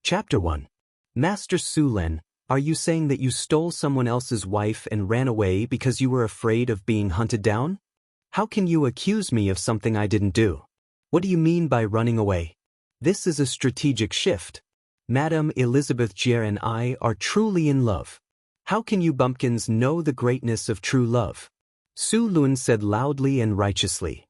Chapter 1. Master Sulen, are you saying that you stole someone else's wife and ran away because you were afraid of being hunted down? How can you accuse me of something I didn't do? What do you mean by running away? This is a strategic shift. Madame Elizabeth Gier and I are truly in love. How can you bumpkins know the greatness of true love? Su Lun said loudly and righteously.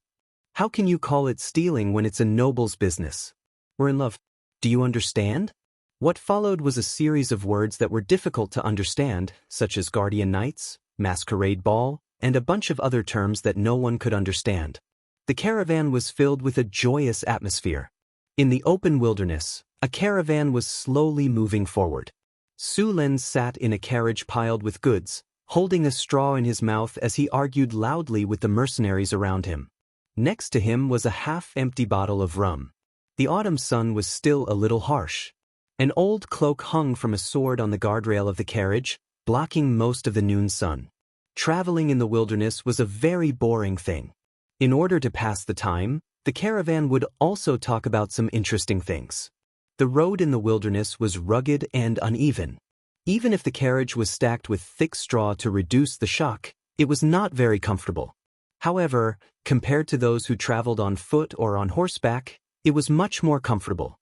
How can you call it stealing when it's a noble's business? We're in love. Do you understand? What followed was a series of words that were difficult to understand, such as guardian knights, masquerade ball, and a bunch of other terms that no one could understand. The caravan was filled with a joyous atmosphere. In the open wilderness, a caravan was slowly moving forward. Su Len sat in a carriage piled with goods, holding a straw in his mouth as he argued loudly with the mercenaries around him. Next to him was a half-empty bottle of rum. The autumn sun was still a little harsh. An old cloak hung from a sword on the guardrail of the carriage, blocking most of the noon sun. Traveling in the wilderness was a very boring thing. In order to pass the time, the caravan would also talk about some interesting things. The road in the wilderness was rugged and uneven. Even if the carriage was stacked with thick straw to reduce the shock, it was not very comfortable. However, compared to those who traveled on foot or on horseback, it was much more comfortable.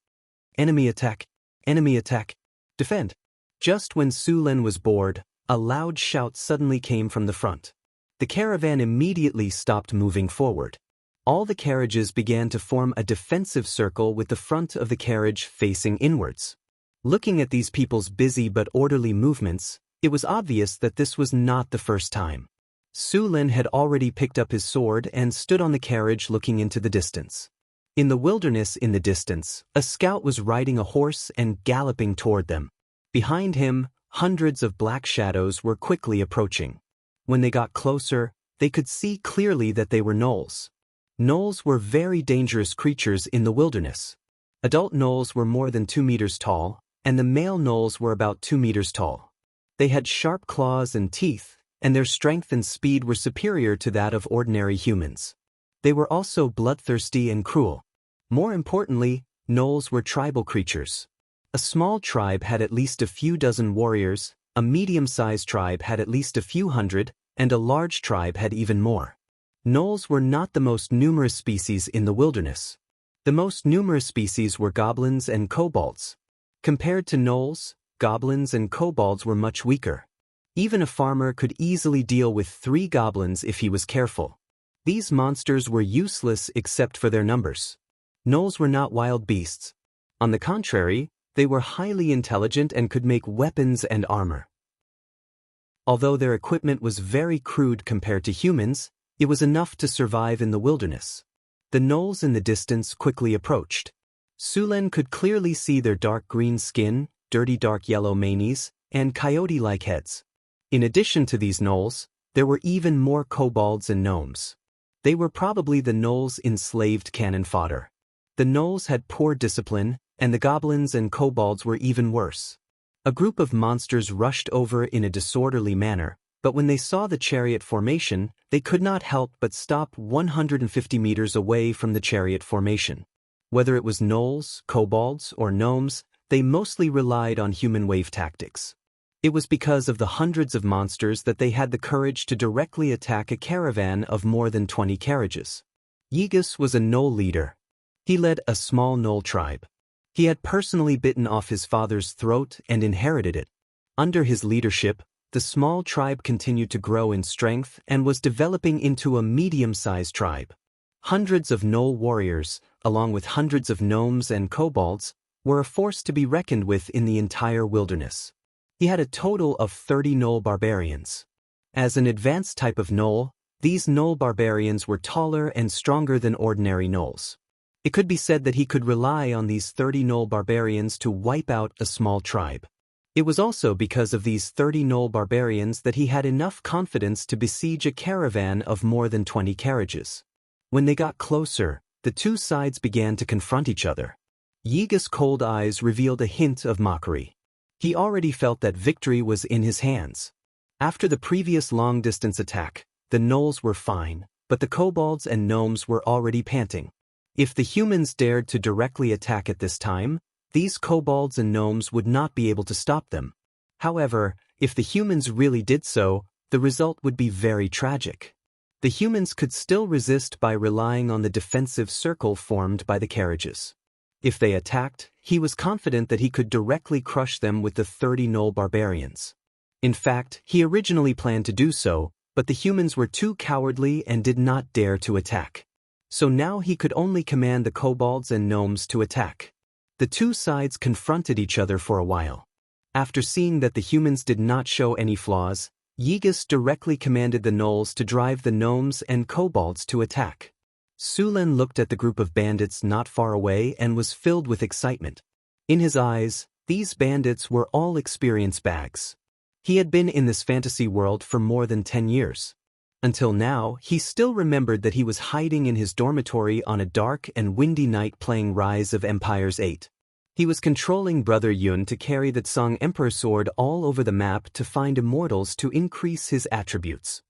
Enemy attack! Enemy attack! Defend! Just when Su Len was bored, a loud shout suddenly came from the front. The caravan immediately stopped moving forward. All the carriages began to form a defensive circle with the front of the carriage facing inwards. Looking at these people's busy but orderly movements, it was obvious that this was not the first time. Su Len had already picked up his sword and stood on the carriage looking into the distance. In the wilderness in the distance, a scout was riding a horse and galloping toward them. Behind him, hundreds of black shadows were quickly approaching. When they got closer, they could see clearly that they were gnolls. Gnolls were very dangerous creatures in the wilderness. Adult gnolls were more than 2 meters tall, and the male gnolls were about 2 meters tall. They had sharp claws and teeth, and their strength and speed were superior to that of ordinary humans. They were also bloodthirsty and cruel. More importantly, gnolls were tribal creatures. A small tribe had at least a few dozen warriors, a medium-sized tribe had at least a few hundred, and a large tribe had even more. Gnolls were not the most numerous species in the wilderness. The most numerous species were goblins and kobolds. Compared to gnolls, goblins and kobolds were much weaker. Even a farmer could easily deal with 3 goblins if he was careful. These monsters were useless except for their numbers. Gnolls were not wild beasts. On the contrary, they were highly intelligent and could make weapons and armor. Although their equipment was very crude compared to humans, it was enough to survive in the wilderness. The gnolls in the distance quickly approached. Su Len could clearly see their dark green skin, dirty dark yellow manes, and coyote-like heads. In addition to these gnolls, there were even more kobolds and gnomes. They were probably the gnolls' enslaved cannon fodder. The gnolls had poor discipline, and the goblins and kobolds were even worse. A group of monsters rushed over in a disorderly manner, but when they saw the chariot formation, they could not help but stop 150 meters away from the chariot formation. Whether it was gnolls, kobolds, or gnomes, they mostly relied on human wave tactics. It was because of the hundreds of monsters that they had the courage to directly attack a caravan of more than 20 carriages. Yigas was a gnoll leader. He led a small gnoll tribe. He had personally bitten off his father's throat and inherited it. Under his leadership, the small tribe continued to grow in strength and was developing into a medium-sized tribe. Hundreds of gnoll warriors, along with hundreds of gnomes and kobolds, were a force to be reckoned with in the entire wilderness. He had a total of 30 gnoll barbarians. As an advanced type of gnoll, these gnoll barbarians were taller and stronger than ordinary gnolls. It could be said that he could rely on these 30 gnoll barbarians to wipe out a small tribe. It was also because of these 30 gnoll barbarians that he had enough confidence to besiege a caravan of more than 20 carriages. When they got closer, the two sides began to confront each other. Yiga's cold eyes revealed a hint of mockery. He already felt that victory was in his hands. After the previous long-distance attack, the gnolls were fine, but the kobolds and gnomes were already panting. If the humans dared to directly attack at this time, these kobolds and gnomes would not be able to stop them. However, if the humans really did so, the result would be very tragic. The humans could still resist by relying on the defensive circle formed by the carriages. If they attacked, he was confident that he could directly crush them with the 30 gnoll barbarians. In fact, he originally planned to do so, but the humans were too cowardly and did not dare to attack. So now he could only command the kobolds and gnomes to attack. The two sides confronted each other for a while. After seeing that the humans did not show any flaws, Ygis directly commanded the gnolls to drive the gnomes and kobolds to attack. Sulen looked at the group of bandits not far away and was filled with excitement. In his eyes, these bandits were all experience bags. He had been in this fantasy world for more than 10 years. Until now, he still remembered that he was hiding in his dormitory on a dark and windy night playing Rise of Empires 8. He was controlling Brother Yun to carry the Tsang Emperor sword all over the map to find immortals to increase his attributes.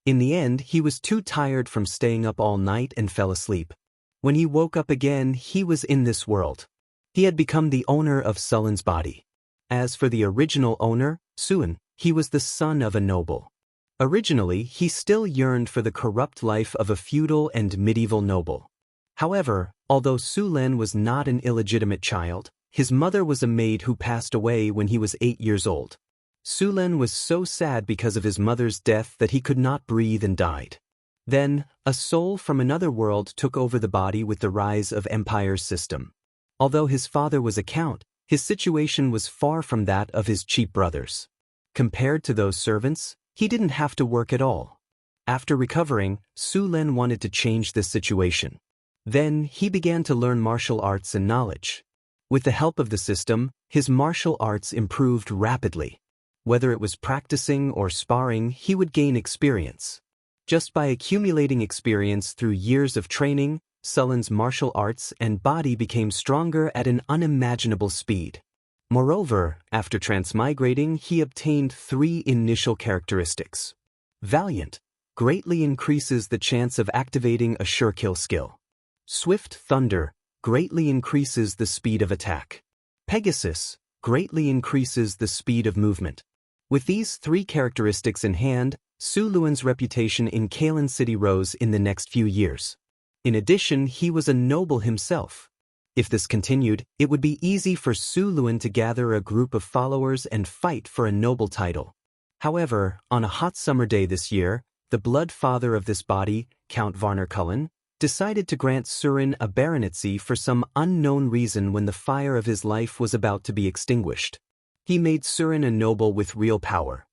In the end, he was too tired from staying up all night and fell asleep. When he woke up again, he was in this world. He had become the owner of Sullen's body. As for the original owner, Suen, he was the son of a noble. Originally, he still yearned for the corrupt life of a feudal and medieval noble. However, although Sulen was not an illegitimate child, his mother was a maid who passed away when he was 8 years old. Sulen was so sad because of his mother's death that he could not breathe and died. Then, a soul from another world took over the body with the Rise of Empires system. Although his father was a count, his situation was far from that of his cheap brothers. Compared to those servants, he didn't have to work at all. After recovering, Sulen wanted to change this situation. Then, he began to learn martial arts and knowledge. With the help of the system, his martial arts improved rapidly. Whether it was practicing or sparring, he would gain experience. Just by accumulating experience through years of training, Sullen's martial arts and body became stronger at an unimaginable speed. Moreover, after transmigrating, he obtained 3 initial characteristics. Valiant, greatly increases the chance of activating a sure kill skill. Swift Thunder, greatly increases the speed of attack. Pegasus, greatly increases the speed of movement. With these 3 characteristics in hand, Su Luan's reputation in Kalen City rose in the next few years. In addition, he was a noble himself. If this continued, it would be easy for Su Luan to gather a group of followers and fight for a noble title. However, on a hot summer day this year, the blood father of this body, Count Varner Cullen, decided to grant Surin a baronetcy for some unknown reason when the fire of his life was about to be extinguished. He made Surin a noble with real power.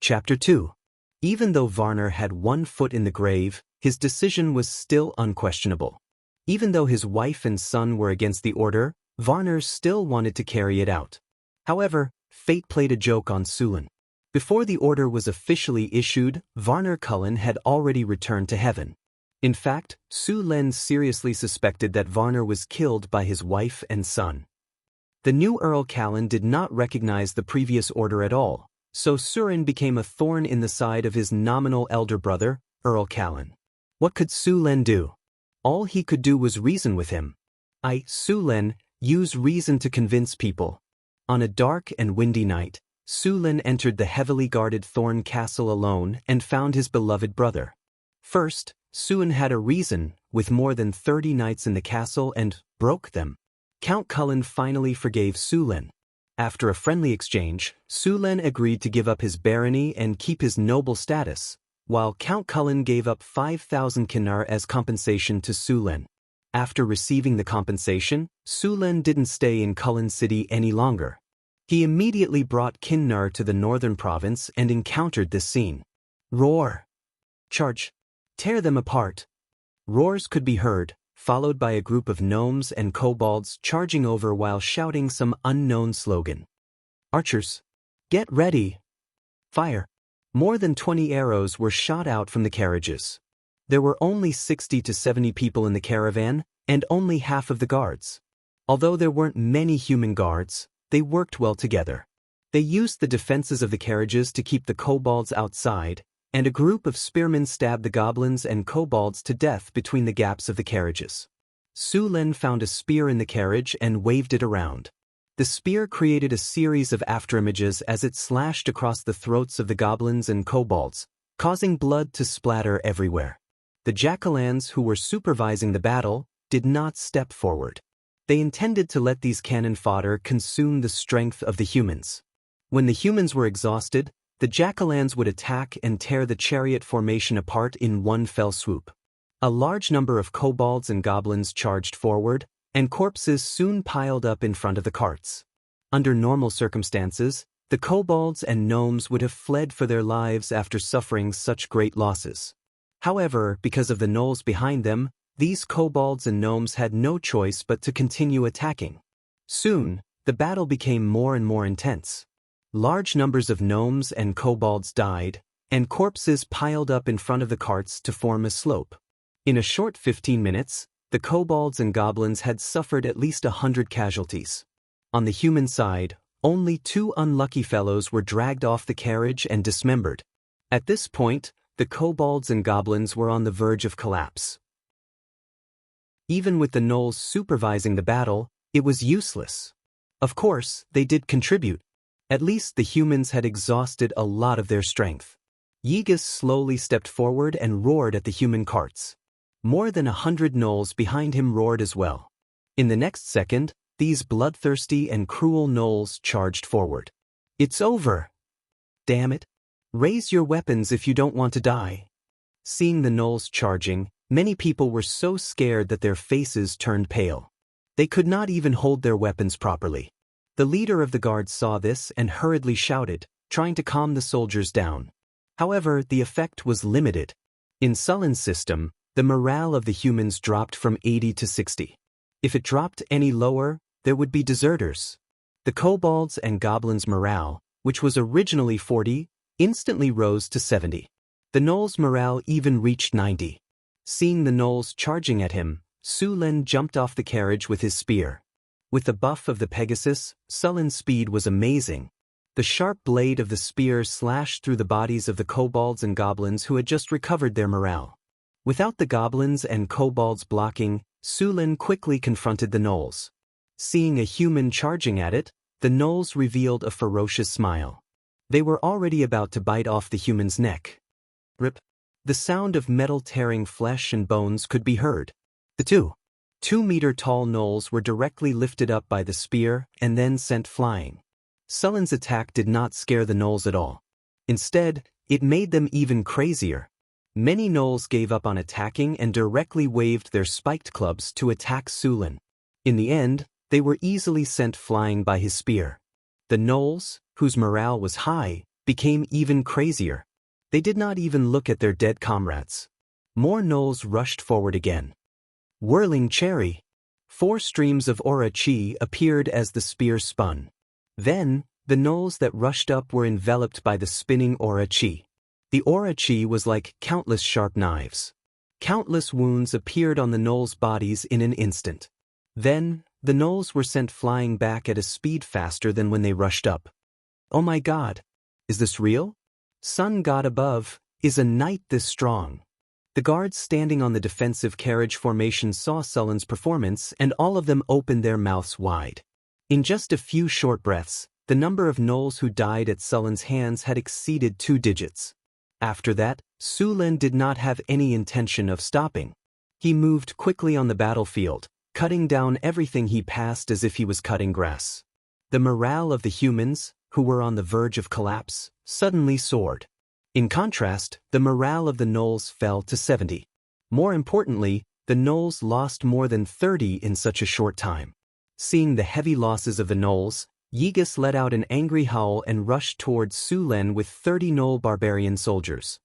Chapter 2. Even though Varner had 1 foot in the grave, his decision was still unquestionable. Even though his wife and son were against the order, Varner still wanted to carry it out. However, fate played a joke on Sulen. Before the order was officially issued, Varner Cullen had already returned to heaven. In fact, Sulen seriously suspected that Varner was killed by his wife and son. The new Earl Callan did not recognize the previous order at all, so Surin became a thorn in the side of his nominal elder brother, Earl Callan. What could Sulen do? All he could do was reason with him. Sulen, use reason to convince people. On a dark and windy night, Sulen entered the heavily guarded Thorn Castle alone and found his beloved brother. First, Sulen had a reason, with more than 30 knights in the castle, and broke them. Count Cullen finally forgave Sulen. After a friendly exchange, Sulen agreed to give up his barony and keep his noble status, while Count Cullen gave up 5,000 kinar as compensation to Sulen. After receiving the compensation, Sulen didn't stay in Cullen City any longer. He immediately brought Kinnar to the northern province and encountered this scene. Roar! Charge! Tear them apart! Roars could be heard, followed by a group of gnomes and kobolds charging over while shouting some unknown slogan. Archers! Get ready! Fire! More than 20 arrows were shot out from the carriages. There were only 60 to 70 people in the caravan, and only half of the guards. Although there weren't many human guards, they worked well together. They used the defenses of the carriages to keep the kobolds outside, and a group of spearmen stabbed the goblins and kobolds to death between the gaps of the carriages. Su Len found a spear in the carriage and waved it around. The spear created a series of afterimages as it slashed across the throats of the goblins and kobolds, causing blood to splatter everywhere. The jack-o'-lanterns who were supervising the battle did not step forward. They intended to let these cannon fodder consume the strength of the humans. When the humans were exhausted, the jack-o'-lanterns would attack and tear the chariot formation apart in one fell swoop. A large number of kobolds and goblins charged forward, and corpses soon piled up in front of the carts. Under normal circumstances, the kobolds and gnomes would have fled for their lives after suffering such great losses. However, because of the gnolls behind them, these kobolds and gnomes had no choice but to continue attacking. Soon, the battle became more and more intense. Large numbers of gnomes and kobolds died, and corpses piled up in front of the carts to form a slope. In a short 15 minutes, the kobolds and goblins had suffered at least 100 casualties. On the human side, only 2 unlucky fellows were dragged off the carriage and dismembered. At this point, the kobolds and goblins were on the verge of collapse. Even with the gnolls supervising the battle, it was useless. Of course, they did contribute. At least the humans had exhausted a lot of their strength. Ygis slowly stepped forward and roared at the human carts. More than 100 gnolls behind him roared as well. In the next second, these bloodthirsty and cruel gnolls charged forward. "It's over! Damn it! Raise your weapons if you don't want to die." Seeing the gnolls charging, many people were so scared that their faces turned pale. They could not even hold their weapons properly. The leader of the guards saw this and hurriedly shouted, trying to calm the soldiers down. However, the effect was limited. In Sullen's system, the morale of the humans dropped from 80 to 60. If it dropped any lower, there would be deserters. The kobolds and goblins' morale, which was originally 40, instantly rose to 70. The gnolls' morale even reached 90. Seeing the gnolls charging at him, Su Len jumped off the carriage with his spear. With the buff of the Pegasus, Sullen's speed was amazing. The sharp blade of the spear slashed through the bodies of the kobolds and goblins who had just recovered their morale. Without the goblins and kobolds blocking, Su Len quickly confronted the gnolls. Seeing a human charging at it, the gnolls revealed a ferocious smile. They were already about to bite off the human's neck. Rip. The sound of metal tearing flesh and bones could be heard. The 2-meter-tall gnolls were directly lifted up by the spear and then sent flying. Sullen's attack did not scare the gnolls at all. Instead, it made them even crazier. Many gnolls gave up on attacking and directly waved their spiked clubs to attack Su Len. In the end, they were easily sent flying by his spear. The gnolls, whose morale was high, became even crazier. They did not even look at their dead comrades. More gnolls rushed forward again. Whirling cherry. 4 streams of aura chi appeared as the spear spun. Then, the gnolls that rushed up were enveloped by the spinning aura chi. The aura chi was like countless sharp knives. Countless wounds appeared on the gnolls' bodies in an instant. Then, the gnolls were sent flying back at a speed faster than when they rushed up. Oh my god! Is this real? Sun God above, is a knight this strong? The guards standing on the defensive carriage formation saw Sullen's performance and all of them opened their mouths wide. In just a few short breaths, the number of gnolls who died at Sullen's hands had exceeded 2 digits. After that, Su Len did not have any intention of stopping. He moved quickly on the battlefield, cutting down everything he passed as if he was cutting grass. The morale of the humans, who were on the verge of collapse, suddenly soared. In contrast, the morale of the gnolls fell to 70. More importantly, the gnolls lost more than 30 in such a short time. Seeing the heavy losses of the gnolls, Ygis let out an angry howl and rushed towards Su Len with 30 gnoll barbarian soldiers.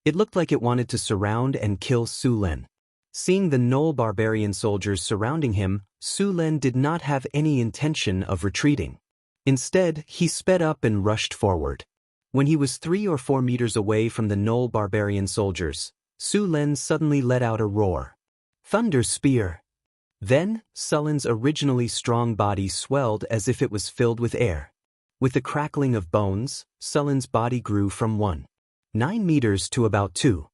It looked like it wanted to surround and kill Su Len. Seeing the gnoll barbarian soldiers surrounding him, Su Len did not have any intention of retreating. Instead, he sped up and rushed forward. When he was 3 or 4 meters away from the gnoll barbarian soldiers, Su Len suddenly let out a roar. Thunder Spear! Then, Sullen's originally strong body swelled as if it was filled with air. With the crackling of bones, Sullen's body grew from 1.9 meters to about 2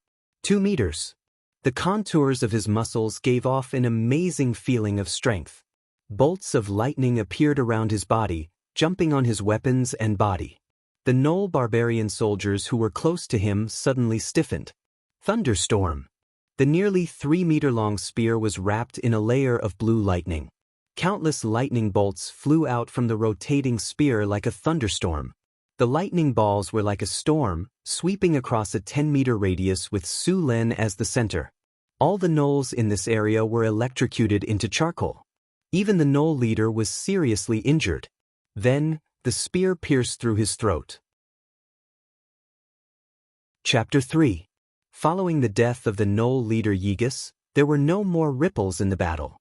meters. The contours of his muscles gave off an amazing feeling of strength. Bolts of lightning appeared around his body, jumping on his weapons and body. The Gnoll barbarian soldiers who were close to him suddenly stiffened. Thunderstorm. The nearly 3-meter-long spear was wrapped in a layer of blue lightning. Countless lightning bolts flew out from the rotating spear like a thunderstorm. The lightning balls were like a storm, sweeping across a 10-meter radius with Su Lin as the center. All the gnolls in this area were electrocuted into charcoal. Even the gnoll leader was seriously injured. Then, the spear pierced through his throat. Chapter 3. Following the death of the gnoll leader Ygis, there were no more ripples in the battle.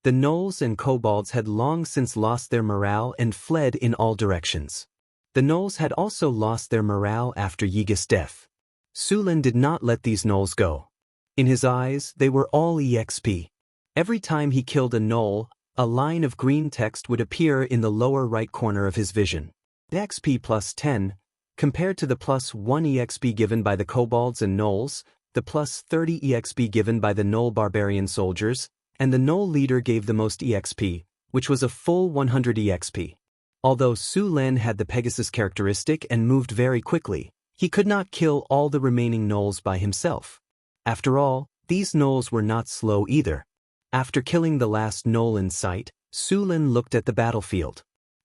The gnolls and kobolds had long since lost their morale and fled in all directions. The gnolls had also lost their morale after Ygis' death. Su Lin did not let these gnolls go. In his eyes, they were all EXP. Every time he killed a gnoll, a line of green text would appear in the lower right corner of his vision. EXP plus 10, compared to the plus 1 EXP given by the kobolds and gnolls, the plus 30 EXP given by the gnoll barbarian soldiers, and the gnoll leader gave the most EXP, which was a full 100 EXP. Although Su Lin had the Pegasus characteristic and moved very quickly, he could not kill all the remaining gnolls by himself. After all, these gnolls were not slow either. After killing the last gnoll in sight, Su Lin looked at the battlefield.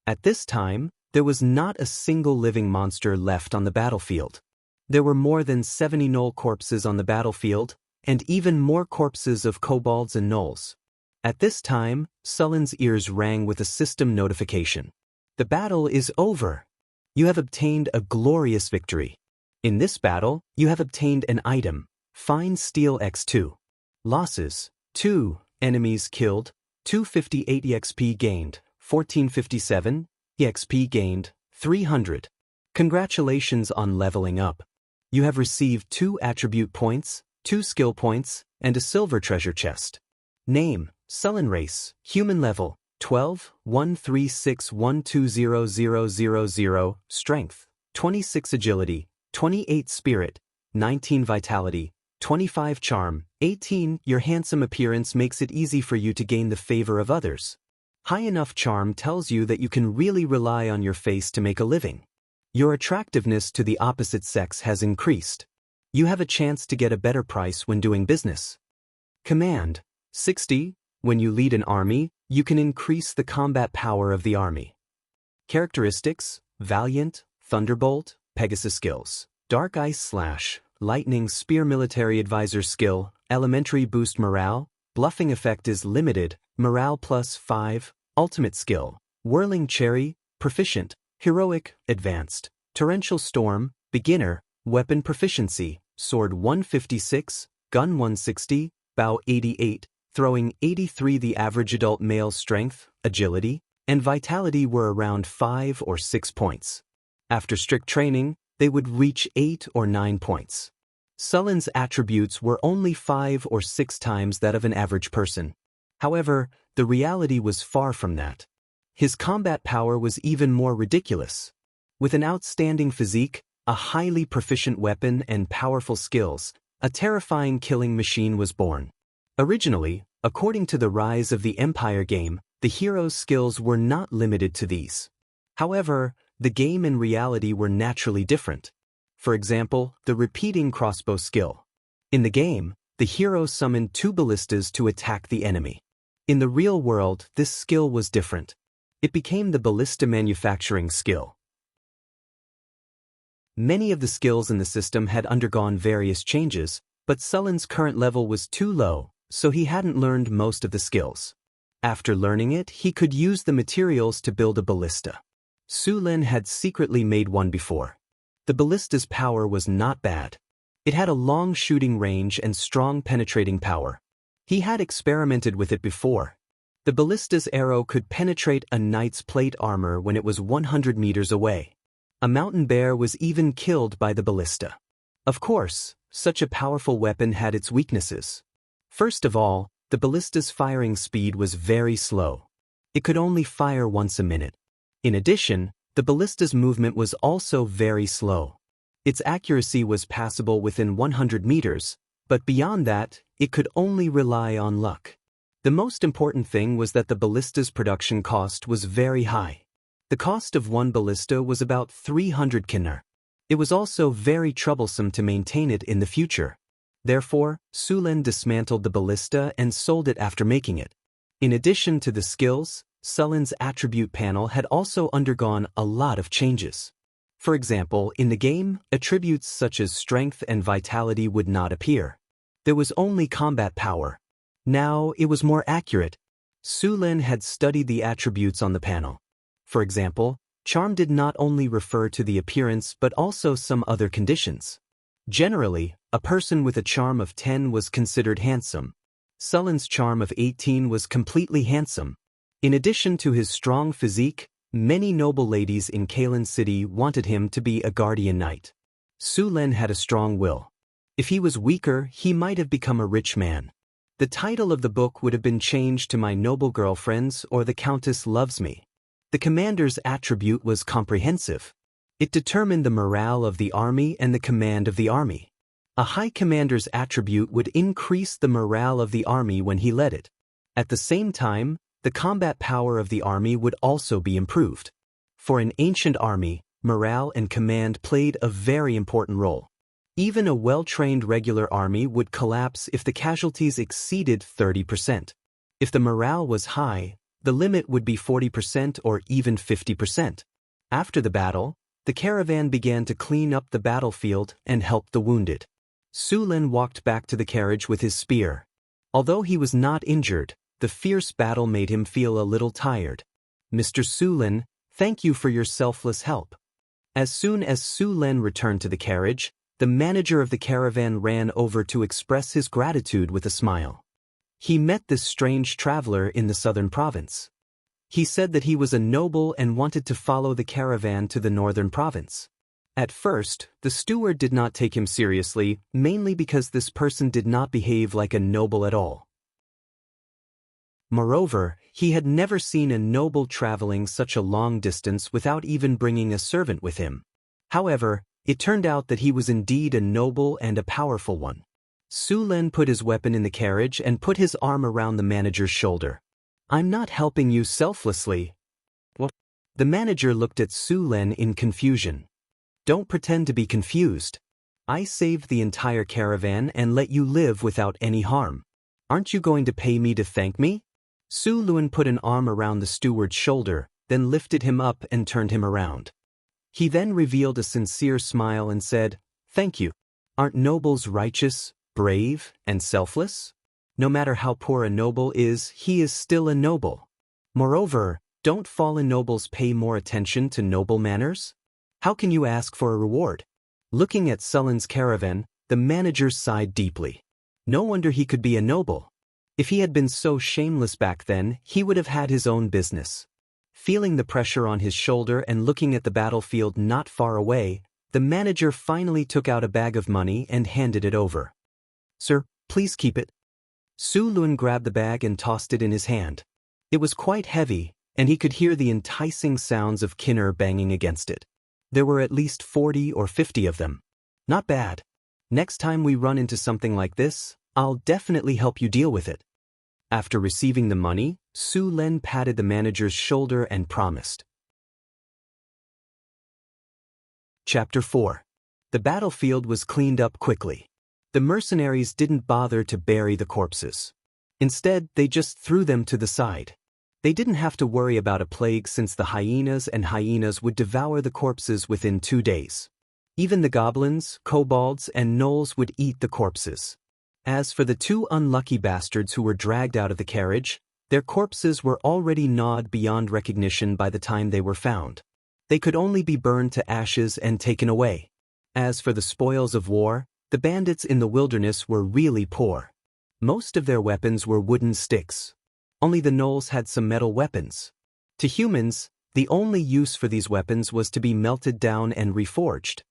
At this time, there was not a single living monster left on the battlefield. There were more than 70 gnoll corpses on the battlefield, and even more corpses of kobolds and gnolls. At this time, Su Lin's ears rang with a system notification. The battle is over. You have obtained a glorious victory. In this battle, you have obtained an item, Fine Steel X2. Losses: 2. Enemies killed, 258 EXP gained, 1457, EXP gained, 300. Congratulations on leveling up. You have received 2 attribute points, 2 skill points, and a silver treasure chest. Name: Sullen Race, Human Level, 12, 136120000, Strength, 26 Agility, 28 Spirit, 19 Vitality, 25 Charm, 18. Your handsome appearance makes it easy for you to gain the favor of others. High enough charm tells you that you can really rely on your face to make a living. Your attractiveness to the opposite sex has increased. You have a chance to get a better price when doing business. Command: 60. When you lead an army, you can increase the combat power of the army. Characteristics: Valiant, Thunderbolt, Pegasus skills, Dark Ice Slash, Lightning Spear Military Advisor skill, Elementary boost morale, Bluffing effect is limited, morale plus 5, Ultimate skill, Whirling Cherry, Proficient, Heroic, Advanced, Torrential Storm, Beginner, Weapon Proficiency, Sword 156, Gun 160, Bow 88, Throwing 83. The average adult male strength, agility, and vitality were around 5 or 6 points. After strict training, they would reach 8 or 9 points. Su Lin's attributes were only 5 or 6 times that of an average person. However, the reality was far from that. His combat power was even more ridiculous. With an outstanding physique, a highly proficient weapon, and powerful skills, a terrifying killing machine was born. Originally, according to the Rise of the Empire game, the hero's skills were not limited to these. However, the game and reality were naturally different. For example, the repeating crossbow skill. In the game, the hero summoned 2 ballistas to attack the enemy. In the real world, this skill was different. It became the ballista manufacturing skill. Many of the skills in the system had undergone various changes, but Su Lin's current level was too low, so he hadn't learned most of the skills. After learning it, he could use the materials to build a ballista. Su Lin had secretly made one before. The ballista's power was not bad. It had a long shooting range and strong penetrating power. He had experimented with it before. The ballista's arrow could penetrate a knight's plate armor when it was 100 meters away. A mountain bear was even killed by the ballista. Of course, such a powerful weapon had its weaknesses. First of all, the ballista's firing speed was very slow. It could only fire once a minute. In addition, the ballista's movement was also very slow. Its accuracy was passable within 100 meters, But beyond that, it could only rely on luck. The most important thing was that the ballista's production cost was very high. The cost of one ballista was about 300 kinar. It was also very troublesome to maintain it in the future. Therefore, Sulen dismantled the ballista and sold it after making it. In addition to the skills, Sulen's attribute panel had also undergone a lot of changes. For example, in the game, attributes such as strength and vitality would not appear. There was only combat power. Now it was more accurate. Sulen had studied the attributes on the panel. For example, charm did not only refer to the appearance but also some other conditions. Generally, a person with a charm of 10 was considered handsome. Sulen's charm of 18 was completely handsome. In addition to his strong physique, many noble ladies in Kalen City wanted him to be a guardian knight. Sulen had a strong will. If he was weaker, he might have become a rich man. The title of the book would have been changed to My Noble Girlfriends or The Countess Loves Me. The commander's attribute was comprehensive. It determined the morale of the army and the command of the army. A high commander's attribute would increase the morale of the army when he led it. At the same time, the combat power of the army would also be improved. For an ancient army, morale and command played a very important role. Even a well-trained regular army would collapse if the casualties exceeded 30%. If the morale was high, the limit would be 40% or even 50%. After the battle, the caravan began to clean up the battlefield and help the wounded. Sulen walked back to the carriage with his spear. Although he was not injured, the fierce battle made him feel a little tired. Mr. Sulen, thank you for your selfless help. As soon as Sulen returned to the carriage, the manager of the caravan ran over to express his gratitude with a smile. He met this strange traveler in the southern province. He said that he was a noble and wanted to follow the caravan to the northern province. At first, the steward did not take him seriously, mainly because this person did not behave like a noble at all. Moreover, he had never seen a noble traveling such a long distance without even bringing a servant with him. However, it turned out that he was indeed a noble and a powerful one. Sulen put his weapon in the carriage and put his arm around the manager's shoulder. I'm not helping you selflessly. What? The manager looked at Sulen in confusion. Don't pretend to be confused. I saved the entire caravan and let you live without any harm. Aren't you going to pay me to thank me? Sulen put an arm around the steward's shoulder, then lifted him up and turned him around. He then revealed a sincere smile and said, Thank you. Aren't nobles righteous, brave, and selfless? No matter how poor a noble is, he is still a noble. Moreover, don't fallen nobles pay more attention to noble manners? How can you ask for a reward? Looking at Sulen's caravan, the manager sighed deeply. No wonder he could be a noble. If he had been so shameless back then, he would have had his own business. Feeling the pressure on his shoulder and looking at the battlefield not far away, the manager finally took out a bag of money and handed it over. Sir, please keep it. Sulen grabbed the bag and tossed it in his hand. It was quite heavy, and he could hear the enticing sounds of kinner banging against it. There were at least 40 or 50 of them. Not bad. Next time we run into something like this, I'll definitely help you deal with it. After receiving the money, Sulen patted the manager's shoulder and promised. Chapter 4. The battlefield was cleaned up quickly. The mercenaries didn't bother to bury the corpses. Instead, they just threw them to the side. They didn't have to worry about a plague since the hyenas would devour the corpses within 2 days. Even the goblins, kobolds, and gnolls would eat the corpses. As for the 2 unlucky bastards who were dragged out of the carriage, their corpses were already gnawed beyond recognition by the time they were found. They could only be burned to ashes and taken away. As for the spoils of war, the bandits in the wilderness were really poor. Most of their weapons were wooden sticks. Only the gnolls had some metal weapons. To humans, the only use for these weapons was to be melted down and reforged.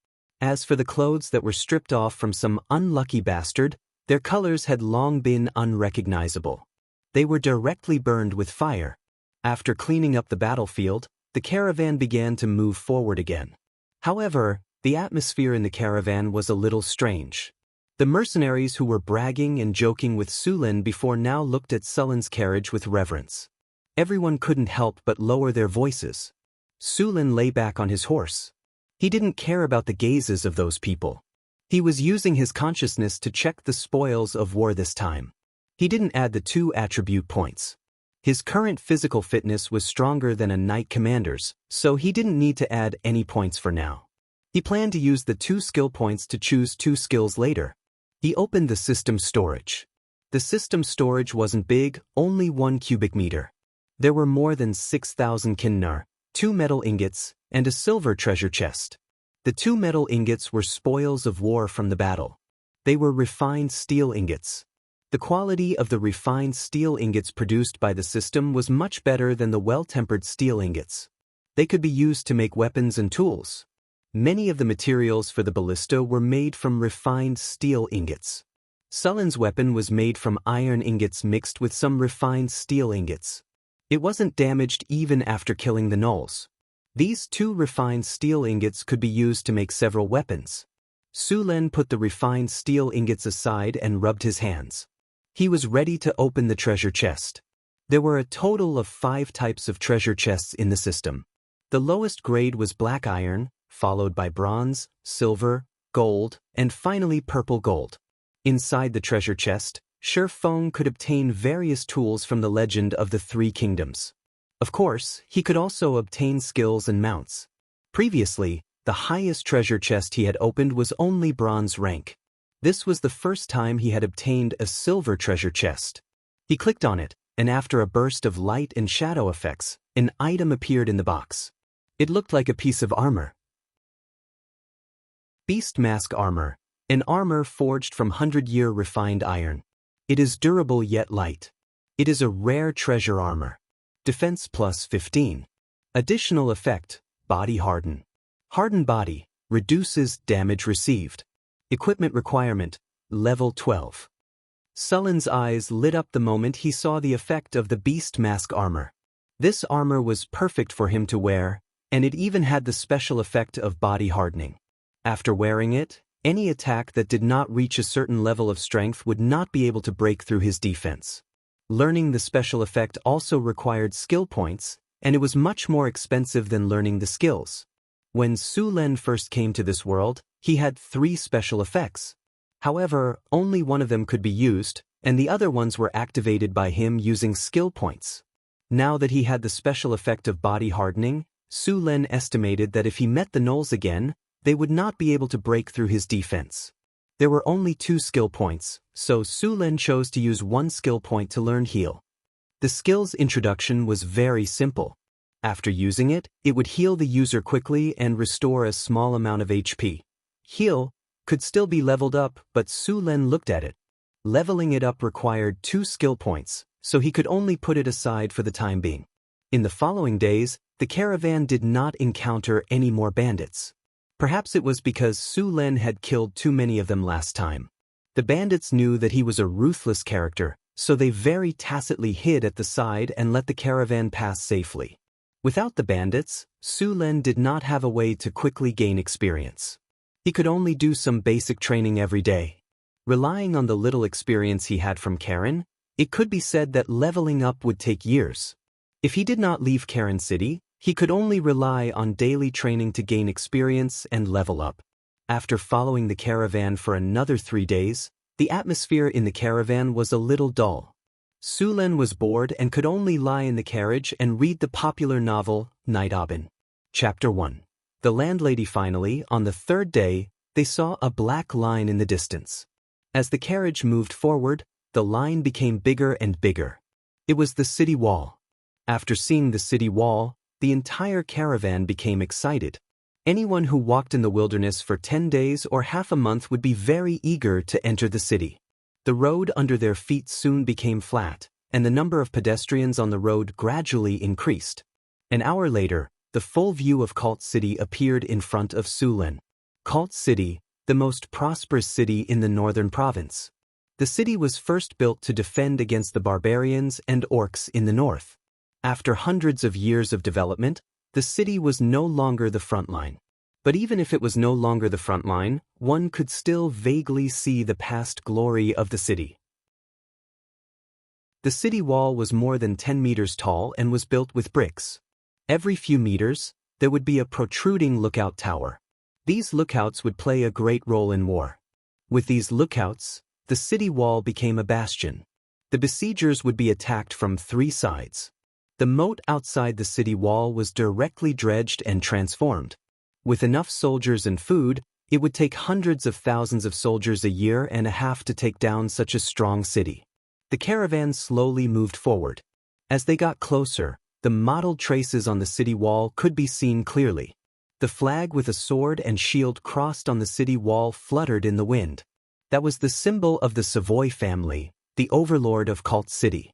As for the clothes that were stripped off from some unlucky bastard, their colors had long been unrecognizable. They were directly burned with fire. After cleaning up the battlefield, the caravan began to move forward again. However, the atmosphere in the caravan was a little strange. The mercenaries who were bragging and joking with Sulin before now looked at Sulin's carriage with reverence. Everyone couldn't help but lower their voices. Sulin lay back on his horse. He didn't care about the gazes of those people. He was using his consciousness to check the spoils of war this time. He didn't add the 2 attribute points. His current physical fitness was stronger than a knight commander's, so he didn't need to add any points for now. He planned to use the 2 skill points to choose 2 skills later. He opened the system storage. The system storage wasn't big, only 1 cubic meter. There were more than 6,000 kinnar, 2 metal ingots, and a silver treasure chest. The 2 metal ingots were spoils of war from the battle. They were refined steel ingots. The quality of the refined steel ingots produced by the system was much better than the well-tempered steel ingots. They could be used to make weapons and tools. Many of the materials for the ballista were made from refined steel ingots. Sulin's weapon was made from iron ingots mixed with some refined steel ingots. It wasn't damaged even after killing the gnolls. These 2 refined steel ingots could be used to make several weapons. Sulin put the refined steel ingots aside and rubbed his hands. He was ready to open the treasure chest. There were a total of 5 types of treasure chests in the system. The lowest grade was black iron, followed by bronze, silver, gold, and finally purple gold. Inside the treasure chest, Feng could obtain various tools from the legend of the 3 kingdoms. Of course, he could also obtain skills and mounts. Previously, the highest treasure chest he had opened was only bronze rank. This was the first time he had obtained a silver treasure chest. He clicked on it, and after a burst of light and shadow effects, an item appeared in the box. It looked like a piece of armor. Beast Mask Armor, an armor forged from 100-year refined iron. It is durable yet light. It is a rare treasure armor. Defense plus 15. Additional effect, Body Harden. Hardened body, reduces damage received. Equipment requirement, level 12. Sulin's eyes lit up the moment he saw the effect of the Beast Mask armor. This armor was perfect for him to wear, and it even had the special effect of body hardening. After wearing it, any attack that did not reach a certain level of strength would not be able to break through his defense. Learning the special effect also required skill points, and it was much more expensive than learning the skills. When Sulin first came to this world, he had 3 special effects. However, only one of them could be used, and the other ones were activated by him using skill points. Now that he had the special effect of body hardening, Sulin estimated that if he met the gnolls again, they would not be able to break through his defense. There were only 2 skill points, so Sulin chose to use 1 skill point to learn Heal. The skill's introduction was very simple. After using it, it would heal the user quickly and restore a small amount of HP. Heal could still be leveled up, but Sulin looked at it. Leveling it up required 2 skill points, so he could only put it aside for the time being. In the following days, the caravan did not encounter any more bandits. Perhaps it was because Sulin had killed too many of them last time. The bandits knew that he was a ruthless character, so they very tacitly hid at the side and let the caravan pass safely. Without the bandits, Sulin did not have a way to quickly gain experience. He could only do some basic training every day. Relying on the little experience he had from Karen, it could be said that leveling up would take years. If he did not leave Karen City, he could only rely on daily training to gain experience and level up. After following the caravan for another 3 days, the atmosphere in the caravan was a little dull. Sulin was bored and could only lie in the carriage and read the popular novel, Night Aubin. Chapter 1. The landlady finally, on the 3rd day, they saw a black line in the distance. As the carriage moved forward, the line became bigger and bigger. It was the city wall. After seeing the city wall, the entire caravan became excited. Anyone who walked in the wilderness for 10 days or half a month would be very eager to enter the city. The road under their feet soon became flat, and the number of pedestrians on the road gradually increased. An hour later, the full view of Cult City appeared in front of Sulin. Cult City, the most prosperous city in the northern province. The city was first built to defend against the barbarians and orcs in the north. After hundreds of years of development, the city was no longer the front line. But even if it was no longer the front line, one could still vaguely see the past glory of the city. The city wall was more than 10 meters tall and was built with bricks. Every few meters, there would be a protruding lookout tower. These lookouts would play a great role in war. With these lookouts, the city wall became a bastion. The besiegers would be attacked from 3 sides. The moat outside the city wall was directly dredged and transformed. With enough soldiers and food, it would take hundreds of thousands of soldiers a year and a half to take down such a strong city. The caravan slowly moved forward. As they got closer, the mottled traces on the city wall could be seen clearly. The flag with a sword and shield crossed on the city wall fluttered in the wind. That was the symbol of the Savoy family, the overlord of Cult City.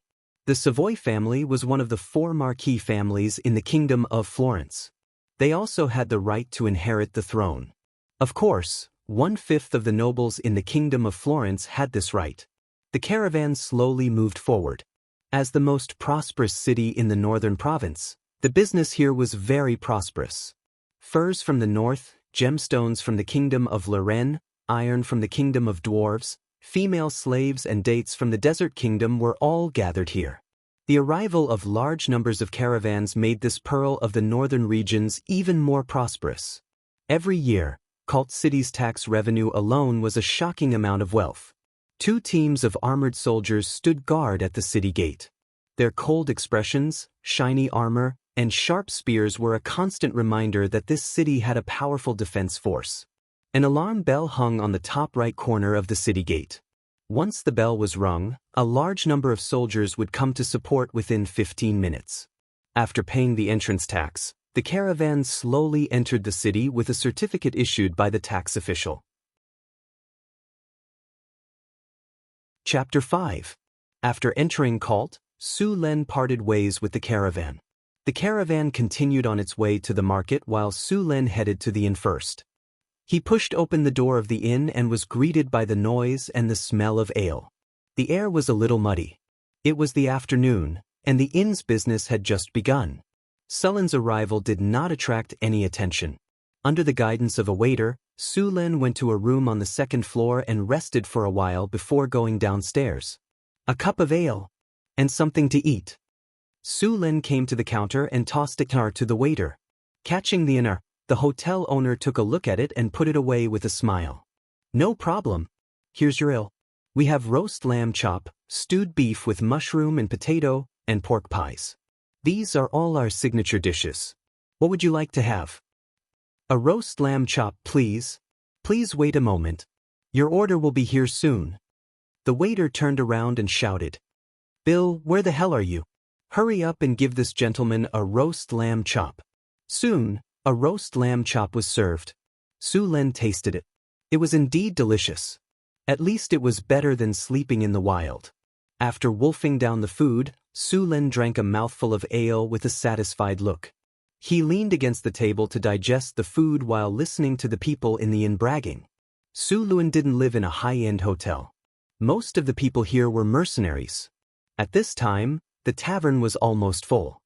The Savoy family was one of the 4 marquis families in the Kingdom of Florence. They also had the right to inherit the throne. Of course, 1/5 of the nobles in the Kingdom of Florence had this right. The caravan slowly moved forward. As the most prosperous city in the northern province, the business here was very prosperous. Furs from the north, gemstones from the Kingdom of Lorraine, iron from the Kingdom of Dwarves, female slaves and dates from the Desert Kingdom were all gathered here. The arrival of large numbers of caravans made this pearl of the northern regions even more prosperous. Every year, Cult City's tax revenue alone was a shocking amount of wealth. 2 teams of armored soldiers stood guard at the city gate. Their cold expressions, shiny armor, and sharp spears were a constant reminder that this city had a powerful defense force. An alarm bell hung on the top right corner of the city gate. Once the bell was rung, a large number of soldiers would come to support within 15 minutes. After paying the entrance tax, the caravan slowly entered the city with a certificate issued by the tax official. Chapter 5. After entering Cult, Su Len parted ways with the caravan. The caravan continued on its way to the market while Su Len headed to the inn first. He pushed open the door of the inn and was greeted by the noise and the smell of ale. The air was a little muddy. It was the afternoon, and the inn's business had just begun. Su Len's arrival did not attract any attention. Under the guidance of a waiter, Su Len went to a room on the 2nd floor and rested for a while before going downstairs. A cup of ale, and something to eat. Su Len came to the counter and tossed a dinar to the waiter. Catching the dinar, the hotel owner took a look at it and put it away with a smile. "No problem. Here's your ale. We have roast lamb chop, stewed beef with mushroom and potato, and pork pies. These are all our signature dishes. What would you like to have?" "A roast lamb chop, please. Please wait a moment. Your order will be here soon." The waiter turned around and shouted, "Bill, where the hell are you? Hurry up and give this gentleman a roast lamb chop." Soon, a roast lamb chop was served. Su Len tasted it. It was indeed delicious. At least it was better than sleeping in the wild. After wolfing down the food, Su Len drank a mouthful of ale with a satisfied look. He leaned against the table to digest the food while listening to the people in the inn bragging. Su Len didn't live in a high-end hotel. Most of the people here were mercenaries. At this time, the tavern was almost full.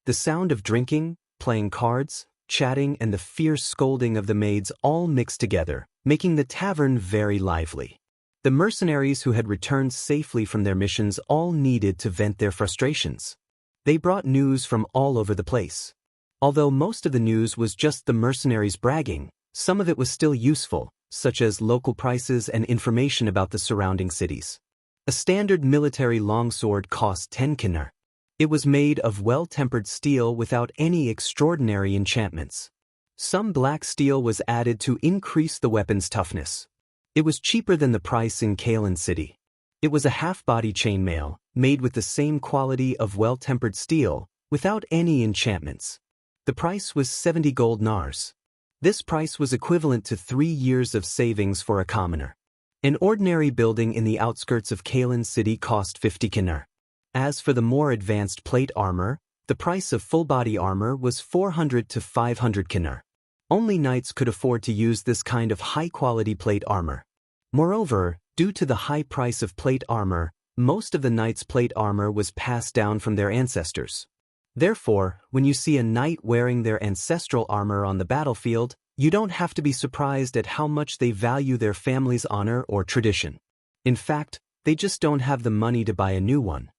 The sound of drinking, playing cards, chatting, and the fierce scolding of the maids all mixed together, making the tavern very lively. The mercenaries who had returned safely from their missions all needed to vent their frustrations. They brought news from all over the place. Although most of the news was just the mercenaries bragging, some of it was still useful, such as local prices and information about the surrounding cities. A standard military longsword cost 10 kinar. It was made of well-tempered steel without any extraordinary enchantments. Some black steel was added to increase the weapon's toughness. It was cheaper than the price in Kalen City. It was a half-body chainmail, made with the same quality of well-tempered steel, without any enchantments. The price was 70 gold nars. This price was equivalent to 3 years of savings for a commoner. An ordinary building in the outskirts of Kalen City cost 50 kinar. As for the more advanced plate armor, the price of full-body armor was 400 to 500 kinar. Only knights could afford to use this kind of high-quality plate armor. Moreover, due to the high price of plate armor, most of the knights' plate armor was passed down from their ancestors. Therefore, when you see a knight wearing their ancestral armor on the battlefield, You don't have to be surprised at how much they value their family's honor or tradition. In fact, they just don't have the money to buy a new one.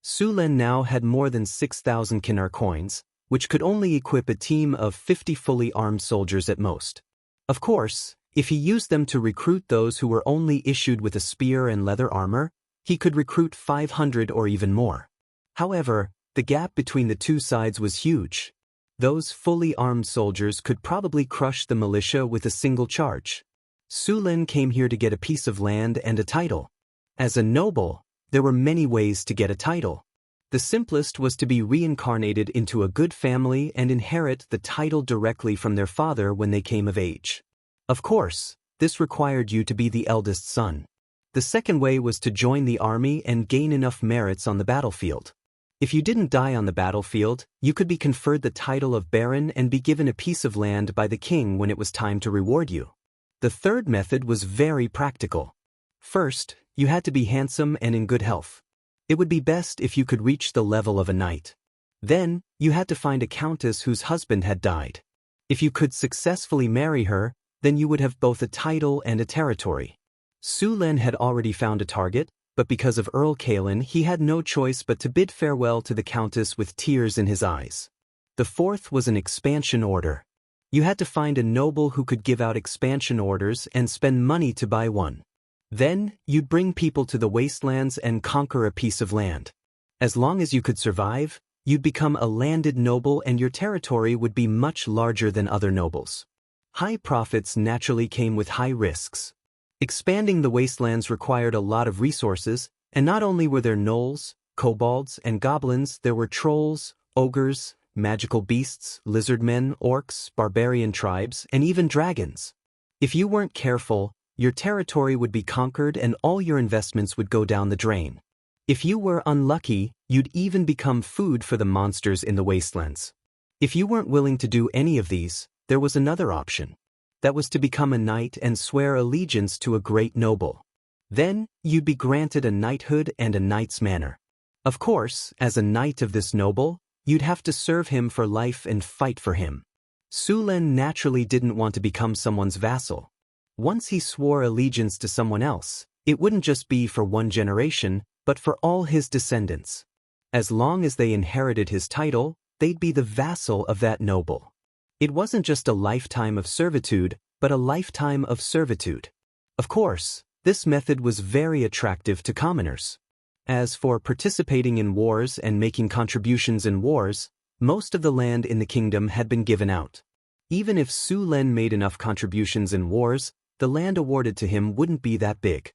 Sulen now had more than 6,000 Kinar coins, which could only equip a team of 50 fully armed soldiers at most. Of course, if he used them to recruit those who were only issued with a spear and leather armor, he could recruit 500 or even more. However, the gap between the two sides was huge. Those fully armed soldiers could probably crush the militia with a single charge. Sulen came here to get a piece of land and a title. As a noble, there were many ways to get a title. The simplest was to be reincarnated into a good family and inherit the title directly from their father when they came of age. Of course, this required you to be the eldest son. The second way was to join the army and gain enough merits on the battlefield. If you didn't die on the battlefield, you could be conferred the title of Baron and be given a piece of land by the king when it was time to reward you. The third method was very practical. First, you had to be handsome and in good health. It would be best if you could reach the level of a knight. Then, you had to find a countess whose husband had died. If you could successfully marry her, then you would have both a title and a territory. Sulen had already found a target, but because of Earl Kalen he had no choice but to bid farewell to the countess with tears in his eyes. The fourth was an expansion order. You had to find a noble who could give out expansion orders and spend money to buy one. Then, you'd bring people to the wastelands and conquer a piece of land. As long as you could survive, you'd become a landed noble and your territory would be much larger than other nobles. High profits naturally came with high risks. Expanding the wastelands required a lot of resources, and not only were there gnolls, kobolds, and goblins, there were trolls, ogres, magical beasts, lizardmen, orcs, barbarian tribes, and even dragons. If you weren't careful, your territory would be conquered and all your investments would go down the drain. If you were unlucky, you'd even become food for the monsters in the wastelands. If you weren't willing to do any of these, there was another option. That was to become a knight and swear allegiance to a great noble. Then, you'd be granted a knighthood and a knight's manor. Of course, as a knight of this noble, you'd have to serve him for life and fight for him. Sulen naturally didn't want to become someone's vassal. Once he swore allegiance to someone else, it wouldn't just be for one generation, but for all his descendants. As long as they inherited his title, they'd be the vassal of that noble. It wasn't just a lifetime of servitude, but a lifetime of servitude. Of course, this method was very attractive to commoners. As for participating in wars and making contributions in wars, most of the land in the kingdom had been given out. Even if Sulen made enough contributions in wars, the land awarded to him wouldn't be that big.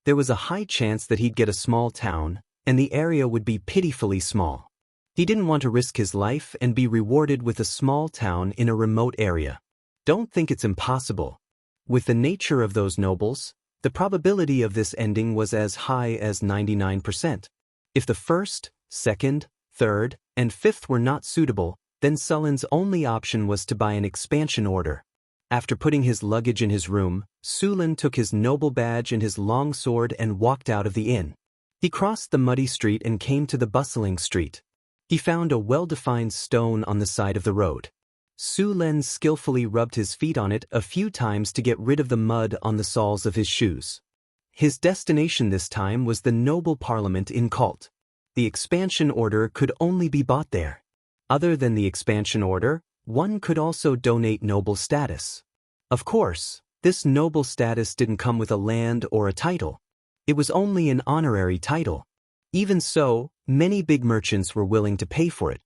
There was a high chance that he'd get a small town, and the area would be pitifully small. He didn't want to risk his life and be rewarded with a small town in a remote area. Don't think it's impossible. With the nature of those nobles, the probability of this ending was as high as 99%. If the first, second, third, and fifth were not suitable, then Sulen's only option was to buy an expansion order. After putting his luggage in his room, Sulen took his noble badge and his long sword and walked out of the inn. He crossed the muddy street and came to the bustling street. He found a well-defined stone on the side of the road. Sulen skillfully rubbed his feet on it a few times to get rid of the mud on the soles of his shoes. His destination this time was the noble parliament in Kalt. The expansion order could only be bought there. Other than the expansion order, one could also donate noble status. Of course, this noble status didn't come with a land or a title. It was only an honorary title. Even so, many big merchants were willing to pay for it.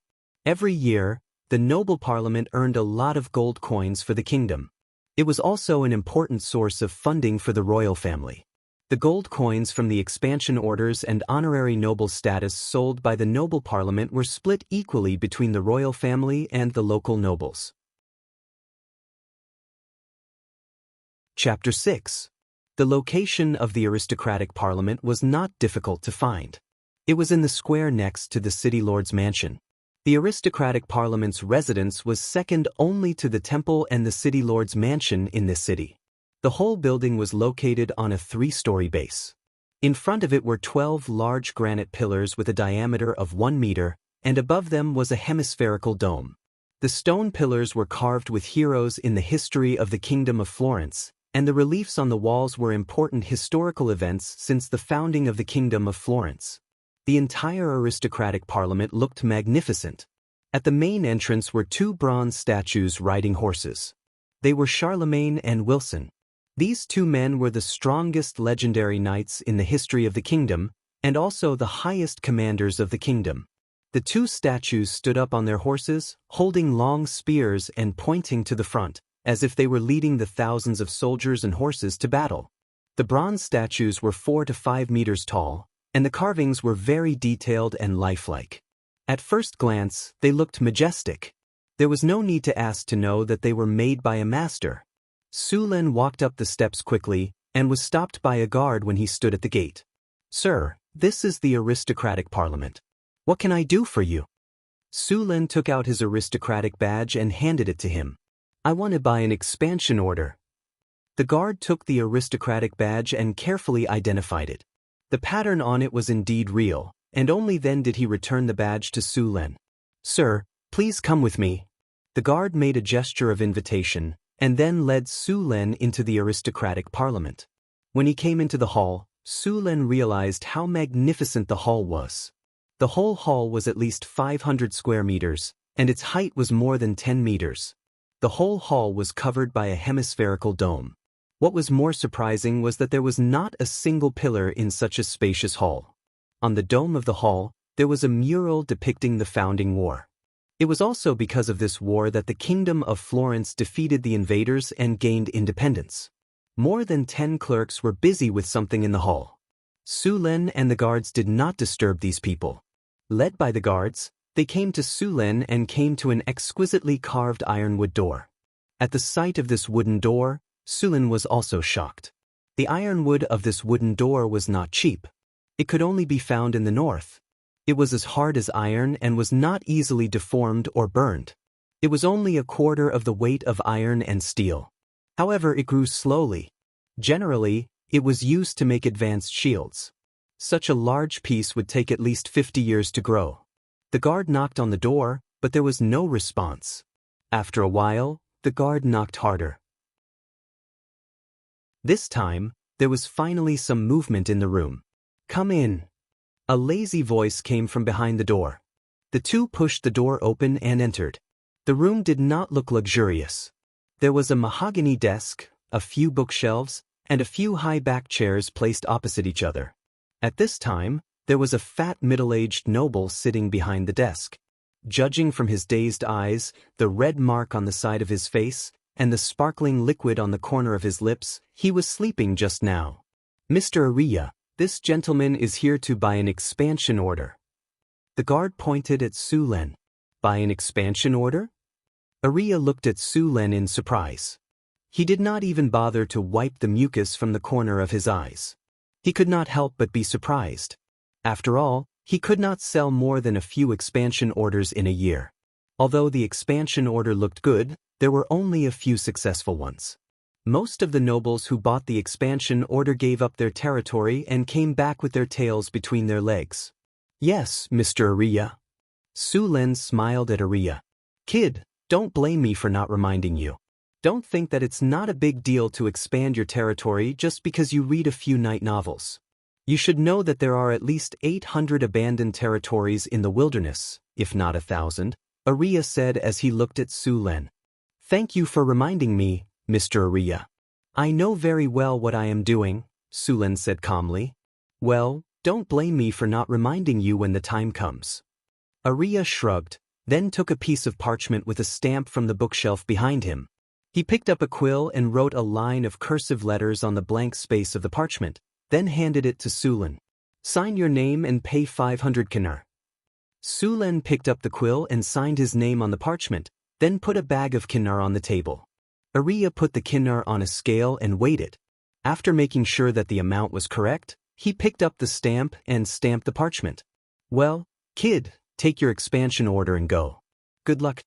Every year, the noble parliament earned a lot of gold coins for the kingdom. It was also an important source of funding for the royal family. The gold coins from the expansion orders and honorary noble status sold by the noble parliament were split equally between the royal family and the local nobles. Chapter 6. The location of the aristocratic parliament was not difficult to find. It was in the square next to the city lord's mansion. The aristocratic parliament's residence was second only to the temple and the city lord's mansion in this city. The whole building was located on a 3-story base. In front of it were 12 large granite pillars with a diameter of 1 meter, and above them was a hemispherical dome. The stone pillars were carved with heroes in the history of the Kingdom of Florence, and the reliefs on the walls were important historical events since the founding of the Kingdom of Florence. The entire aristocratic parliament looked magnificent. At the main entrance were two bronze statues riding horses. They were Charlemagne and Wilson. These two men were the strongest legendary knights in the history of the kingdom, and also the highest commanders of the kingdom. The two statues stood up on their horses, holding long spears and pointing to the front, as if they were leading the thousands of soldiers and horses to battle. The bronze statues were 4 to 5 meters tall, and the carvings were very detailed and lifelike. At first glance, they looked majestic. There was no need to ask to know that they were made by a master. Sulen walked up the steps quickly, and was stopped by a guard when he stood at the gate. "Sir, this is the aristocratic parliament. What can I do for you?" Sulen took out his aristocratic badge and handed it to him. "I want to buy an expansion order." The guard took the aristocratic badge and carefully identified it. The pattern on it was indeed real, and only then did he return the badge to Sulen. "Sir, please come with me." The guard made a gesture of invitation, and then led Sulen into the aristocratic parliament. When he came into the hall, Sulen realized how magnificent the hall was. The whole hall was at least 500 square meters, and its height was more than 10 meters. The whole hall was covered by a hemispherical dome. What was more surprising was that there was not a single pillar in such a spacious hall. On the dome of the hall, there was a mural depicting the founding war. It was also because of this war that the Kingdom of Florence defeated the invaders and gained independence. More than 10 clerks were busy with something in the hall. Sulen and the guards did not disturb these people. Led by the guards, they came to Sulen and came to an exquisitely carved ironwood door. At the sight of this wooden door, Sulen was also shocked. The ironwood of this wooden door was not cheap. It could only be found in the north. It was as hard as iron and was not easily deformed or burned. It was only a quarter of the weight of iron and steel. However, it grew slowly. Generally, it was used to make advanced shields. Such a large piece would take at least 50 years to grow. The guard knocked on the door, but there was no response. After a while, the guard knocked harder. This time, there was finally some movement in the room. "Come in." A lazy voice came from behind the door. The two pushed the door open and entered. The room did not look luxurious. There was a mahogany desk, a few bookshelves, and a few high-backed chairs placed opposite each other. At this time, there was a fat middle-aged noble sitting behind the desk. Judging from his dazed eyes, the red mark on the side of his face, and the sparkling liquid on the corner of his lips, he was sleeping just now. "Mr. Ariya, this gentleman is here to buy an expansion order." The guard pointed at Sulen. "Buy an expansion order?" Ariya looked at Sulen in surprise. He did not even bother to wipe the mucus from the corner of his eyes. He could not help but be surprised. After all, he could not sell more than a few expansion orders in a year. Although the expansion order looked good, there were only a few successful ones. Most of the nobles who bought the expansion order gave up their territory and came back with their tails between their legs. "Yes, Mr. Ariya." Sulen smiled at Ariya. "Kid, don't blame me for not reminding you. Don't think that it's not a big deal to expand your territory just because you read a few night novels. You should know that there are at least 800 abandoned territories in the wilderness, if not 1,000, Ariya said as he looked at Sulen. "Thank you for reminding me, Mr. Ariya. I know very well what I am doing," Sulen said calmly. "Well, don't blame me for not reminding you when the time comes." Ariya shrugged, then took a piece of parchment with a stamp from the bookshelf behind him. He picked up a quill and wrote a line of cursive letters on the blank space of the parchment, then handed it to Sulen. "Sign your name and pay 500 kinar." Sulen picked up the quill and signed his name on the parchment, then put a bag of kinar on the table. Ariya put the kinar on a scale and weighed it. After making sure that the amount was correct, he picked up the stamp and stamped the parchment. "Well, kid, take your expansion order and go. Good luck."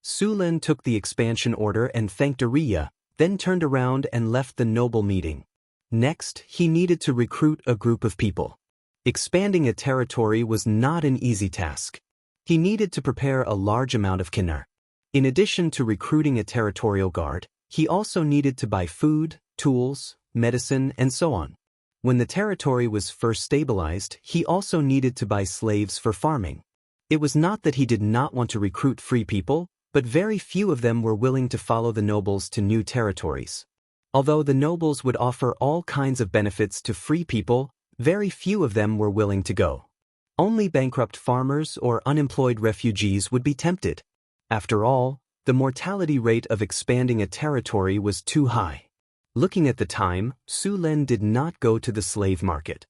Sulen took the expansion order and thanked Ariya, then turned around and left the noble meeting. Next, he needed to recruit a group of people. Expanding a territory was not an easy task. He needed to prepare a large amount of kinar. In addition to recruiting a territorial guard, he also needed to buy food, tools, medicine, and so on. When the territory was first stabilized, he also needed to buy slaves for farming. It was not that he did not want to recruit free people, but very few of them were willing to follow the nobles to new territories. Although the nobles would offer all kinds of benefits to free people, very few of them were willing to go. Only bankrupt farmers or unemployed refugees would be tempted. After all, the mortality rate of expanding a territory was too high. Looking at the time, Su Lin did not go to the slave market.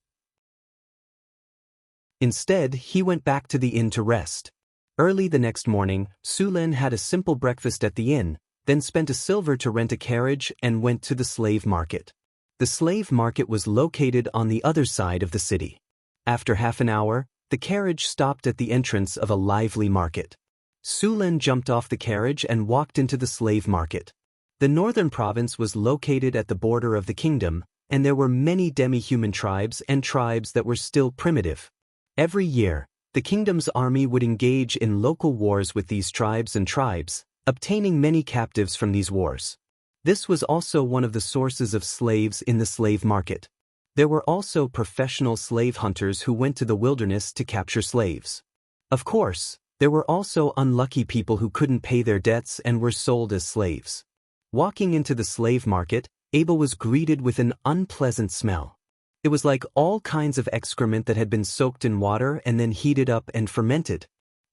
Instead, he went back to the inn to rest. Early the next morning, Su Lin had a simple breakfast at the inn, then spent a silver to rent a carriage and went to the slave market. The slave market was located on the other side of the city. After half an hour, the carriage stopped at the entrance of a lively market. Su Lin jumped off the carriage and walked into the slave market. The northern province was located at the border of the kingdom, and there were many demi-human tribes and tribes that were still primitive. Every year, the kingdom's army would engage in local wars with these tribes, obtaining many captives from these wars. This was also one of the sources of slaves in the slave market. There were also professional slave hunters who went to the wilderness to capture slaves. Of course, there were also unlucky people who couldn't pay their debts and were sold as slaves. Walking into the slave market, Abel was greeted with an unpleasant smell. It was like all kinds of excrement that had been soaked in water and then heated up and fermented.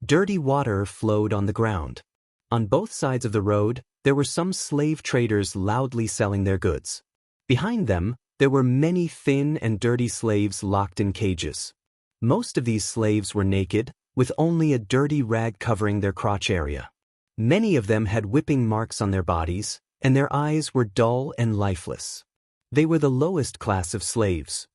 Dirty water flowed on the ground. On both sides of the road, there were some slave traders loudly selling their goods. Behind them, there were many thin and dirty slaves locked in cages. Most of these slaves were naked, with only a dirty rag covering their crotch area. Many of them had whipping marks on their bodies, and their eyes were dull and lifeless. They were the lowest class of slaves.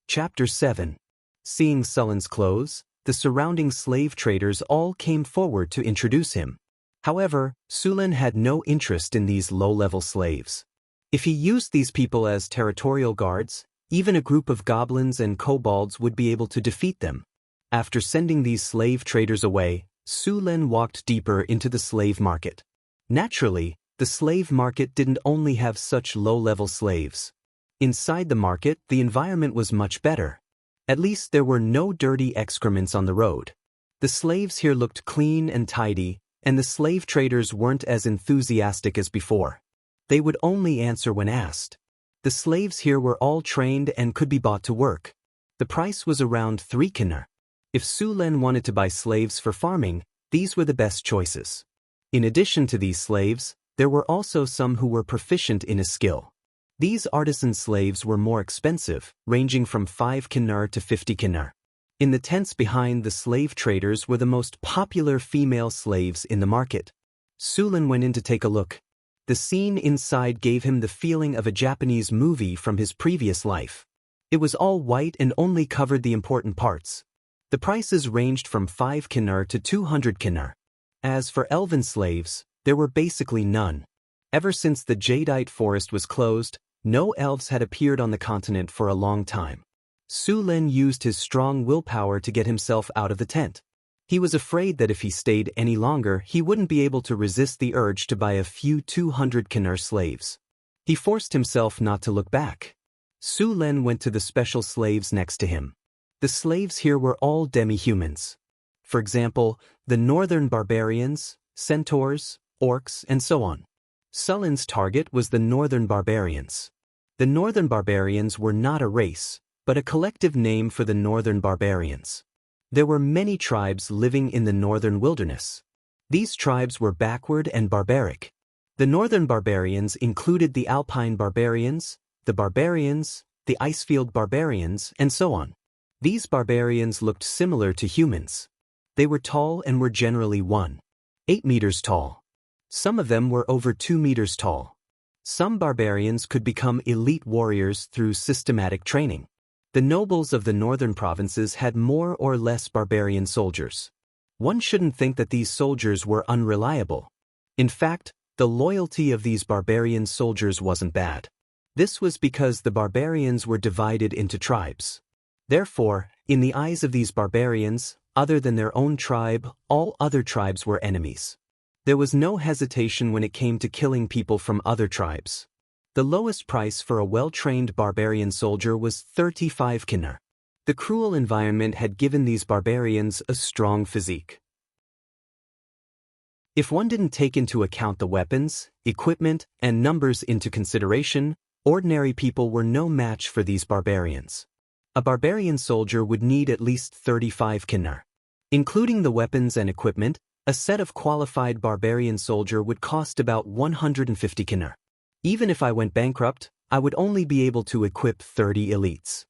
Chapter 7. Seeing Sulin's clothes, the surrounding slave traders all came forward to introduce him. However, Su Lin had no interest in these low-level slaves. If he used these people as territorial guards, even a group of goblins and kobolds would be able to defeat them. After sending these slave traders away, Su Lin walked deeper into the slave market. Naturally, the slave market didn't only have such low-level slaves. Inside the market, the environment was much better. At least there were no dirty excrements on the road. The slaves here looked clean and tidy, and the slave traders weren't as enthusiastic as before. They would only answer when asked. The slaves here were all trained and could be bought to work. The price was around 3 kinar. If Su Lin wanted to buy slaves for farming, these were the best choices. In addition to these slaves, there were also some who were proficient in a skill. These artisan slaves were more expensive, ranging from 5 kinar to 50 kinar. In the tents behind the slave traders were the most popular female slaves in the market. Su Lin went in to take a look. The scene inside gave him the feeling of a Japanese movie from his previous life. It was all white and only covered the important parts. The prices ranged from 5 kinar to 200 kinar. As for elven slaves, there were basically none. Ever since the jadeite forest was closed, no elves had appeared on the continent for a long time. Su Lin used his strong willpower to get himself out of the tent. He was afraid that if he stayed any longer, he wouldn't be able to resist the urge to buy a few 200 kinar slaves. He forced himself not to look back. Su Lin went to the special slaves next to him. The slaves here were all demi-humans. For example, the northern barbarians, centaurs, orcs, and so on. Sulin's target was the northern barbarians. The northern barbarians were not a race, but a collective name for the northern barbarians. There were many tribes living in the northern wilderness. These tribes were backward and barbaric. The northern barbarians included the alpine barbarians, the icefield barbarians, and so on. These barbarians looked similar to humans. They were tall and were generally 1.8 meters tall. Some of them were over 2 meters tall. Some barbarians could become elite warriors through systematic training. The nobles of the northern provinces had more or less barbarian soldiers. One shouldn't think that these soldiers were unreliable. In fact, the loyalty of these barbarian soldiers wasn't bad. This was because the barbarians were divided into tribes. Therefore, in the eyes of these barbarians, Other than their own tribe, all other tribes were enemies. There was no hesitation when it came to killing people from other tribes. The lowest price for a well-trained barbarian soldier was 35 kinar. The cruel environment had given these barbarians a strong physique. If one didn't take into account the weapons, equipment, and numbers into consideration, ordinary people were no match for these barbarians. A barbarian soldier would need at least 35 kinar. Including the weapons and equipment, a set of qualified barbarian soldier would cost about 150 kinar. Even if I went bankrupt, I would only be able to equip 30 elites.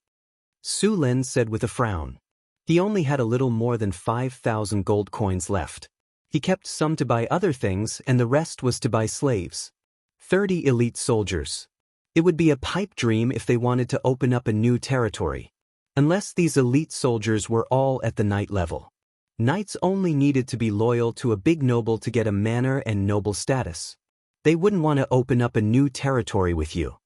Sulen said with a frown. He only had a little more than 5,000 gold coins left. He kept some to buy other things and the rest was to buy slaves. 30 elite soldiers. It would be a pipe dream if they wanted to open up a new territory. Unless these elite soldiers were all at the knight level. Knights only needed to be loyal to a big noble to get a manor and noble status. They wouldn't want to open up a new territory with you.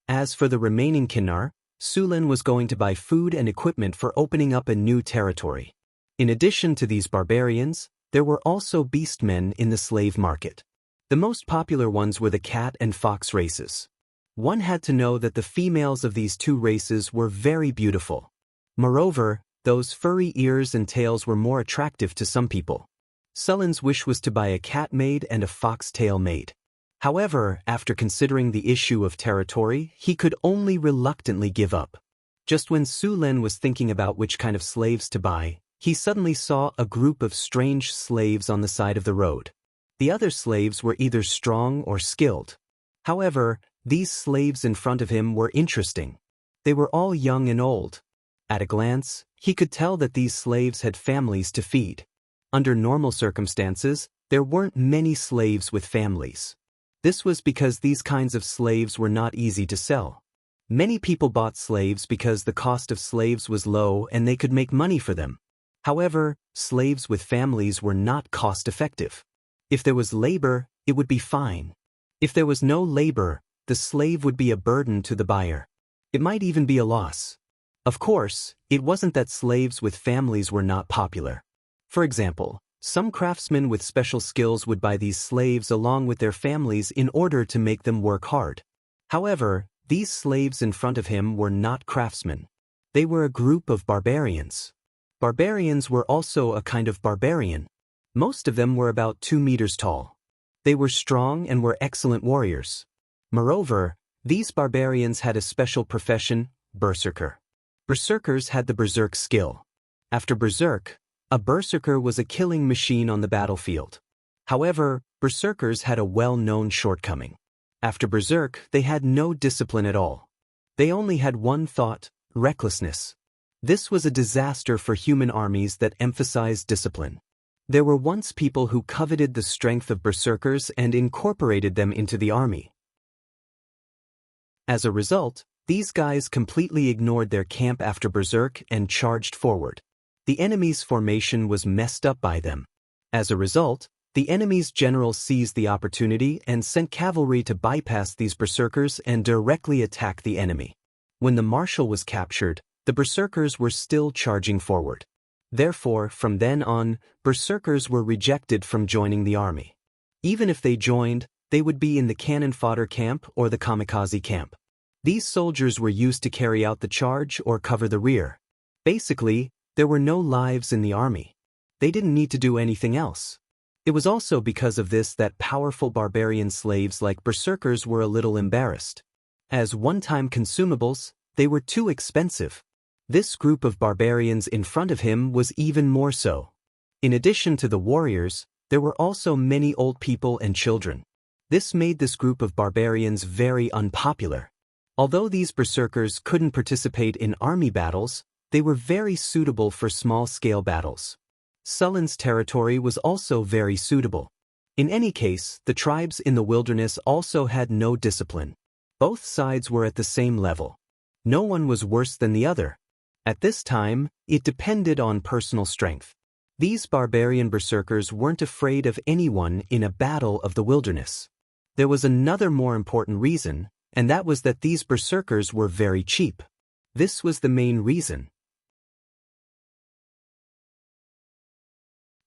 As for the remaining kinar, Sulen was going to buy food and equipment for opening up a new territory. In addition to these barbarians, there were also beastmen in the slave market. The most popular ones were the cat and fox races. One had to know that the females of these two races were very beautiful. Moreover, those furry ears and tails were more attractive to some people. Sulen's wish was to buy a cat maid and a fox tail maid. However, after considering the issue of territory, he could only reluctantly give up. Just when Sulen was thinking about which kind of slaves to buy, he suddenly saw a group of strange slaves on the side of the road. The other slaves were either strong or skilled. However, these slaves in front of him were interesting. They were all young and old. At a glance, he could tell that these slaves had families to feed. Under normal circumstances, there weren't many slaves with families. This was because these kinds of slaves were not easy to sell. Many people bought slaves because the cost of slaves was low and they could make money for them. However, slaves with families were not cost-effective. If there was labor, it would be fine. If there was no labor, the slave would be a burden to the buyer. It might even be a loss. Of course, it wasn't that slaves with families were not popular. For example, some craftsmen with special skills would buy these slaves along with their families in order to make them work hard. However, these slaves in front of him were not craftsmen. They were a group of barbarians. Barbarians were also a kind of barbarian. Most of them were about 2 meters tall. They were strong and were excellent warriors. Moreover, these barbarians had a special profession, berserker. Berserkers had the berserk skill. After berserk, a berserker was a killing machine on the battlefield. However, berserkers had a well-known shortcoming. After berserk, they had no discipline at all. They only had one thought, recklessness. This was a disaster for human armies that emphasized discipline. There were once people who coveted the strength of berserkers and incorporated them into the army. As a result, these guys completely ignored their camp after berserk and charged forward. The enemy's formation was messed up by them. As a result, the enemy's general seized the opportunity and sent cavalry to bypass these berserkers and directly attack the enemy. When the marshal was captured, the berserkers were still charging forward. Therefore, from then on, berserkers were rejected from joining the army. Even if they joined, they would be in the cannon fodder camp or the kamikaze camp. These soldiers were used to carry out the charge or cover the rear. Basically, there were no lives in the army. They didn't need to do anything else. It was also because of this that powerful barbarian slaves like berserkers were a little embarrassed. As one-time consumables, they were too expensive. This group of barbarians in front of him was even more so. In addition to the warriors, there were also many old people and children. This made this group of barbarians very unpopular. Although these berserkers couldn't participate in army battles, they were very suitable for small-scale battles. Sulen's territory was also very suitable. In any case, the tribes in the wilderness also had no discipline. Both sides were at the same level. No one was worse than the other. At this time, it depended on personal strength. These barbarian berserkers weren't afraid of anyone in a battle of the wilderness. There was another more important reason, and that was that these berserkers were very cheap. This was the main reason.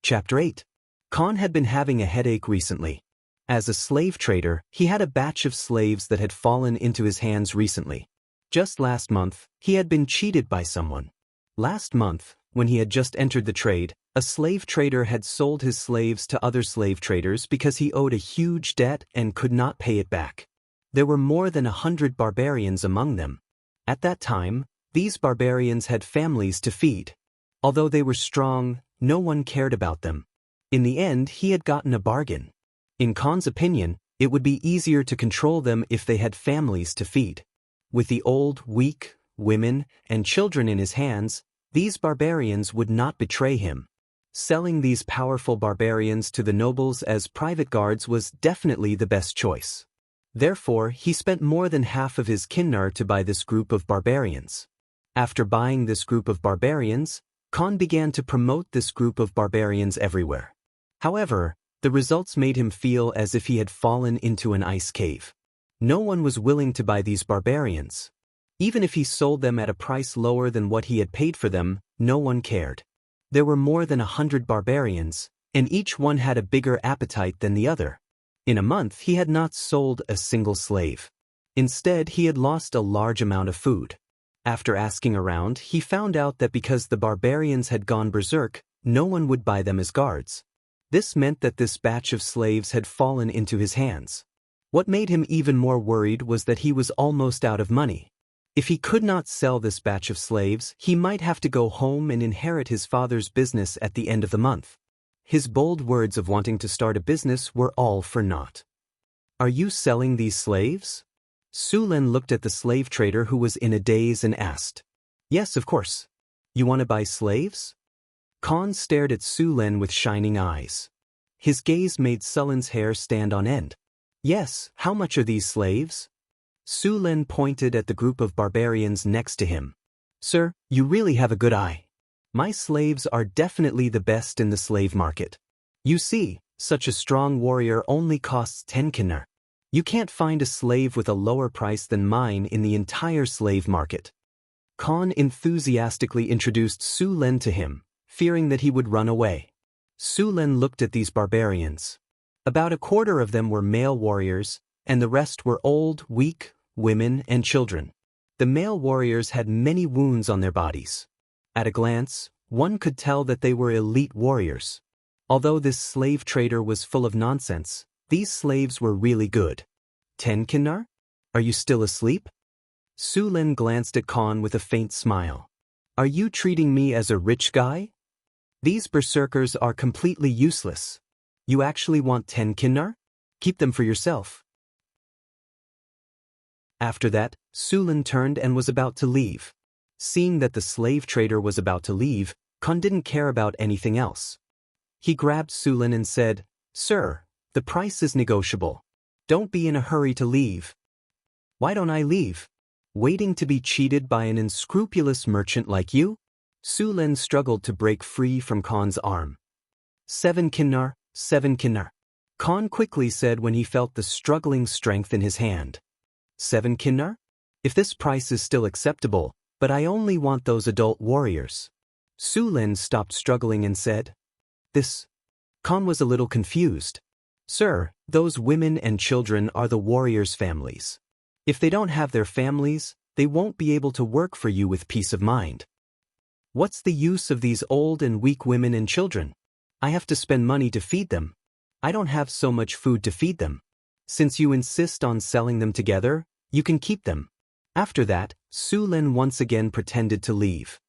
Chapter 8. Khan had been having a headache recently. As a slave trader, he had a batch of slaves that had fallen into his hands recently. Just last month, he had been cheated by someone. Last month, when he had just entered the trade, a slave trader had sold his slaves to other slave traders because he owed a huge debt and could not pay it back. There were more than 100 barbarians among them. At that time, these barbarians had families to feed. Although they were strong, no one cared about them. In the end, he had gotten a bargain. In Khan's opinion, it would be easier to control them if they had families to feed. With the old, weak, women, and children in his hands, these barbarians would not betray him. Selling these powerful barbarians to the nobles as private guards was definitely the best choice. Therefore, he spent more than half of his kinnar to buy this group of barbarians. After buying this group of barbarians, Khan began to promote this group of barbarians everywhere. However, the results made him feel as if he had fallen into an ice cave. No one was willing to buy these barbarians. Even if he sold them at a price lower than what he had paid for them, no one cared. There were more than 100 barbarians, and each one had a bigger appetite than the other. In a month, he had not sold a single slave. Instead, he had lost a large amount of food. After asking around, he found out that because the barbarians had gone berserk, no one would buy them as guards. This meant that this batch of slaves had fallen into his hands. What made him even more worried was that he was almost out of money. If he could not sell this batch of slaves, he might have to go home and inherit his father's business at the end of the month. His bold words of wanting to start a business were all for naught. "Are you selling these slaves?" Sulen looked at the slave trader who was in a daze and asked. "Yes, of course. You want to buy slaves?" Khan stared at Sulen with shining eyes. His gaze made Sulen's hair stand on end. "Yes, how much are these slaves?" Sulen pointed at the group of barbarians next to him. "Sir, you really have a good eye. My slaves are definitely the best in the slave market. You see, such a strong warrior only costs 10 kinnar. You can't find a slave with a lower price than mine in the entire slave market." Khan enthusiastically introduced Sulen to him, fearing that he would run away. Sulen looked at these barbarians. About a quarter of them were male warriors, and the rest were old, weak, women, and children. The male warriors had many wounds on their bodies. At a glance, one could tell that they were elite warriors. Although this slave trader was full of nonsense, these slaves were really good. 10 kinnar? Are you still asleep? Sulen glanced at Khan with a faint smile. "Are you treating me as a rich guy? These berserkers are completely useless. You actually want 10 kinnar? Keep them for yourself." After that, Sulen turned and was about to leave. Seeing that the slave trader was about to leave, Khan didn't care about anything else. He grabbed Sulen and said, "Sir, the price is negotiable. Don't be in a hurry to leave." "Why don't I leave? Waiting to be cheated by an unscrupulous merchant like you?" Sulen struggled to break free from Khan's arm. 7 kinnar, 7 kinnar. Khan quickly said when he felt the struggling strength in his hand. 7 kinnar? If this price is still acceptable, but I only want those adult warriors. Sulen stopped struggling and said, "This." Khan was a little confused. "Sir, those women and children are the warriors' families. If they don't have their families, they won't be able to work for you with peace of mind. What's the use of these old and weak women and children? I have to spend money to feed them. I don't have so much food to feed them. Since you insist on selling them together, you can keep them." After that, Sulen once again pretended to leave.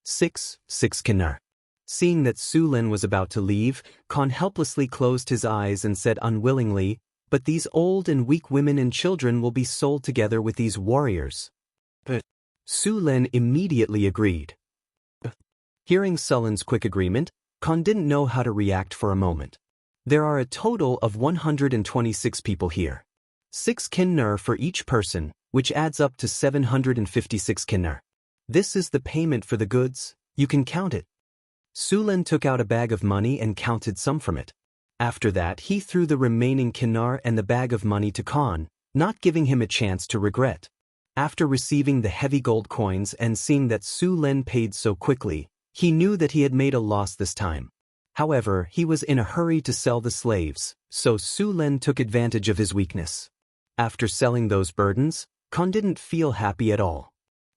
6 kinnar. Seeing that Sulen was about to leave, Khan helplessly closed his eyes and said unwillingly, "But these old and weak women and children will be sold together with these warriors." But Sulen immediately agreed. Hearing Sulen's quick agreement, Khan didn't know how to react for a moment. There are a total of 126 people here. 6 kinnar for each person, which adds up to 756 kinnar. This is the payment for the goods, you can count it. Sulen took out a bag of money and counted some from it. After that, he threw the remaining kinnar and the bag of money to Khan, not giving him a chance to regret. After receiving the heavy gold coins and seeing that Sulen paid so quickly, he knew that he had made a loss this time. However, he was in a hurry to sell the slaves, so Sulen took advantage of his weakness. After selling those burdens, Khan didn't feel happy at all.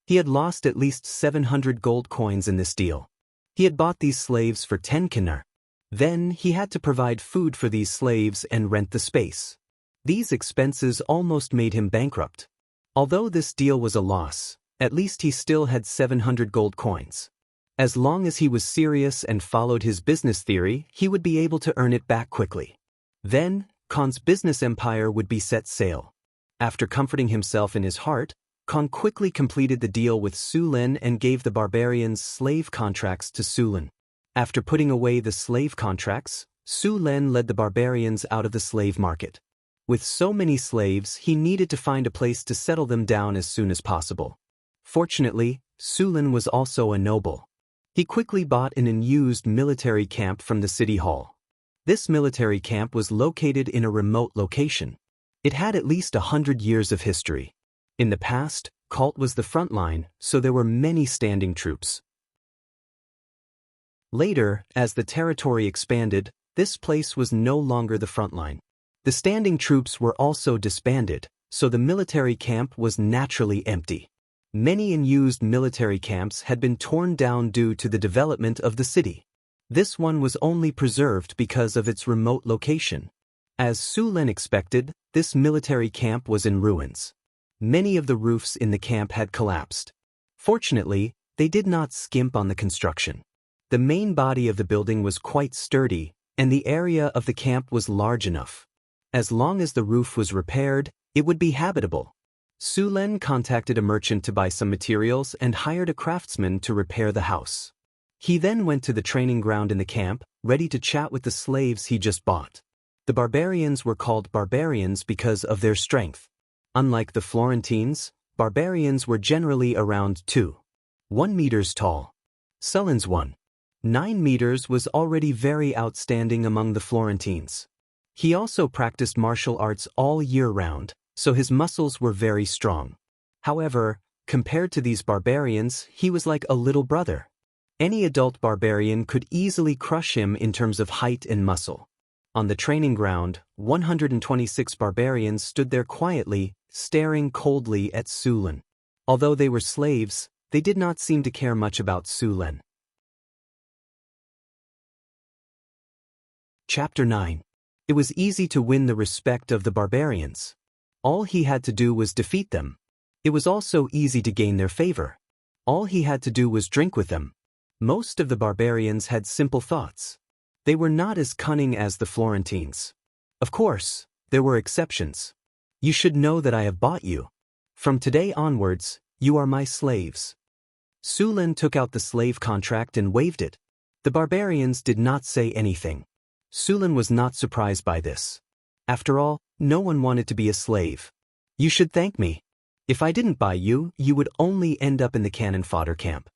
He had lost at least 700 gold coins in this deal. He had bought these slaves for 10 kinar. Then he had to provide food for these slaves and rent the space. These expenses almost made him bankrupt. Although this deal was a loss, at least he still had 700 gold coins. As long as he was serious and followed his business theory, he would be able to earn it back quickly. Then, Khan's business empire would be set sail. After comforting himself in his heart, Khan quickly completed the deal with Sulen and gave the barbarians slave contracts to Sulen. After putting away the slave contracts, Sulen led the barbarians out of the slave market. With so many slaves, he needed to find a place to settle them down as soon as possible. Fortunately, Sulen was also a noble. He quickly bought an unused military camp from the city hall. This military camp was located in a remote location. It had at least 100 years of history. In the past, Khalt was the front line, so there were many standing troops. Later, as the territory expanded, this place was no longer the front line. The standing troops were also disbanded, so the military camp was naturally empty. Many unused military camps had been torn down due to the development of the city. This one was only preserved because of its remote location. As Sulen expected, this military camp was in ruins. Many of the roofs in the camp had collapsed. Fortunately, they did not skimp on the construction. The main body of the building was quite sturdy, and the area of the camp was large enough. As long as the roof was repaired, it would be habitable. Sulen contacted a merchant to buy some materials and hired a craftsman to repair the house. He then went to the training ground in the camp, ready to chat with the slaves he just bought. The barbarians were called barbarians because of their strength. Unlike the Florentines, barbarians were generally around 2.1 meters tall. Sulen's 1.9 meters was already very outstanding among the Florentines. He also practiced martial arts all year round, so his muscles were very strong. However, compared to these barbarians, he was like a little brother. Any adult barbarian could easily crush him in terms of height and muscle. On the training ground, 126 barbarians stood there quietly, staring coldly at Sulen. Although they were slaves, they did not seem to care much about Sulen. Chapter 9. It was easy to win the respect of the barbarians. All he had to do was defeat them. It was also easy to gain their favor. All he had to do was drink with them. Most of the barbarians had simple thoughts. They were not as cunning as the Florentines. Of course, there were exceptions. You should know that I have bought you. From today onwards, you are my slaves. Sulen took out the slave contract and waved it. The barbarians did not say anything. Sulen was not surprised by this. After all, no one wanted to be a slave. You should thank me. If I didn't buy you, you would only end up in the cannon fodder camp.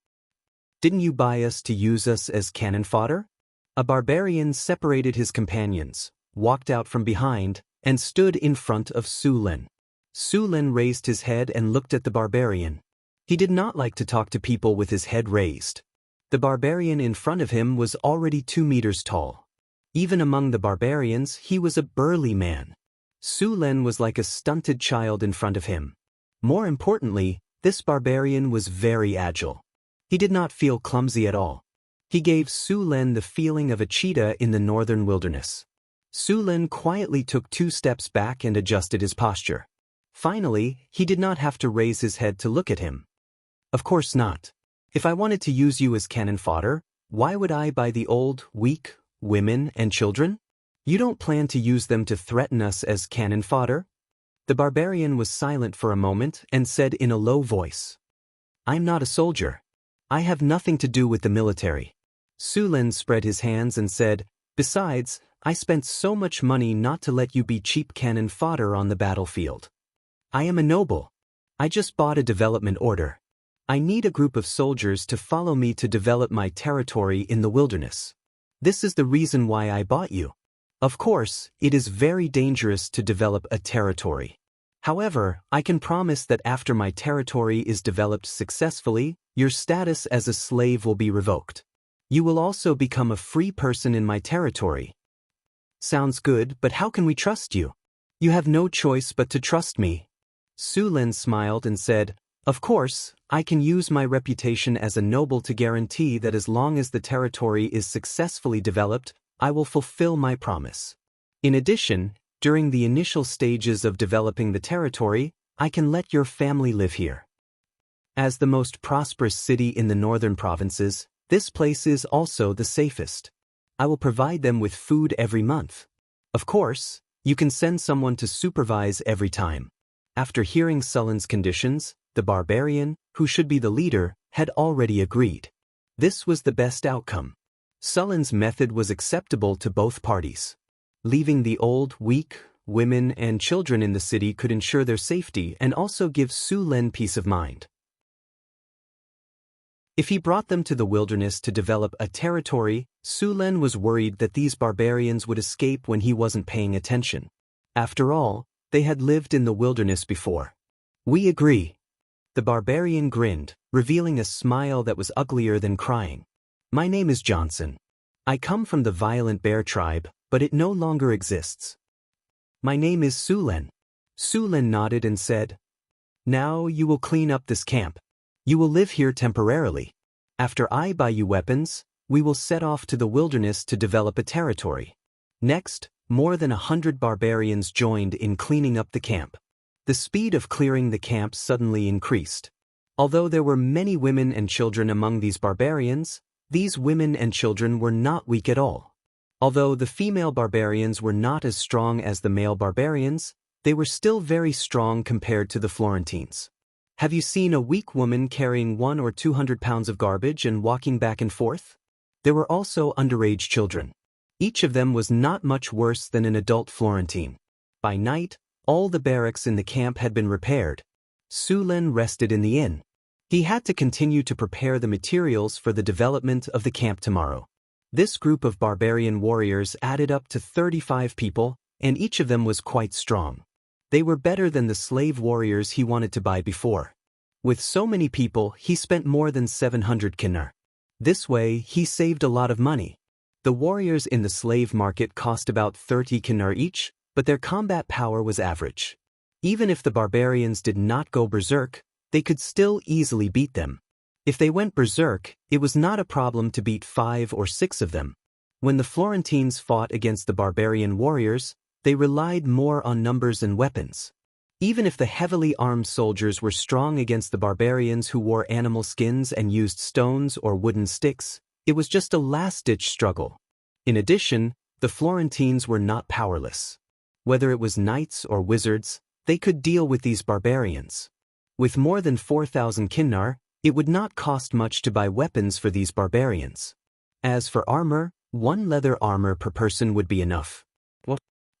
Didn't you buy us to use us as cannon fodder? A barbarian separated his companions, walked out from behind, and stood in front of Sulen. Sulen raised his head and looked at the barbarian. He did not like to talk to people with his head raised. The barbarian in front of him was already 2 meters tall. Even among the barbarians, he was a burly man. Sulen was like a stunted child in front of him. More importantly, this barbarian was very agile. He did not feel clumsy at all. He gave Sulen the feeling of a cheetah in the northern wilderness. Sulen quietly took 2 steps back and adjusted his posture. Finally, he did not have to raise his head to look at him. Of course not. If I wanted to use you as cannon fodder, why would I buy the old, weak, women and children? You don't plan to use them to threaten us as cannon fodder? The barbarian was silent for a moment and said in a low voice, I'm not a soldier. I have nothing to do with the military. Sulen spread his hands and said, Besides, I spent so much money not to let you be cheap cannon fodder on the battlefield. I am a noble. I just bought a development order. I need a group of soldiers to follow me to develop my territory in the wilderness. This is the reason why I bought you. Of course, it is very dangerous to develop a territory. However, I can promise that after my territory is developed successfully, your status as a slave will be revoked. You will also become a free person in my territory. Sounds good, but how can we trust you? You have no choice but to trust me. Sulen smiled and said, Of course, I can use my reputation as a noble to guarantee that as long as the territory is successfully developed, I will fulfill my promise. In addition, during the initial stages of developing the territory, I can let your family live here. As the most prosperous city in the northern provinces, this place is also the safest. I will provide them with food every month. Of course, you can send someone to supervise every time. After hearing Sulen's conditions, the barbarian, who should be the leader, had already agreed. This was the best outcome. Sulen's method was acceptable to both parties. Leaving the old, weak, women and children in the city could ensure their safety and also give Sulen peace of mind. If he brought them to the wilderness to develop a territory, Sulen was worried that these barbarians would escape when he wasn't paying attention. After all, they had lived in the wilderness before. We agree. The barbarian grinned, revealing a smile that was uglier than crying. My name is Johnson. I come from the violent bear tribe, but it no longer exists. My name is Sulen. Sulen nodded and said, Now you will clean up this camp. You will live here temporarily. After I buy you weapons, we will set off to the wilderness to develop a territory. Next, more than 100 barbarians joined in cleaning up the camp. The speed of clearing the camp suddenly increased. Although there were many women and children among these barbarians, these women and children were not weak at all. Although the female barbarians were not as strong as the male barbarians, they were still very strong compared to the Florentines. Have you seen a weak woman carrying 100 or 200 pounds of garbage and walking back and forth? There were also underage children. Each of them was not much worse than an adult Florentine. By night, all the barracks in the camp had been repaired. Sulen rested in the inn. He had to continue to prepare the materials for the development of the camp tomorrow. This group of barbarian warriors added up to 35 people, and each of them was quite strong. They were better than the slave warriors he wanted to buy before. With so many people, he spent more than 700 kinar. This way, he saved a lot of money. The warriors in the slave market cost about 30 kinar each, but their combat power was average. Even if the barbarians did not go berserk, they could still easily beat them. If they went berserk, it was not a problem to beat 5 or 6 of them. When the Florentines fought against the barbarian warriors, they relied more on numbers and weapons. Even if the heavily armed soldiers were strong against the barbarians who wore animal skins and used stones or wooden sticks, it was just a last-ditch struggle. In addition, the Florentines were not powerless. Whether it was knights or wizards, they could deal with these barbarians. With more than 4,000 kinar, it would not cost much to buy weapons for these barbarians. As for armor, 1 leather armor per person would be enough.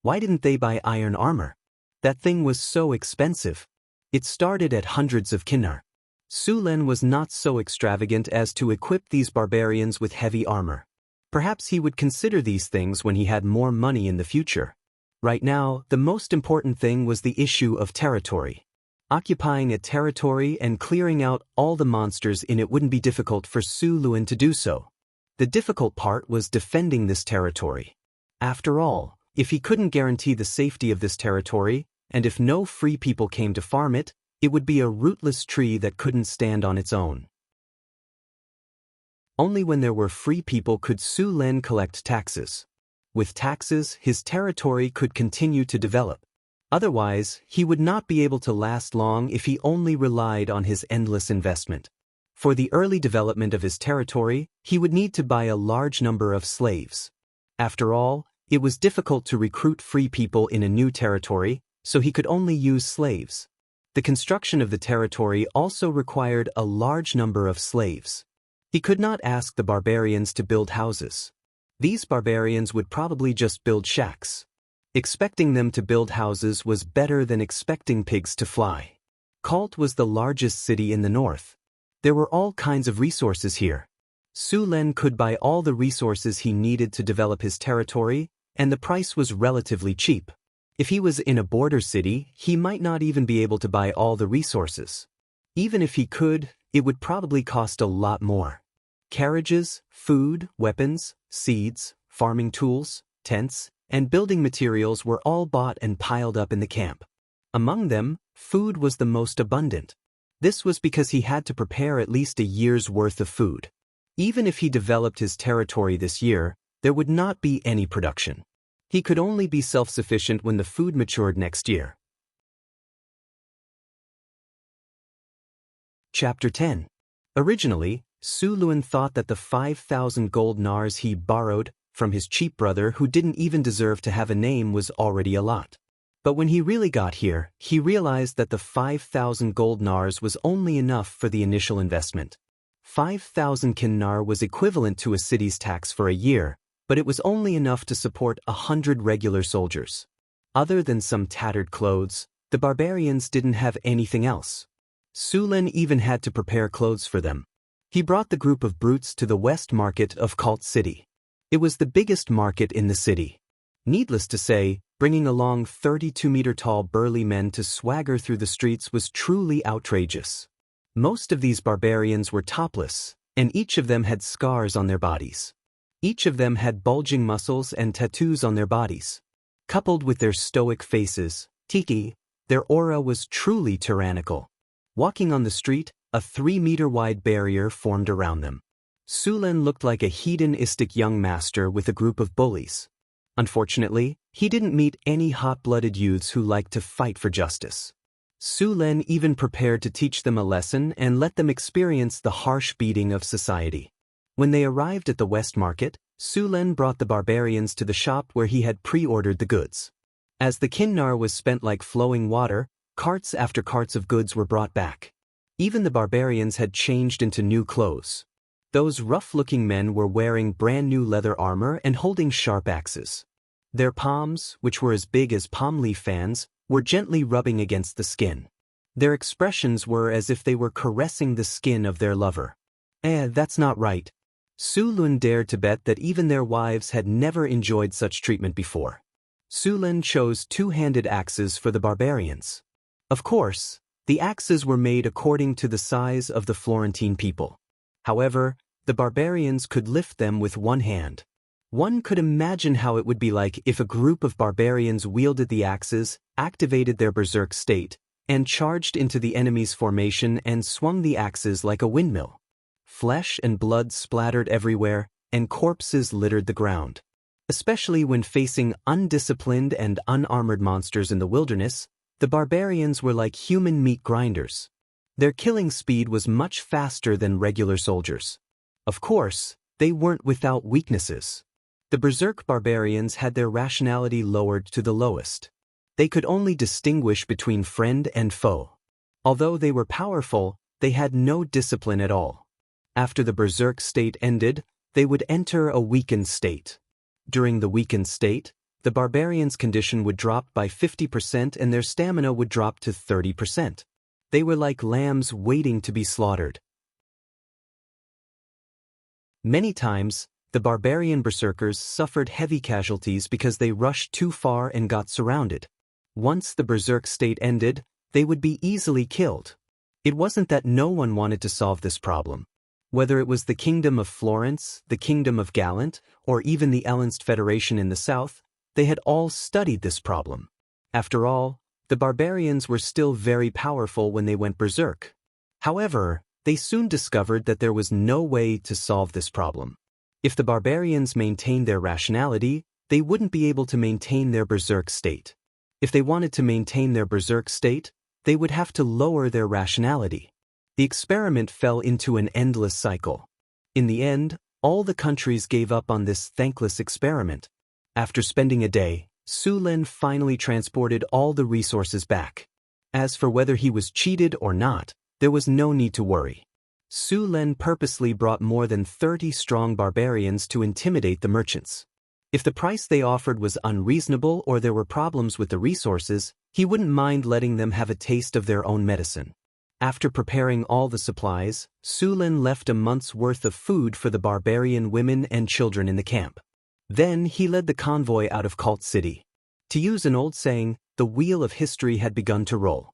Why didn't they buy iron armor? That thing was so expensive. It started at hundreds of kinar. Sulen was not so extravagant as to equip these barbarians with heavy armor. Perhaps he would consider these things when he had more money in the future. Right now, the most important thing was the issue of territory. Occupying a territory and clearing out all the monsters in it wouldn't be difficult for Sulen to do so. The difficult part was defending this territory. After all, if he couldn't guarantee the safety of this territory, and if no free people came to farm it, it would be a rootless tree that couldn't stand on its own. Only when there were free people could Sulen collect taxes. With taxes, his territory could continue to develop. Otherwise, he would not be able to last long if he only relied on his endless investment. For the early development of his territory, he would need to buy a large number of slaves. After all, it was difficult to recruit free people in a new territory, so he could only use slaves. The construction of the territory also required a large number of slaves. He could not ask the barbarians to build houses. These barbarians would probably just build shacks. Expecting them to build houses was better than expecting pigs to fly. Kalt was the largest city in the north. There were all kinds of resources here. Sulen could buy all the resources he needed to develop his territory, and the price was relatively cheap. If he was in a border city, he might not even be able to buy all the resources. Even if he could, it would probably cost a lot more. Carriages, food, weapons, seeds, farming tools, tents, and building materials were all bought and piled up in the camp. Among them, food was the most abundant. This was because he had to prepare at least a year's worth of food. Even if he developed his territory this year, there would not be any production. He could only be self-sufficient when the food matured next year. Chapter 10. Originally, Suluan thought that the 5,000 gold nars he borrowed from his cheap brother, who didn't even deserve to have a name, was already a lot. But when he really got here, he realized that the 5,000 gold nars was only enough for the initial investment. 5,000 kinnar was equivalent to a city's tax for a year, but it was only enough to support 100 regular soldiers. Other than some tattered clothes, the barbarians didn't have anything else. Sulen even had to prepare clothes for them. He brought the group of brutes to the west market of Kalt City. It was the biggest market in the city. Needless to say, bringing along 32-meter-tall burly men to swagger through the streets was truly outrageous. Most of these barbarians were topless, and each of them had scars on their bodies. Each of them had bulging muscles and tattoos on their bodies. Coupled with their stoic faces, tiki, their aura was truly tyrannical. Walking on the street, a 3-meter-wide barrier formed around them. Sulen looked like a hedonistic young master with a group of bullies. Unfortunately, he didn't meet any hot-blooded youths who liked to fight for justice. Sulen even prepared to teach them a lesson and let them experience the harsh beating of society. When they arrived at the West Market, Sulen brought the barbarians to the shop where he had pre-ordered the goods. As the kinnar was spent like flowing water, carts after carts of goods were brought back. Even the barbarians had changed into new clothes. Those rough-looking men were wearing brand-new leather armor and holding sharp axes. Their palms, which were as big as palm leaf fans, were gently rubbing against the skin. Their expressions were as if they were caressing the skin of their lover. That's not right. Sulun dared to bet that even their wives had never enjoyed such treatment before. Sulun chose two-handed axes for the barbarians. Of course, the axes were made according to the size of the Florentine people. However, the barbarians could lift them with one hand. One could imagine how it would be like if a group of barbarians wielded the axes, activated their berserk state, and charged into the enemy's formation and swung the axes like a windmill. Flesh and blood splattered everywhere, and corpses littered the ground. Especially when facing undisciplined and unarmored monsters in the wilderness, the barbarians were like human meat grinders. Their killing speed was much faster than regular soldiers. Of course, they weren't without weaknesses. The berserk barbarians had their rationality lowered to the lowest. They could only distinguish between friend and foe. Although they were powerful, they had no discipline at all. After the berserk state ended, they would enter a weakened state. During the weakened state, the barbarians' condition would drop by 50% and their stamina would drop to 30%. They were like lambs waiting to be slaughtered. Many times, the barbarian berserkers suffered heavy casualties because they rushed too far and got surrounded. Once the berserk state ended, they would be easily killed. It wasn't that no one wanted to solve this problem. Whether it was the Kingdom of Florence, the Kingdom of Gallant, or even the Ellenst Federation in the south, they had all studied this problem. After all, the barbarians were still very powerful when they went berserk. However, they soon discovered that there was no way to solve this problem. If the barbarians maintained their rationality, they wouldn't be able to maintain their berserk state. If they wanted to maintain their berserk state, they would have to lower their rationality. The experiment fell into an endless cycle. In the end, all the countries gave up on this thankless experiment. After spending a day, Sulen finally transported all the resources back. As for whether he was cheated or not, there was no need to worry. Sulen purposely brought more than 30 strong barbarians to intimidate the merchants. If the price they offered was unreasonable or there were problems with the resources, he wouldn't mind letting them have a taste of their own medicine. After preparing all the supplies, Sulen left a month's worth of food for the barbarian women and children in the camp. Then he led the convoy out of Kalt City. To use an old saying, the wheel of history had begun to roll.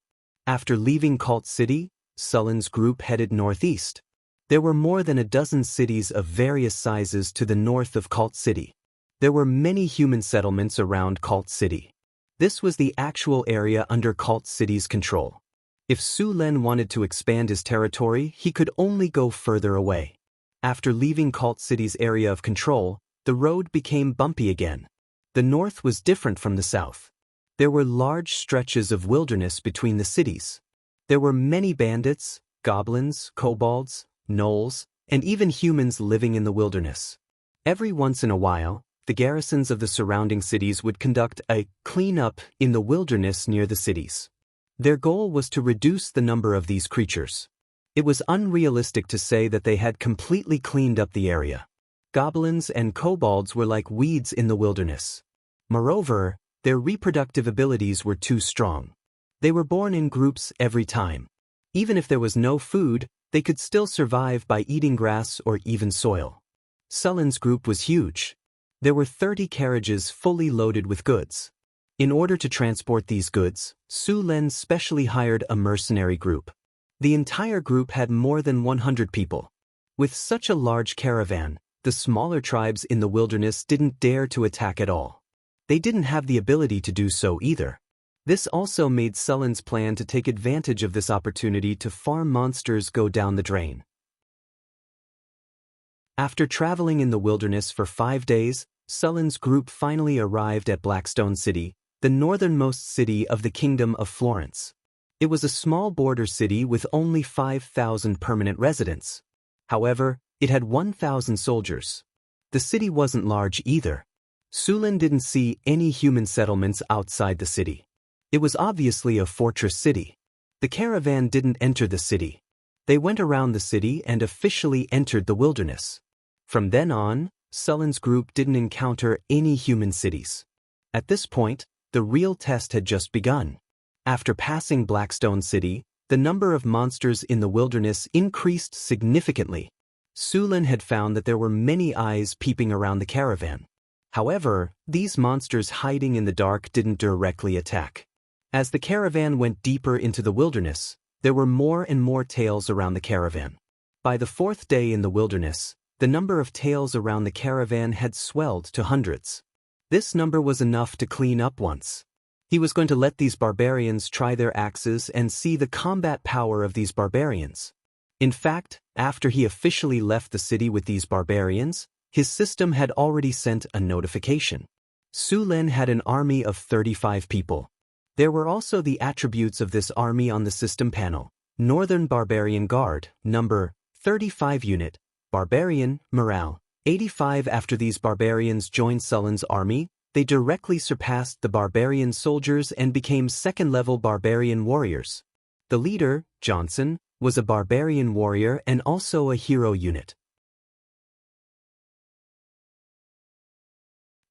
After leaving Kalt City, Sulen's group headed northeast. There were more than a dozen cities of various sizes to the north of Cult City. There were many human settlements around Cult City. This was the actual area under Cult City's control. If Su Lin wanted to expand his territory, he could only go further away. After leaving Cult City's area of control, the road became bumpy again. The north was different from the south. There were large stretches of wilderness between the cities. There were many bandits, goblins, kobolds, gnolls, and even humans living in the wilderness. Every once in a while, the garrisons of the surrounding cities would conduct a cleanup in the wilderness near the cities. Their goal was to reduce the number of these creatures. It was unrealistic to say that they had completely cleaned up the area. Goblins and kobolds were like weeds in the wilderness. Moreover, their reproductive abilities were too strong. They were born in groups every time. Even if there was no food, they could still survive by eating grass or even soil. Sullen's group was huge. There were 30 carriages fully loaded with goods. In order to transport these goods, Su Lin specially hired a mercenary group. The entire group had more than 100 people. With such a large caravan, the smaller tribes in the wilderness didn't dare to attack at all. They didn't have the ability to do so either. This also made Sullen's plan to take advantage of this opportunity to farm monsters go down the drain. After traveling in the wilderness for 5 days, Sullen's group finally arrived at Blackstone City, the northernmost city of the Kingdom of Florence. It was a small border city with only 5,000 permanent residents. However, it had 1,000 soldiers. The city wasn't large either. Su Lin didn't see any human settlements outside the city. It was obviously a fortress city. The caravan didn't enter the city. They went around the city and officially entered the wilderness. From then on, Sullen's group didn't encounter any human cities. At this point, the real test had just begun. After passing Blackstone City, the number of monsters in the wilderness increased significantly. Su Lin had found that there were many eyes peeping around the caravan. However, these monsters hiding in the dark didn't directly attack. As the caravan went deeper into the wilderness, there were more and more tails around the caravan. By the 4th day in the wilderness, the number of tails around the caravan had swelled to hundreds. This number was enough to clean up once. He was going to let these barbarians try their axes and see the combat power of these barbarians. In fact, after he officially left the city with these barbarians, his system had already sent a notification. Su Lin had an army of 35 people. There were also the attributes of this army on the system panel. Northern Barbarian Guard, number 35 unit. Barbarian, morale, 85. After these barbarians joined Sullen's army, they directly surpassed the barbarian soldiers and became second-level barbarian warriors. The leader, Johnson, was a barbarian warrior and also a hero unit.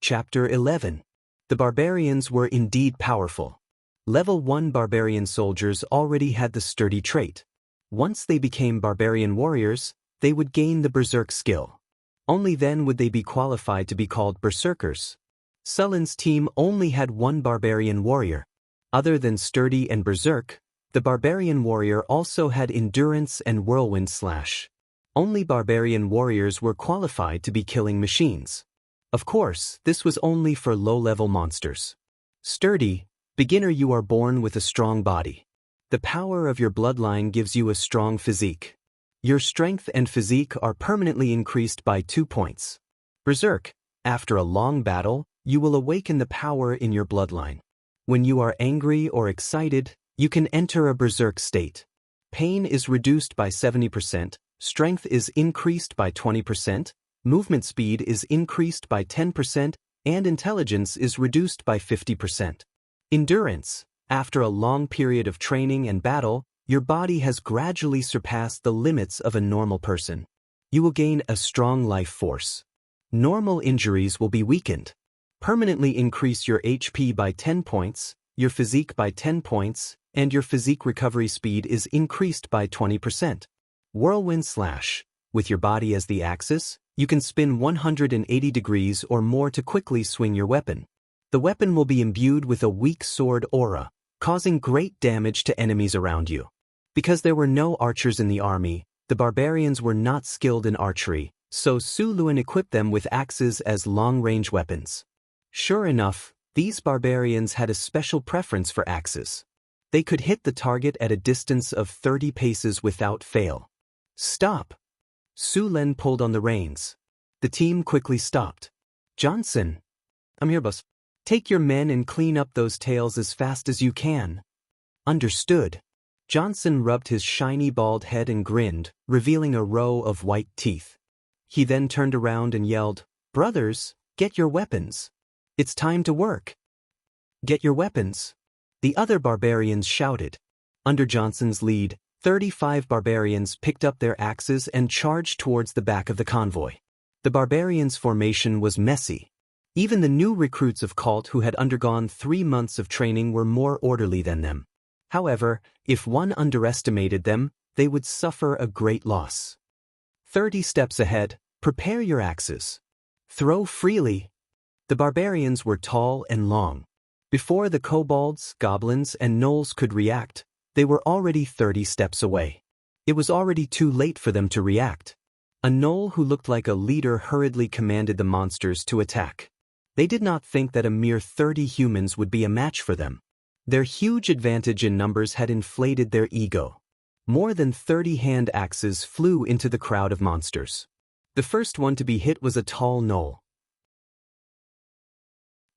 Chapter 11. The barbarians were indeed powerful. Level 1 barbarian soldiers already had the sturdy trait. Once they became barbarian warriors, they would gain the berserk skill. Only then would they be qualified to be called berserkers. Sullen's team only had one barbarian warrior. Other than sturdy and berserk, the barbarian warrior also had endurance and whirlwind slash. Only barbarian warriors were qualified to be killing machines. Of course, this was only for low-level monsters. Sturdy, beginner. You are born with a strong body. The power of your bloodline gives you a strong physique. Your strength and physique are permanently increased by 2 points. Berserk, after a long battle, you will awaken the power in your bloodline. When you are angry or excited, you can enter a berserk state. Pain is reduced by 70%, strength is increased by 20%, movement speed is increased by 10%, and intelligence is reduced by 50%. Endurance, after a long period of training and battle, your body has gradually surpassed the limits of a normal person. You will gain a strong life force. Normal injuries will be weakened. Permanently increase your HP by 10 points, your physique by 10 points, and your physique recovery speed is increased by 20%. Whirlwind slash. With your body as the axis, you can spin 180 degrees or more to quickly swing your weapon. The weapon will be imbued with a weak sword aura, causing great damage to enemies around you. Because there were no archers in the army, The barbarians were not skilled in archery, so Su Luen equipped them with axes as long-range weapons. Sure enough, these barbarians had a special preference for axes. They could hit the target at a distance of 30 paces without fail. Stop! Su Luen pulled on the reins. The team quickly stopped. Johnson! I'm here, boss. Take your men and clean up those tails as fast as you can. Understood. Johnson rubbed his shiny bald head and grinned, revealing a row of white teeth. He then turned around and yelled, "Brothers, get your weapons. It's time to work." Get your weapons. The other barbarians shouted. Under Johnson's lead, 35 barbarians picked up their axes and charged towards the back of the convoy. The barbarians' formation was messy. Even the new recruits of Cult who had undergone 3 months of training were more orderly than them. However, if one underestimated them, they would suffer a great loss. 30 steps ahead, prepare your axes. Throw freely. The barbarians were tall and long. Before the kobolds, goblins, and gnolls could react, they were already 30 steps away. It was already too late for them to react. A gnoll who looked like a leader hurriedly commanded the monsters to attack. They did not think that a mere 30 humans would be a match for them. Their huge advantage in numbers had inflated their ego. More than 30 hand axes flew into the crowd of monsters. The first one to be hit was a tall gnoll.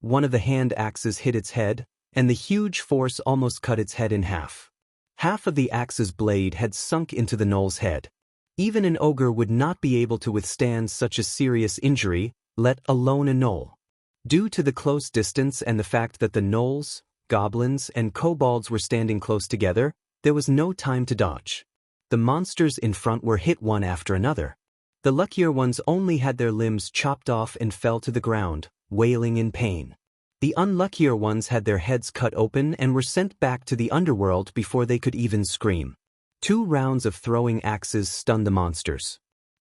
One of the hand axes hit its head, and the huge force almost cut its head in half. Half of the axe's blade had sunk into the gnoll's head. Even an ogre would not be able to withstand such a serious injury, let alone a gnoll. Due to the close distance and the fact that the gnolls, goblins, and kobolds were standing close together, there was no time to dodge. The monsters in front were hit one after another. The luckier ones only had their limbs chopped off and fell to the ground, wailing in pain. The unluckier ones had their heads cut open and were sent back to the underworld before they could even scream. 2 rounds of throwing axes stunned the monsters.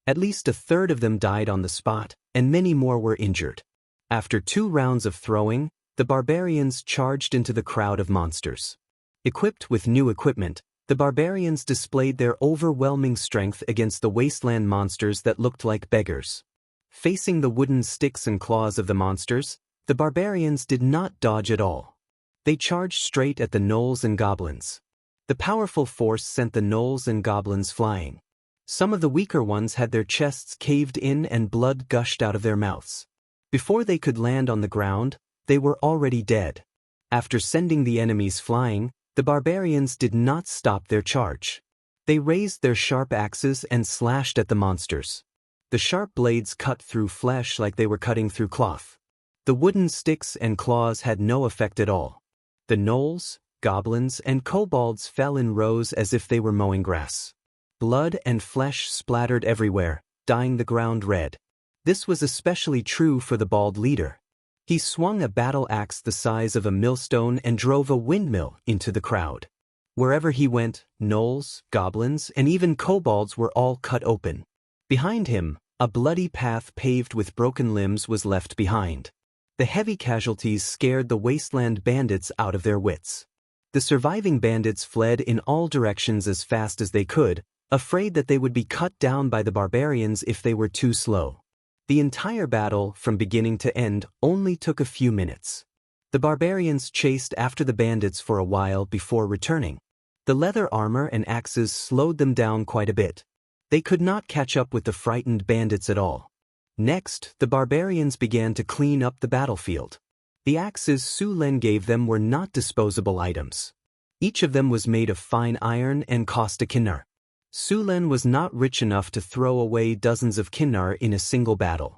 At least a third of them died on the spot, and many more were injured. After 2 rounds of throwing, the barbarians charged into the crowd of monsters. Equipped with new equipment, the barbarians displayed their overwhelming strength against the wasteland monsters that looked like beggars. Facing the wooden sticks and claws of the monsters, the barbarians did not dodge at all. They charged straight at the gnolls and goblins. The powerful force sent the gnolls and goblins flying. Some of the weaker ones had their chests caved in and blood gushed out of their mouths. Before they could land on the ground, they were already dead. After sending the enemies flying, the barbarians did not stop their charge. They raised their sharp axes and slashed at the monsters. The sharp blades cut through flesh like they were cutting through cloth. The wooden sticks and claws had no effect at all. The gnolls, goblins, and kobolds fell in rows as if they were mowing grass. Blood and flesh splattered everywhere, dyeing the ground red. This was especially true for the bald leader. He swung a battle axe the size of a millstone and drove a windmill into the crowd. Wherever he went, gnolls, goblins, and even kobolds were all cut open. Behind him, a bloody path paved with broken limbs was left behind. The heavy casualties scared the wasteland bandits out of their wits. The surviving bandits fled in all directions as fast as they could, afraid that they would be cut down by the barbarians if they were too slow. The entire battle, from beginning to end, only took a few minutes. The barbarians chased after the bandits for a while before returning. The leather armor and axes slowed them down quite a bit. They could not catch up with the frightened bandits at all. Next, the barbarians began to clean up the battlefield. The axes Su Luen gave them were not disposable items. Each of them was made of fine iron and cost a kinnar. Su Luen was not rich enough to throw away dozens of kinnar in a single battle.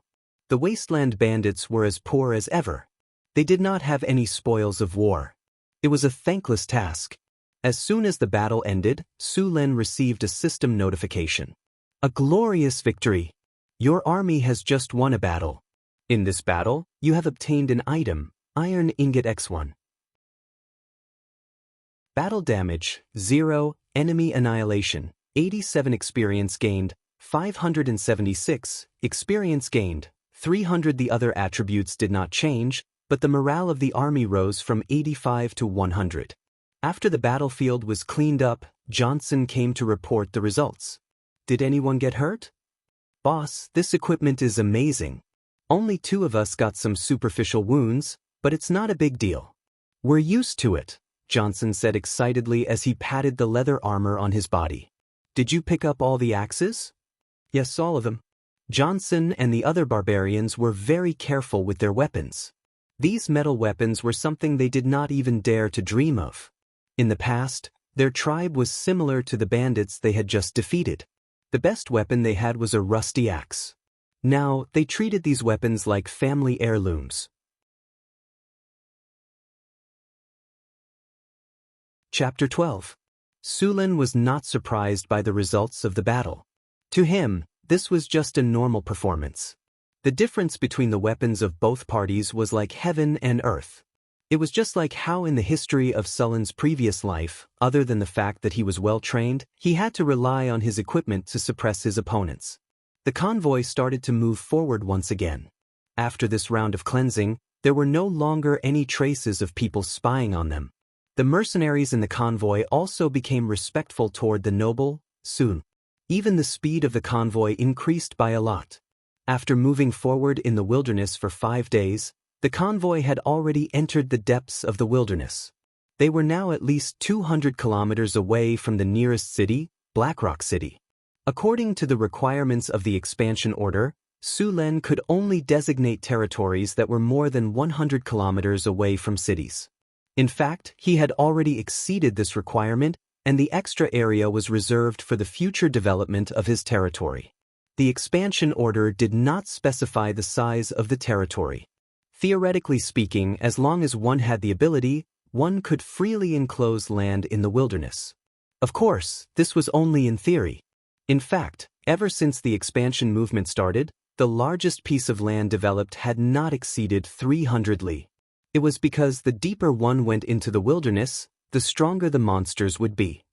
The wasteland bandits were as poor as ever. They did not have any spoils of war. It was a thankless task. As soon as the battle ended, Su Luen received a system notification. A glorious victory! Your army has just won a battle. In this battle, you have obtained an item, Iron Ingot X1. Battle damage, 0, enemy annihilation, 87 experience gained, 576, experience gained, 300. The other attributes did not change, but the morale of the army rose from 85 to 100. After the battlefield was cleaned up, Johnson came to report the results. Did anyone get hurt? Boss, this equipment is amazing. Only 2 of us got some superficial wounds, but it's not a big deal. We're used to it, Johnson said excitedly as he patted the leather armor on his body. Did you pick up all the axes? Yes, all of them. Johnson and the other barbarians were very careful with their weapons. These metal weapons were something they did not even dare to dream of. In the past, their tribe was similar to the bandits they had just defeated. The best weapon they had was a rusty axe. Now, they treated these weapons like family heirlooms. Chapter 12. Sulen was not surprised by the results of the battle. To him, this was just a normal performance. The difference between the weapons of both parties was like heaven and earth. It was just like how in the history of Sulen's previous life, other than the fact that he was well-trained, he had to rely on his equipment to suppress his opponents. The convoy started to move forward once again. After this round of cleansing, there were no longer any traces of people spying on them. The mercenaries in the convoy also became respectful toward the noble, Sun. Even the speed of the convoy increased by a lot. After moving forward in the wilderness for 5 days, the convoy had already entered the depths of the wilderness. They were now at least 200 kilometers away from the nearest city, Blackrock City. According to the requirements of the expansion order, Sulen could only designate territories that were more than 100 kilometers away from cities. In fact, he had already exceeded this requirement, and the extra area was reserved for the future development of his territory. The expansion order did not specify the size of the territory. Theoretically speaking, as long as one had the ability, one could freely enclose land in the wilderness. Of course, this was only in theory. In fact, ever since the expansion movement started, the largest piece of land developed had not exceeded 300 li. It was because the deeper one went into the wilderness, the stronger the monsters would be.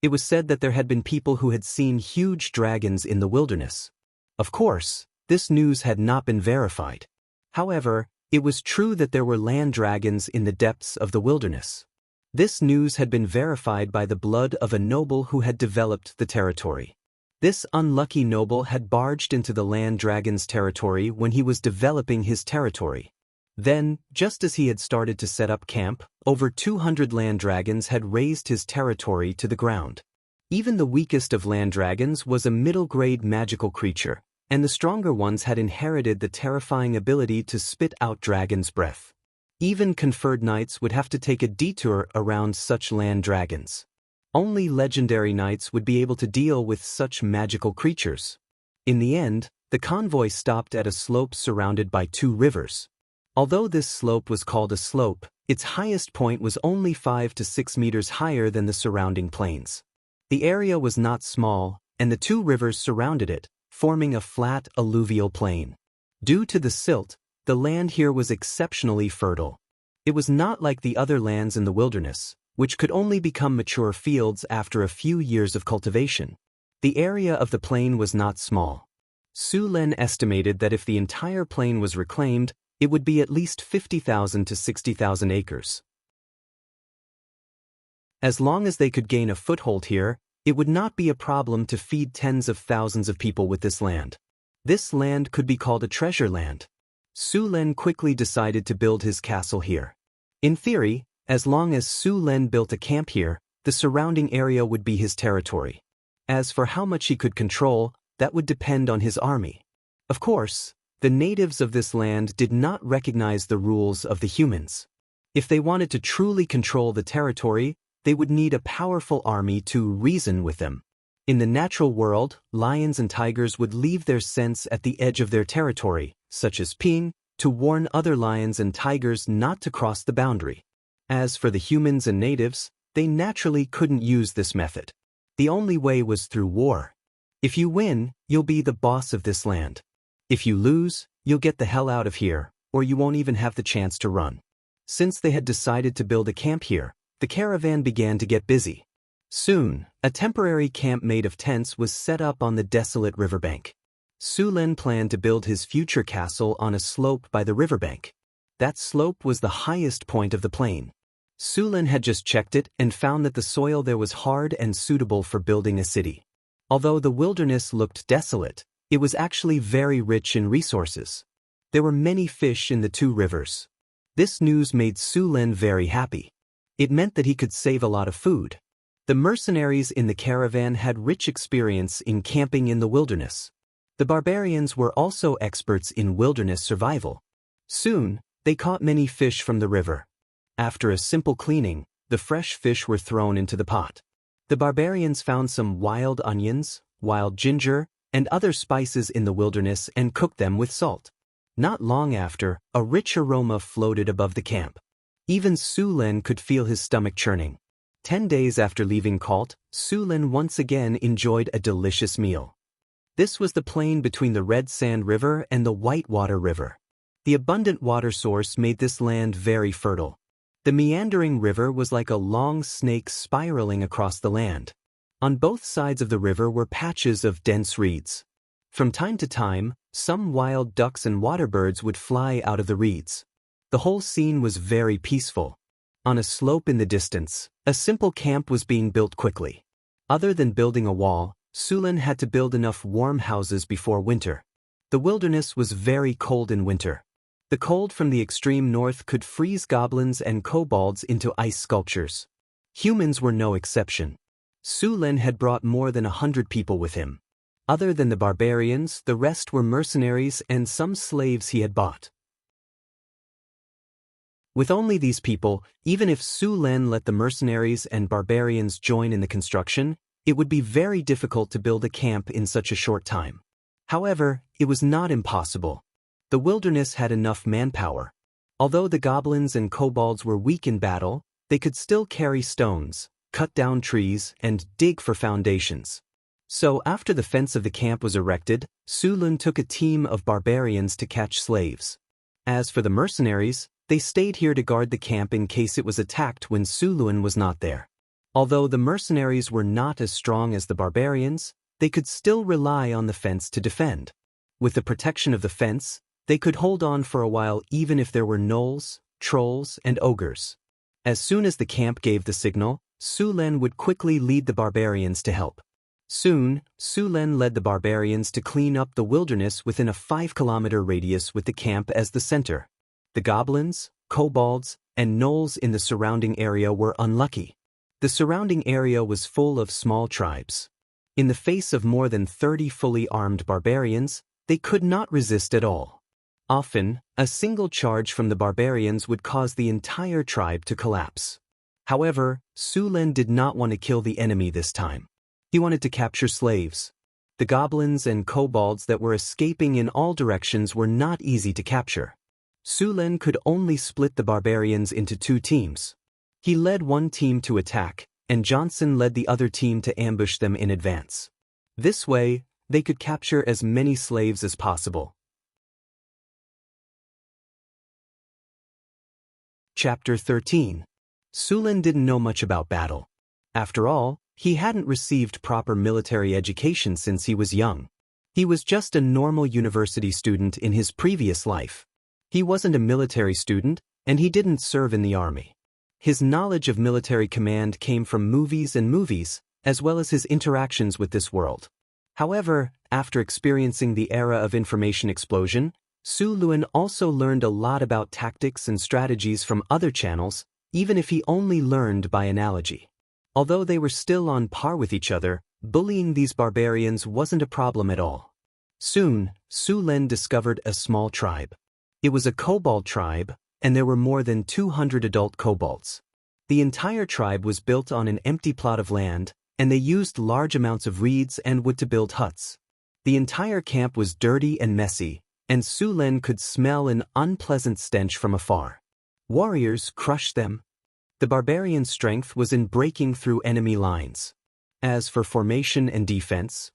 It was said that there had been people who had seen huge dragons in the wilderness. Of course, this news had not been verified. However, it was true that there were land dragons in the depths of the wilderness. This news had been verified by the blood of a noble who had developed the territory. This unlucky noble had barged into the land dragon's territory when he was developing his territory. Then, just as he had started to set up camp, over 200 land dragons had razed his territory to the ground. Even the weakest of land dragons was a middle-grade magical creature, and the stronger ones had inherited the terrifying ability to spit out dragon's breath. Even conferred knights would have to take a detour around such land dragons. Only legendary knights would be able to deal with such magical creatures. In the end, the convoy stopped at a slope surrounded by 2 rivers. Although this slope was called a slope, its highest point was only 5 to 6 meters higher than the surrounding plains. The area was not small, and the 2 rivers surrounded it, forming a flat alluvial plain. Due to the silt, the land here was exceptionally fertile. It was not like the other lands in the wilderness, which could only become mature fields after a few years of cultivation. The area of the plain was not small. Sulen estimated that if the entire plain was reclaimed, it would be at least 50,000 to 60,000 acres. As long as they could gain a foothold here, it would not be a problem to feed tens of thousands of people with this land. This land could be called a treasure land. Sulen quickly decided to build his castle here. In theory, as long as Sulen built a camp here, the surrounding area would be his territory. As for how much he could control, that would depend on his army. Of course, the natives of this land did not recognize the rules of the humans. If they wanted to truly control the territory, they would need a powerful army to reason with them. In the natural world, lions and tigers would leave their scents at the edge of their territory, such as peeing, to warn other lions and tigers not to cross the boundary. As for the humans and natives, they naturally couldn't use this method. The only way was through war. If you win, you'll be the boss of this land. If you lose, you'll get the hell out of here, or you won't even have the chance to run. Since they had decided to build a camp here, the caravan began to get busy. Soon, a temporary camp made of tents was set up on the desolate riverbank. Sulen planned to build his future castle on a slope by the riverbank. That slope was the highest point of the plain. Sulen had just checked it and found that the soil there was hard and suitable for building a city. Although the wilderness looked desolate, it was actually very rich in resources. There were many fish in the two rivers. This news made Sulen very happy. It meant that he could save a lot of food. The mercenaries in the caravan had rich experience in camping in the wilderness. The barbarians were also experts in wilderness survival. Soon, they caught many fish from the river. After a simple cleaning, the fresh fish were thrown into the pot. The barbarians found some wild onions, wild ginger, and other spices in the wilderness and cooked them with salt. Not long after, a rich aroma floated above the camp. Even Sulen could feel his stomach churning. 10 days after leaving Kalt, Sulen once again enjoyed a delicious meal. This was the plain between the Red Sand River and the Whitewater River. The abundant water source made this land very fertile. The meandering river was like a long snake spiraling across the land. On both sides of the river were patches of dense reeds. From time to time, some wild ducks and waterbirds would fly out of the reeds. The whole scene was very peaceful. On a slope in the distance, a simple camp was being built quickly. Other than building a wall, Sulen had to build enough warm houses before winter. The wilderness was very cold in winter. The cold from the extreme north could freeze goblins and kobolds into ice sculptures. Humans were no exception. Sulen had brought more than 100 people with him. Other than the barbarians, the rest were mercenaries and some slaves he had bought. With only these people, even if Sulen let the mercenaries and barbarians join in the construction, it would be very difficult to build a camp in such a short time. However, it was not impossible. The wilderness had enough manpower. Although the goblins and kobolds were weak in battle, they could still carry stones, cut down trees, and dig for foundations. So after the fence of the camp was erected, Sulen took a team of barbarians to catch slaves. As for the mercenaries, they stayed here to guard the camp in case it was attacked when Sulen was not there. Although the mercenaries were not as strong as the barbarians, they could still rely on the fence to defend. With the protection of the fence, they could hold on for a while even if there were gnolls, trolls, and ogres. As soon as the camp gave the signal, Sulen would quickly lead the barbarians to help. Soon, Sulen led the barbarians to clean up the wilderness within a 5-kilometer radius with the camp as the center. The goblins, kobolds, and gnolls in the surrounding area were unlucky. The surrounding area was full of small tribes. In the face of more than 30 fully armed barbarians, they could not resist at all. Often, a single charge from the barbarians would cause the entire tribe to collapse. However, Sulen did not want to kill the enemy this time. He wanted to capture slaves. The goblins and kobolds that were escaping in all directions were not easy to capture. Sulen could only split the barbarians into 2 teams. He led one team to attack, and Johnson led the other team to ambush them in advance. This way, they could capture as many slaves as possible. Chapter 13. Sulen didn't know much about battle. After all, he hadn't received proper military education since he was young. He was just a normal university student in his previous life. He wasn't a military student, and he didn't serve in the army. His knowledge of military command came from movies, as well as his interactions with this world. However, after experiencing the era of information explosion, Sulen also learned a lot about tactics and strategies from other channels, even if he only learned by analogy. Although they were still on par with each other, bullying these barbarians wasn't a problem at all. Soon, Sulen discovered a small tribe. It was a kobold tribe, and there were more than 200 adult kobolds. The entire tribe was built on an empty plot of land, and they used large amounts of reeds and wood to build huts. The entire camp was dirty and messy, and Sulen could smell an unpleasant stench from afar. Warriors crushed them. The barbarians' strength was in breaking through enemy lines. As for formation and defense,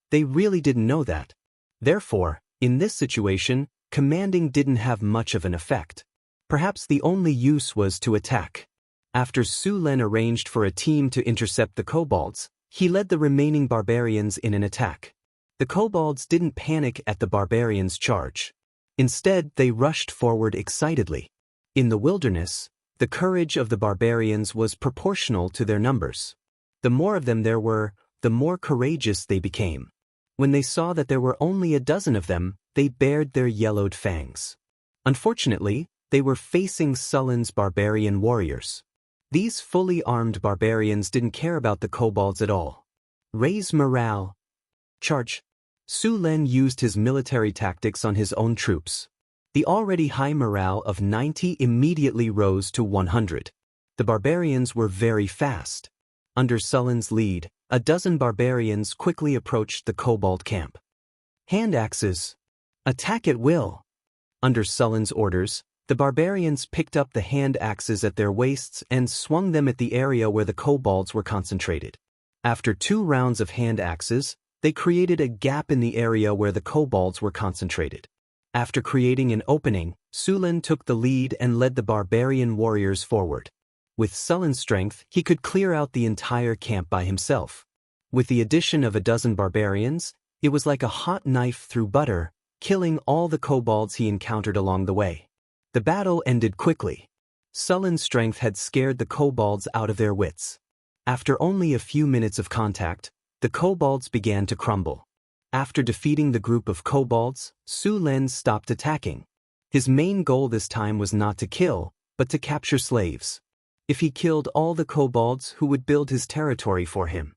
they really didn't know that. Therefore, in this situation, commanding didn't have much of an effect. Perhaps the only use was to attack. After Sulen arranged for a team to intercept the kobolds, he led the remaining barbarians in an attack. The kobolds didn't panic at the barbarians' charge. Instead, they rushed forward excitedly. In the wilderness, the courage of the barbarians was proportional to their numbers. The more of them there were, the more courageous they became. When they saw that there were only a dozen of them, they bared their yellowed fangs. Unfortunately, they were facing Sullen's barbarian warriors. These fully armed barbarians didn't care about the kobolds at all. Raise morale. Charge. Su Len used his military tactics on his own troops. The already high morale of 90 immediately rose to 100. The barbarians were very fast. Under Sullen's lead, a dozen barbarians quickly approached the kobold camp. Hand axes. Attack at will. Under Sullen's orders, the barbarians picked up the hand axes at their waists and swung them at the area where the kobolds were concentrated. After 2 rounds of hand axes, they created a gap in the area where the kobolds were concentrated. After creating an opening, Su Len took the lead and led the barbarian warriors forward. With Sullen's strength, he could clear out the entire camp by himself. With the addition of a dozen barbarians, it was like a hot knife through butter, killing all the kobolds he encountered along the way. The battle ended quickly. Sullen's strength had scared the kobolds out of their wits. After only a few minutes of contact, the kobolds began to crumble. After defeating the group of kobolds, Su Len stopped attacking. His main goal this time was not to kill, but to capture slaves. If he killed all the kobolds, who would build his territory for him?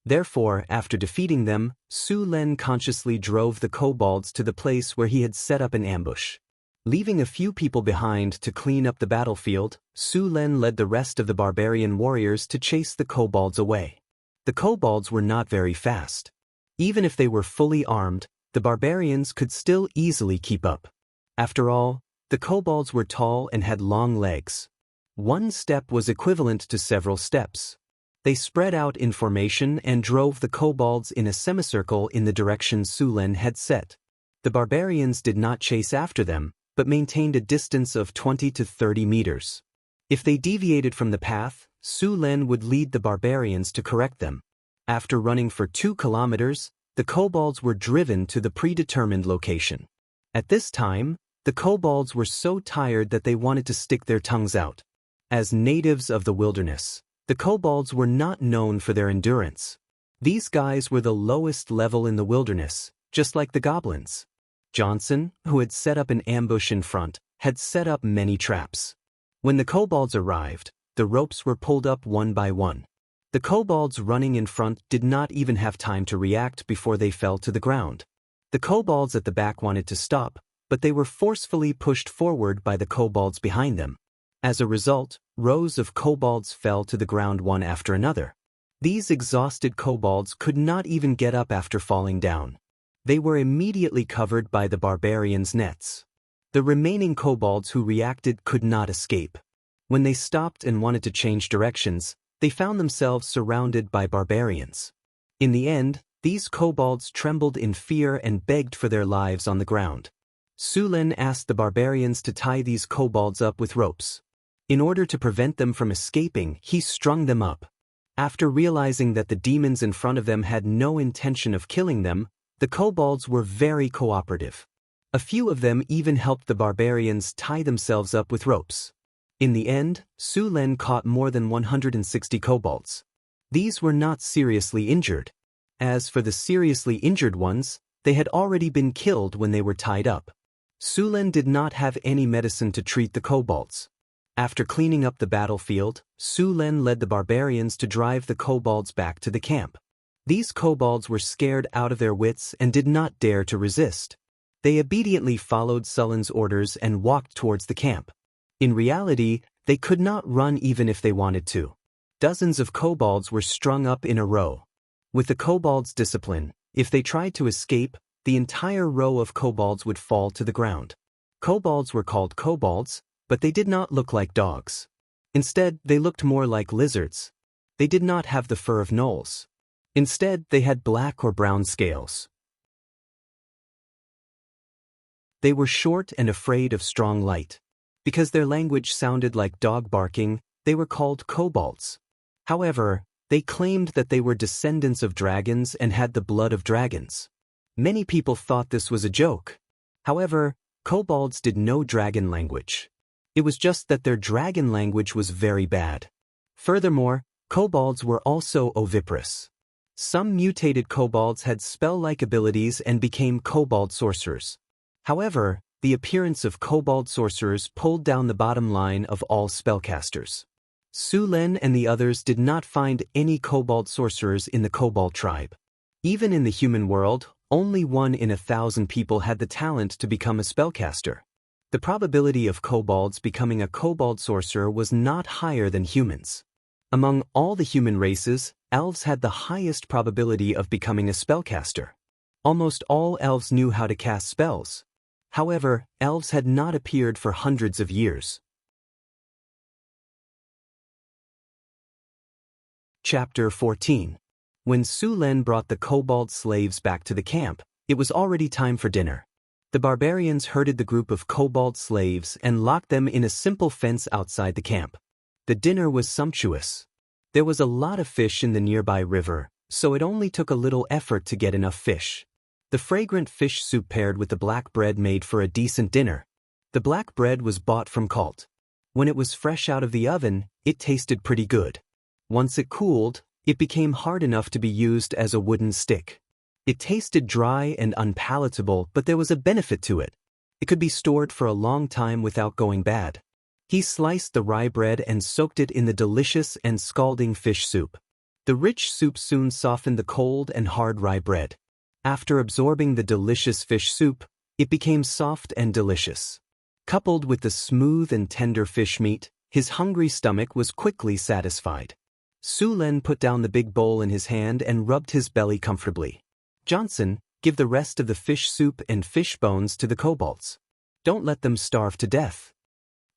Therefore, after defeating them, Su Len consciously drove the kobolds to the place where he had set up an ambush. Leaving a few people behind to clean up the battlefield, Su Len led the rest of the barbarian warriors to chase the kobolds away. The kobolds were not very fast. Even if they were fully armed, the barbarians could still easily keep up. After all, the kobolds were tall and had long legs. One step was equivalent to several steps. They spread out in formation and drove the kobolds in a semicircle in the direction Su Len had set. The barbarians did not chase after them, but maintained a distance of 20 to 30 meters. If they deviated from the path, Su Len would lead the barbarians to correct them. After running for 2 kilometers, the kobolds were driven to the predetermined location. At this time, the kobolds were so tired that they wanted to stick their tongues out. As natives of the wilderness, the kobolds were not known for their endurance. These guys were the lowest level in the wilderness, just like the goblins. Johnson, who had set up an ambush in front, had set up many traps. When the kobolds arrived, the ropes were pulled up one by one. The kobolds running in front did not even have time to react before they fell to the ground. The kobolds at the back wanted to stop, but they were forcefully pushed forward by the kobolds behind them. As a result, rows of kobolds fell to the ground one after another. These exhausted kobolds could not even get up after falling down. They were immediately covered by the barbarians' nets. The remaining kobolds who reacted could not escape. When they stopped and wanted to change directions, they found themselves surrounded by barbarians. In the end, these kobolds trembled in fear and begged for their lives on the ground. Su Len asked the barbarians to tie these kobolds up with ropes. In order to prevent them from escaping, he strung them up. After realizing that the demons in front of them had no intention of killing them, the kobolds were very cooperative. A few of them even helped the barbarians tie themselves up with ropes. In the end, Su Len caught more than 160 kobolds. These were not seriously injured. As for the seriously injured ones, they had already been killed when they were tied up. Su Len did not have any medicine to treat the kobolds. After cleaning up the battlefield, Su Len led the barbarians to drive the kobolds back to the camp. These kobolds were scared out of their wits and did not dare to resist. They obediently followed Sullen's orders and walked towards the camp. In reality, they could not run even if they wanted to. Dozens of kobolds were strung up in a row. With the kobolds' discipline, if they tried to escape, the entire row of kobolds would fall to the ground. Kobolds were called kobolds, but they did not look like dogs. Instead, they looked more like lizards. They did not have the fur of gnolls. Instead, they had black or brown scales. They were short and afraid of strong light. Because their language sounded like dog barking, they were called kobolds. However, they claimed that they were descendants of dragons and had the blood of dragons. Many people thought this was a joke. However, kobolds did no dragon language. It was just that their dragon language was very bad. Furthermore, Kobolds were also oviparous. Some mutated kobolds had spell-like abilities and became kobold sorcerers. However, the appearance of kobold sorcerers pulled down the bottom line of all spellcasters. Sulen and the others did not find any kobold sorcerers in the kobold tribe. Even in the human world, only 1 in 1,000 people had the talent to become a spellcaster. The probability of kobolds becoming a kobold sorcerer was not higher than humans. Among all the human races, elves had the highest probability of becoming a spellcaster. Almost all elves knew how to cast spells. However, elves had not appeared for hundreds of years. Chapter 14. When Sulen brought the kobold slaves back to the camp, it was already time for dinner. The barbarians herded the group of kobold slaves and locked them in a simple fence outside the camp. The dinner was sumptuous. There was a lot of fish in the nearby river, so it only took a little effort to get enough fish. The fragrant fish soup paired with the black bread made for a decent dinner. The black bread was bought from Cult. When it was fresh out of the oven, it tasted pretty good. Once it cooled, it became hard enough to be used as a wooden stick. It tasted dry and unpalatable, but there was a benefit to it. It could be stored for a long time without going bad. He sliced the rye bread and soaked it in the delicious and scalding fish soup. The rich soup soon softened the cold and hard rye bread. After absorbing the delicious fish soup, it became soft and delicious. Coupled with the smooth and tender fish meat, his hungry stomach was quickly satisfied. Sulen put down the big bowl in his hand and rubbed his belly comfortably. Johnson, give the rest of the fish soup and fish bones to the kobolds. Don't let them starve to death.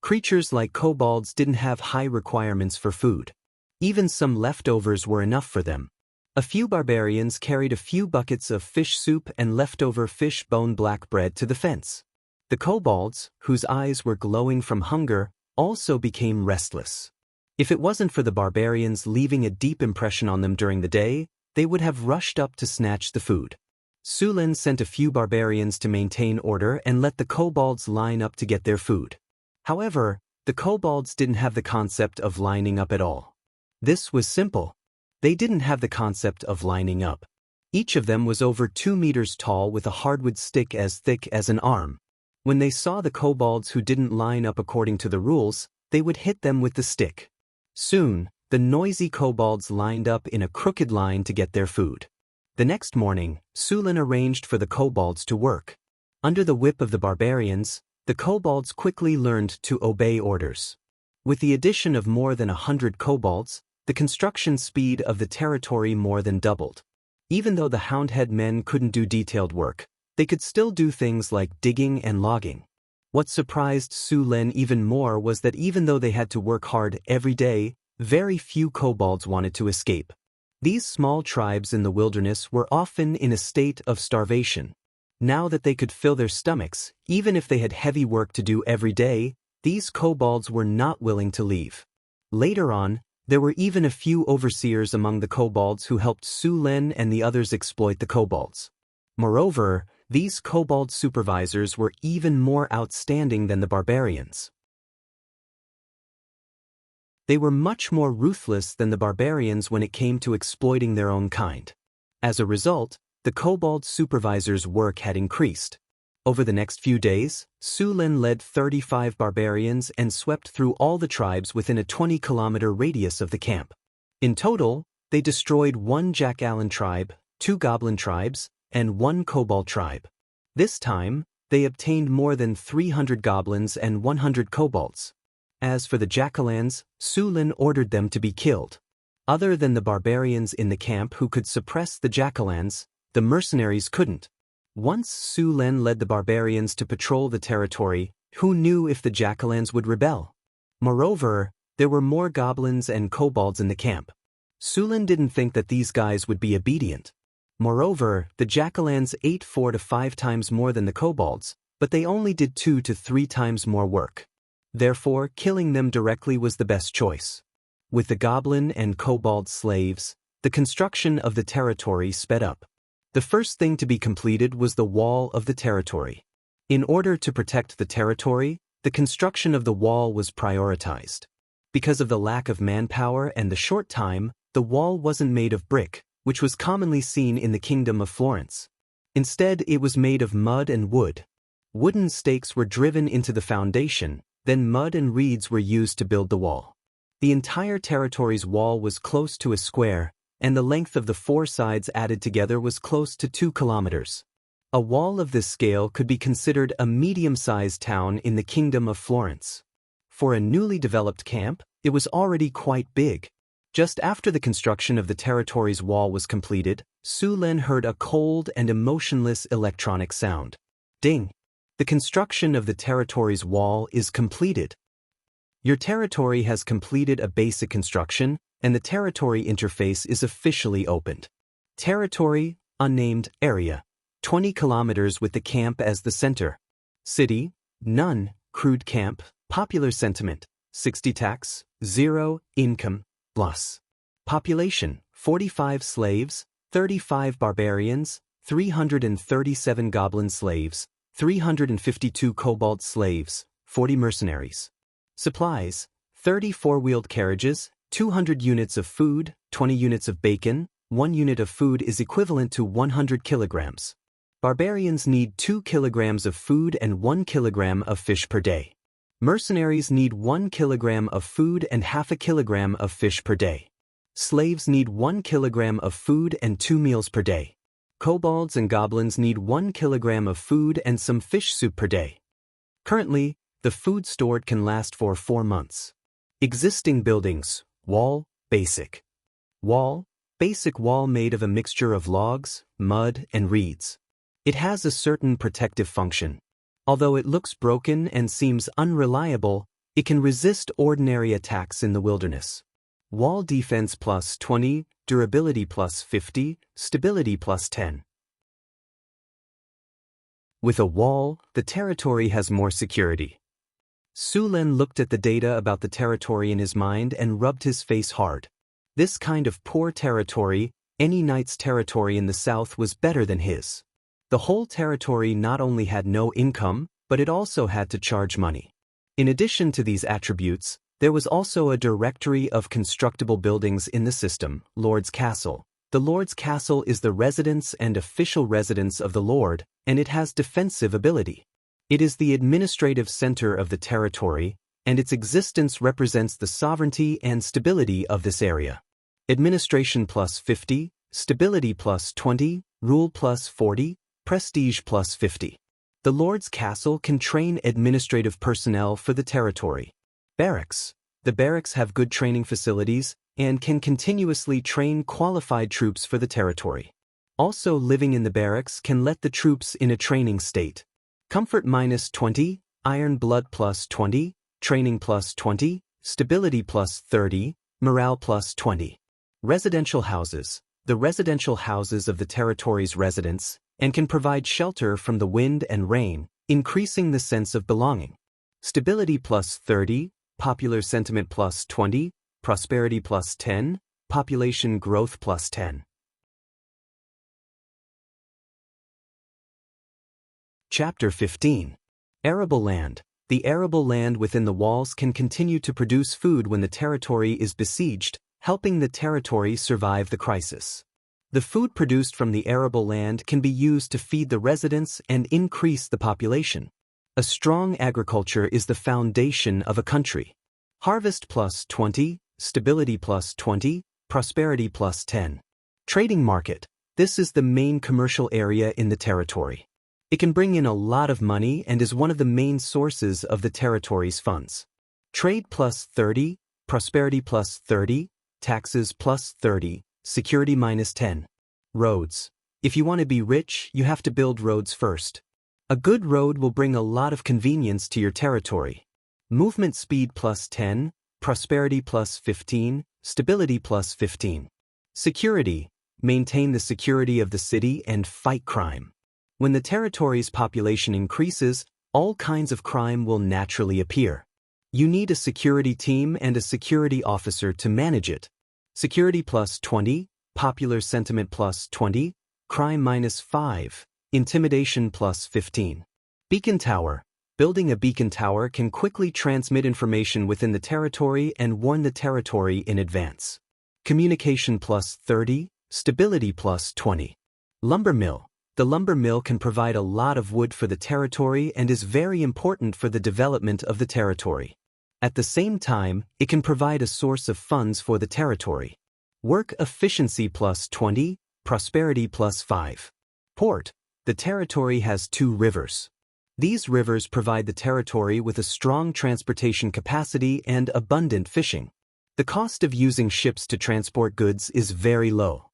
Creatures like kobolds didn't have high requirements for food. Even some leftovers were enough for them. A few barbarians carried a few buckets of fish soup and leftover fish bone black bread to the fence. The kobolds, whose eyes were glowing from hunger, also became restless. If it wasn't for the barbarians leaving a deep impression on them during the day, they would have rushed up to snatch the food. Sulen sent a few barbarians to maintain order and let the kobolds line up to get their food. However, the kobolds didn't have the concept of lining up at all. This was simple. They didn't have the concept of lining up. Each of them was over 2 meters tall with a hardwood stick as thick as an arm. When they saw the kobolds who didn't line up according to the rules, they would hit them with the stick. Soon, the noisy kobolds lined up in a crooked line to get their food. The next morning, Sulen arranged for the kobolds to work. Under the whip of the barbarians, the kobolds quickly learned to obey orders. With the addition of more than 100 kobolds, the construction speed of the territory more than doubled. Even though the Houndhead men couldn't do detailed work, they could still do things like digging and logging. What surprised Sulen even more was that even though they had to work hard every day, very few kobolds wanted to escape. These small tribes in the wilderness were often in a state of starvation. Now that they could fill their stomachs, even if they had heavy work to do every day, these kobolds were not willing to leave. Later on, there were even a few overseers among the kobolds who helped Sulen and the others exploit the kobolds. Moreover, these kobold supervisors were even more outstanding than the barbarians. They were much more ruthless than the barbarians when it came to exploiting their own kind. As a result, the kobold supervisors' work had increased. Over the next few days, Sulen led 35 barbarians and swept through all the tribes within a 20-kilometer radius of the camp. In total, they destroyed 1 Jack-Allen tribe, 2 goblin tribes, and 1 kobold tribe. This time, they obtained more than 300 goblins and 100 kobolds. As for the Jack-Allans, Sulen ordered them to be killed. Other than the barbarians in the camp who could suppress the Jack-Allans, the mercenaries couldn't. Once Sulen led the barbarians to patrol the territory, who knew if the Jack-Allans would rebel? Moreover, there were more goblins and kobolds in the camp. Sulen didn't think that these guys would be obedient. Moreover, the Jack-Allans ate 4 to 5 times more than the kobolds, but they only did 2 to 3 times more work. Therefore, killing them directly was the best choice. With the goblin and kobold slaves, the construction of the territory sped up. The first thing to be completed was the wall of the territory. In order to protect the territory, the construction of the wall was prioritized. Because of the lack of manpower and the short time, the wall wasn't made of brick, which was commonly seen in the Kingdom of Florence. Instead, it was made of mud and wood. Wooden stakes were driven into the foundation, then mud and reeds were used to build the wall. The entire territory's wall was close to a square, and the length of the four sides added together was close to 2 kilometers. A wall of this scale could be considered a medium-sized town in the Kingdom of Florence. For a newly developed camp, it was already quite big. Just after the construction of the territory's wall was completed, Su-Len heard a cold and emotionless electronic sound. Ding! The construction of the territory's wall is completed. Your territory has completed a basic construction, and the territory interface is officially opened. Territory, unnamed area, 20 kilometers with the camp as the center. City, none, crude camp, popular sentiment, 60 tax, 0, income, plus. Population, 45 slaves, 35 barbarians, 337 goblin slaves, 352 cobalt slaves, 40 mercenaries. Supplies, 30 four-wheeled carriages, 200 units of food, 20 units of bacon. 1 unit of food is equivalent to 100 kilograms. Barbarians need 2 kilograms of food and 1 kilogram of fish per day. Mercenaries need 1 kilogram of food and half a kilogram of fish per day. Slaves need 1 kilogram of food and 2 meals per day. Kobolds and goblins need 1 kilogram of food and some fish soup per day. Currently, the food stored can last for 4 months. Existing buildings, wall, basic. Wall, basic wall made of a mixture of logs, mud, and reeds. It has a certain protective function. Although it looks broken and seems unreliable, it can resist ordinary attacks in the wilderness. Wall defense plus 20, durability plus 50, stability plus 10. With a wall, the territory has more security. Su-Len looked at the data about the territory in his mind and rubbed his face hard. This kind of poor territory, any knight's territory in the south, was better than his. The whole territory not only had no income, but it also had to charge money. In addition to these attributes, there was also a directory of constructible buildings in the system, Lord's Castle. The Lord's Castle is the residence and official residence of the Lord, and it has defensive ability. It is the administrative center of the territory, and its existence represents the sovereignty and stability of this area. Administration plus 50, stability plus 20, rule plus 40, prestige plus 50. The Lord's Castle can train administrative personnel for the territory. Barracks. The barracks have good training facilities and can continuously train qualified troops for the territory. Also, living in the barracks can let the troops in a training state. Comfort minus 20, iron blood plus 20, training plus 20, stability plus 30, morale plus 20. Residential houses. The residential houses of the territory's residents and can provide shelter from the wind and rain, increasing the sense of belonging. Stability plus 30, popular sentiment plus 20, prosperity plus 10, population growth plus 10. Chapter 15. Arable land. The arable land within the walls can continue to produce food when the territory is besieged, helping the territory survive the crisis. The food produced from the arable land can be used to feed the residents and increase the population. A strong agriculture is the foundation of a country. Harvest plus 20, stability plus 20, prosperity plus 10. Trading market. This is the main commercial area in the territory. It can bring in a lot of money and is one of the main sources of the territory's funds. Trade plus 30, prosperity plus 30, taxes plus 30, security minus 10. Roads. If you want to be rich, you have to build roads first. A good road will bring a lot of convenience to your territory. Movement speed plus 10, prosperity plus 15, stability plus 15. Security. Maintain the security of the city and fight crime. When the territory's population increases, all kinds of crime will naturally appear. You need a security team and a security officer to manage it. Security plus 20, popular sentiment plus 20, crime minus 5, intimidation plus 15. Beacon tower. Building a beacon tower can quickly transmit information within the territory and warn the territory in advance. Communication plus 30, stability plus 20. Lumber mill. The lumber mill can provide a lot of wood for the territory and is very important for the development of the territory. At the same time, it can provide a source of funds for the territory. Work efficiency plus 20, prosperity plus 5. Port. The territory has 2 rivers. These rivers provide the territory with a strong transportation capacity and abundant fishing. The cost of using ships to transport goods is very low.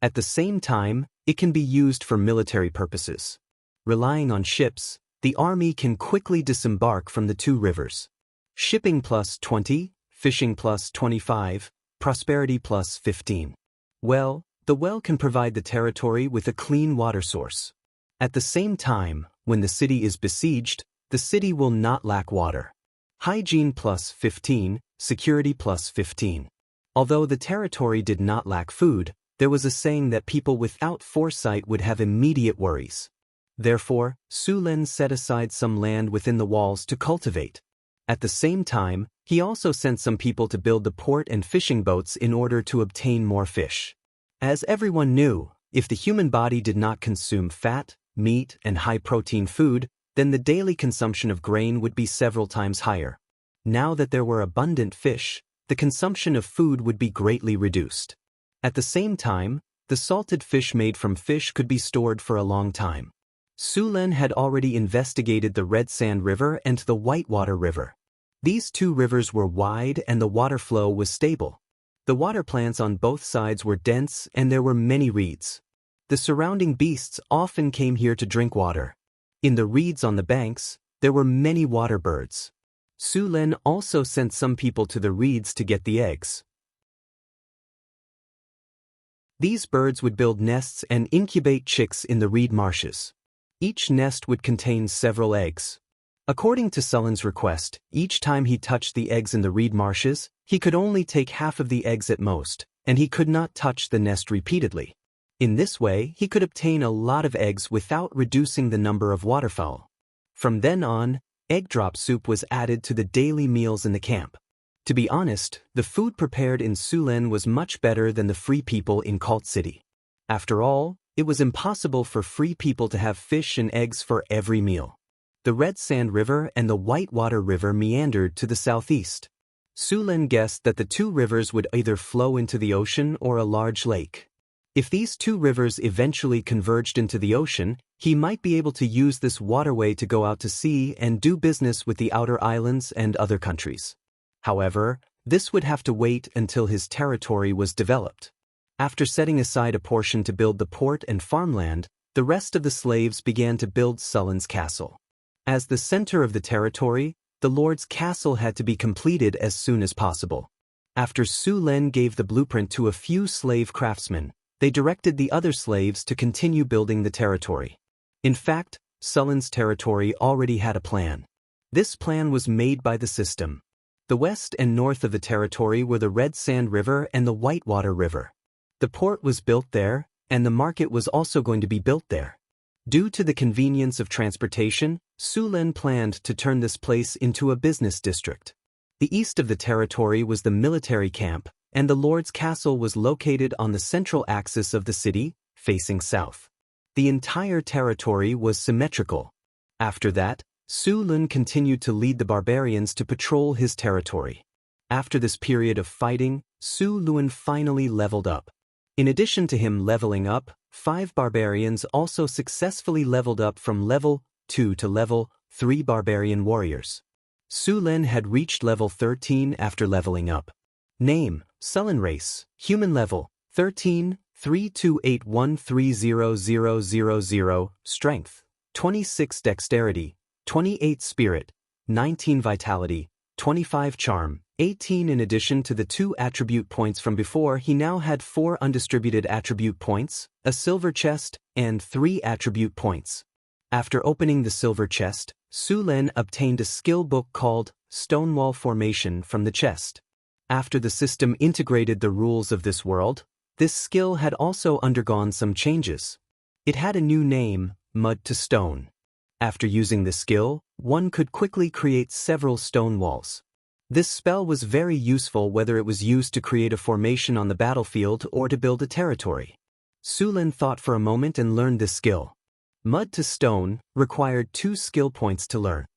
At the same time, it can be used for military purposes. Relying on ships, the army can quickly disembark from the 2 rivers. Shipping plus 20, fishing plus 25, prosperity plus 15. Well, the well can provide the territory with a clean water source. At the same time, when the city is besieged, the city will not lack water. Hygiene plus 15, security plus 15. Although the territory did not lack food, there was a saying that people without foresight would have immediate worries. Therefore, Sulen set aside some land within the walls to cultivate. At the same time, he also sent some people to build the port and fishing boats in order to obtain more fish. As everyone knew, if the human body did not consume fat, meat, and high-protein food, then the daily consumption of grain would be several times higher. Now that there were abundant fish, the consumption of food would be greatly reduced. At the same time, the salted fish made from fish could be stored for a long time. Sulen had already investigated the Red Sand River and the Whitewater River. These 2 rivers were wide and the water flow was stable. The water plants on both sides were dense and there were many reeds. The surrounding beasts often came here to drink water. In the reeds on the banks, there were many water birds. Sulen also sent some people to the reeds to get the eggs. These birds would build nests and incubate chicks in the reed marshes. Each nest would contain several eggs. According to Sulen's request, each time he touched the eggs in the reed marshes, he could only take half of the eggs at most, and he could not touch the nest repeatedly. In this way, he could obtain a lot of eggs without reducing the number of waterfowl. From then on, egg drop soup was added to the daily meals in the camp. To be honest, the food prepared in Sulen was much better than the free people in Cult City. After all, it was impossible for free people to have fish and eggs for every meal. The Red Sand River and the Whitewater River meandered to the southeast. Sulen guessed that the 2 rivers would either flow into the ocean or a large lake. If these 2 rivers eventually converged into the ocean, he might be able to use this waterway to go out to sea and do business with the outer islands and other countries. However, this would have to wait until his territory was developed. After setting aside a portion to build the port and farmland, the rest of the slaves began to build Sulen's castle. As the center of the territory, the lord's castle had to be completed as soon as possible. After Sulen gave the blueprint to a few slave craftsmen, they directed the other slaves to continue building the territory. In fact, Sulen's territory already had a plan. This plan was made by the system. The west and north of the territory were the Red Sand River and the Whitewater River. The port was built there, and the market was also going to be built there. Due to the convenience of transportation, Sulen planned to turn this place into a business district. The east of the territory was the military camp, and the lord's castle was located on the central axis of the city, facing south. The entire territory was symmetrical. After that, Sulen continued to lead the barbarians to patrol his territory. After this period of fighting, Sulen finally leveled up. In addition to him leveling up, 5 barbarians also successfully leveled up from level 2 to level 3 barbarian warriors. Sulen had reached level 13 after leveling up. Name, Sulen race, human level, 13, 3281300000, strength, 26 dexterity, 28 spirit, 19 vitality, 25 charm, 18. In addition to the 2 attribute points from before, he now had 4 undistributed attribute points, a silver chest, and 3 attribute points. After opening the silver chest, Sulen obtained a skill book called Stonewall Formation from the chest. After the system integrated the rules of this world, this skill had also undergone some changes. It had a new name, Mud to Stone. After using this skill, one could quickly create several stone walls. This spell was very useful whether it was used to create a formation on the battlefield or to build a territory. Sulin thought for a moment and learned this skill. Mud to Stone required 2 skill points to learn.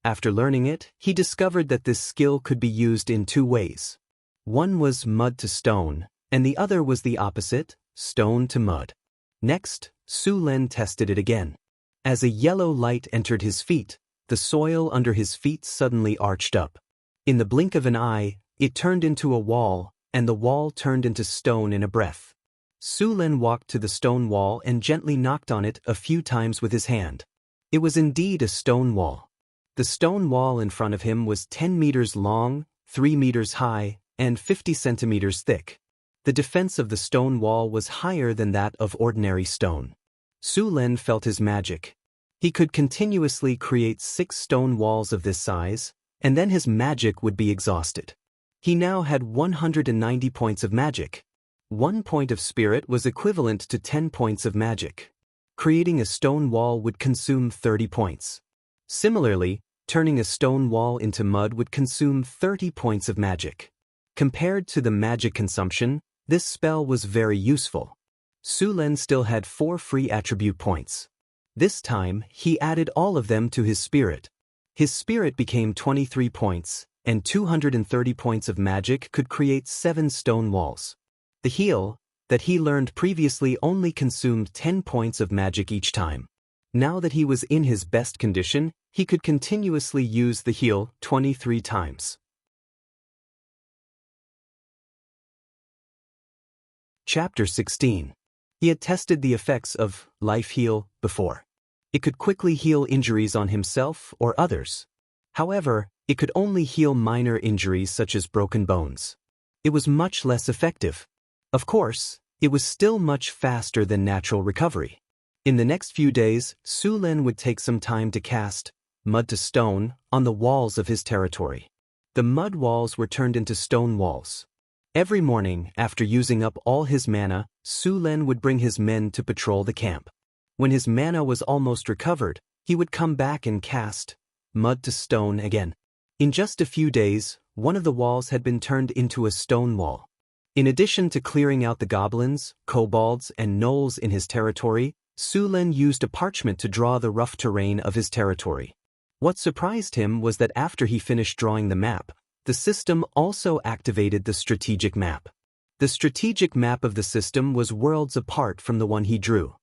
After learning it, he discovered that this skill could be used in 2 ways. One was mud to stone, and the other was the opposite, stone to mud. Next, Sulin tested it again. As a yellow light entered his feet, the soil under his feet suddenly arched up. In the blink of an eye, it turned into a wall, and the wall turned into stone in a breath. Sulin walked to the stone wall and gently knocked on it a few times with his hand. It was indeed a stone wall. The stone wall in front of him was 10 meters long, 3 meters high, and 50 centimeters thick. The defense of the stone wall was higher than that of ordinary stone. Sulin felt his magic. He could continuously create 6 stone walls of this size, and then his magic would be exhausted. He now had 190 points of magic. 1 point of spirit was equivalent to 10 points of magic. Creating a stone wall would consume 30 points. Similarly, turning a stone wall into mud would consume 30 points of magic. Compared to the magic consumption, this spell was very useful. Sulin still had 4 free attribute points. This time, he added all of them to his spirit. His spirit became 23 points, and 230 points of magic could create 7 stone walls. The heal, that he learned previously, only consumed 10 points of magic each time. Now that he was in his best condition, he could continuously use the heal 23 times. Chapter 16. He had tested the effects of Life Heal before. It could quickly heal injuries on himself or others. However, it could only heal minor injuries such as broken bones. It was much less effective. Of course, it was still much faster than natural recovery. In the next few days, Sulin would take some time to cast mud to stone on the walls of his territory. The mud walls were turned into stone walls. Every morning, after using up all his mana, Sulin would bring his men to patrol the camp. When his mana was almost recovered, he would come back and cast mud to stone again. In just a few days, one of the walls had been turned into a stone wall. In addition to clearing out the goblins, kobolds, and gnolls in his territory, Sulin used a parchment to draw the rough terrain of his territory. What surprised him was that after he finished drawing the map, the system also activated the strategic map. The strategic map of the system was worlds apart from the one he drew.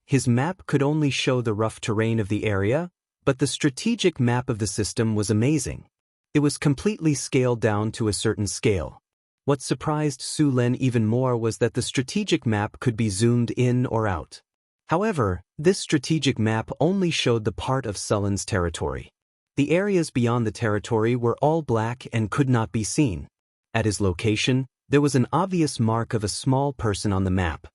His map could only show the rough terrain of the area, but the strategic map of the system was amazing. It was completely scaled down to a certain scale. What surprised Sulin even more was that the strategic map could be zoomed in or out. However, this strategic map only showed the part of Sulin's territory. The areas beyond the territory were all black and could not be seen. At his location, there was an obvious mark of a small person on the map.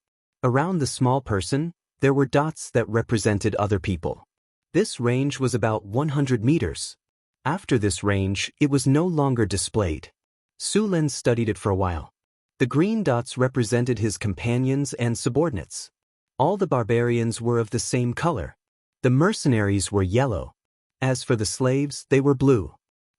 Around the small person, there were dots that represented other people. This range was about 100 meters. After this range, it was no longer displayed. Sulin studied it for a while. The green dots represented his companions and subordinates. All the barbarians were of the same color. The mercenaries were yellow. As for the slaves, they were blue.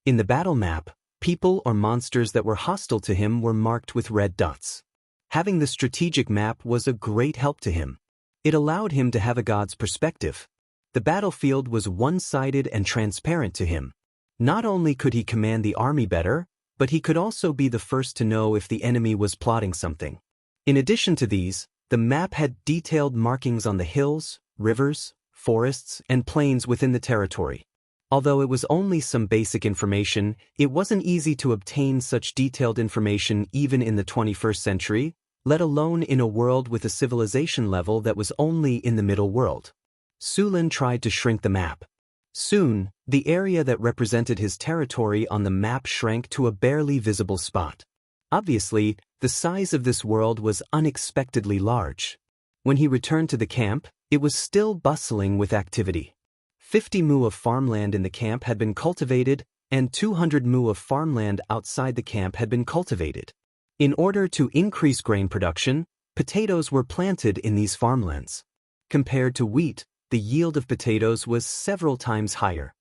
In the battle map, people or monsters that were hostile to him were marked with red dots. Having the strategic map was a great help to him. It allowed him to have a god's perspective. The battlefield was one-sided and transparent to him. Not only could he command the army better, but he could also be the first to know if the enemy was plotting something. In addition to these, the map had detailed markings on the hills, rivers, forests, and plains within the territory. Although it was only some basic information, it wasn't easy to obtain such detailed information even in the 21st century, let alone in a world with a civilization level that was only in the middle world. Sulin tried to shrink the map. Soon, the area that represented his territory on the map shrank to a barely visible spot. Obviously, the size of this world was unexpectedly large. When he returned to the camp, it was still bustling with activity. 50 mu of farmland in the camp had been cultivated, and 200 mu of farmland outside the camp had been cultivated. In order to increase grain production, potatoes were planted in these farmlands. Compared to wheat, the yield of potatoes was several times higher.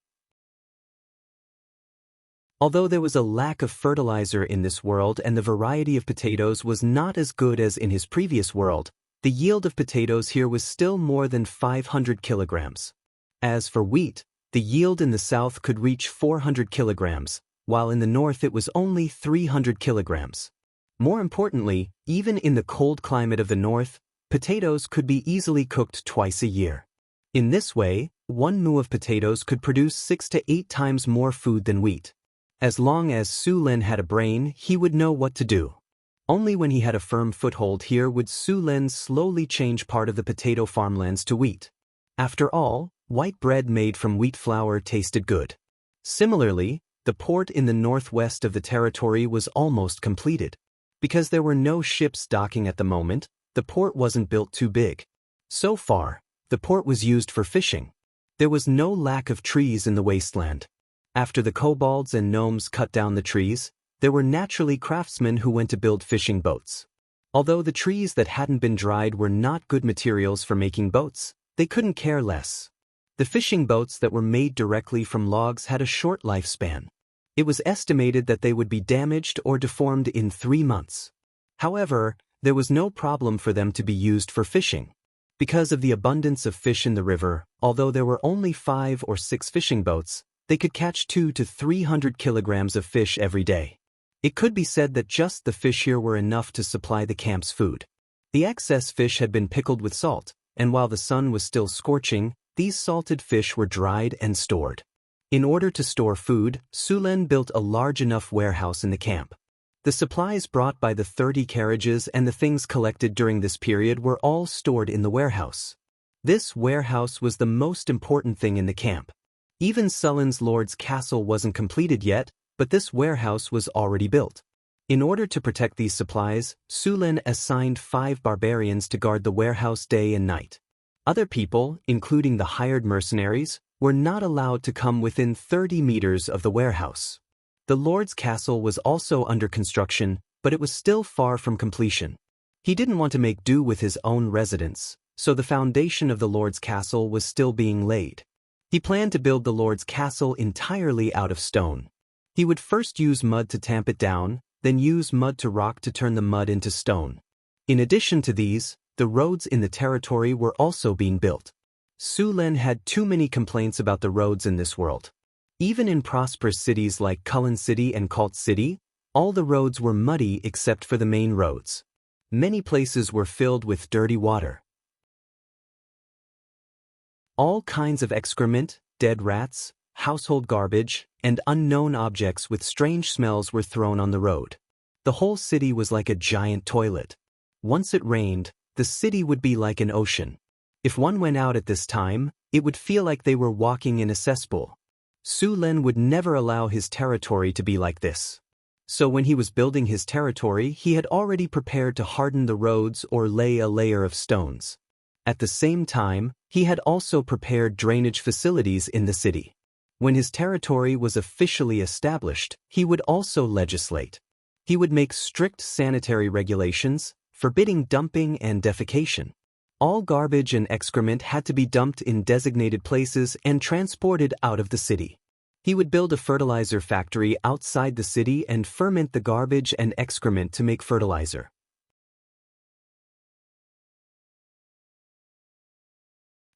Although there was a lack of fertilizer in this world and the variety of potatoes was not as good as in his previous world, the yield of potatoes here was still more than 500 kilograms. As for wheat, the yield in the south could reach 400 kilograms, while in the north it was only 300 kilograms. More importantly, even in the cold climate of the north, potatoes could be easily cooked twice a year. In this way, 1 moo of potatoes could produce 6 to 8 times more food than wheat. As long as Su Lin had a brain, he would know what to do. Only when he had a firm foothold here would Su Lin slowly change part of the potato farmlands to wheat. After all, white bread made from wheat flour tasted good. Similarly, the port in the northwest of the territory was almost completed. Because there were no ships docking at the moment, the port wasn't built too big. So far, the port was used for fishing. There was no lack of trees in the wasteland. After the kobolds and gnomes cut down the trees, there were naturally craftsmen who went to build fishing boats. Although the trees that hadn't been dried were not good materials for making boats, they couldn't care less. The fishing boats that were made directly from logs had a short lifespan. It was estimated that they would be damaged or deformed in 3 months. However, there was no problem for them to be used for fishing. Because of the abundance of fish in the river, although there were only 5 or 6 fishing boats, they could catch 200 to 300 kilograms of fish every day. It could be said that just the fish here were enough to supply the camp's food. The excess fish had been pickled with salt, and while the sun was still scorching, these salted fish were dried and stored. In order to store food, Su Lin built a large enough warehouse in the camp. The supplies brought by the 30 carriages and the things collected during this period were all stored in the warehouse. This warehouse was the most important thing in the camp. Even Sullen's lord's castle wasn't completed yet, but this warehouse was already built. In order to protect these supplies, Su Lin assigned 5 barbarians to guard the warehouse day and night. Other people, including the hired mercenaries, were not allowed to come within 30 meters of the warehouse. The lord's castle was also under construction, but it was still far from completion. He didn't want to make do with his own residence, so the foundation of the lord's castle was still being laid. He planned to build the lord's castle entirely out of stone. He would first use mud to tamp it down, then use mud to rock to turn the mud into stone. In addition to these, the roads in the territory were also being built. Su Lin had too many complaints about the roads in this world. Even in prosperous cities like Kulin City and Kalt City, all the roads were muddy except for the main roads. Many places were filled with dirty water. All kinds of excrement, dead rats, household garbage, and unknown objects with strange smells were thrown on the road. The whole city was like a giant toilet. Once it rained, the city would be like an ocean. If one went out at this time, it would feel like they were walking in a cesspool. Su Lin would never allow his territory to be like this. So when he was building his territory, he had already prepared to harden the roads or lay a layer of stones. At the same time, he had also prepared drainage facilities in the city. When his territory was officially established, he would also legislate. He would make strict sanitary regulations, forbidding dumping and defecation. All garbage and excrement had to be dumped in designated places and transported out of the city. He would build a fertilizer factory outside the city and ferment the garbage and excrement to make fertilizer.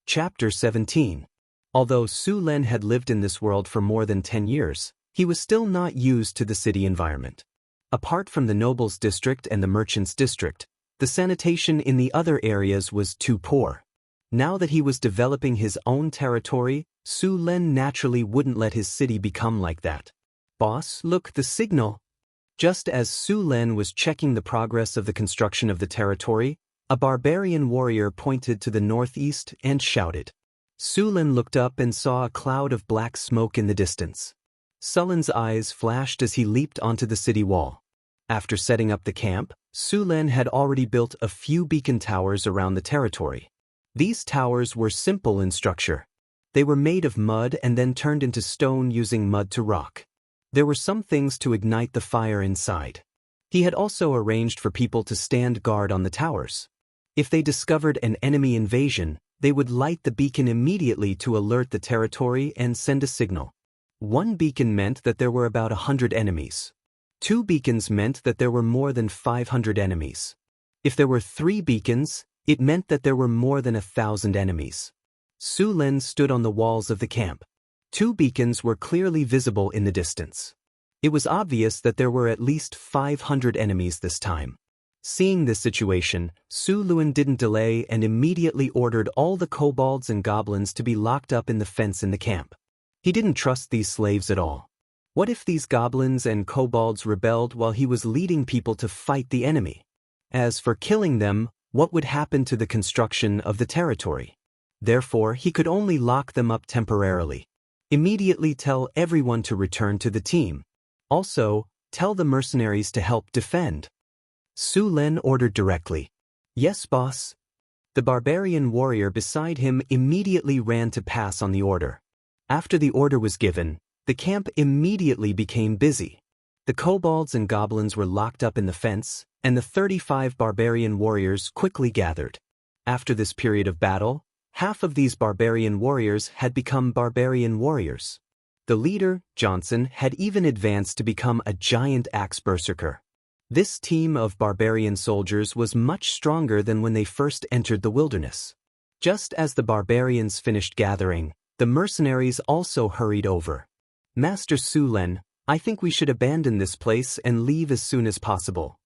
Chapter 17. Although Su Lin had lived in this world for more than 10 years, he was still not used to the city environment. Apart from the nobles' district and the merchants' district, the sanitation in the other areas was too poor. Now that he was developing his own territory, Su Lin naturally wouldn't let his city become like that. Boss, look, the signal. Just as Su Lin was checking the progress of the construction of the territory, a barbarian warrior pointed to the northeast and shouted. Su Lin looked up and saw a cloud of black smoke in the distance. Sullen's eyes flashed as he leaped onto the city wall. After setting up the camp, Su Lin had already built a few beacon towers around the territory. These towers were simple in structure. They were made of mud and then turned into stone using mud to rock. There were some things to ignite the fire inside. He had also arranged for people to stand guard on the towers. If they discovered an enemy invasion, They would light the beacon immediately to alert the territory and send a signal. One beacon meant that there were about 100 enemies. 2 beacons meant that there were more than 500 enemies. If there were 3 beacons, it meant that there were more than 1,000 enemies. Su Lin stood on the walls of the camp. 2 beacons were clearly visible in the distance. It was obvious that there were at least 500 enemies this time. Seeing this situation, Su Lin didn't delay and immediately ordered all the kobolds and goblins to be locked up in the fence in the camp. He didn't trust these slaves at all. What if these goblins and kobolds rebelled while he was leading people to fight the enemy? As for killing them, what would happen to the construction of the territory? Therefore, he could only lock them up temporarily. Immediately tell everyone to return to the team. Also, tell the mercenaries to help defend. Su Lin ordered directly. Yes, boss. The barbarian warrior beside him immediately ran to pass on the order. After the order was given, the camp immediately became busy. The kobolds and goblins were locked up in the fence, and the 35 barbarian warriors quickly gathered. After this period of battle, half of these barbarian warriors had become barbarian warriors. The leader, Johnson, had even advanced to become a giant axe berserker. This team of barbarian soldiers was much stronger than when they first entered the wilderness. Just as the barbarians finished gathering, the mercenaries also hurried over. Master Su Lin, I think we should abandon this place and leave as soon as possible.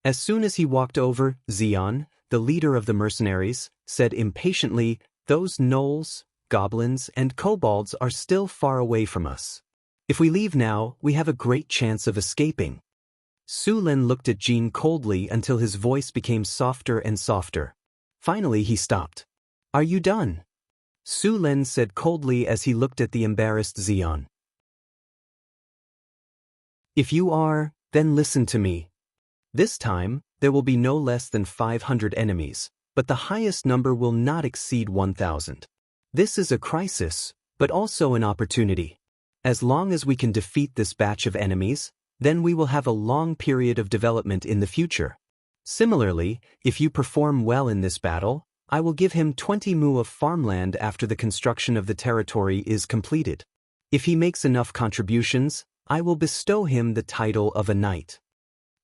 As soon as he walked over, Xian, the leader of the mercenaries, said impatiently, those gnolls, goblins, and kobolds are still far away from us. If we leave now, we have a great chance of escaping. Su Lin looked at Jean coldly until his voice became softer and softer. Finally he stopped. Are you done? Su Lin said coldly as he looked at the embarrassed Xian. If you are, then listen to me. This time, there will be no less than 500 enemies, but the highest number will not exceed 1,000. This is a crisis, but also an opportunity. As long as we can defeat this batch of enemies, then we will have a long period of development in the future. Similarly, if you perform well in this battle, I will give him 20 mu of farmland after the construction of the territory is completed. If he makes enough contributions, I will bestow him the title of a knight.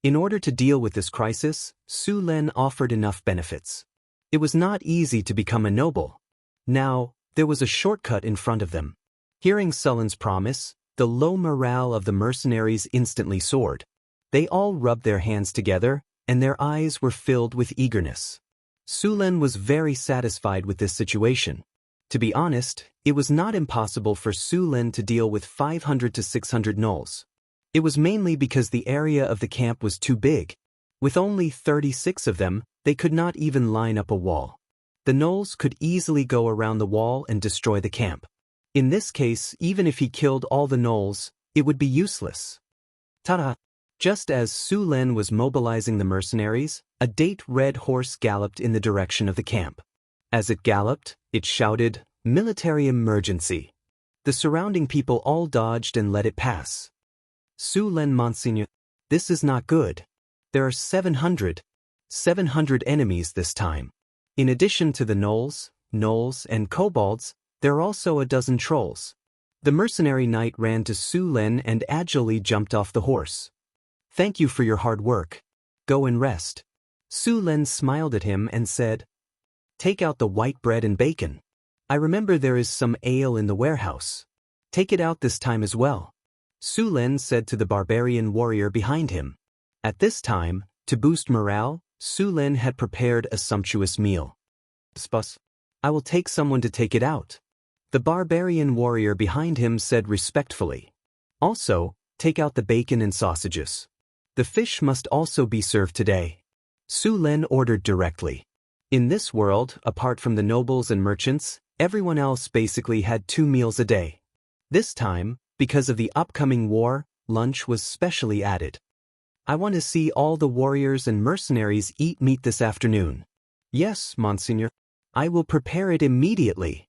In order to deal with this crisis, Su Lin offered enough benefits. It was not easy to become a noble. Now, there was a shortcut in front of them. Hearing Su Lin's promise, the low morale of the mercenaries instantly soared. They all rubbed their hands together, and their eyes were filled with eagerness. Su Lin was very satisfied with this situation. To be honest, it was not impossible for Su Lin to deal with 500 to 600 gnolls. It was mainly because the area of the camp was too big. With only 36 of them, they could not even line up a wall. The gnolls could easily go around the wall and destroy the camp. In this case, even if he killed all the gnolls, it would be useless. Ta-da! Just as Su Lin was mobilizing the mercenaries, a date red horse galloped in the direction of the camp. As it galloped, it shouted, "Military emergency." The surrounding people all dodged and let it pass. Su Lin, Monseigneur, this is not good. There are 700 enemies this time. In addition to the gnolls, and kobolds, there are also a dozen trolls. The mercenary knight ran to Su Lin and agilely jumped off the horse. Thank you for your hard work. Go and rest. Su Lin smiled at him and said, Take out the white bread and bacon. I remember there is some ale in the warehouse. Take it out this time as well. Su Lin said to the barbarian warrior behind him. At this time, to boost morale, Su Lin had prepared a sumptuous meal. Spus. I will take someone to take it out. The barbarian warrior behind him said respectfully. Also, take out the bacon and sausages. The fish must also be served today. Su Lin ordered directly. In this world, apart from the nobles and merchants, everyone else basically had 2 meals a day. This time, because of the upcoming war, lunch was specially added. I want to see all the warriors and mercenaries eat meat this afternoon. Yes, Monseigneur. I will prepare it immediately.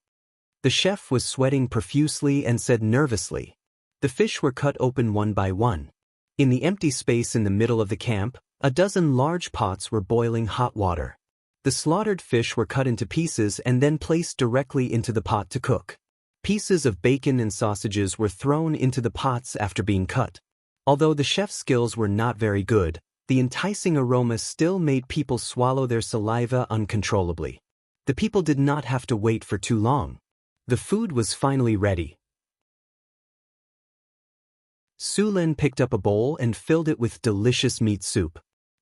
The chef was sweating profusely and said nervously. The fish were cut open one by one. In the empty space in the middle of the camp, a dozen large pots were boiling hot water. The slaughtered fish were cut into pieces and then placed directly into the pot to cook. Pieces of bacon and sausages were thrown into the pots after being cut. Although the chef's skills were not very good, the enticing aroma still made people swallow their saliva uncontrollably. The people did not have to wait for too long. The food was finally ready. Sulen picked up a bowl and filled it with delicious meat soup.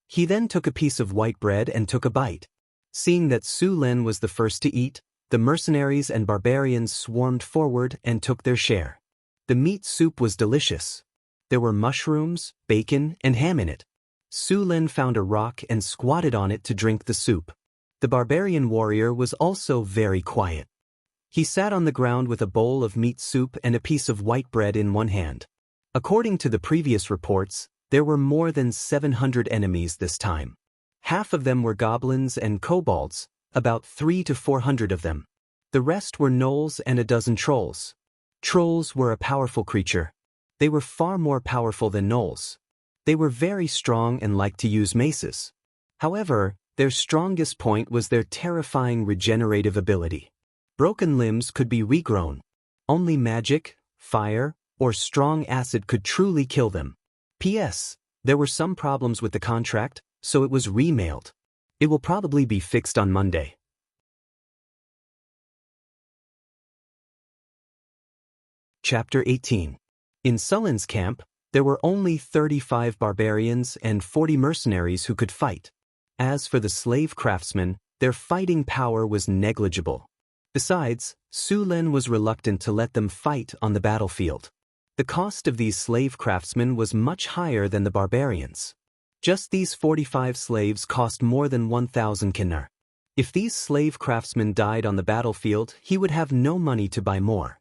He then took a piece of white bread and took a bite. Seeing that Sulen was the first to eat, the mercenaries and barbarians swarmed forward and took their share. The meat soup was delicious. There were mushrooms, bacon, and ham in it. Sulen found a rock and squatted on it to drink the soup. The barbarian warrior was also very quiet. He sat on the ground with a bowl of meat soup and a piece of white bread in one hand. According to the previous reports, there were more than 700 enemies this time. Half of them were goblins and kobolds, about 300 to 400 of them. The rest were gnolls and a dozen trolls. Trolls were a powerful creature. They were far more powerful than gnolls. They were very strong and liked to use maces. However, their strongest point was their terrifying regenerative ability. Broken limbs could be regrown. Only magic, fire, or strong acid could truly kill them. P.S. There were some problems with the contract, so it was remailed. It will probably be fixed on Monday. Chapter 18. In Sulen's camp, there were only 35 barbarians and 40 mercenaries who could fight. As for the slave craftsmen, their fighting power was negligible. Besides, Sulen was reluctant to let them fight on the battlefield. The cost of these slave craftsmen was much higher than the barbarians. Just these 45 slaves cost more than 1,000 kinar. If these slave craftsmen died on the battlefield, he would have no money to buy more.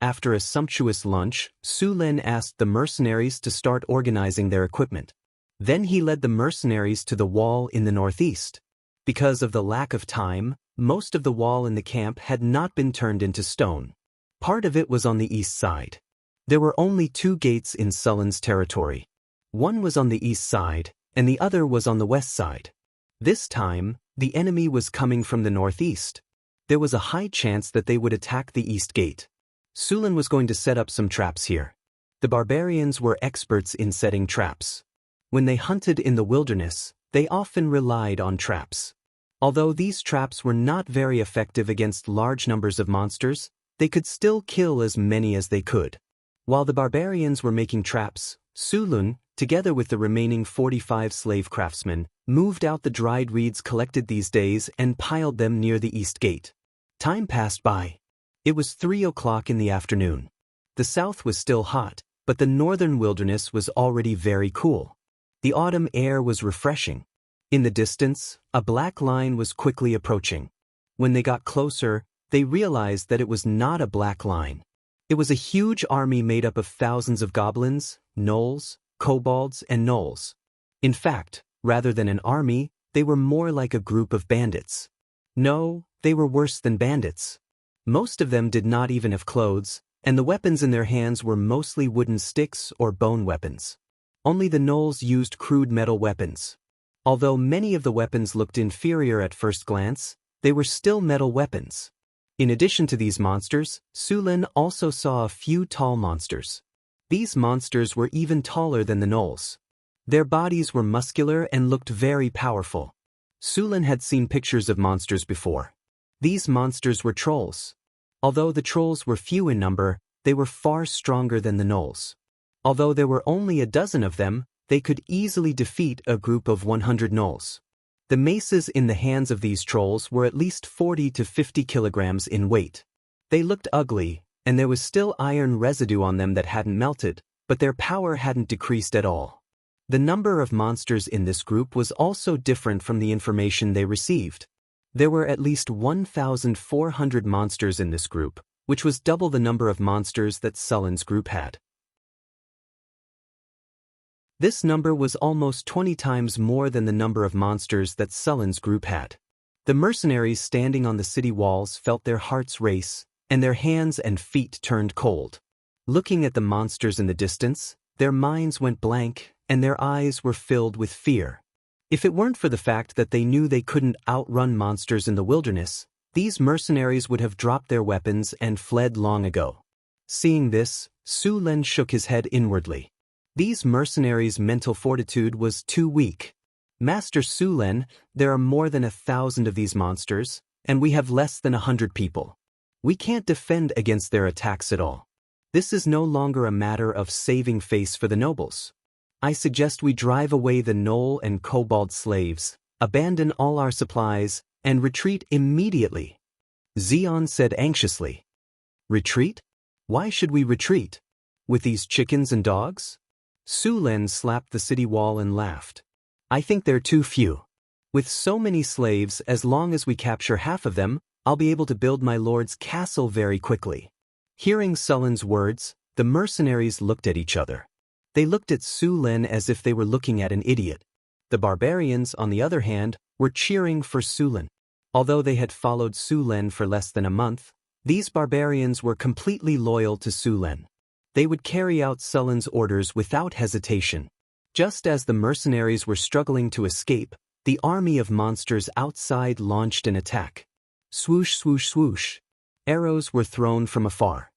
After a sumptuous lunch, Sulen asked the mercenaries to start organizing their equipment. Then he led the mercenaries to the wall in the northeast. Because of the lack of time, most of the wall in the camp had not been turned into stone. Part of it was on the east side. There were only 2 gates in Sulen's territory. One was on the east side, and the other was on the west side. This time, the enemy was coming from the northeast. There was a high chance that they would attack the east gate. Sulen was going to set up some traps here. The barbarians were experts in setting traps. When they hunted in the wilderness, they often relied on traps. Although these traps were not very effective against large numbers of monsters, they could still kill as many as they could. While the barbarians were making traps, Sulen, together with the remaining 45 slave craftsmen, moved out the dried reeds collected these days and piled them near the east gate. Time passed by. It was 3 o'clock in the afternoon. The south was still hot, but the northern wilderness was already very cool. The autumn air was refreshing. In the distance, a black line was quickly approaching. When they got closer, they realized that it was not a black line. It was a huge army made up of thousands of goblins, gnolls, kobolds, and gnolls. In fact, rather than an army, they were more like a group of bandits. No, they were worse than bandits. Most of them did not even have clothes, and the weapons in their hands were mostly wooden sticks or bone weapons. Only the gnolls used crude metal weapons. Although many of the weapons looked inferior at first glance, they were still metal weapons. In addition to these monsters, Sulen also saw a few tall monsters. These monsters were even taller than the gnolls. Their bodies were muscular and looked very powerful. Sulen had seen pictures of monsters before. These monsters were trolls. Although the trolls were few in number, they were far stronger than the gnolls. Although there were only a dozen of them, they could easily defeat a group of 100 gnolls. The maces in the hands of these trolls were at least 40 to 50 kilograms in weight. They looked ugly, and there was still iron residue on them that hadn't melted, but their power hadn't decreased at all. The number of monsters in this group was also different from the information they received. There were at least 1,400 monsters in this group, which was double the number of monsters that Sulen's group had. This number was almost 20 times more than the number of monsters that Sulen's group had. The mercenaries standing on the city walls felt their hearts race, and their hands and feet turned cold. Looking at the monsters in the distance, their minds went blank, and their eyes were filled with fear. If it weren't for the fact that they knew they couldn't outrun monsters in the wilderness, these mercenaries would have dropped their weapons and fled long ago. Seeing this, Su Len shook his head inwardly. These mercenaries' mental fortitude was too weak. Master Su Len, there are more than 1,000 of these monsters, and we have less than 100 people. We can't defend against their attacks at all. This is no longer a matter of saving face for the nobles. I suggest we drive away the Knoll and Kobold slaves, abandon all our supplies, and retreat immediately. Xion said anxiously. Retreat? Why should we retreat? With these chickens and dogs? Su Len slapped the city wall and laughed. I think they're too few. With so many slaves, as long as we capture half of them, I'll be able to build my lord's castle very quickly. Hearing Sullen's words, the mercenaries looked at each other. They looked at Su Len as if they were looking at an idiot. The barbarians, on the other hand, were cheering for Su Len. Although they had followed Su Len for less than a month, these barbarians were completely loyal to Su Len. They would carry out Sullen's orders without hesitation. Just as the mercenaries were struggling to escape, the army of monsters outside launched an attack. Swoosh, swoosh, swoosh. Arrows were thrown from afar.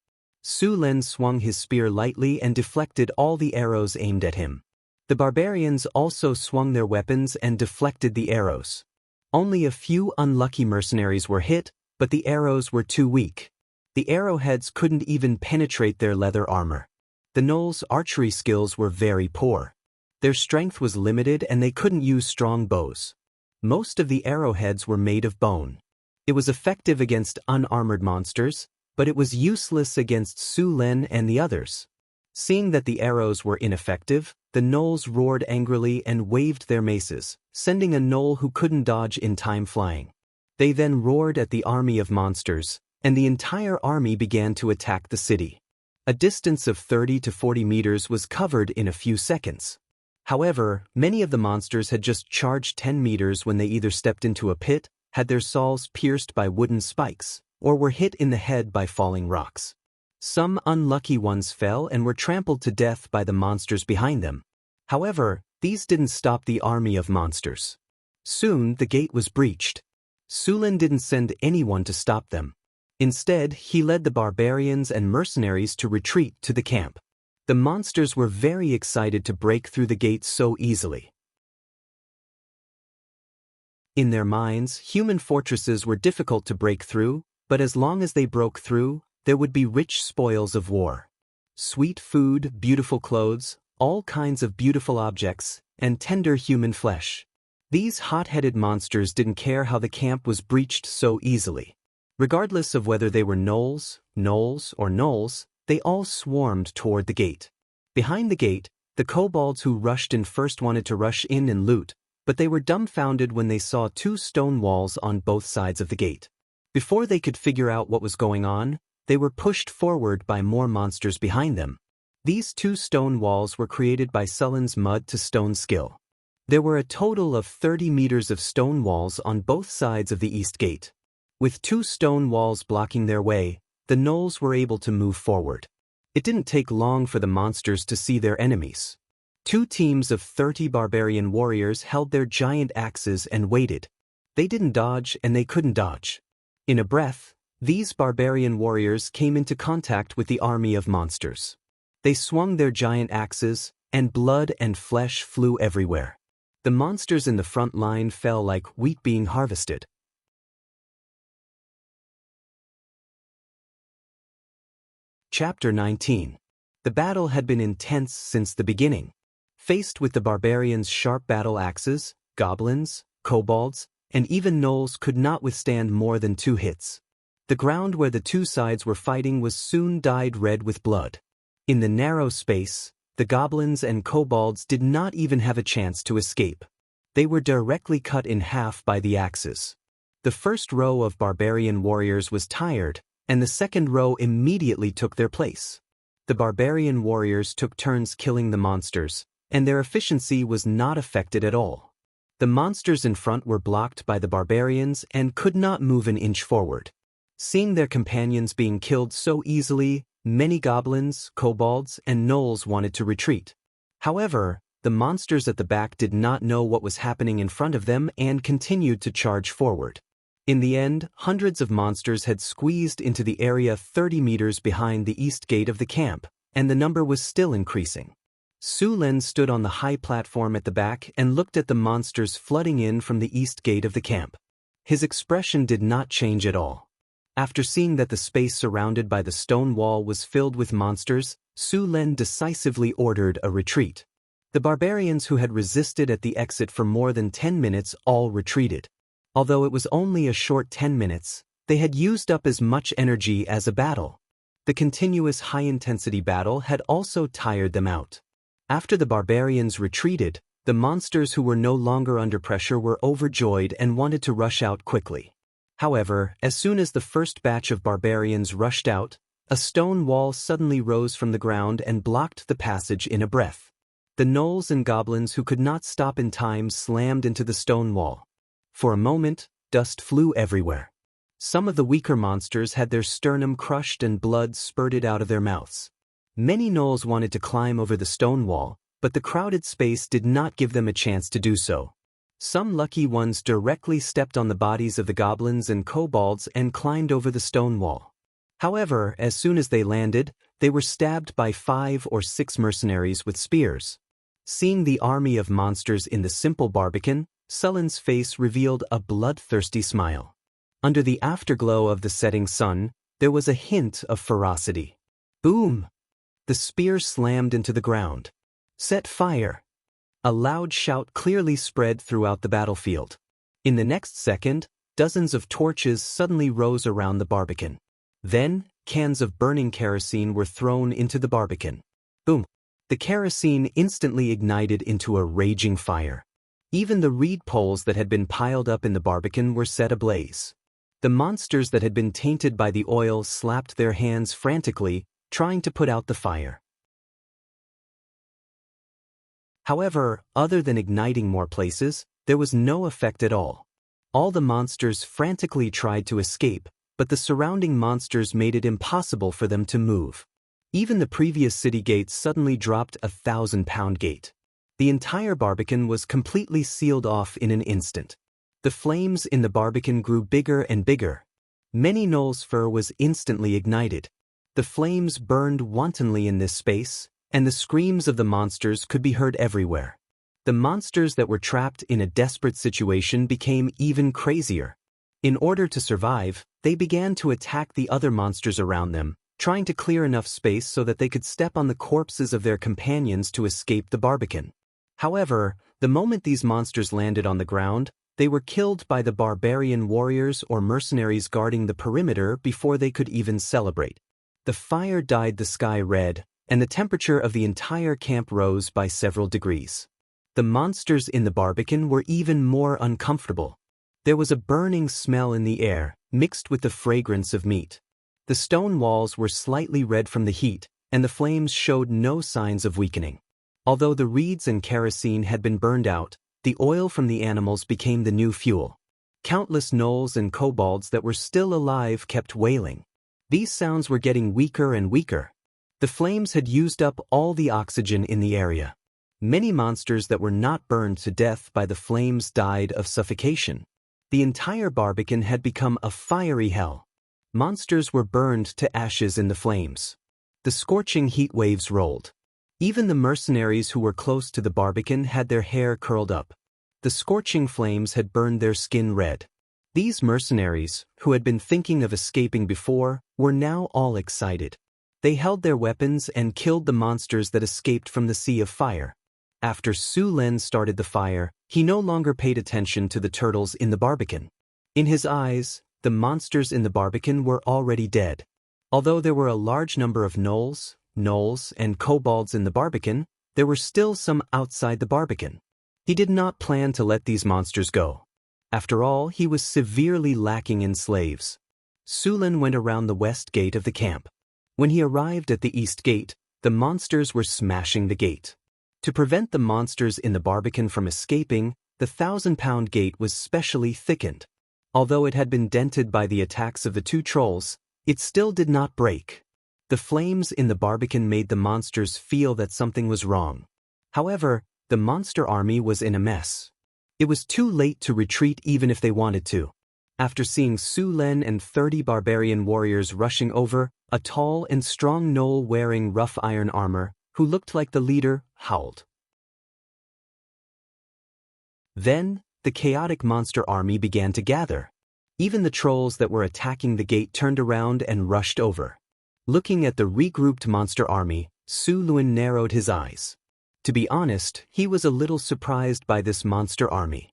Su Len swung his spear lightly and deflected all the arrows aimed at him. The barbarians also swung their weapons and deflected the arrows. Only a few unlucky mercenaries were hit, but the arrows were too weak. The arrowheads couldn't even penetrate their leather armor. The gnolls' archery skills were very poor. Their strength was limited and they couldn't use strong bows. Most of the arrowheads were made of bone. It was effective against unarmored monsters, but it was useless against Su Len and the others. Seeing that the arrows were ineffective, the gnolls roared angrily and waved their maces, sending a gnoll who couldn't dodge in time flying. They then roared at the army of monsters, and the entire army began to attack the city. A distance of 30 to 40 meters was covered in a few seconds. However, many of the monsters had just charged 10 meters when they either stepped into a pit, had their sawls pierced by wooden spikes, or were hit in the head by falling rocks. Some unlucky ones fell and were trampled to death by the monsters behind them. However, these didn't stop the army of monsters. Soon the gate was breached. Su Len didn't send anyone to stop them. Instead, he led the barbarians and mercenaries to retreat to the camp. The monsters were very excited to break through the gate so easily. In their minds, human fortresses were difficult to break through, but as long as they broke through, there would be rich spoils of war. Sweet food, beautiful clothes, all kinds of beautiful objects, and tender human flesh. These hot-headed monsters didn't care how the camp was breached so easily. Regardless of whether they were gnolls, or gnolls, they all swarmed toward the gate. Behind the gate, the kobolds who rushed in first wanted to rush in and loot, but they were dumbfounded when they saw 2 stone walls on both sides of the gate. Before they could figure out what was going on, they were pushed forward by more monsters behind them. These 2 stone walls were created by Sullen's mud-to-stone skill. There were a total of 30 meters of stone walls on both sides of the east gate. With 2 stone walls blocking their way, the gnolls were able to move forward. It didn't take long for the monsters to see their enemies. 2 teams of 30 barbarian warriors held their giant axes and waited. They didn't dodge and they couldn't dodge. In a breath, these barbarian warriors came into contact with the army of monsters. They swung their giant axes, and blood and flesh flew everywhere. The monsters in the front line fell like wheat being harvested. Chapter 19. The battle had been intense since the beginning. Faced with the barbarians' sharp battle axes, goblins, kobolds, and even gnolls could not withstand more than 2 hits. The ground where the 2 sides were fighting was soon dyed red with blood. In the narrow space, the goblins and kobolds did not even have a chance to escape. They were directly cut in half by the axes. The first row of barbarian warriors was tired, and the second row immediately took their place. The barbarian warriors took turns killing the monsters, and their efficiency was not affected at all. The monsters in front were blocked by the barbarians and could not move an inch forward. Seeing their companions being killed so easily, many goblins, kobolds, and gnolls wanted to retreat. However, the monsters at the back did not know what was happening in front of them and continued to charge forward. In the end, hundreds of monsters had squeezed into the area 30 meters behind the east gate of the camp, and the number was still increasing. Su-Len stood on the high platform at the back and looked at the monsters flooding in from the east gate of the camp. His expression did not change at all. After seeing that the space surrounded by the stone wall was filled with monsters, Su-Len decisively ordered a retreat. The barbarians who had resisted at the exit for more than 10 minutes all retreated. Although it was only a short 10 minutes, they had used up as much energy as a battle. The continuous high-intensity battle had also tired them out. After the barbarians retreated, the monsters who were no longer under pressure were overjoyed and wanted to rush out quickly. However, as soon as the first batch of barbarians rushed out, a stone wall suddenly rose from the ground and blocked the passage in a breath. The gnolls and goblins who could not stop in time slammed into the stone wall. For a moment, dust flew everywhere. Some of the weaker monsters had their sternum crushed and blood spurted out of their mouths. Many gnolls wanted to climb over the stone wall, but the crowded space did not give them a chance to do so. Some lucky ones directly stepped on the bodies of the goblins and kobolds and climbed over the stone wall. However, as soon as they landed, they were stabbed by 5 or 6 mercenaries with spears. Seeing the army of monsters in the simple barbican, Sullen's face revealed a bloodthirsty smile. Under the afterglow of the setting sun, there was a hint of ferocity. Boom! The spear slammed into the ground. Set fire! A loud shout clearly spread throughout the battlefield. In the next second, dozens of torches suddenly rose around the barbican. Then, cans of burning kerosene were thrown into the barbican. Boom! The kerosene instantly ignited into a raging fire. Even the reed poles that had been piled up in the barbican were set ablaze. The monsters that had been tainted by the oil slapped their hands frantically, trying to put out the fire. However, other than igniting more places, there was no effect at all. All the monsters frantically tried to escape, but the surrounding monsters made it impossible for them to move. Even the previous city gate suddenly dropped a 1,000-pound gate. The entire barbican was completely sealed off in an instant. The flames in the barbican grew bigger and bigger. Many gnolls' fur was instantly ignited. The flames burned wantonly in this space, and the screams of the monsters could be heard everywhere. The monsters that were trapped in a desperate situation became even crazier. In order to survive, they began to attack the other monsters around them, trying to clear enough space so that they could step on the corpses of their companions to escape the barbican. However, the moment these monsters landed on the ground, they were killed by the barbarian warriors or mercenaries guarding the perimeter before they could even celebrate. The fire dyed the sky red, and the temperature of the entire camp rose by several degrees. The monsters in the barbican were even more uncomfortable. There was a burning smell in the air, mixed with the fragrance of meat. The stone walls were slightly red from the heat, and the flames showed no signs of weakening. Although the reeds and kerosene had been burned out, the oil from the animals became the new fuel. Countless gnolls and kobolds that were still alive kept wailing. These sounds were getting weaker and weaker. The flames had used up all the oxygen in the area. Many monsters that were not burned to death by the flames died of suffocation. The entire barbican had become a fiery hell. Monsters were burned to ashes in the flames. The scorching heat waves rolled. Even the mercenaries who were close to the barbican had their hair curled up. The scorching flames had burned their skin red. These mercenaries, who had been thinking of escaping before, were now all excited. They held their weapons and killed the monsters that escaped from the sea of fire. After Su-Len started the fire, he no longer paid attention to the turtles in the barbican. In his eyes, the monsters in the barbican were already dead. Although there were a large number of gnolls, and kobolds in the barbican, there were still some outside the barbican. He did not plan to let these monsters go. After all, he was severely lacking in slaves. Su-Len went around the west gate of the camp. When he arrived at the east gate, the monsters were smashing the gate. To prevent the monsters in the barbican from escaping, the 1,000-pound gate was specially thickened. Although it had been dented by the attacks of the 2 trolls, it still did not break. The flames in the barbican made the monsters feel that something was wrong. However, the monster army was in a mess. It was too late to retreat even if they wanted to. After seeing Su Len and 30 barbarian warriors rushing over, a tall and strong gnoll wearing rough iron armor, who looked like the leader, howled. Then, the chaotic monster army began to gather. Even the trolls that were attacking the gate turned around and rushed over. Looking at the regrouped monster army, Su Luen narrowed his eyes. To be honest, he was a little surprised by this monster army.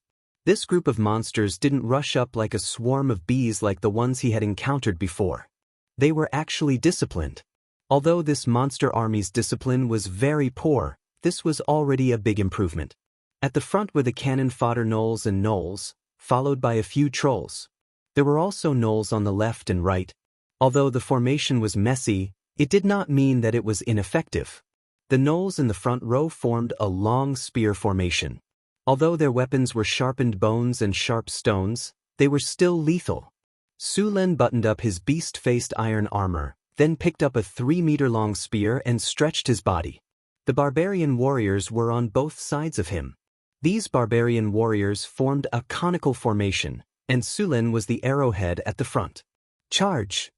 This group of monsters didn't rush up like a swarm of bees like the ones he had encountered before. They were actually disciplined. Although this monster army's discipline was very poor, this was already a big improvement. At the front were the cannon fodder gnolls and gnolls, followed by a few trolls. There were also gnolls on the left and right. Although the formation was messy, it did not mean that it was ineffective. The gnolls in the front row formed a long spear formation. Although their weapons were sharpened bones and sharp stones, they were still lethal. Su Len buttoned up his beast-faced iron armor, then picked up a 3-meter-long spear and stretched his body. The barbarian warriors were on both sides of him. These barbarian warriors formed a conical formation, and Su Len was the arrowhead at the front. Charge!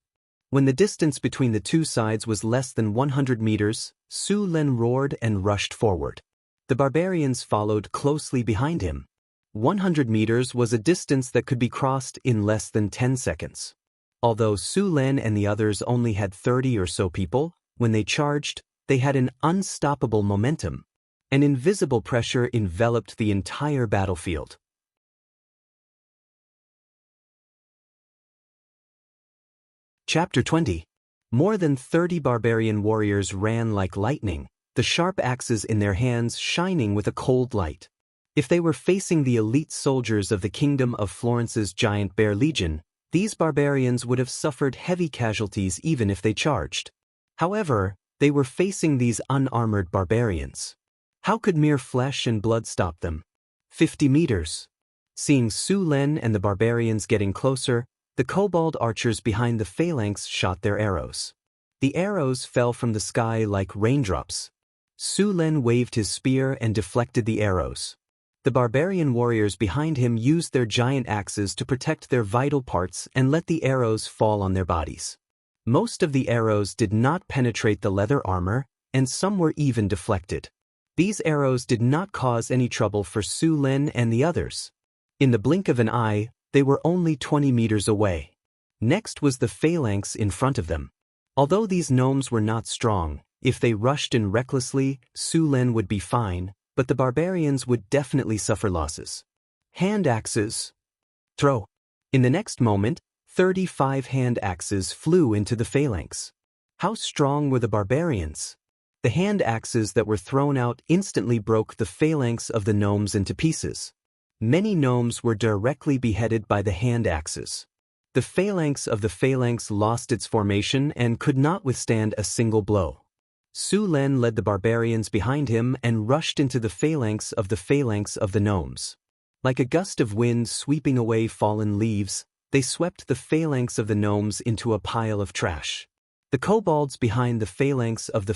When the distance between the two sides was less than 100 meters, Su Len roared and rushed forward. The barbarians followed closely behind him. 100 meters was a distance that could be crossed in less than 10 seconds. Although Su Len and the others only had 30 or so people, when they charged, they had an unstoppable momentum. An invisible pressure enveloped the entire battlefield. Chapter 20. More than 30 barbarian warriors ran like lightning, the sharp axes in their hands shining with a cold light. If they were facing the elite soldiers of the Kingdom of Florence's Giant Bear Legion, these barbarians would have suffered heavy casualties even if they charged. However, they were facing these unarmored barbarians. How could mere flesh and blood stop them? 50 meters. Seeing Su Len and the barbarians getting closer, the kobold archers behind the phalanx shot their arrows. The arrows fell from the sky like raindrops. Su Len waved his spear and deflected the arrows. The barbarian warriors behind him used their giant axes to protect their vital parts and let the arrows fall on their bodies. Most of the arrows did not penetrate the leather armor, and some were even deflected. These arrows did not cause any trouble for Su Len and the others. In the blink of an eye, they were only 20 meters away. Next was the phalanx in front of them. Although these gnomes were not strong, if they rushed in recklessly, Su Len would be fine, but the barbarians would definitely suffer losses. Hand axes. Throw. In the next moment, 35 hand axes flew into the phalanx. How strong were the barbarians? The hand axes that were thrown out instantly broke the phalanx of the gnomes into pieces. Many gnomes were directly beheaded by the hand axes. The phalanx of the phalanx lost its formation and could not withstand a single blow. Su Len led the barbarians behind him and rushed into the phalanx of the gnomes. Like a gust of wind sweeping away fallen leaves, they swept the phalanx of the gnomes into a pile of trash. The kobolds behind the phalanx of the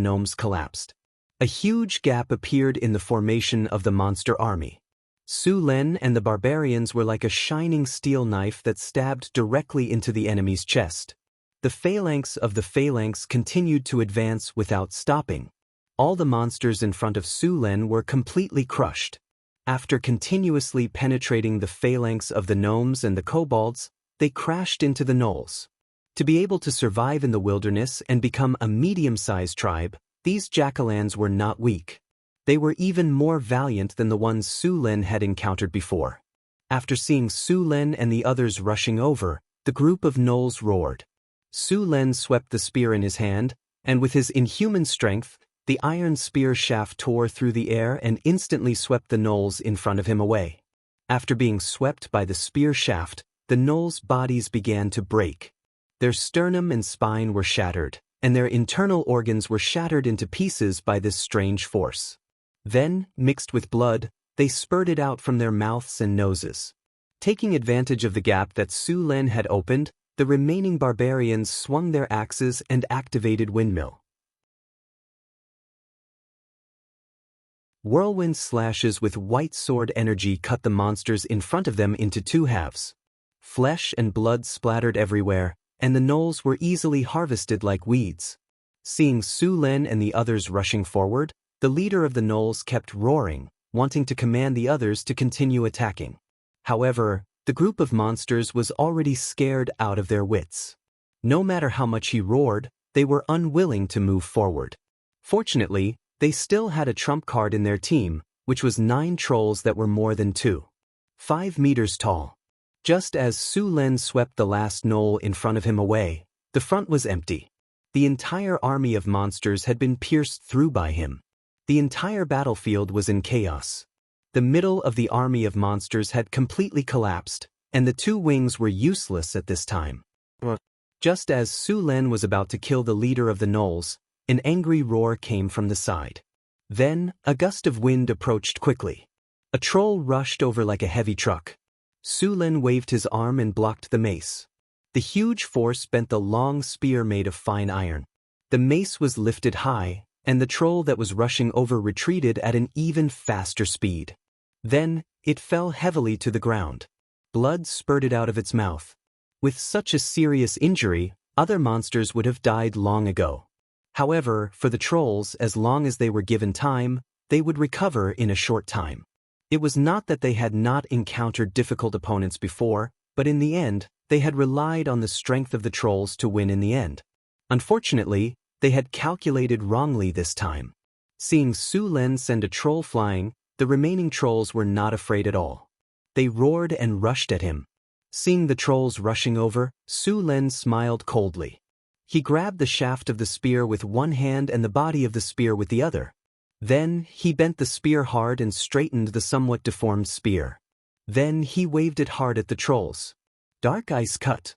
gnomes collapsed. A huge gap appeared in the formation of the monster army. Su Len and the barbarians were like a shining steel knife that stabbed directly into the enemy's chest. The phalanx of the phalanx continued to advance without stopping. All the monsters in front of Su Len were completely crushed. After continuously penetrating the phalanx of the gnomes and the kobolds, they crashed into the gnolls. To be able to survive in the wilderness and become a medium-sized tribe, these jack-o'-lanterns were not weak. They were even more valiant than the ones Su Len had encountered before. After seeing Su Len and the others rushing over, the group of gnolls roared. Su Len swept the spear in his hand, and with his inhuman strength, the iron spear shaft tore through the air and instantly swept the gnolls in front of him away. After being swept by the spear shaft, the gnolls' bodies began to break. Their sternum and spine were shattered, and their internal organs were shattered into pieces by this strange force. Then, mixed with blood, they spurted out from their mouths and noses. Taking advantage of the gap that Su Len had opened, the remaining barbarians swung their axes and activated windmill. Whirlwind slashes with white sword energy cut the monsters in front of them into two halves. Flesh and blood splattered everywhere, and the gnolls were easily harvested like weeds. Seeing Su Lin and the others rushing forward, the leader of the gnolls kept roaring, wanting to command the others to continue attacking. However, the group of monsters was already scared out of their wits. No matter how much he roared, they were unwilling to move forward. Fortunately, they still had a trump card in their team, which was 9 trolls that were more than 5 meters tall. Just as Su Lin swept the last gnoll in front of him away, the front was empty. The entire army of monsters had been pierced through by him. The entire battlefield was in chaos. The middle of the army of monsters had completely collapsed, and the 2 wings were useless at this time. Just as Su Lin was about to kill the leader of the gnolls, an angry roar came from the side. Then, a gust of wind approached quickly. A troll rushed over like a heavy truck. Su Lin waved his arm and blocked the mace. The huge force bent the long spear made of fine iron. The mace was lifted high, and the troll that was rushing over retreated at an even faster speed. Then, it fell heavily to the ground. Blood spurted out of its mouth. With such a serious injury, other monsters would have died long ago. However, for the trolls, as long as they were given time, they would recover in a short time. It was not that they had not encountered difficult opponents before, but in the end, they had relied on the strength of the trolls to win in the end. Unfortunately, they had calculated wrongly this time. Seeing Su Lin send a troll flying, the remaining trolls were not afraid at all. They roared and rushed at him. Seeing the trolls rushing over, Su Lin smiled coldly. He grabbed the shaft of the spear with one hand and the body of the spear with the other. Then, he bent the spear hard and straightened the somewhat deformed spear. Then he waved it hard at the trolls. Dark ice cut.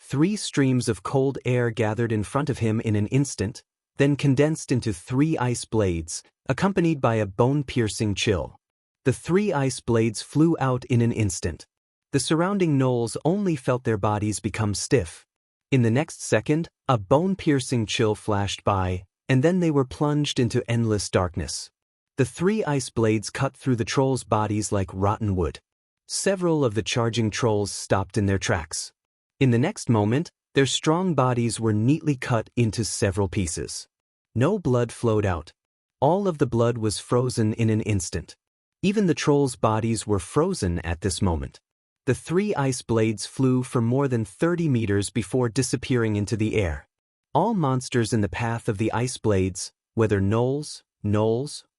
3 streams of cold air gathered in front of him in an instant, then condensed into 3 ice blades, accompanied by a bone-piercing chill. The 3 ice blades flew out in an instant. The surrounding gnolls only felt their bodies become stiff. In the next second, a bone-piercing chill flashed by, and then they were plunged into endless darkness. The 3 ice blades cut through the trolls' bodies like rotten wood. Several of the charging trolls stopped in their tracks. In the next moment, their strong bodies were neatly cut into several pieces. No blood flowed out. All of the blood was frozen in an instant. Even the trolls' bodies were frozen at this moment. The 3 ice blades flew for more than 30 meters before disappearing into the air. All monsters in the path of the ice blades, whether gnolls,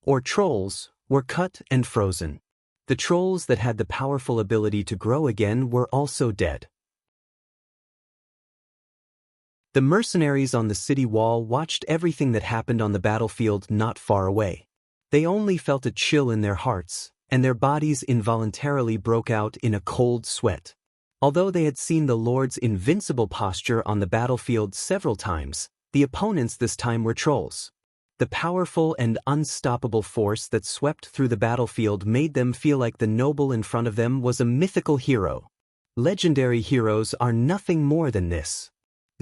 or trolls, were cut and frozen. The trolls that had the powerful ability to grow again were also dead. The mercenaries on the city wall watched everything that happened on the battlefield not far away. They only felt a chill in their hearts, and their bodies involuntarily broke out in a cold sweat. Although they had seen the Lord's invincible posture on the battlefield several times, the opponents this time were trolls. The powerful and unstoppable force that swept through the battlefield made them feel like the noble in front of them was a mythical hero. Legendary heroes are nothing more than this,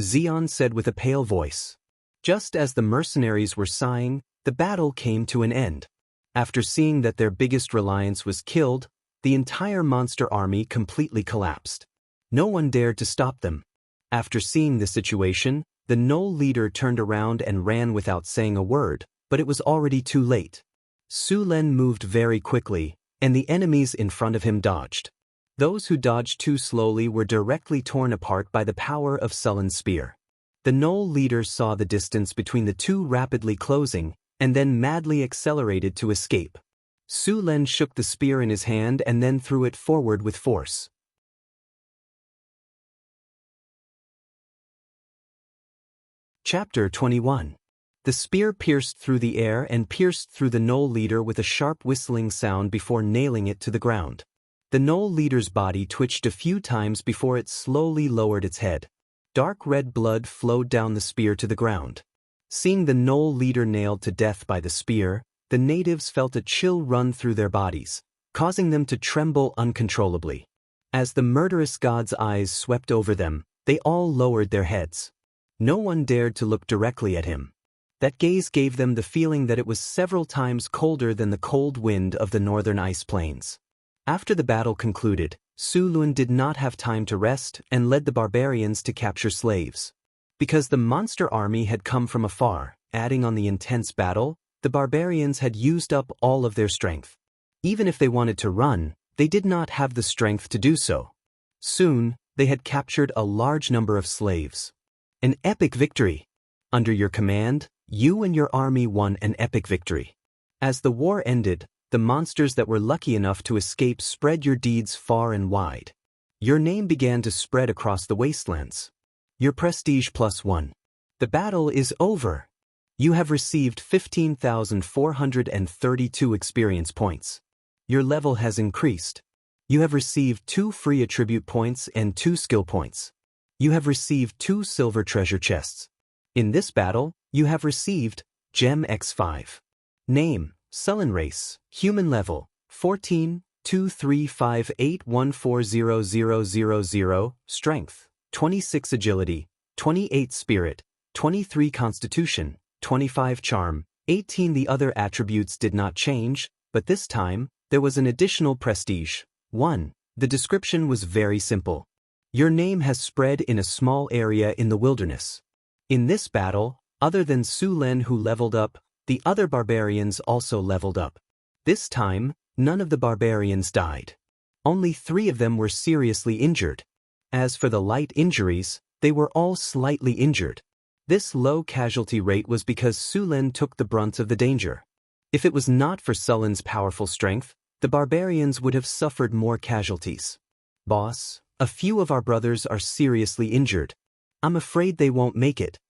Xion said with a pale voice. Just as the mercenaries were sighing, the battle came to an end. After seeing that their biggest reliance was killed, the entire monster army completely collapsed. No one dared to stop them. After seeing the situation, the gnoll leader turned around and ran without saying a word, but it was already too late. Su Lin moved very quickly, and the enemies in front of him dodged. Those who dodged too slowly were directly torn apart by the power of Sullen's spear. The gnoll leader saw the distance between the two rapidly closing, and then madly accelerated to escape. Su Lin shook the spear in his hand and then threw it forward with force. Chapter 21. The spear pierced through the air and pierced through the gnoll leader with a sharp whistling sound before nailing it to the ground. The gnoll leader's body twitched a few times before it slowly lowered its head. Dark red blood flowed down the spear to the ground. Seeing the gnoll leader nailed to death by the spear, the natives felt a chill run through their bodies, causing them to tremble uncontrollably. As the murderous god's eyes swept over them, they all lowered their heads. No one dared to look directly at him. That gaze gave them the feeling that it was several times colder than the cold wind of the northern ice plains. After the battle concluded, Su-lun did not have time to rest and led the barbarians to capture slaves. Because the monster army had come from afar, adding on the intense battle, the barbarians had used up all of their strength. Even if they wanted to run, they did not have the strength to do so. Soon, they had captured a large number of slaves. An epic victory. Under your command, you and your army won an epic victory. As the war ended, the monsters that were lucky enough to escape spread your deeds far and wide. Your name began to spread across the wastelands. Your prestige +1. The battle is over. You have received 15,432 experience points. Your level has increased. You have received 2 free attribute points and 2 skill points. You have received 2 silver treasure chests. In this battle, you have received Gem X5. Name, Sullen Race, Human Level, 14, 23581400000, Strength, 26 Agility, 28 Spirit, 23 Constitution, 25 Charm, 18. The other attributes did not change, but this time, there was an additional prestige. 1. The description was very simple. Your name has spread in a small area in the wilderness. In this battle, other than Su-lun who leveled up, the other barbarians also leveled up. This time, none of the barbarians died. Only 3 of them were seriously injured. As for the light injuries, they were all slightly injured. This low casualty rate was because Su-lun took the brunt of the danger. If it was not for Sullen's powerful strength, the barbarians would have suffered more casualties. Boss, a few of our brothers are seriously injured. I'm afraid they won't make it.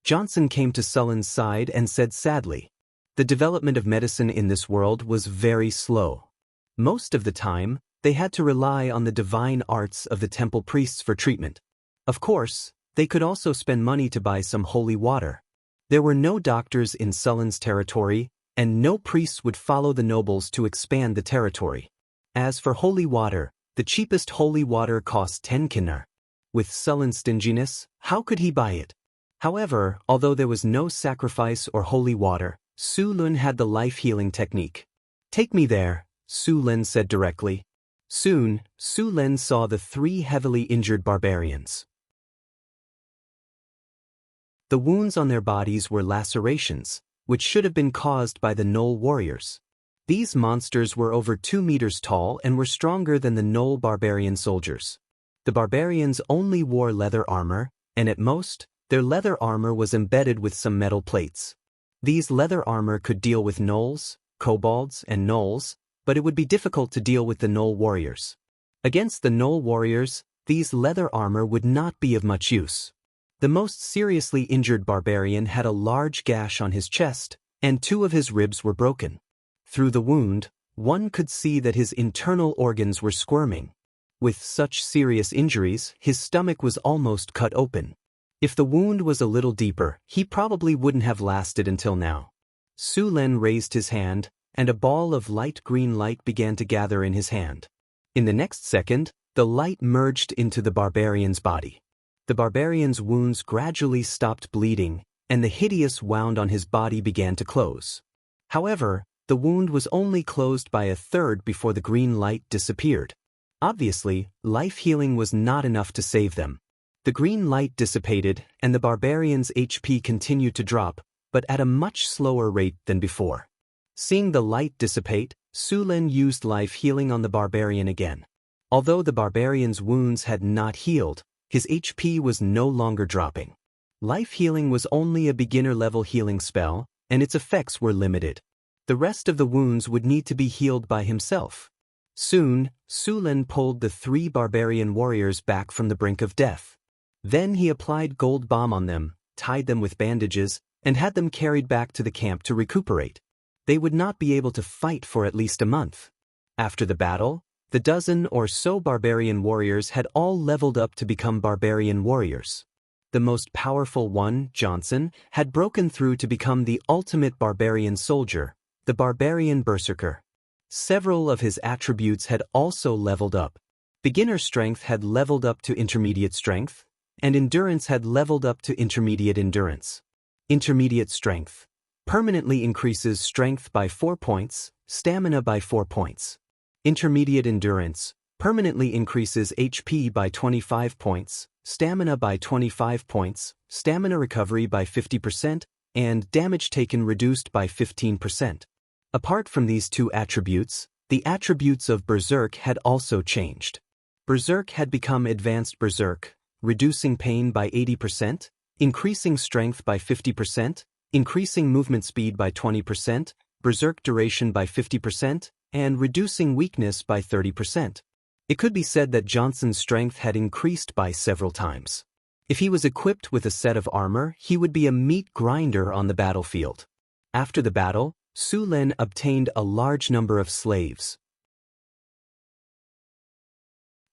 Johnson came to Sullen's side and said sadly, the development of medicine in this world was very slow. Most of the time, they had to rely on the divine arts of the temple priests for treatment. Of course, they could also spend money to buy some holy water. There were no doctors in Sullen's territory, and no priests would follow the nobles to expand the territory. As for holy water, the cheapest holy water cost 10 kinar. With Sullen's stinginess, how could he buy it? However, although there was no sacrifice or holy water, Su-lun had the life-healing technique. Take me there, Su-lun said directly. Soon, Su-lun saw the 3 heavily injured barbarians. The wounds on their bodies were lacerations, which should have been caused by the Knoll warriors. These monsters were over 2 meters tall and were stronger than the Knoll barbarian soldiers. The barbarians only wore leather armor, and at most, their leather armor was embedded with some metal plates. These leather armor could deal with gnolls, kobolds, and gnolls, but it would be difficult to deal with the Knoll warriors. Against the Knoll warriors, these leather armor would not be of much use. The most seriously injured barbarian had a large gash on his chest, and 2 of his ribs were broken. Through the wound, one could see that his internal organs were squirming. With such serious injuries, his stomach was almost cut open. If the wound was a little deeper, he probably wouldn't have lasted until now. Su-lun raised his hand, and a ball of light green light began to gather in his hand. In the next second, the light merged into the barbarian's body. The barbarian's wounds gradually stopped bleeding, and the hideous wound on his body began to close. However, the wound was only closed by a third before the green light disappeared. Obviously, life healing was not enough to save them. The green light dissipated, and the barbarian's HP continued to drop, but at a much slower rate than before. Seeing the light dissipate, Su-lun used life healing on the barbarian again. Although the barbarian's wounds had not healed, his HP was no longer dropping. Life healing was only a beginner-level healing spell, and its effects were limited. The rest of the wounds would need to be healed by himself. Soon, Su-lun pulled the 3 barbarian warriors back from the brink of death. Then he applied gold balm on them, tied them with bandages, and had them carried back to the camp to recuperate. They would not be able to fight for at least a month. After the battle, the dozen or so barbarian warriors had all leveled up to become barbarian warriors. The most powerful one, Johnson, had broken through to become the ultimate barbarian soldier, the barbarian berserker. Several of his attributes had also leveled up. Beginner strength had leveled up to intermediate strength, and endurance had leveled up to intermediate endurance. Intermediate strength. Permanently increases strength by 4 points, stamina by 4 points. Intermediate endurance. Permanently increases HP by 25 points, stamina by 25 points, stamina recovery by 50%, and damage taken reduced by 15%. Apart from these two attributes, the attributes of Berserk had also changed. Berserk had become Advanced Berserk, reducing pain by 80%, increasing strength by 50%, increasing movement speed by 20%, Berserk duration by 50%, and reducing weakness by 30%. It could be said that Johnson's strength had increased by several times. If he was equipped with a set of armor, he would be a meat grinder on the battlefield. After the battle, Su Lin obtained a large number of slaves.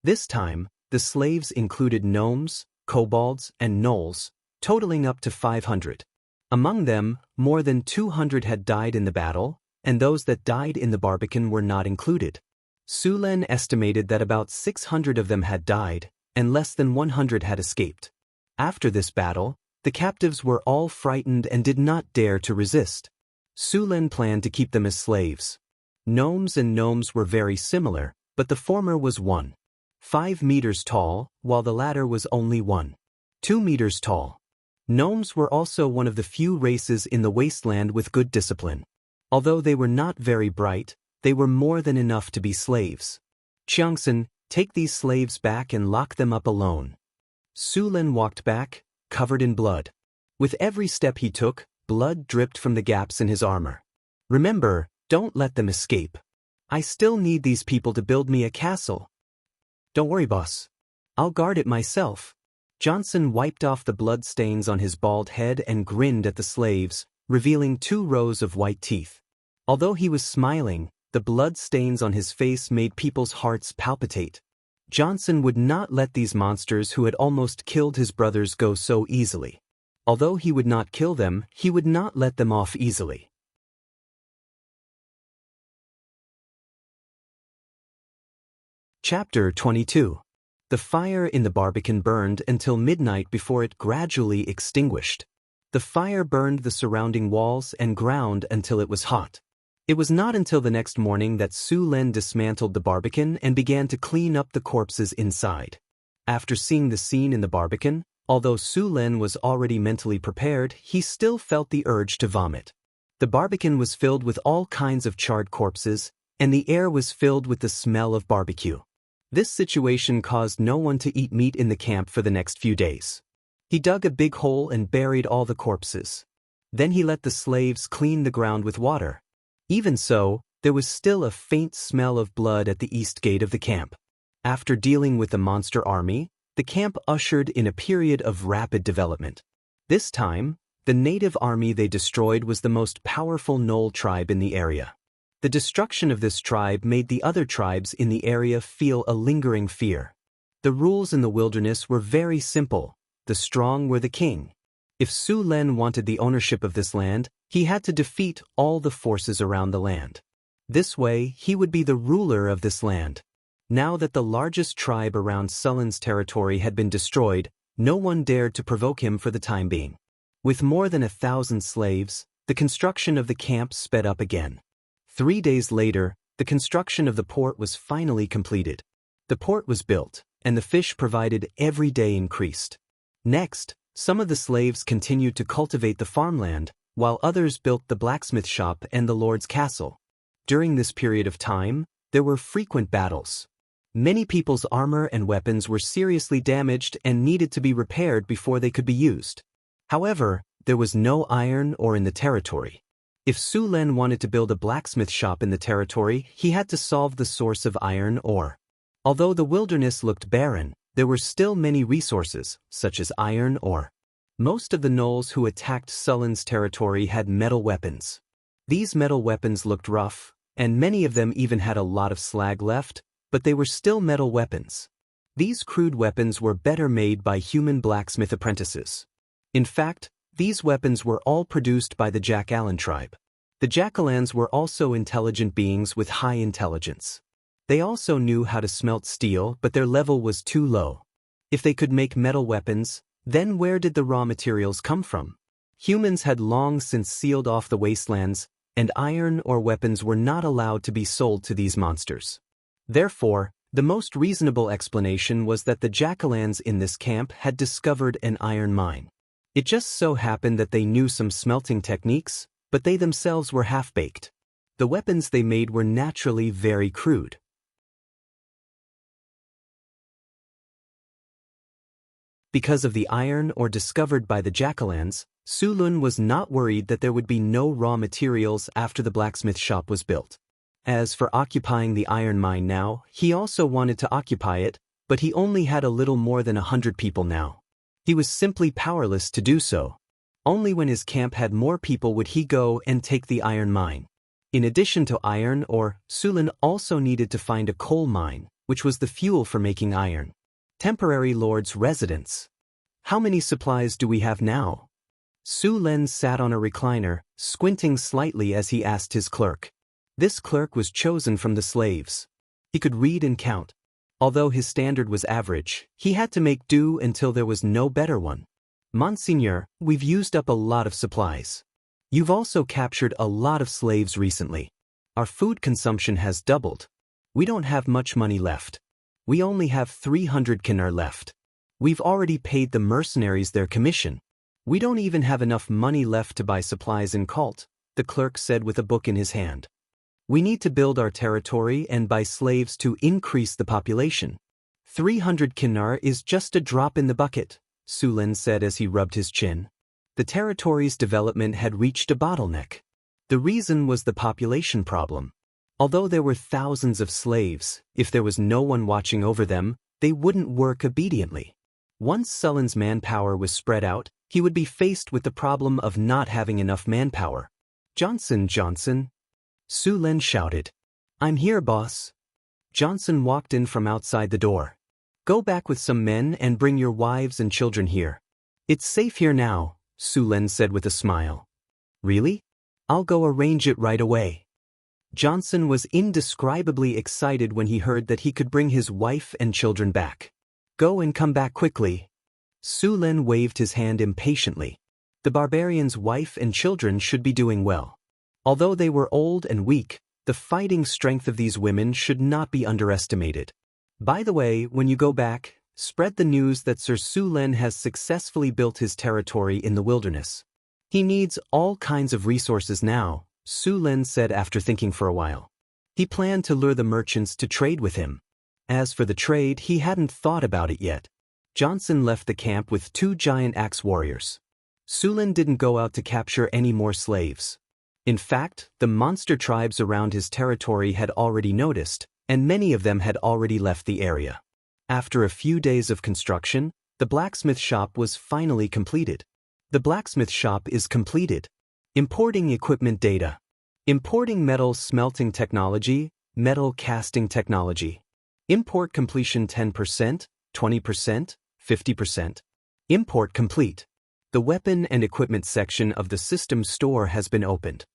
This time, the slaves included gnomes, kobolds, and gnolls, totaling up to 500. Among them, more than 200 had died in the battle, and those that died in the Barbican were not included. Su Lin estimated that about 600 of them had died, and less than 100 had escaped. After this battle, the captives were all frightened and did not dare to resist. Su Lin planned to keep them as slaves. Gnomes and gnomes were very similar, but the former was 1.5 meters tall, while the latter was only 1.2 meters tall. Gnomes were also one of the few races in the wasteland with good discipline. Although they were not very bright, they were more than enough to be slaves. Qiangsun, take these slaves back and lock them up alone. Su Lin walked back, covered in blood. With every step he took, blood dripped from the gaps in his armor. Remember, don't let them escape. I still need these people to build me a castle. Don't worry, boss. I'll guard it myself. Johnson wiped off the blood stains on his bald head and grinned at the slaves, revealing 2 rows of white teeth. Although he was smiling, the blood stains on his face made people's hearts palpitate. Johnson would not let these monsters who had almost killed his brothers go so easily. Although he would not kill them, he would not let them off easily. Chapter 22. The fire in the Barbican burned until midnight before it gradually extinguished. The fire burned the surrounding walls and ground until it was hot. It was not until the next morning that Su Lin dismantled the Barbican and began to clean up the corpses inside. After seeing the scene in the Barbican, although Su Lin was already mentally prepared, he still felt the urge to vomit. The Barbican was filled with all kinds of charred corpses, and the air was filled with the smell of barbecue. This situation caused no one to eat meat in the camp for the next few days. He dug a big hole and buried all the corpses. Then he let the slaves clean the ground with water. Even so, there was still a faint smell of blood at the east gate of the camp. After dealing with the monster army, the camp ushered in a period of rapid development. This time, the native army they destroyed was the most powerful Gnoll tribe in the area. The destruction of this tribe made the other tribes in the area feel a lingering fear. The rules in the wilderness were very simple. The strong were the king. If Su Lin wanted the ownership of this land, he had to defeat all the forces around the land. This way, he would be the ruler of this land. Now that the largest tribe around Sulin's territory had been destroyed, no one dared to provoke him for the time being. With more than 1,000 slaves, the construction of the camp sped up again. 3 days later, the construction of the port was finally completed. The port was built, and the fish provided every day increased. Next, some of the slaves continued to cultivate the farmland, while others built the blacksmith shop and the lord's castle. During this period of time, there were frequent battles. Many people's armor and weapons were seriously damaged and needed to be repaired before they could be used. However, there was no iron ore in the territory. If Su Lin wanted to build a blacksmith shop in the territory, he had to solve the source of iron ore. Although the wilderness looked barren, there were still many resources, such as iron ore. Most of the gnolls who attacked Sulin's territory had metal weapons. These metal weapons looked rough, and many of them even had a lot of slag left, but they were still metal weapons. These crude weapons were better made by human blacksmith apprentices. In fact, these weapons were all produced by the Jackalan tribe. The Jackalans were also intelligent beings with high intelligence. They also knew how to smelt steel, but their level was too low. If they could make metal weapons, then where did the raw materials come from? Humans had long since sealed off the wastelands, and iron or weapons were not allowed to be sold to these monsters. Therefore, the most reasonable explanation was that the Jackalans in this camp had discovered an iron mine. It just so happened that they knew some smelting techniques, but they themselves were half-baked. The weapons they made were naturally very crude. Because of the iron ore discovered by the Jackalans, Sulun was not worried that there would be no raw materials after the blacksmith shop was built. As for occupying the iron mine now, he also wanted to occupy it, but he only had a little more than 100 people now. He was simply powerless to do so. Only when his camp had more people would he go and take the iron mine. In addition to iron ore, Sulun also needed to find a coal mine, which was the fuel for making iron. Temporary Lord's residence. How many supplies do we have now? Sulun sat on a recliner, squinting slightly as he asked his clerk. This clerk was chosen from the slaves. He could read and count. Although his standard was average, he had to make do until there was no better one. Monsignor, we've used up a lot of supplies. You've also captured a lot of slaves recently. Our food consumption has doubled. We don't have much money left. We only have 300 kinar left. We've already paid the mercenaries their commission. We don't even have enough money left to buy supplies in Cult, the clerk said with a book in his hand. We need to build our territory and buy slaves to increase the population. 300 kinar is just a drop in the bucket, Sulun said as he rubbed his chin. The territory's development had reached a bottleneck. The reason was the population problem. Although there were thousands of slaves, if there was no one watching over them, they wouldn't work obediently. Once Sulun's manpower was spread out, he would be faced with the problem of not having enough manpower. Johnson, Sulun shouted. I'm here, boss. Johnson walked in from outside the door. Go back with some men and bring your wives and children here. It's safe here now, Sulun said with a smile. Really? I'll go arrange it right away. Johnson was indescribably excited when he heard that he could bring his wife and children back. Go and come back quickly. Sulun waved his hand impatiently. The barbarian's wife and children should be doing well. Although they were old and weak, the fighting strength of these women should not be underestimated. By the way, when you go back, spread the news that Sir Sulun has successfully built his territory in the wilderness. He needs all kinds of resources now, Sulun said after thinking for a while. He planned to lure the merchants to trade with him. As for the trade, he hadn't thought about it yet. Johnson left the camp with 2 giant axe warriors. Sulun didn't go out to capture any more slaves. In fact, the monster tribes around his territory had already noticed, and many of them had already left the area. After a few days of construction, the blacksmith shop was finally completed. The blacksmith shop is completed. Importing equipment data. Importing metal smelting technology, metal casting technology. Import completion 10%, 20%, 50%. Import complete. The weapon and equipment section of the system store has been opened.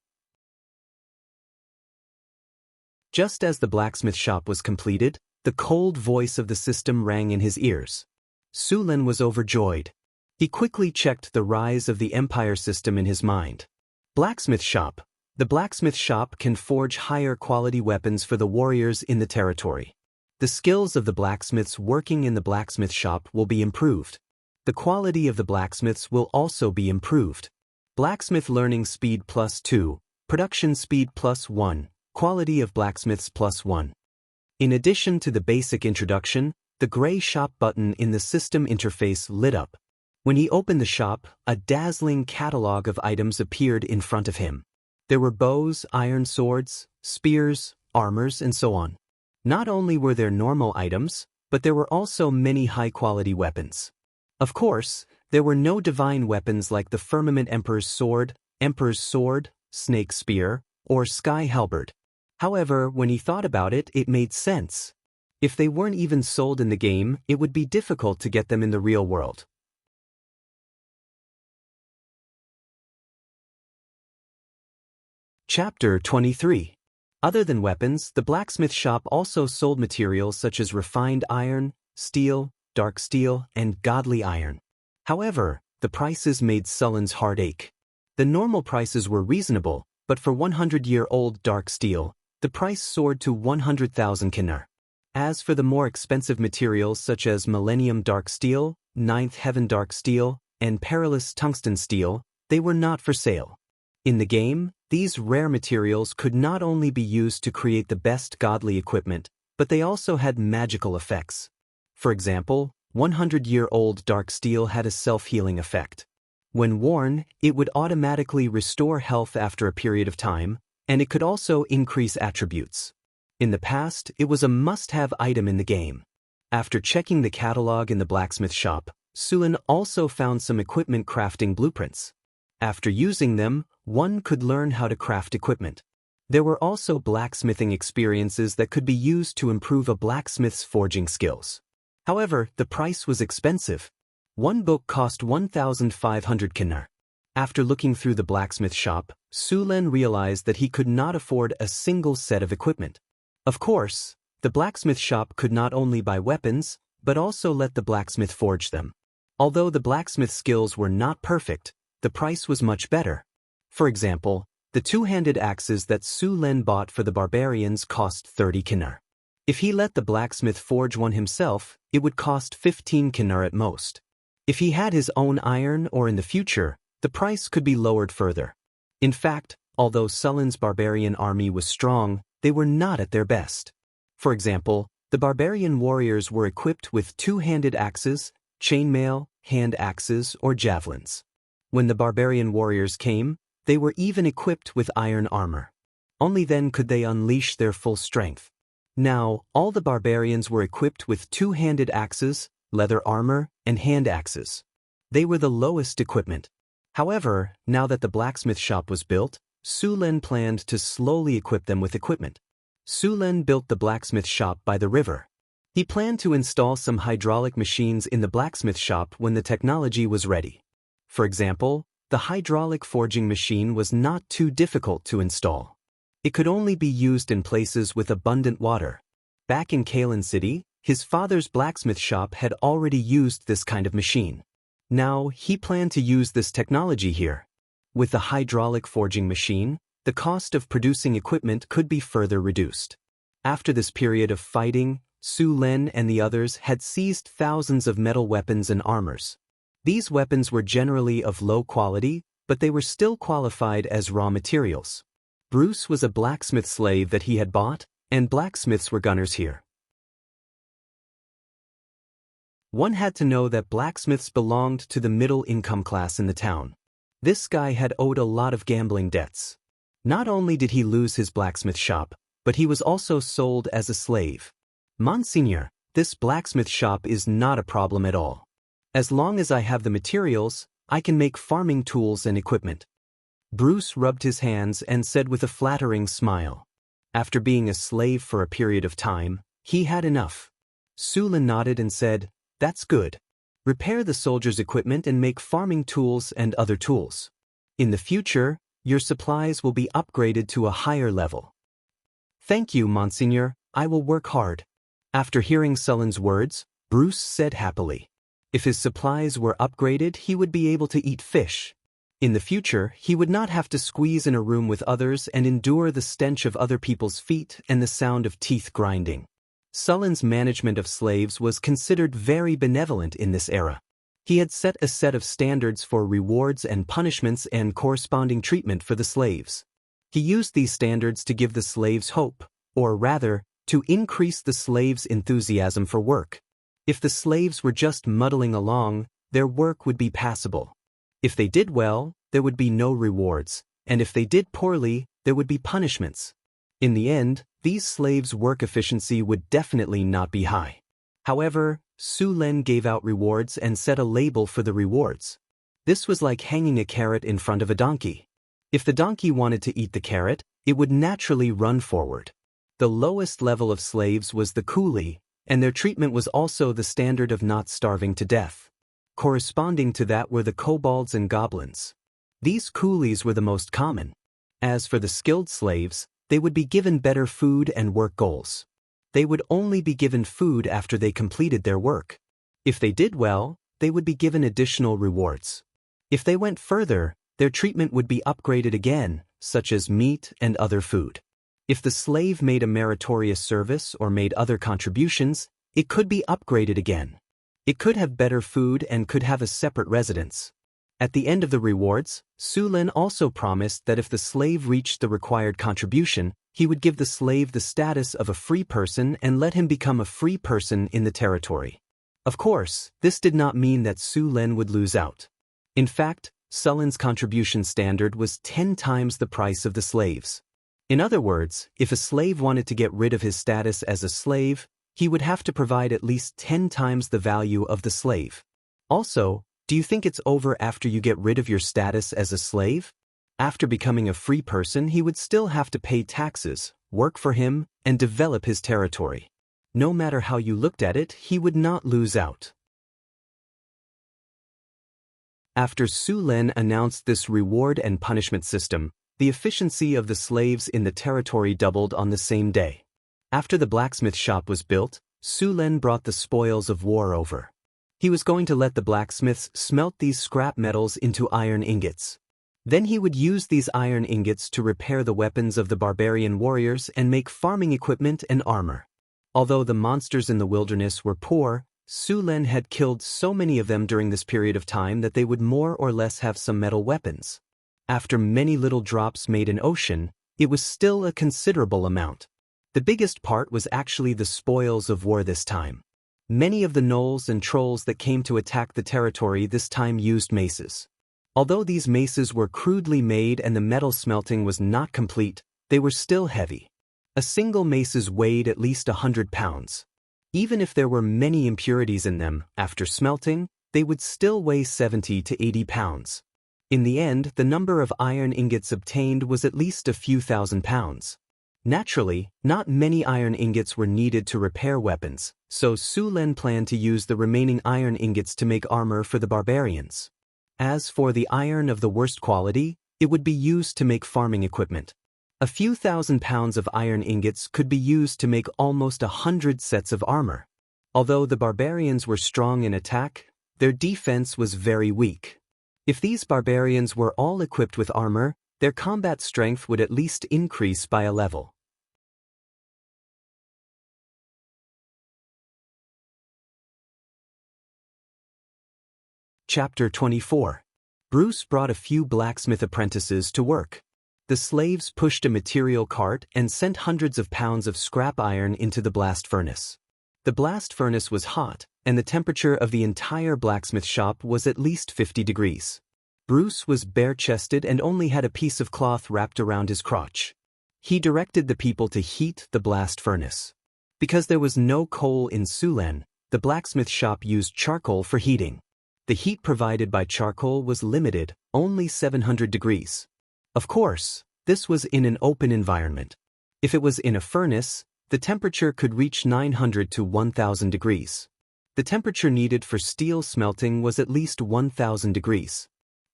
Just as the blacksmith shop was completed, the cold voice of the system rang in his ears. Sulun was overjoyed. He quickly checked the rise of the Empire system in his mind. Blacksmith shop. The blacksmith shop can forge higher quality weapons for the warriors in the territory. The skills of the blacksmiths working in the blacksmith shop will be improved. The quality of the blacksmiths will also be improved. Blacksmith learning speed +2, production speed +1, quality of blacksmiths +1. In addition to the basic introduction, the gray shop button in the system interface lit up. When he opened the shop, a dazzling catalog of items appeared in front of him. There were bows, iron swords, spears, armors, and so on. Not only were there normal items, but there were also many high-quality weapons. Of course, there were no divine weapons like the Firmament Emperor's sword, snake spear, or sky halberd. However, when he thought about it, it made sense. If they weren't even sold in the game, it would be difficult to get them in the real world. Chapter 23. Other than weapons, the blacksmith shop also sold materials such as refined iron, steel, dark steel, and godly iron. However, the prices made Sullen's heart ache. The normal prices were reasonable, but for 100-year-old dark steel, the price soared to 100,000 kinar. As for the more expensive materials such as Millennium Dark Steel, Ninth Heaven Dark Steel, and Perilous Tungsten Steel, they were not for sale. In the game, these rare materials could not only be used to create the best godly equipment, but they also had magical effects. For example, 100-year-old dark steel had a self-healing effect. When worn, it would automatically restore health after a period of time, and it could also increase attributes. In the past, it was a must-have item in the game. After checking the catalog in the blacksmith shop, Sullen also found some equipment crafting blueprints. After using them, one could learn how to craft equipment. There were also blacksmithing experiences that could be used to improve a blacksmith's forging skills. However, the price was expensive. One book cost 1,500 kinar. After looking through the blacksmith shop, Sullen realized that he could not afford a single set of equipment. Of course, the blacksmith shop could not only buy weapons, but also let the blacksmith forge them. Although the blacksmith skills were not perfect, the price was much better. For example, the two-handed axes that Sullen bought for the barbarians cost 30 kinar. If he let the blacksmith forge one himself, it would cost 15 kinar at most. If he had his own iron or in the future, the price could be lowered further. In fact, although Sullen's barbarian army was strong, they were not at their best. For example, the barbarian warriors were equipped with two-handed axes, chainmail, hand axes, or javelins. When the barbarian warriors came, they were even equipped with iron armor. Only then could they unleash their full strength. Now, all the barbarians were equipped with two-handed axes, leather armor, and hand axes. They were the lowest equipment. However, now that the blacksmith shop was built, Sullen planned to slowly equip them with equipment. Sullen built the blacksmith shop by the river. He planned to install some hydraulic machines in the blacksmith shop when the technology was ready. For example, the hydraulic forging machine was not too difficult to install. It could only be used in places with abundant water. Back in Kalen City, his father's blacksmith shop had already used this kind of machine. Now, he planned to use this technology here. With the hydraulic forging machine, the cost of producing equipment could be further reduced. After this period of fighting, Sullen and the others had seized thousands of metal weapons and armors. These weapons were generally of low quality, but they were still qualified as raw materials. Bruce was a blacksmith slave that he had bought, and blacksmiths were gunners here. One had to know that blacksmiths belonged to the middle-income class in the town. This guy had owed a lot of gambling debts. Not only did he lose his blacksmith shop, but he was also sold as a slave. Monsignor, this blacksmith shop is not a problem at all. As long as I have the materials, I can make farming tools and equipment. Bruce rubbed his hands and said with a flattering smile. After being a slave for a period of time, he had enough. Sullen nodded and said, "That's good. Repair the soldiers' equipment and make farming tools and other tools. In the future, your supplies will be upgraded to a higher level." "Thank you, Monsignor. I will work hard." After hearing Sullen's words, Bruce said happily. If his supplies were upgraded, he would be able to eat fish. In the future, he would not have to squeeze in a room with others and endure the stench of other people's feet and the sound of teeth grinding. Sullen's management of slaves was considered very benevolent in this era. He had set a set of standards for rewards and punishments and corresponding treatment for the slaves. He used these standards to give the slaves hope, or rather, to increase the slaves' enthusiasm for work. If the slaves were just muddling along, their work would be passable. If they did well, there would be no rewards, and if they did poorly, there would be punishments. In the end, these slaves' work efficiency would definitely not be high. However, Sullen gave out rewards and set a label for the rewards. This was like hanging a carrot in front of a donkey. If the donkey wanted to eat the carrot, it would naturally run forward. The lowest level of slaves was the coolie, and their treatment was also the standard of not starving to death. Corresponding to that were the kobolds and goblins. These coolies were the most common. As for the skilled slaves, they would be given better food and work goals. They would only be given food after they completed their work. If they did well, they would be given additional rewards. If they went further, their treatment would be upgraded again, such as meat and other food. If the slave made a meritorious service or made other contributions, it could be upgraded again. It could have better food and could have a separate residence. At the end of the rewards, Sulen also promised that if the slave reached the required contribution, he would give the slave the status of a free person and let him become a free person in the territory. Of course, this did not mean that Sulen would lose out. In fact, Sulen's contribution standard was 10 times the price of the slaves. In other words, if a slave wanted to get rid of his status as a slave, he would have to provide at least 10 times the value of the slave. Also, do you think it's over after you get rid of your status as a slave? After becoming a free person, he would still have to pay taxes, work for him, and develop his territory. No matter how you looked at it, he would not lose out. After Sulen announced this reward and punishment system, the efficiency of the slaves in the territory doubled on the same day. After the blacksmith shop was built, Sulen brought the spoils of war over. He was going to let the blacksmiths smelt these scrap metals into iron ingots. Then he would use these iron ingots to repair the weapons of the barbarian warriors and make farming equipment and armor. Although the monsters in the wilderness were poor, Sulen had killed so many of them during this period of time that they would more or less have some metal weapons. After many little drops made an ocean, it was still a considerable amount. The biggest part was actually the spoils of war this time. Many of the gnolls and trolls that came to attack the territory this time used maces. Although these maces were crudely made and the metal smelting was not complete, they were still heavy. A single mace weighed at least 100 pounds. Even if there were many impurities in them, after smelting, they would still weigh 70 to 80 pounds. In the end, the number of iron ingots obtained was at least a few thousand pounds. Naturally, not many iron ingots were needed to repair weapons, so Sulen planned to use the remaining iron ingots to make armor for the barbarians. As for the iron of the worst quality, it would be used to make farming equipment. A few thousand pounds of iron ingots could be used to make almost 100 sets of armor. Although the barbarians were strong in attack, their defense was very weak. If these barbarians were all equipped with armor, their combat strength would at least increase by a level. Chapter 24. Bruce brought a few blacksmith apprentices to work. The slaves pushed a material cart and sent hundreds of pounds of scrap iron into the blast furnace. The blast furnace was hot, and the temperature of the entire blacksmith shop was at least 50 degrees. Bruce was bare-chested and only had a piece of cloth wrapped around his crotch. He directed the people to heat the blast furnace. Because there was no coal in Sulen, the blacksmith shop used charcoal for heating. The heat provided by charcoal was limited, only 700 degrees. Of course, this was in an open environment. If it was in a furnace, the temperature could reach 900 to 1000 degrees. The temperature needed for steel smelting was at least 1000 degrees.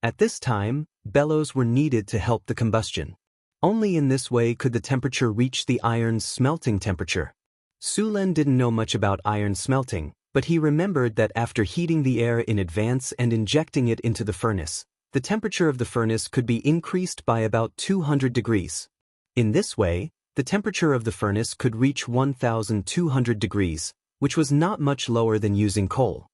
At this time, bellows were needed to help the combustion. Only in this way could the temperature reach the iron's smelting temperature. Sulen didn't know much about iron smelting, but he remembered that after heating the air in advance and injecting it into the furnace, the temperature of the furnace could be increased by about 200 degrees. In this way, the temperature of the furnace could reach 1200 degrees, which was not much lower than using coal.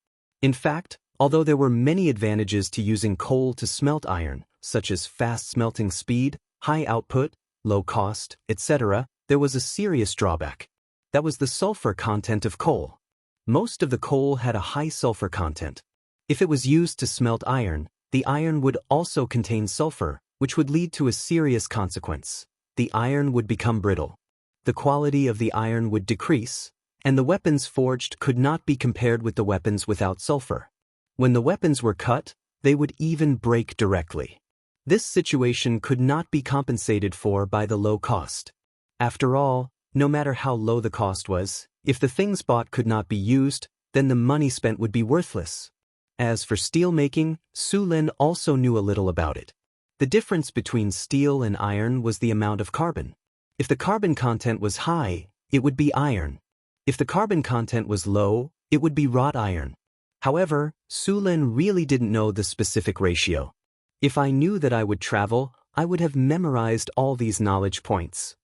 In fact, although there were many advantages to using coal to smelt iron, such as fast smelting speed, high output, low cost, etc., there was a serious drawback. That was the sulfur content of coal. Most of the coal had a high sulfur content. If it was used to smelt iron, the iron would also contain sulfur, which would lead to a serious consequence. The iron would become brittle. The quality of the iron would decrease, and the weapons forged could not be compared with the weapons without sulfur. When the weapons were cut, they would even break directly. This situation could not be compensated for by the low cost. After all, no matter how low the cost was, if the things bought could not be used, then the money spent would be worthless. As for steel making, Sulen also knew a little about it. The difference between steel and iron was the amount of carbon. If the carbon content was high, it would be iron. If the carbon content was low, it would be wrought iron. However, Sulin really didn't know the specific ratio. If I knew that I would travel, I would have memorized all these knowledge points.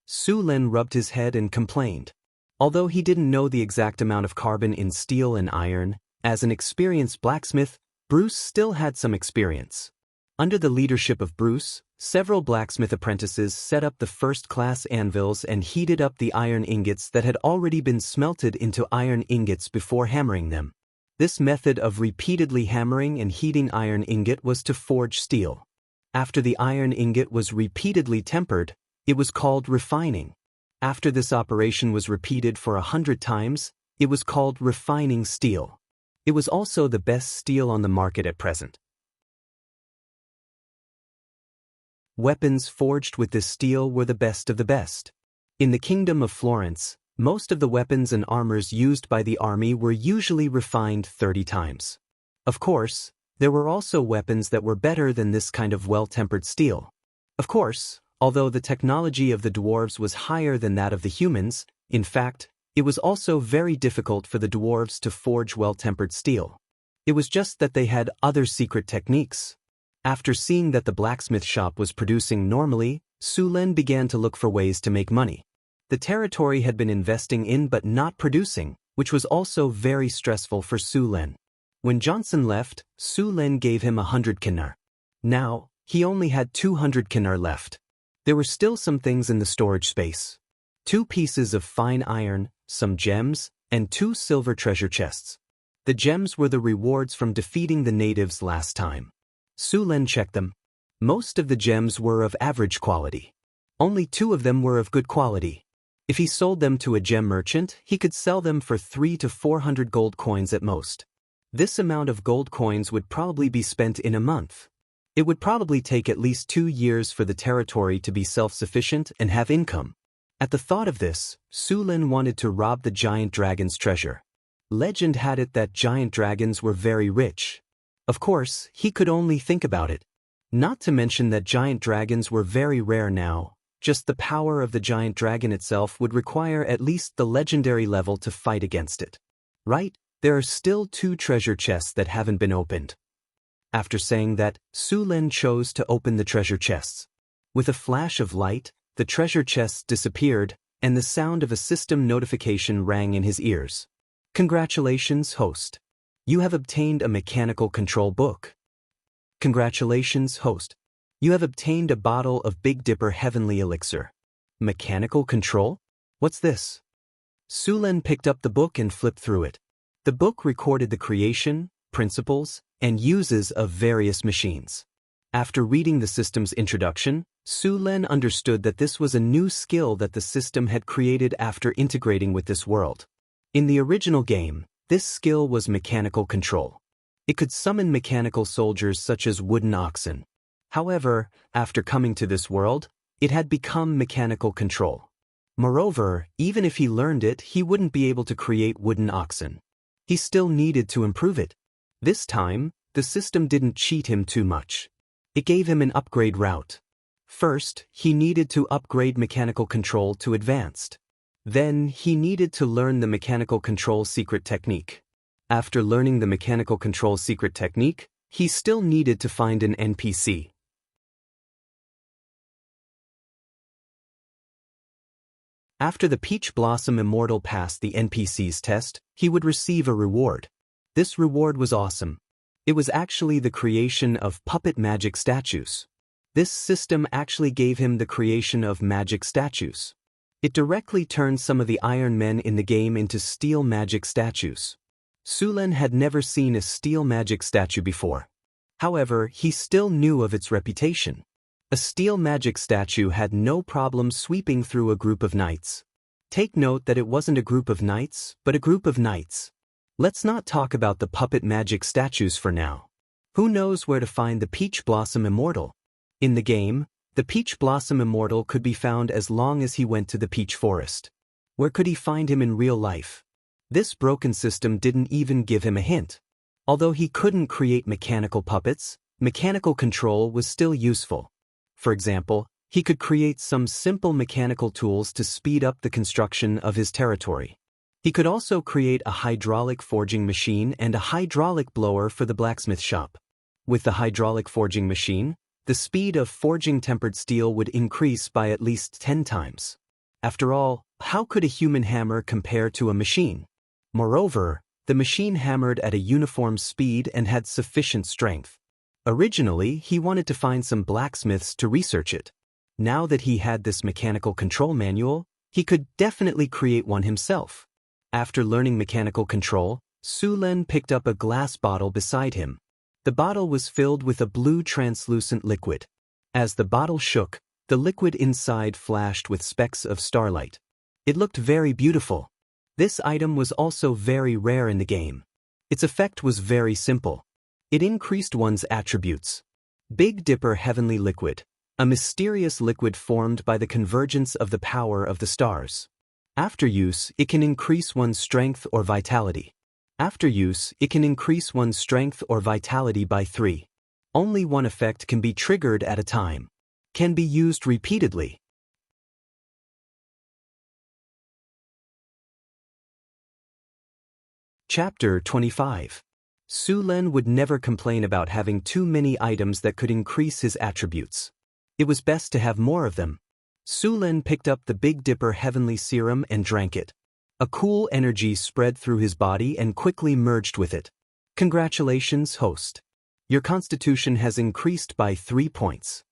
Sulin rubbed his head and complained. Although he didn't know the exact amount of carbon in steel and iron, as an experienced blacksmith, Bruce still had some experience. Under the leadership of Bruce, several blacksmith apprentices set up the first-class anvils and heated up the iron ingots that had already been smelted into iron ingots before hammering them. This method of repeatedly hammering and heating iron ingot was to forge steel. After the iron ingot was repeatedly tempered, it was called refining. After this operation was repeated for 100 times, it was called refining steel. It was also the best steel on the market at present. Weapons forged with this steel were the best of the best. In the Kingdom of Florence, most of the weapons and armors used by the army were usually refined 30 times. Of course, there were also weapons that were better than this kind of well-tempered steel. Of course, although the technology of the dwarves was higher than that of the humans, in fact, it was also very difficult for the dwarves to forge well-tempered steel. It was just that they had other secret techniques. After seeing that the blacksmith shop was producing normally, Sulin began to look for ways to make money. The territory had been investing in but not producing, which was also very stressful for Sulin. When Johnson left, Sulin gave him 100 kinar. Now, he only had 200 kinar left. There were still some things in the storage space. 2 pieces of fine iron, some gems, and 2 silver treasure chests. The gems were the rewards from defeating the natives last time. Sulin checked them. Most of the gems were of average quality. Only 2 of them were of good quality. If he sold them to a gem merchant, he could sell them for 300 to 400 gold coins at most. This amount of gold coins would probably be spent in a month. It would probably take at least 2 years for the territory to be self-sufficient and have income. At the thought of this, Sulin wanted to rob the giant dragon's treasure. Legend had it that giant dragons were very rich. Of course, he could only think about it. Not to mention that giant dragons were very rare now. Just the power of the giant dragon itself would require at least the legendary level to fight against it. Right? There are still 2 treasure chests that haven't been opened. After saying that, Sulin chose to open the treasure chests. With a flash of light, the treasure chests disappeared, and the sound of a system notification rang in his ears. Congratulations, host. You have obtained a mechanical control book. Congratulations, host. You have obtained a bottle of Big Dipper Heavenly Elixir. Mechanical control? What's this? Sulin picked up the book and flipped through it. The book recorded the creation, principles, and uses of various machines. After reading the system's introduction, Sulin understood that this was a new skill that the system had created after integrating with this world. In the original game, this skill was mechanical control. It could summon mechanical soldiers such as wooden oxen. However, after coming to this world, it had become mechanical control. Moreover, even if he learned it, he wouldn't be able to create wooden oxen. He still needed to improve it. This time, the system didn't cheat him too much. It gave him an upgrade route. First, he needed to upgrade mechanical control to advanced. Then, he needed to learn the mechanical control secret technique. After learning the mechanical control secret technique, he still needed to find an NPC. After the Peach Blossom Immortal passed the NPC's test, he would receive a reward. This reward was awesome. It was actually the creation of puppet magic statues. This system actually gave him the creation of magic statues. It directly turned some of the Iron Men in the game into steel magic statues. Sulin had never seen a steel magic statue before. However, he still knew of its reputation. A steel magic statue had no problem sweeping through a group of knights. Take note that it wasn't a group of knights, but a group of knights. Let's not talk about the puppet magic statues for now. Who knows where to find the Peach Blossom Immortal? In the game, the Peach Blossom Immortal could be found as long as he went to the Peach Forest. Where could he find him in real life? This broken system didn't even give him a hint. Although he couldn't create mechanical puppets, mechanical control was still useful. For example, he could create some simple mechanical tools to speed up the construction of his territory. He could also create a hydraulic forging machine and a hydraulic blower for the blacksmith shop. With the hydraulic forging machine, the speed of forging tempered steel would increase by at least 10 times. After all, how could a human hammer compare to a machine? Moreover, the machine hammered at a uniform speed and had sufficient strength. Originally, he wanted to find some blacksmiths to research it. Now that he had this mechanical control manual, he could definitely create one himself. After learning mechanical control, Su-Len picked up a glass bottle beside him. The bottle was filled with a blue translucent liquid. As the bottle shook, the liquid inside flashed with specks of starlight. It looked very beautiful. This item was also very rare in the game. Its effect was very simple. It increased one's attributes. Big Dipper Heavenly Liquid, a mysterious liquid formed by the convergence of the power of the stars. After use, it can increase one's strength or vitality. After use, it can increase one's strength or vitality by 3. Only one effect can be triggered at a time. Can be used repeatedly. Chapter 25. Su-Len would never complain about having too many items that could increase his attributes. It was best to have more of them. Su-Len picked up the Big Dipper Heavenly Serum and drank it. A cool energy spread through his body and quickly merged with it. Congratulations, host. Your constitution has increased by 3 points.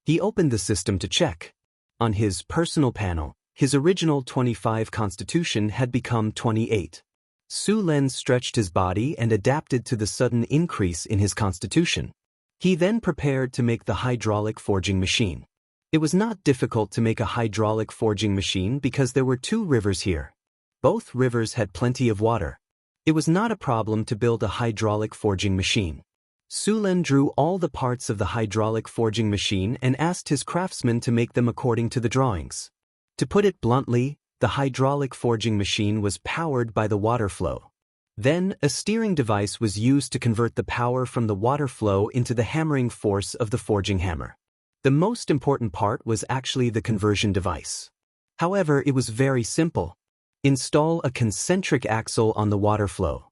He opened the system to check. On his personal panel, his original 25 constitution had become 28. Su-Len stretched his body and adapted to the sudden increase in his constitution. He then prepared to make the hydraulic forging machine. It was not difficult to make a hydraulic forging machine because there were 2 rivers here. Both rivers had plenty of water. It was not a problem to build a hydraulic forging machine. Su-Len drew all the parts of the hydraulic forging machine and asked his craftsman to make them according to the drawings. To put it bluntly, the hydraulic forging machine was powered by the water flow. Then, a steering device was used to convert the power from the water flow into the hammering force of the forging hammer. The most important part was actually the conversion device. However, it was very simple. Install a concentric axle on the water flow.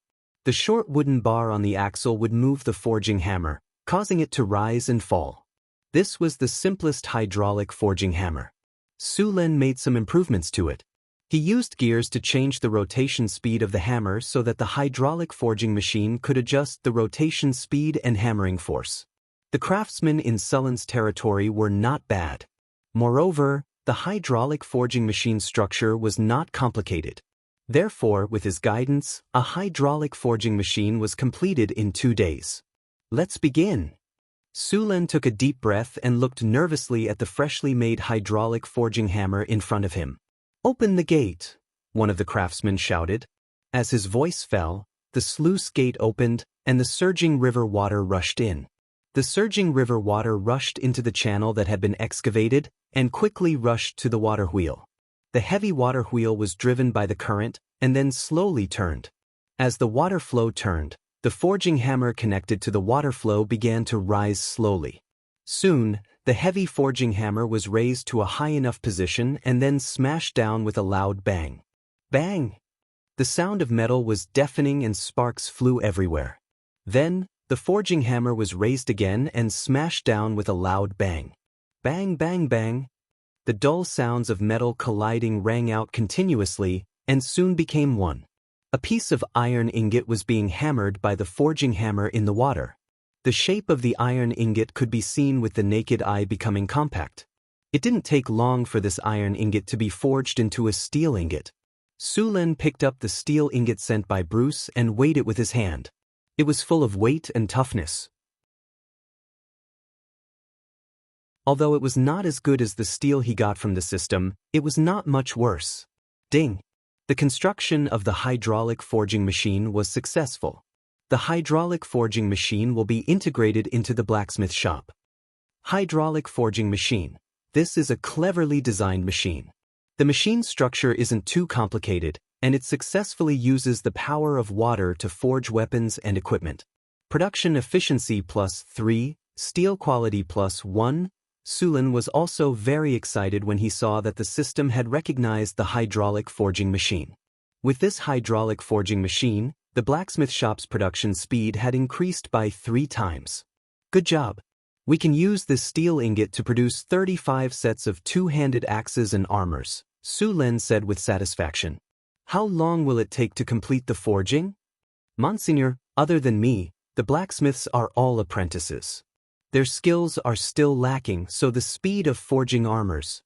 The short wooden bar on the axle would move the forging hammer, causing it to rise and fall. This was the simplest hydraulic forging hammer. Su-Len made some improvements to it. He used gears to change the rotation speed of the hammer so that the hydraulic forging machine could adjust the rotation speed and hammering force. The craftsmen in Sullen's territory were not bad. Moreover, the hydraulic forging machine structure was not complicated. Therefore, with his guidance, a hydraulic forging machine was completed in 2 days. Let's begin. Su-Len took a deep breath and looked nervously at the freshly made hydraulic forging hammer in front of him. Open the gate, one of the craftsmen shouted. As his voice fell, the sluice gate opened and the surging river water rushed in. The surging river water rushed into the channel that had been excavated and quickly rushed to the water wheel. The heavy water wheel was driven by the current and then slowly turned. As the water flow turned, the forging hammer connected to the water flow began to rise slowly. Soon, the heavy forging hammer was raised to a high enough position and then smashed down with a loud bang. Bang! The sound of metal was deafening and sparks flew everywhere. Then, the forging hammer was raised again and smashed down with a loud bang. Bang, bang, bang. The dull sounds of metal colliding rang out continuously and soon became one. A piece of iron ingot was being hammered by the forging hammer in the water. The shape of the iron ingot could be seen with the naked eye becoming compact. It didn't take long for this iron ingot to be forged into a steel ingot. Su-Len picked up the steel ingot sent by Bruce and weighed it with his hand. It was full of weight and toughness. Although it was not as good as the steel he got from the system, it was not much worse. Ding! The construction of the hydraulic forging machine was successful. The hydraulic forging machine will be integrated into the blacksmith shop. Hydraulic forging machine. This is a cleverly designed machine. The machine structure isn't too complicated, and it successfully uses the power of water to forge weapons and equipment. Production efficiency +3, steel quality +1. Su-Len was also very excited when he saw that the system had recognized the hydraulic forging machine. With this hydraulic forging machine, the blacksmith shop's production speed had increased by 3 times. Good job. We can use this steel ingot to produce 35 sets of two-handed axes and armors, Su Lin said with satisfaction. How long will it take to complete the forging? Monsignor, other than me, the blacksmiths are all apprentices. Their skills are still lacking, so the speed of forging armors.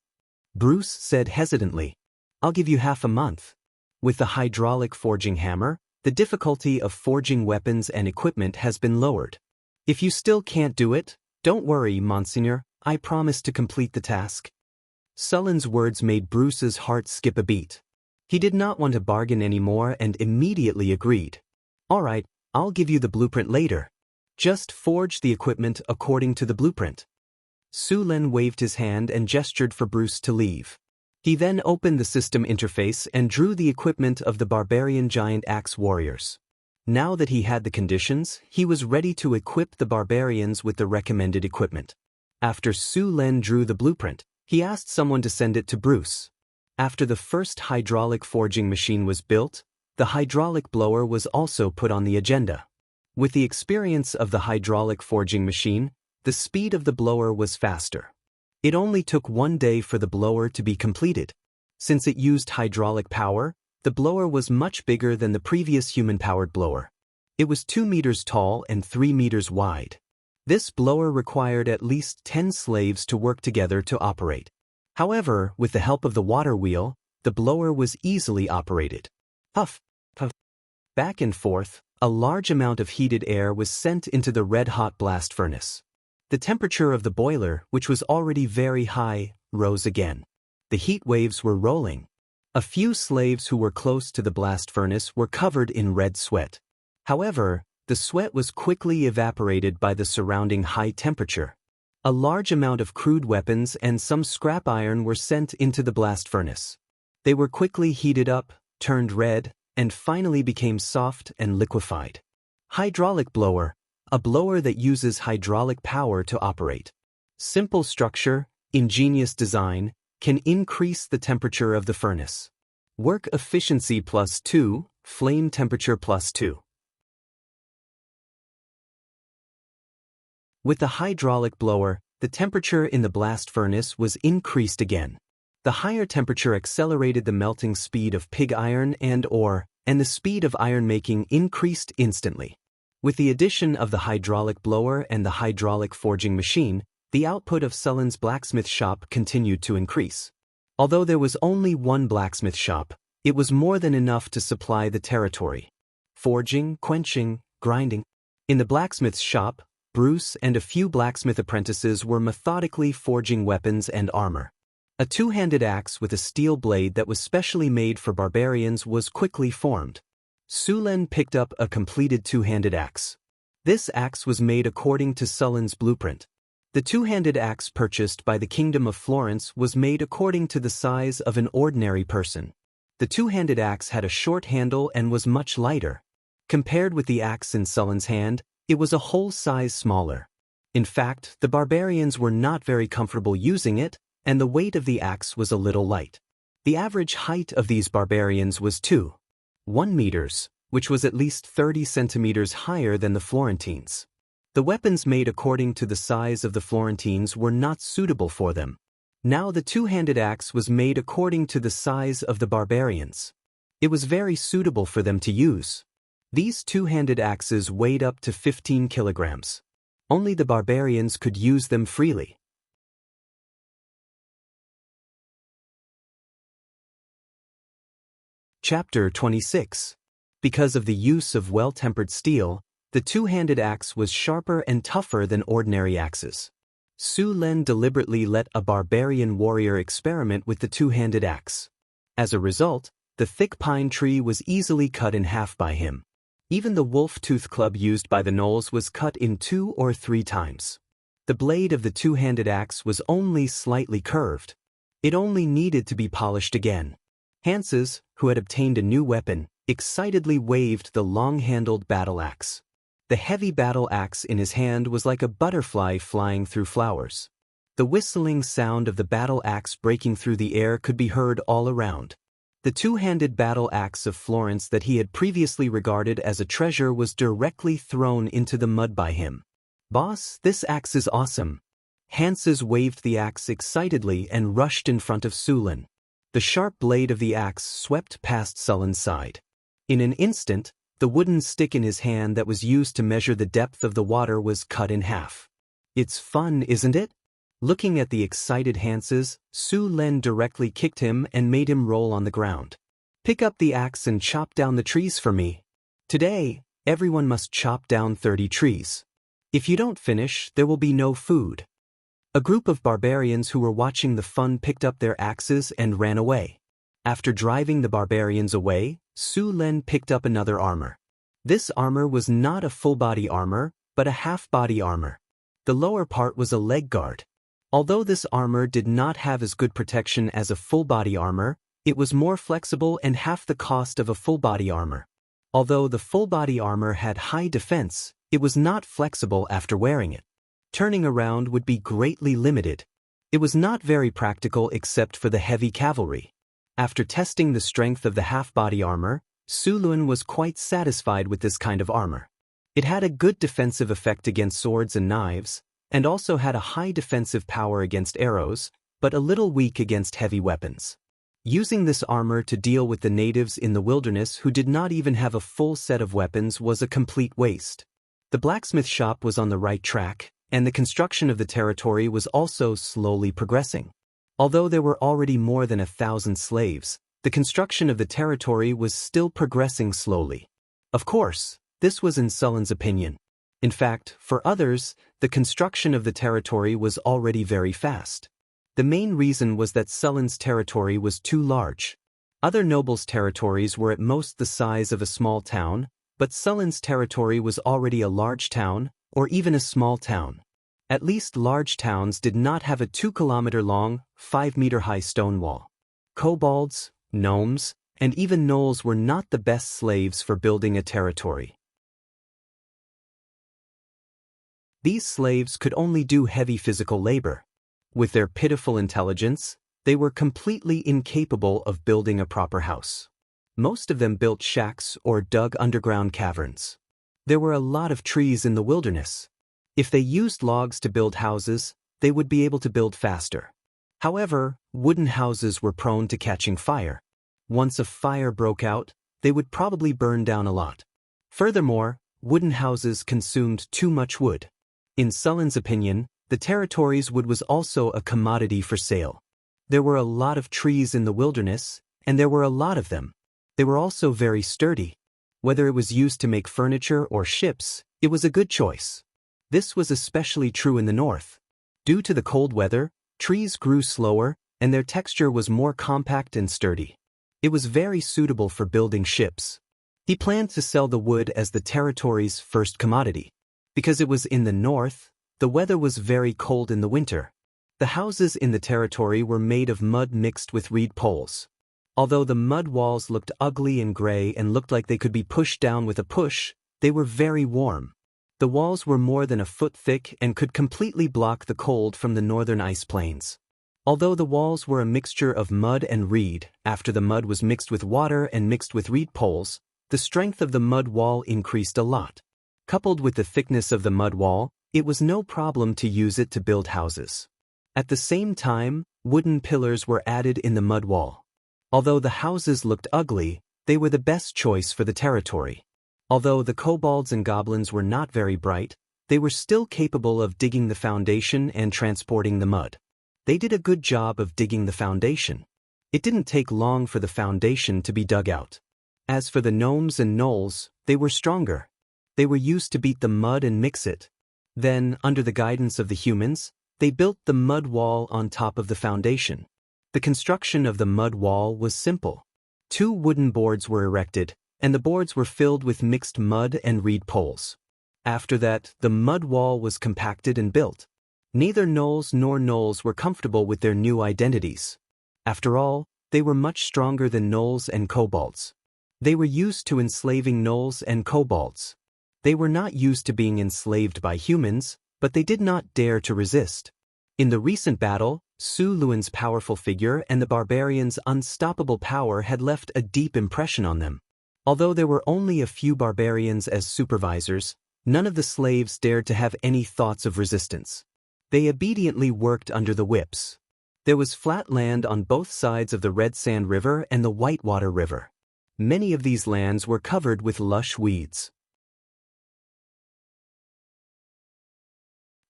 Bruce said hesitantly. I'll give you half a month. With the hydraulic forging hammer, the difficulty of forging weapons and equipment has been lowered. If you still can't do it, don't worry, Monsignor, I promise to complete the task. Sullen's words made Bruce's heart skip a beat. He did not want to bargain anymore and immediately agreed. All right, I'll give you the blueprint later. Just forge the equipment according to the blueprint. Su Lin waved his hand and gestured for Bruce to leave. He then opened the system interface and drew the equipment of the barbarian giant axe warriors. Now that he had the conditions, he was ready to equip the barbarians with the recommended equipment. After Su Lin drew the blueprint, he asked someone to send it to Bruce. After the first hydraulic forging machine was built, the hydraulic blower was also put on the agenda. With the experience of the hydraulic forging machine, the speed of the blower was faster. It only took 1 day for the blower to be completed. Since it used hydraulic power, the blower was much bigger than the previous human-powered blower. It was 2 meters tall and 3 meters wide. This blower required at least 10 slaves to work together to operate. However, with the help of the water wheel, the blower was easily operated. Puff, puff. Back and forth, a large amount of heated air was sent into the red-hot blast furnace. The temperature of the boiler, which was already very high, rose again. The heat waves were rolling. A few slaves who were close to the blast furnace were covered in red sweat. However, the sweat was quickly evaporated by the surrounding high temperature. A large amount of crude weapons and some scrap iron were sent into the blast furnace. They were quickly heated up, turned red, and finally became soft and liquefied. Hydraulic blower, a blower that uses hydraulic power to operate. Simple structure, ingenious design, can increase the temperature of the furnace. Work efficiency +2, flame temperature +2. With the hydraulic blower, the temperature in the blast furnace was increased again. The higher temperature accelerated the melting speed of pig iron and ore, and the speed of iron making increased instantly. With the addition of the hydraulic blower and the hydraulic forging machine, the output of Sullen's blacksmith shop continued to increase. Although there was only one blacksmith shop, it was more than enough to supply the territory. Forging, quenching, grinding. In the blacksmith's shop, Bruce and a few blacksmith apprentices were methodically forging weapons and armor. A two-handed axe with a steel blade that was specially made for barbarians was quickly formed. Su Lin picked up a completed two-handed axe. This axe was made according to Sullen's blueprint. The two-handed axe purchased by the Kingdom of Florence was made according to the size of an ordinary person. The two-handed axe had a short handle and was much lighter. Compared with the axe in Sullen's hand, it was a whole size smaller. In fact, the barbarians were not very comfortable using it, and the weight of the axe was a little light. The average height of these barbarians was 2.1 meters, which was at least 30 centimeters higher than the Florentines. The weapons made according to the size of the Florentines were not suitable for them. Now the two-handed axe was made according to the size of the barbarians. It was very suitable for them to use. These two-handed axes weighed up to 15 kilograms. Only the barbarians could use them freely. Chapter 26. Because of the use of well-tempered steel, the two-handed axe was sharper and tougher than ordinary axes. Su Lin deliberately let a barbarian warrior experiment with the two-handed axe. As a result, the thick pine tree was easily cut in half by him. Even the wolf-tooth club used by the gnolls was cut in 2 or 3 times. The blade of the two-handed axe was only slightly curved. It only needed to be polished again. Hanses, who had obtained a new weapon, excitedly waved the long-handled battle axe. The heavy battle axe in his hand was like a butterfly flying through flowers. The whistling sound of the battle axe breaking through the air could be heard all around. The two-handed battle axe of Florence that he had previously regarded as a treasure was directly thrown into the mud by him. "Boss, this axe is awesome." Hanses waved the axe excitedly and rushed in front of Sulin. The sharp blade of the axe swept past Sullen's side. In an instant, the wooden stick in his hand that was used to measure the depth of the water was cut in half. "It's fun, isn't it?" Looking at the excited Hanses, Sulin directly kicked him and made him roll on the ground. "Pick up the axe and chop down the trees for me. Today, everyone must chop down 30 trees. If you don't finish, there will be no food." A group of barbarians who were watching the fun picked up their axes and ran away. After driving the barbarians away, Sulin picked up another armor. This armor was not a full-body armor, but a half-body armor. The lower part was a leg guard. Although this armor did not have as good protection as a full-body armor, it was more flexible and half the cost of a full-body armor. Although the full-body armor had high defense, it was not flexible after wearing it. Turning around would be greatly limited. It was not very practical except for the heavy cavalry. After testing the strength of the half-body armor, Sulin was quite satisfied with this kind of armor. It had a good defensive effect against swords and knives, and also had a high defensive power against arrows, but a little weak against heavy weapons. Using this armor to deal with the natives in the wilderness who did not even have a full set of weapons was a complete waste. The blacksmith shop was on the right track, and the construction of the territory was also slowly progressing. Although there were already more than 1,000 slaves, the construction of the territory was still progressing slowly. Of course, this was in Sullen's opinion. In fact, for others, the construction of the territory was already very fast. The main reason was that Sullen's territory was too large. Other nobles' territories were at most the size of a small town, but Sullen's territory was already a large town, or even a small town. At least large towns did not have a 2-kilometer-long, 5-meter-high stone wall. Kobolds, gnomes, and even gnolls were not the best slaves for building a territory. These slaves could only do heavy physical labor. With their pitiful intelligence, they were completely incapable of building a proper house. Most of them built shacks or dug underground caverns. There were a lot of trees in the wilderness. If they used logs to build houses, they would be able to build faster. However, wooden houses were prone to catching fire. Once a fire broke out, they would probably burn down a lot. Furthermore, wooden houses consumed too much wood. In Sullen's opinion, the territory's wood was also a commodity for sale. There were a lot of trees in the wilderness, and there were a lot of them. They were also very sturdy. Whether it was used to make furniture or ships, it was a good choice. This was especially true in the north. Due to the cold weather, trees grew slower, and their texture was more compact and sturdy. It was very suitable for building ships. He planned to sell the wood as the territory's first commodity. Because it was in the north, the weather was very cold in the winter. The houses in the territory were made of mud mixed with reed poles. Although the mud walls looked ugly and gray and looked like they could be pushed down with a push, they were very warm. The walls were more than a foot thick and could completely block the cold from the northern ice plains. Although the walls were a mixture of mud and reed, after the mud was mixed with water and mixed with reed poles, the strength of the mud wall increased a lot. Coupled with the thickness of the mud wall, it was no problem to use it to build houses. At the same time, wooden pillars were added in the mud wall. Although the houses looked ugly, they were the best choice for the territory. Although the kobolds and goblins were not very bright, they were still capable of digging the foundation and transporting the mud. They did a good job of digging the foundation. It didn't take long for the foundation to be dug out. As for the gnomes and gnolls, they were stronger. They were used to beat the mud and mix it. Then, under the guidance of the humans, they built the mud wall on top of the foundation. The construction of the mud wall was simple. 2 wooden boards were erected, and the boards were filled with mixed mud and reed poles. After that, the mud wall was compacted and built. Neither gnolls nor gnolls were comfortable with their new identities. After all, they were much stronger than gnolls and kobolds. They were used to enslaving gnolls and kobolds. They were not used to being enslaved by humans, but they did not dare to resist. In the recent battle, Su Luan's powerful figure and the barbarians' unstoppable power had left a deep impression on them. Although there were only a few barbarians as supervisors, none of the slaves dared to have any thoughts of resistance. They obediently worked under the whips. There was flat land on both sides of the Red Sand River and the Whitewater River. Many of these lands were covered with lush weeds.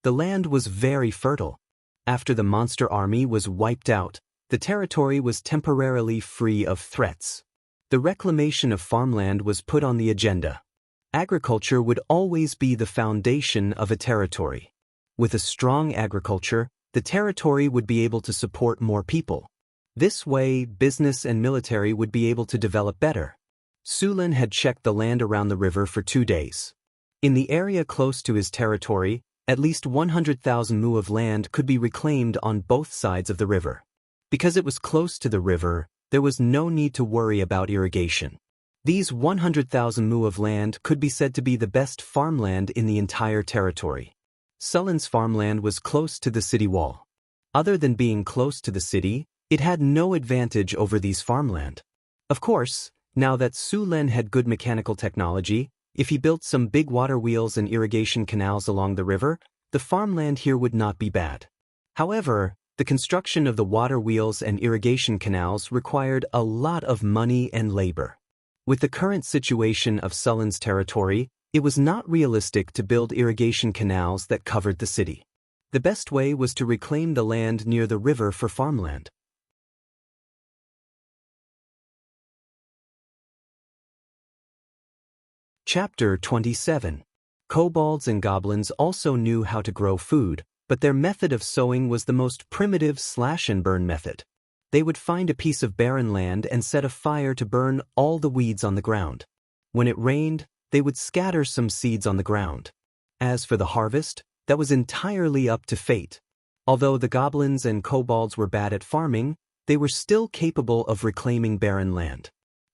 The land was very fertile. After the monster army was wiped out, the territory was temporarily free of threats. The reclamation of farmland was put on the agenda. Agriculture would always be the foundation of a territory. With a strong agriculture, the territory would be able to support more people. This way, business and military would be able to develop better. Su Lin had checked the land around the river for 2 days. In the area close to his territory, at least 100,000 mu of land could be reclaimed on both sides of the river. Because it was close to the river, there was no need to worry about irrigation. These 100,000 mu of land could be said to be the best farmland in the entire territory. Sulin's farmland was close to the city wall. Other than being close to the city, it had no advantage over these farmland. Of course, now that Su Lin had good mechanical technology, if he built some big water wheels and irrigation canals along the river, the farmland here would not be bad. However, the construction of the water wheels and irrigation canals required a lot of money and labor. With the current situation of Sulin's territory, it was not realistic to build irrigation canals that covered the city. The best way was to reclaim the land near the river for farmland. Chapter 27. Kobolds and goblins also knew how to grow food, but their method of sowing was the most primitive slash-and-burn method. They would find a piece of barren land and set a fire to burn all the weeds on the ground. When it rained, they would scatter some seeds on the ground. As for the harvest, that was entirely up to fate. Although the goblins and kobolds were bad at farming, they were still capable of reclaiming barren land.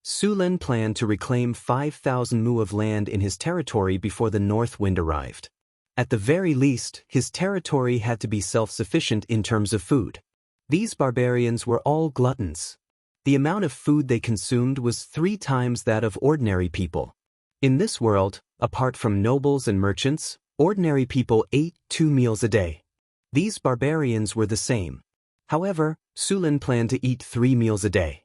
Su Lin planned to reclaim 5,000 mu of land in his territory before the north wind arrived. At the very least, his territory had to be self-sufficient in terms of food. These barbarians were all gluttons. The amount of food they consumed was 3 times that of ordinary people. In this world, apart from nobles and merchants, ordinary people ate 2 meals a day. These barbarians were the same. However, Su Lin planned to eat 3 meals a day.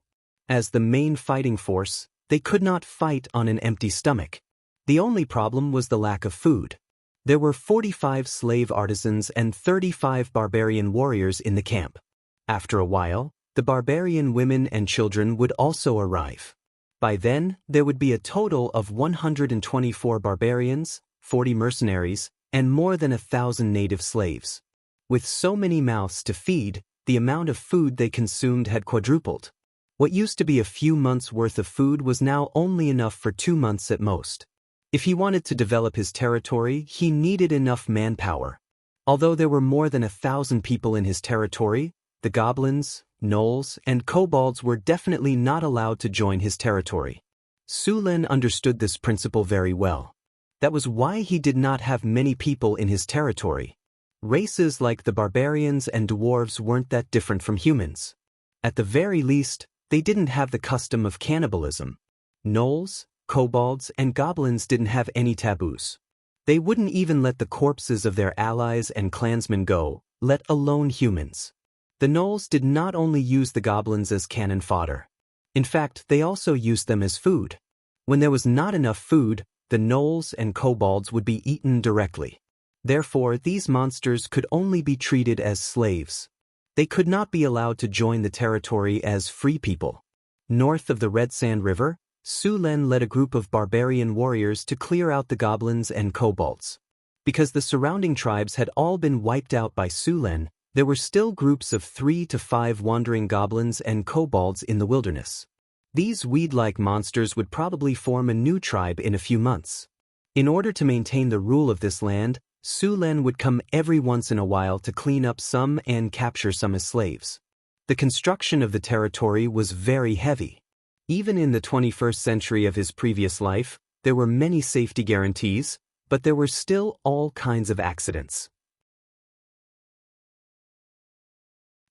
As the main fighting force, they could not fight on an empty stomach. The only problem was the lack of food. There were 45 slave artisans and 35 barbarian warriors in the camp. After a while, the barbarian women and children would also arrive. By then, there would be a total of 124 barbarians, 40 mercenaries, and more than 1,000 native slaves. With so many mouths to feed, the amount of food they consumed had quadrupled. What used to be a few months' worth of food was now only enough for 2 months at most. If he wanted to develop his territory, he needed enough manpower. Although there were more than 1,000 people in his territory, the goblins, gnolls, and kobolds were definitely not allowed to join his territory. Su Lin understood this principle very well. That was why he did not have many people in his territory. Races like the barbarians and dwarves weren't that different from humans. At the very least, they didn't have the custom of cannibalism. Gnolls, kobolds, and goblins didn't have any taboos. They wouldn't even let the corpses of their allies and clansmen go, let alone humans. The gnolls did not only use the goblins as cannon fodder. In fact, they also used them as food. When there was not enough food, the gnolls and kobolds would be eaten directly. Therefore, these monsters could only be treated as slaves. They could not be allowed to join the territory as free people. North of the Red Sand River, Su Lin led a group of barbarian warriors to clear out the goblins and kobolds. Because the surrounding tribes had all been wiped out by Su Lin, there were still groups of 3 to 5 wandering goblins and kobolds in the wilderness. These weed-like monsters would probably form a new tribe in a few months. In order to maintain the rule of this land, Su Lin would come every once in a while to clean up some and capture some as slaves. The construction of the territory was very heavy. Even in the 21st century of his previous life, there were many safety guarantees, but there were still all kinds of accidents.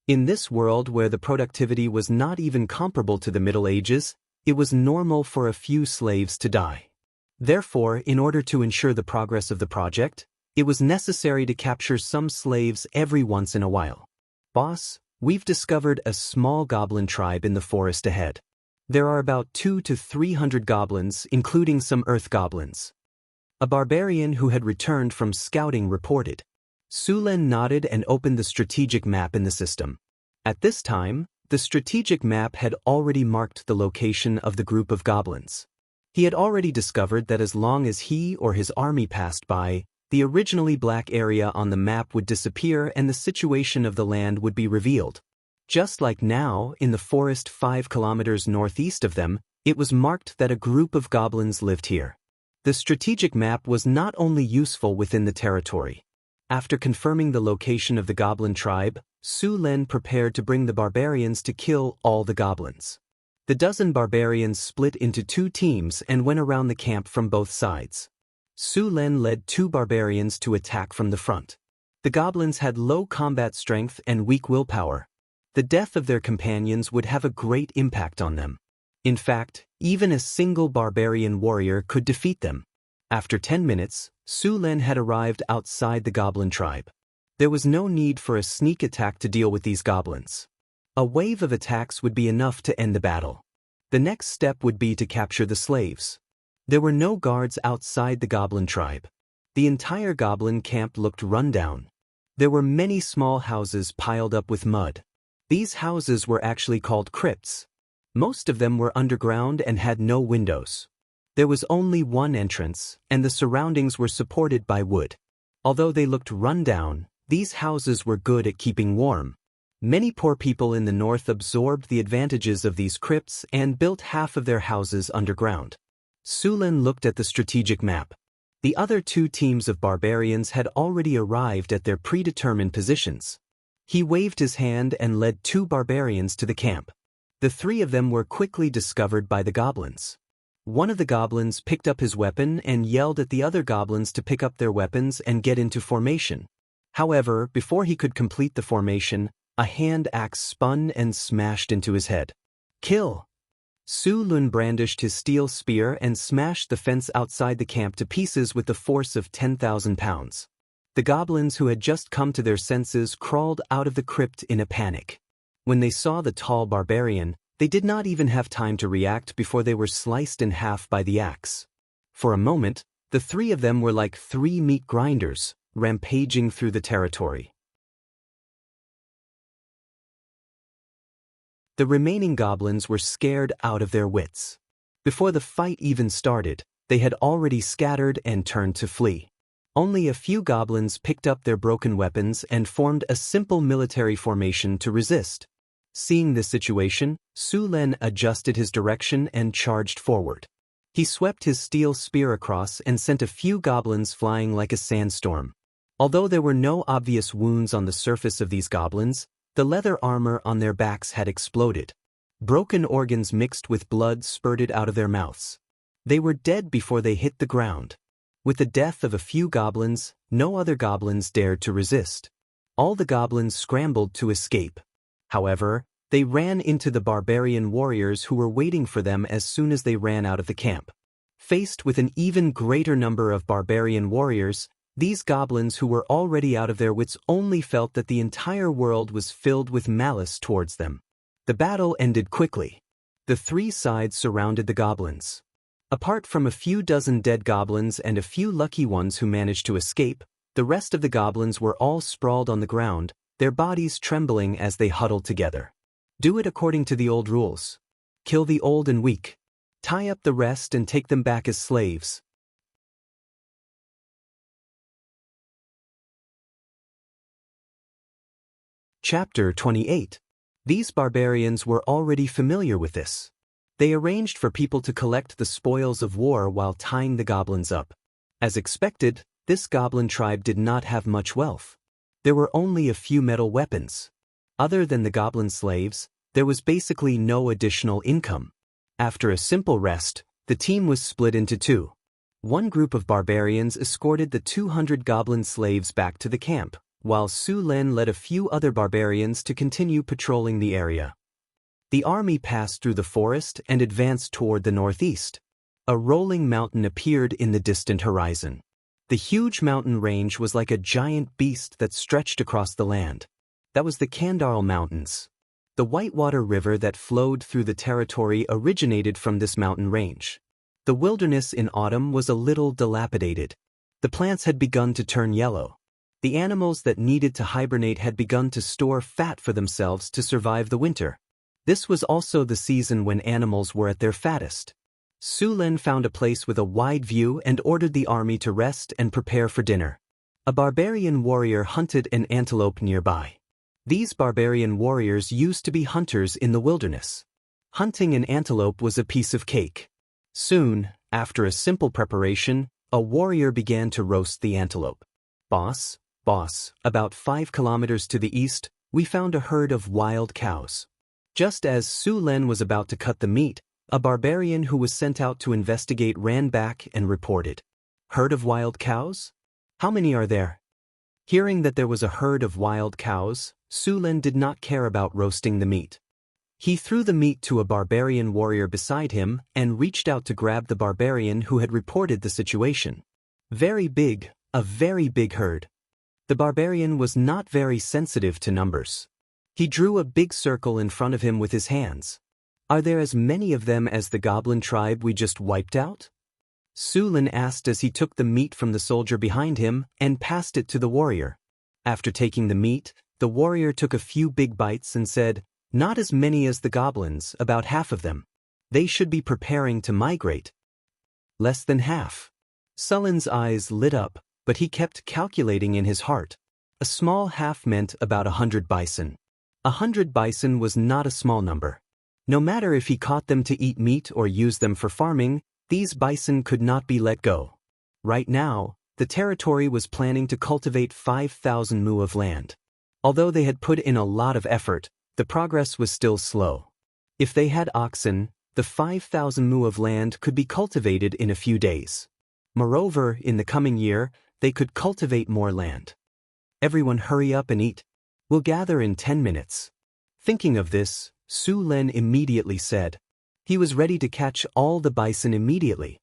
In this world where the productivity was not even comparable to the Middle Ages, it was normal for a few slaves to die. Therefore, in order to ensure the progress of the project, it was necessary to capture some slaves every once in a while. Boss, we've discovered a small goblin tribe in the forest ahead. There are about 200 to 300 goblins, including some earth goblins. A barbarian who had returned from scouting reported. Sulen nodded and opened the strategic map in the system. At this time, the strategic map had already marked the location of the group of goblins. He had already discovered that as long as he or his army passed by, the originally black area on the map would disappear and the situation of the land would be revealed. Just like now, in the forest 5 kilometers northeast of them, it was marked that a group of goblins lived here. The strategic map was not only useful within the territory. After confirming the location of the goblin tribe, Sulen prepared to bring the barbarians to kill all the goblins. The dozen barbarians split into 2 teams and went around the camp from both sides. Sulen led 2 barbarians to attack from the front. The goblins had low combat strength and weak willpower. The death of their companions would have a great impact on them. In fact, even a single barbarian warrior could defeat them. After 10 minutes, Sulen had arrived outside the goblin tribe. There was no need for a sneak attack to deal with these goblins. A wave of attacks would be enough to end the battle. The next step would be to capture the slaves. There were no guards outside the goblin tribe. The entire goblin camp looked run down. There were many small houses piled up with mud. These houses were actually called crypts. Most of them were underground and had no windows. There was only one entrance, and the surroundings were supported by wood. Although they looked run down, these houses were good at keeping warm. Many poor people in the north absorbed the advantages of these crypts and built half of their houses underground. Sulen looked at the strategic map. The other 2 teams of barbarians had already arrived at their predetermined positions. He waved his hand and led 2 barbarians to the camp. The 3 of them were quickly discovered by the goblins. One of the goblins picked up his weapon and yelled at the other goblins to pick up their weapons and get into formation. However, before he could complete the formation, a hand axe spun and smashed into his head. Kill! Sulen brandished his steel spear and smashed the fence outside the camp to pieces with the force of 10,000 pounds. The goblins who had just come to their senses crawled out of the crypt in a panic. When they saw the tall barbarian, they did not even have time to react before they were sliced in half by the axe. For a moment, the 3 of them were like 3 meat grinders, rampaging through the territory. The remaining goblins were scared out of their wits. Before the fight even started, they had already scattered and turned to flee. Only a few goblins picked up their broken weapons and formed a simple military formation to resist. Seeing this situation, Sulen adjusted his direction and charged forward. He swept his steel spear across and sent a few goblins flying like a sandstorm. Although there were no obvious wounds on the surface of these goblins, the leather armor on their backs had exploded. Broken organs mixed with blood spurted out of their mouths. They were dead before they hit the ground. With the death of a few goblins, no other goblins dared to resist. All the goblins scrambled to escape. However, they ran into the barbarian warriors who were waiting for them as soon as they ran out of the camp. Faced with an even greater number of barbarian warriors, these goblins who were already out of their wits only felt that the entire world was filled with malice towards them. The battle ended quickly. The 3 sides surrounded the goblins. Apart from a few dozen dead goblins and a few lucky ones who managed to escape, the rest of the goblins were all sprawled on the ground, their bodies trembling as they huddled together. Do it according to the old rules. Kill the old and weak. Tie up the rest and take them back as slaves. Chapter 28. These barbarians were already familiar with this. They arranged for people to collect the spoils of war while tying the goblins up. As expected, this goblin tribe did not have much wealth. There were only a few metal weapons. Other than the goblin slaves, there was basically no additional income. After a simple rest, the team was split into 2. One group of barbarians escorted the 200 goblin slaves back to the camp, while Su Len led a few other barbarians to continue patrolling the area. The army passed through the forest and advanced toward the northeast. A rolling mountain appeared in the distant horizon. The huge mountain range was like a giant beast that stretched across the land. That was the Kandahar Mountains. The Whitewater River that flowed through the territory originated from this mountain range. The wilderness in autumn was a little dilapidated. The plants had begun to turn yellow. The animals that needed to hibernate had begun to store fat for themselves to survive the winter. This was also the season when animals were at their fattest. Su Len found a place with a wide view and ordered the army to rest and prepare for dinner. A barbarian warrior hunted an antelope nearby. These barbarian warriors used to be hunters in the wilderness. Hunting an antelope was a piece of cake. Soon, after a simple preparation, a warrior began to roast the antelope. Boss, about 5 kilometers to the east, we found a herd of wild cows. Just as Su Len was about to cut the meat, a barbarian who was sent out to investigate ran back and reported. Herd of wild cows? How many are there? Hearing that there was a herd of wild cows, Su Len did not care about roasting the meat. He threw the meat to a barbarian warrior beside him and reached out to grab the barbarian who had reported the situation. A very big herd. The barbarian was not very sensitive to numbers. He drew a big circle in front of him with his hands. Are there as many of them as the goblin tribe we just wiped out? Su Len asked as he took the meat from the soldier behind him and passed it to the warrior. After taking the meat, the warrior took a few big bites and said, "Not as many as the goblins, about half of them. They should be preparing to migrate." Less than half. Su Len's eyes lit up, but he kept calculating in his heart. A small half meant about 100 bison. 100 bison was not a small number. No matter if he caught them to eat meat or use them for farming, these bison could not be let go. Right now, the territory was planning to cultivate 5,000 mu of land. Although they had put in a lot of effort, the progress was still slow. If they had oxen, the 5,000 mu of land could be cultivated in a few days. Moreover, in the coming year, they could cultivate more land. Everyone hurry up and eat. We'll gather in 10 minutes. Thinking of this, Su Len immediately said. He was ready to catch all the bison immediately.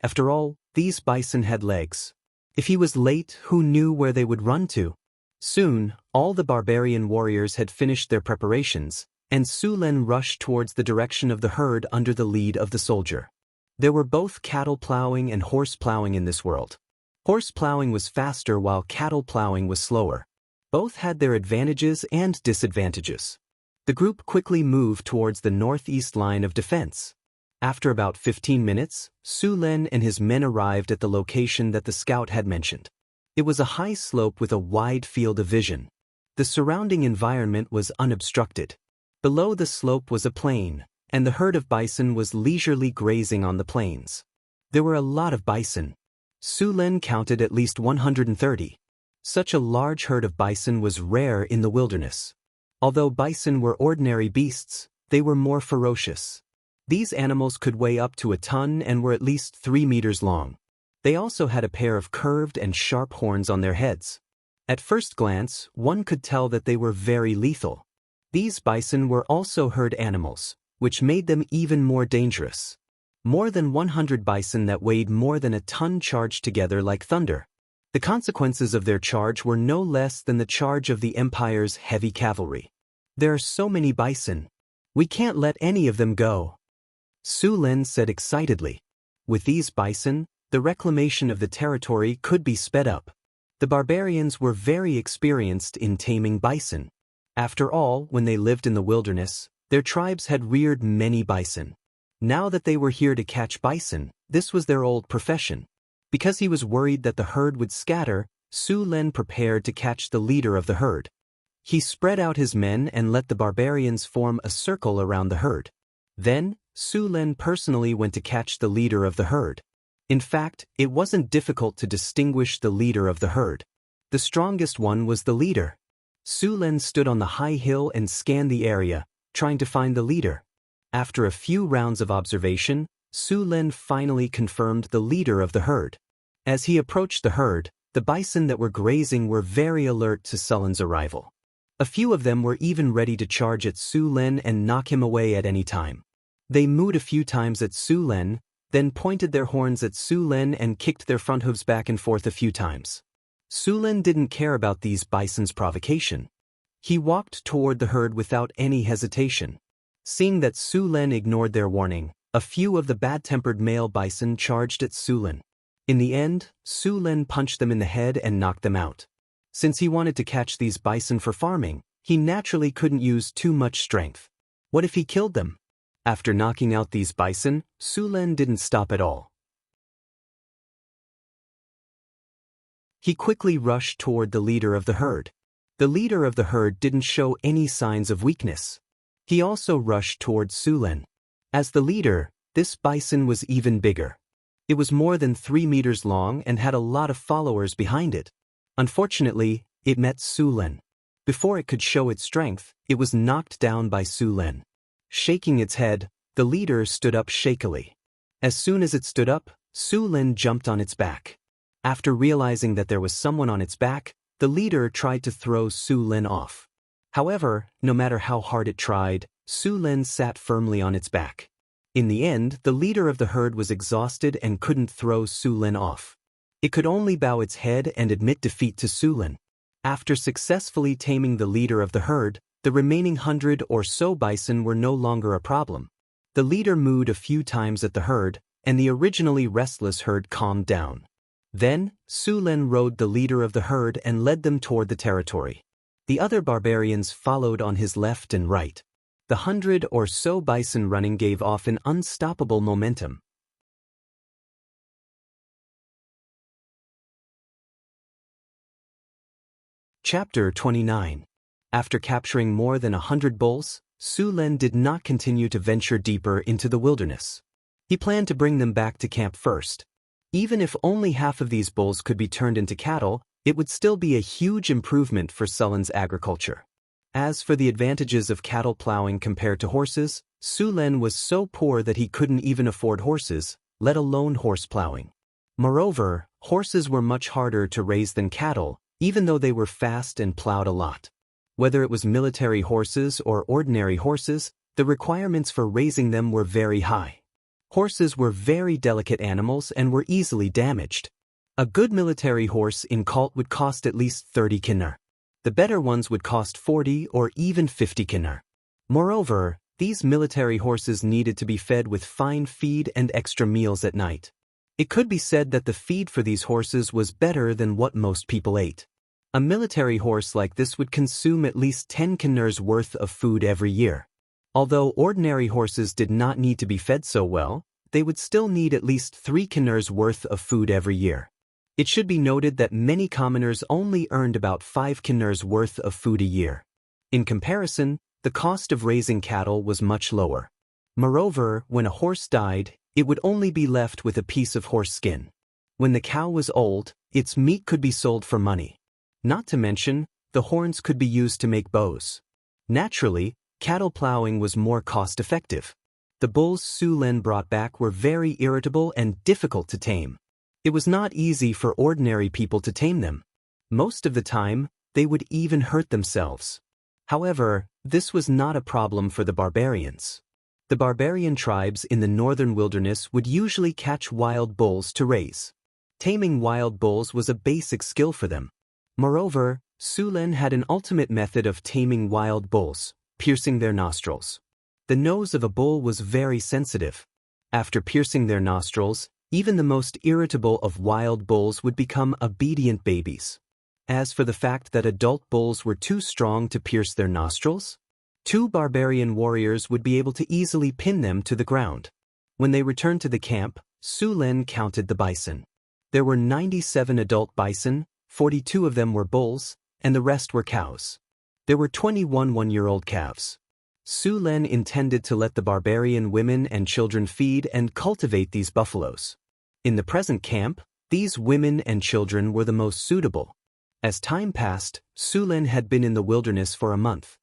After all, these bison had legs. If he was late, who knew where they would run to? Soon, all the barbarian warriors had finished their preparations, and Su Len rushed towards the direction of the herd under the lead of the soldier. There were both cattle plowing and horse plowing in this world. Horse plowing was faster while cattle plowing was slower. Both had their advantages and disadvantages. The group quickly moved towards the northeast line of defense. After about 15 minutes, Su Len and his men arrived at the location that the scout had mentioned. It was a high slope with a wide field of vision. The surrounding environment was unobstructed. Below the slope was a plain, and the herd of bison was leisurely grazing on the plains. There were a lot of bison. Su Len counted at least 130. Such a large herd of bison was rare in the wilderness. Although bison were ordinary beasts, they were more ferocious. These animals could weigh up to a ton and were at least 3 meters long. They also had a pair of curved and sharp horns on their heads. At first glance, one could tell that they were very lethal. These bison were also herd animals, which made them even more dangerous. More than 100 bison that weighed more than a ton charged together like thunder. The consequences of their charge were no less than the charge of the Empire's heavy cavalry. There are so many bison. We can't let any of them go. Su Len said excitedly. With these bison, the reclamation of the territory could be sped up. The barbarians were very experienced in taming bison. After all, when they lived in the wilderness, their tribes had reared many bison. Now that they were here to catch bison, this was their old profession. Because he was worried that the herd would scatter, Su Len prepared to catch the leader of the herd. He spread out his men and let the barbarians form a circle around the herd. Then, Su Len personally went to catch the leader of the herd. In fact, it wasn't difficult to distinguish the leader of the herd. The strongest one was the leader. Su Len stood on the high hill and scanned the area, trying to find the leader. After a few rounds of observation, Su Len finally confirmed the leader of the herd. As he approached the herd, the bison that were grazing were very alert to Sulen's arrival. A few of them were even ready to charge at Sulen and knock him away at any time. They mooed a few times at Sulen, then pointed their horns at Sulen and kicked their front hooves back and forth a few times. Sulen didn't care about these bison's provocation. He walked toward the herd without any hesitation. Seeing that Sulen ignored their warning, a few of the bad-tempered male bison charged at Sulen. In the end, Sulen punched them in the head and knocked them out. Since he wanted to catch these bison for farming, he naturally couldn't use too much strength. What if he killed them? After knocking out these bison, Sulen didn't stop at all. He quickly rushed toward the leader of the herd. The leader of the herd didn't show any signs of weakness. He also rushed toward Sulen. As the leader, this bison was even bigger. It was more than 3 meters long and had a lot of followers behind it. Unfortunately, it met Sulen. Before it could show its strength, it was knocked down by Sulen. Shaking its head, the leader stood up shakily. As soon as it stood up, Sulen jumped on its back. After realizing that there was someone on its back, the leader tried to throw Sulen off. However, no matter how hard it tried, Sulen sat firmly on its back. In the end, the leader of the herd was exhausted and couldn't throw Sulen off. It could only bow its head and admit defeat to Sulen. After successfully taming the leader of the herd, the remaining 100 or so bison were no longer a problem. The leader mooed a few times at the herd, and the originally restless herd calmed down. Then, Sulen rode the leader of the herd and led them toward the territory. The other barbarians followed on his left and right. The 100 or so bison running gave off an unstoppable momentum. Chapter 29. After capturing more than 100 bulls, Sulen did not continue to venture deeper into the wilderness. He planned to bring them back to camp first. Even if only half of these bulls could be turned into cattle, it would still be a huge improvement for Sulen's agriculture. As for the advantages of cattle plowing compared to horses, Sulen was so poor that he couldn't even afford horses, let alone horse plowing. Moreover, horses were much harder to raise than cattle, even though they were fast and plowed a lot. Whether it was military horses or ordinary horses, the requirements for raising them were very high. Horses were very delicate animals and were easily damaged. A good military horse in Kalt would cost at least 30 kinar. The better ones would cost 40 or even 50 kinar. Moreover, these military horses needed to be fed with fine feed and extra meals at night. It could be said that the feed for these horses was better than what most people ate. A military horse like this would consume at least 10 kinars worth of food every year. Although ordinary horses did not need to be fed so well, they would still need at least 3 kinars worth of food every year. It should be noted that many commoners only earned about 5 kinars worth of food a year. In comparison, the cost of raising cattle was much lower. Moreover, when a horse died, it would only be left with a piece of horse skin. When the cow was old, its meat could be sold for money. Not to mention, the horns could be used to make bows. Naturally, cattle plowing was more cost-effective. The bulls Sulen brought back were very irritable and difficult to tame. It was not easy for ordinary people to tame them. Most of the time, they would even hurt themselves. However, this was not a problem for the barbarians. The barbarian tribes in the northern wilderness would usually catch wild bulls to raise. Taming wild bulls was a basic skill for them. Moreover, Sulen had an ultimate method of taming wild bulls, piercing their nostrils. The nose of a bull was very sensitive. After piercing their nostrils, even the most irritable of wild bulls would become obedient babies. As for the fact that adult bulls were too strong to pierce their nostrils, 2 barbarian warriors would be able to easily pin them to the ground. When they returned to the camp, Sulen counted the bison. There were 97 adult bison, 42 of them were bulls, and the rest were cows. There were 21 one-year-old calves. Sulen intended to let the barbarian women and children feed and cultivate these buffaloes. In the present camp, these women and children were the most suitable. As time passed, Sulen had been in the wilderness for a month.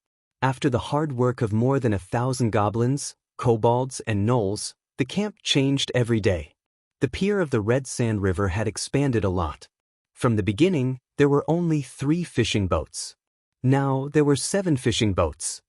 After the hard work of more than 1,000 goblins, kobolds, and gnolls, the camp changed every day. The pier of the Red Sand River had expanded a lot. From the beginning, there were only 3 fishing boats. Now there were 7 fishing boats.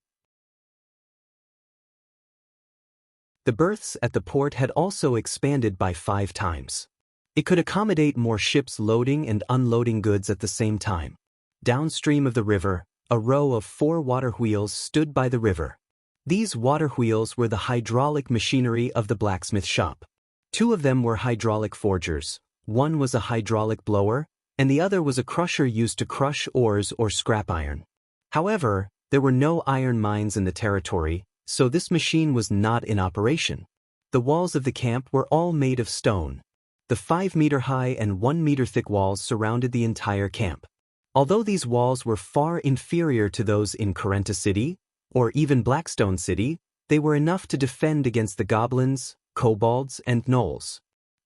The berths at the port had also expanded by 5 times. It could accommodate more ships loading and unloading goods at the same time. Downstream of the river, a row of 4 water wheels stood by the river. These water wheels were the hydraulic machinery of the blacksmith shop. 2 of them were hydraulic forgers, 1 was a hydraulic blower, and the other was a crusher used to crush ores or scrap iron. However, there were no iron mines in the territory, so this machine was not in operation. The walls of the camp were all made of stone. The 5-meter-high and 1-meter-thick walls surrounded the entire camp. Although these walls were far inferior to those in Carenta City, or even Blackstone City, they were enough to defend against the goblins, kobolds, and gnolls.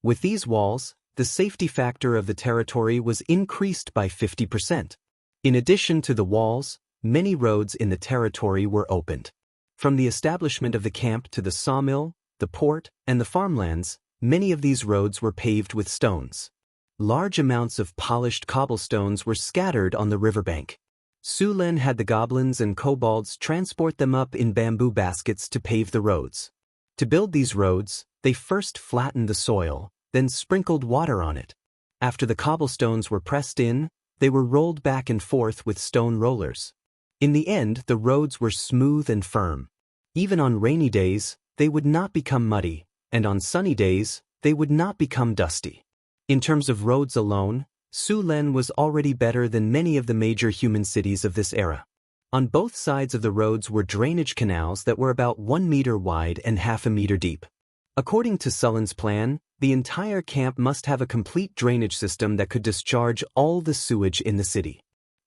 With these walls, the safety factor of the territory was increased by 50%. In addition to the walls, many roads in the territory were opened. From the establishment of the camp to the sawmill, the port, and the farmlands, many of these roads were paved with stones. Large amounts of polished cobblestones were scattered on the riverbank. Sulen had the goblins and kobolds transport them up in bamboo baskets to pave the roads. To build these roads, they first flattened the soil, then sprinkled water on it. After the cobblestones were pressed in, they were rolled back and forth with stone rollers. In the end, the roads were smooth and firm. Even on rainy days, they would not become muddy, and on sunny days, they would not become dusty. In terms of roads alone, Sulen was already better than many of the major human cities of this era. On both sides of the roads were drainage canals that were about 1 meter wide and half a meter deep. According to Sulen's plan, the entire camp must have a complete drainage system that could discharge all the sewage in the city.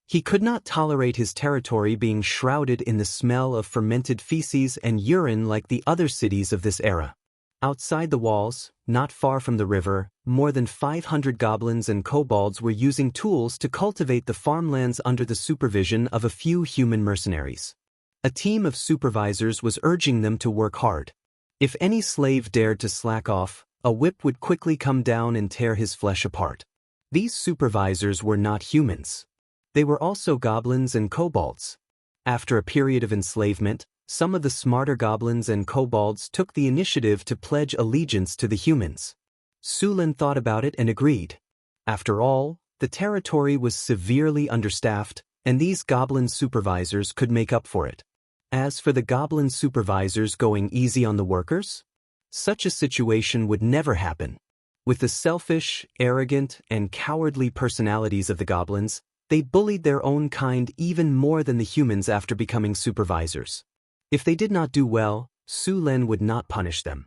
He could not tolerate his territory being shrouded in the smell of fermented feces and urine like the other cities of this era. Outside the walls, not far from the river, more than 500 goblins and kobolds were using tools to cultivate the farmlands under the supervision of a few human mercenaries. A team of supervisors was urging them to work hard. If any slave dared to slack off, a whip would quickly come down and tear his flesh apart. These supervisors were not humans. They were also goblins and kobolds. After a period of enslavement, some of the smarter goblins and kobolds took the initiative to pledge allegiance to the humans. Sulen thought about it and agreed. After all, the territory was severely understaffed, and these goblin supervisors could make up for it. As for the goblin supervisors going easy on the workers, such a situation would never happen. With the selfish, arrogant, and cowardly personalities of the goblins, they bullied their own kind even more than the humans after becoming supervisors. If they did not do well, Sulen would not punish them.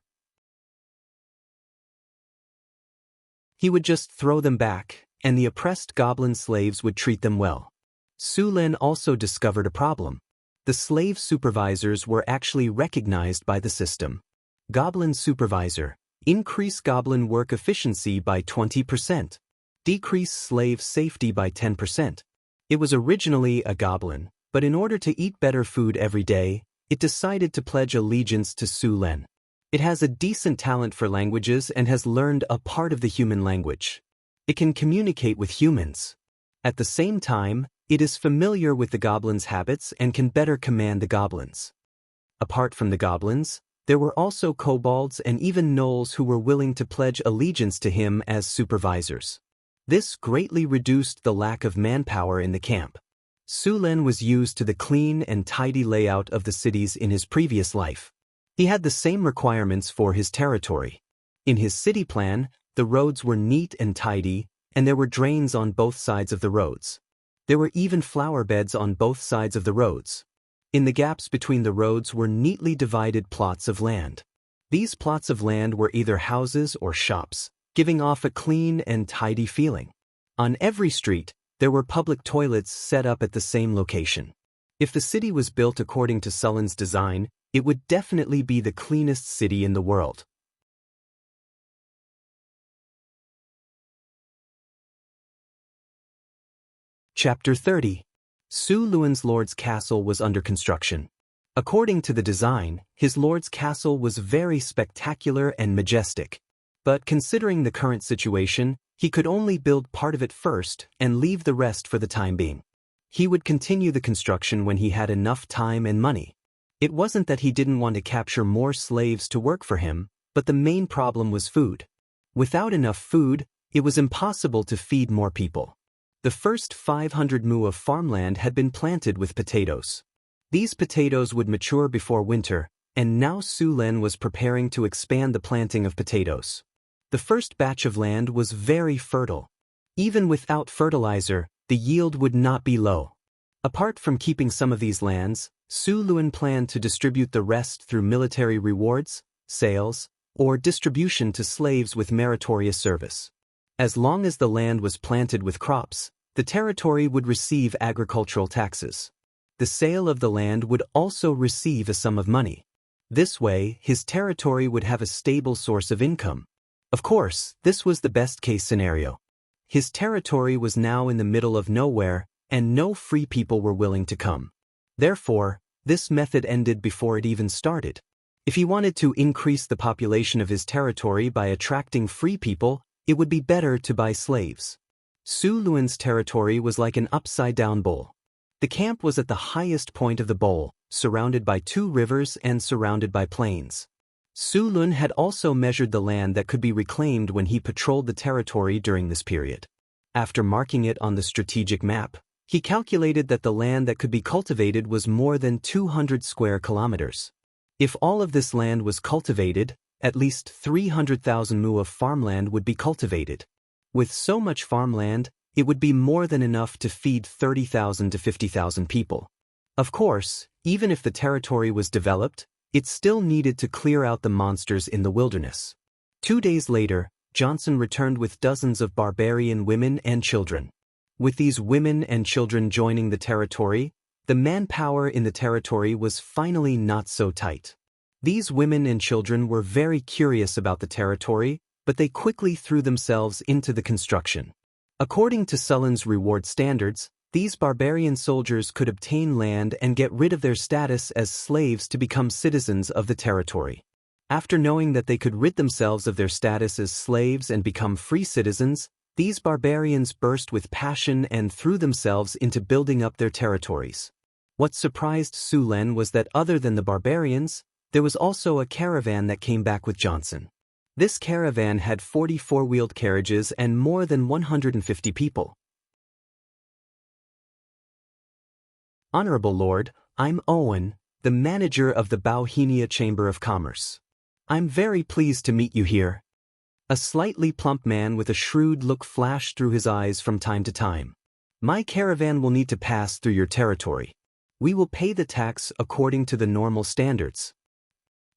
He would just throw them back, and the oppressed goblin slaves would treat them well. Sulen also discovered a problem. The slave supervisors were actually recognized by the system. Goblin supervisor, increase goblin work efficiency by 20%. Decrease slave safety by 10%. It was originally a goblin, but in order to eat better food every day, it decided to pledge allegiance to Sulen. It has a decent talent for languages and has learned a part of the human language. It can communicate with humans. At the same time, it is familiar with the goblins' habits and can better command the goblins. Apart from the goblins, there were also kobolds and even gnolls who were willing to pledge allegiance to him as supervisors. This greatly reduced the lack of manpower in the camp. Sulen was used to the clean and tidy layout of the cities in his previous life. He had the same requirements for his territory. In his city plan, the roads were neat and tidy, and there were drains on both sides of the roads. There were even flower beds on both sides of the roads. In the gaps between the roads were neatly divided plots of land. These plots of land were either houses or shops, giving off a clean and tidy feeling. On every street, there were public toilets set up at the same location. If the city was built according to Sulen's design, it would definitely be the cleanest city in the world. Chapter 30. Sulen's lord's castle was under construction. According to the design, his lord's castle was very spectacular and majestic. But considering the current situation, he could only build part of it first and leave the rest for the time being. He would continue the construction when he had enough time and money. It wasn't that he didn't want to capture more slaves to work for him, but the main problem was food. Without enough food, it was impossible to feed more people. The first 500 mu of farmland had been planted with potatoes. These potatoes would mature before winter, and now Sulen was preparing to expand the planting of potatoes. The first batch of land was very fertile. Even without fertilizer, the yield would not be low. Apart from keeping some of these lands, Su Luen planned to distribute the rest through military rewards, sales, or distribution to slaves with meritorious service. As long as the land was planted with crops, the territory would receive agricultural taxes. The sale of the land would also receive a sum of money. This way, his territory would have a stable source of income. Of course, this was the best-case scenario. His territory was now in the middle of nowhere, and no free people were willing to come. Therefore, this method ended before it even started. If he wanted to increase the population of his territory by attracting free people, it would be better to buy slaves. Su Luen's territory was like an upside-down bowl. The camp was at the highest point of the bowl, surrounded by 2 rivers and surrounded by plains. Su Luen had also measured the land that could be reclaimed when he patrolled the territory during this period. After marking it on the strategic map, he calculated that the land that could be cultivated was more than 200 square kilometers. If all of this land was cultivated, at least 300,000 mu of farmland would be cultivated. With so much farmland, it would be more than enough to feed 30,000 to 50,000 people. Of course, even if the territory was developed, it still needed to clear out the monsters in the wilderness. 2 days later, Johnson returned with dozens of barbarian women and children. With these women and children joining the territory, the manpower in the territory was finally not so tight. These women and children were very curious about the territory, but they quickly threw themselves into the construction. According to Sulen's reward standards, these barbarian soldiers could obtain land and get rid of their status as slaves to become citizens of the territory. After knowing that they could rid themselves of their status as slaves and become free citizens, these barbarians burst with passion and threw themselves into building up their territories. What surprised Sulen was that other than the barbarians, there was also a caravan that came back with Johnson. This caravan had 40 four-wheeled carriages and more than 150 people. Honorable Lord, I'm Owen, the manager of the Bauhinia Chamber of Commerce. I'm very pleased to meet you here. A slightly plump man with a shrewd look flashed through his eyes from time to time. My caravan will need to pass through your territory. We will pay the tax according to the normal standards.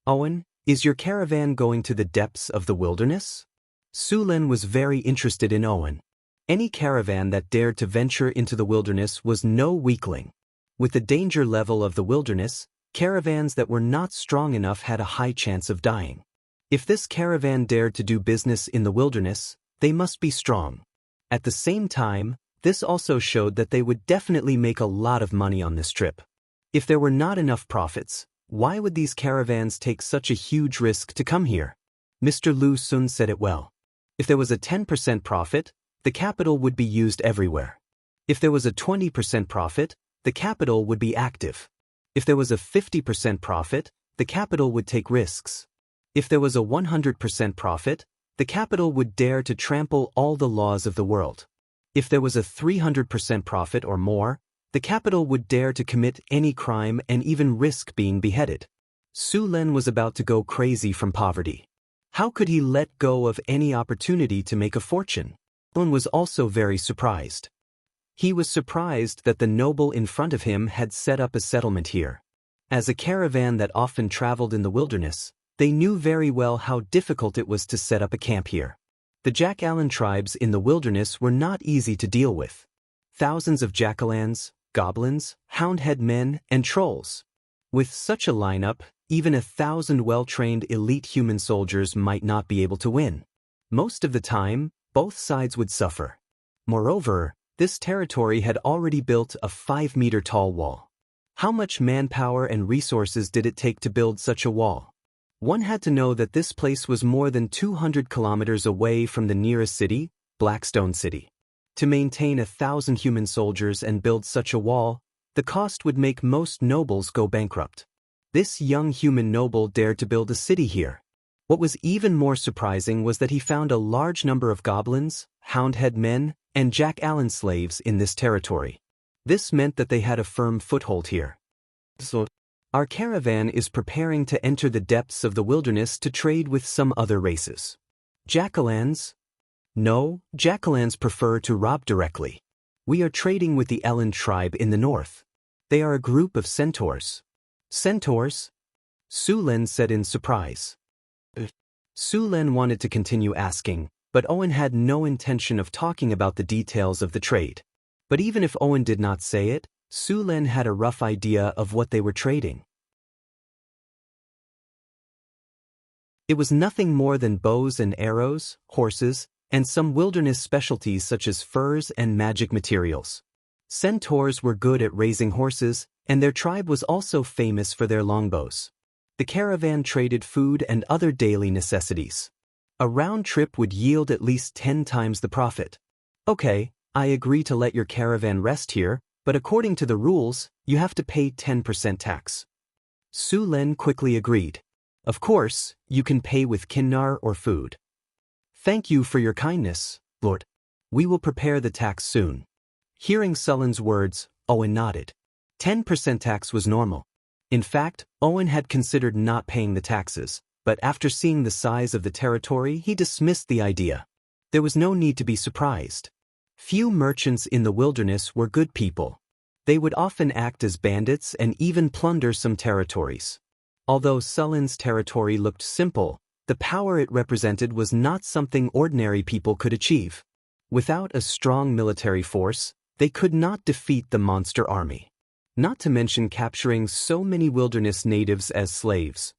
Owen, is your caravan going to the depths of the wilderness? Sulen was very interested in Owen. Any caravan that dared to venture into the wilderness was no weakling. With the danger level of the wilderness, caravans that were not strong enough had a high chance of dying. If this caravan dared to do business in the wilderness, they must be strong. At the same time, this also showed that they would definitely make a lot of money on this trip. If there were not enough profits, why would these caravans take such a huge risk to come here? Mr. Lu Sun said it well. If there was a 10% profit, the capital would be used everywhere. If there was a 20% profit, the capital would be active. If there was a 50% profit, the capital would take risks. If there was a 100% profit, the capital would dare to trample all the laws of the world. If there was a 300% profit or more, the capital would dare to commit any crime and even risk being beheaded. Sulen was about to go crazy from poverty. How could he let go of any opportunity to make a fortune? Sulen was also very surprised. He was surprised that the noble in front of him had set up a settlement here. As a caravan that often traveled in the wilderness, they knew very well how difficult it was to set up a camp here. The Jack-Allan tribes in the wilderness were not easy to deal with. Thousands of Jack-Allans, goblins, hound-head men, and trolls. With such a lineup, even 1,000 well-trained elite human soldiers might not be able to win. Most of the time, both sides would suffer. Moreover, this territory had already built a 5-meter-tall wall. How much manpower and resources did it take to build such a wall? One had to know that this place was more than 200 kilometers away from the nearest city, Blackstone City. To maintain 1,000 human soldiers and build such a wall, the cost would make most nobles go bankrupt. This young human noble dared to build a city here. What was even more surprising was that he found a large number of goblins, houndhead men, and Jack Allen slaves in this territory. This meant that they had a firm foothold here. So, our caravan is preparing to enter the depths of the wilderness to trade with some other races. Jackalans? No, Jackalans prefer to rob directly. We are trading with the Ellen tribe in the north. They are a group of centaurs. Centaurs? Sulen said in surprise. Sulen wanted to continue asking, but Owen had no intention of talking about the details of the trade. But even if Owen did not say it, Sulen had a rough idea of what they were trading. It was nothing more than bows and arrows, horses, and some wilderness specialties such as furs and magic materials. Centaurs were good at raising horses, and their tribe was also famous for their longbows. The caravan traded food and other daily necessities. A round trip would yield at least 10 times the profit. Okay, I agree to let your caravan rest here, but according to the rules, you have to pay 10% tax. Sulen quickly agreed. Of course, you can pay with kinnar or food. Thank you for your kindness, Lord. We will prepare the tax soon. Hearing Sulen's words, Owen nodded. 10% tax was normal. In fact, Owen had considered not paying the taxes, but after seeing the size of the territory, he dismissed the idea. There was no need to be surprised. Few merchants in the wilderness were good people. They would often act as bandits and even plunder some territories. Although Sulen's territory looked simple, the power it represented was not something ordinary people could achieve. Without a strong military force, they could not defeat the monster army. Not to mention capturing so many wilderness natives as slaves.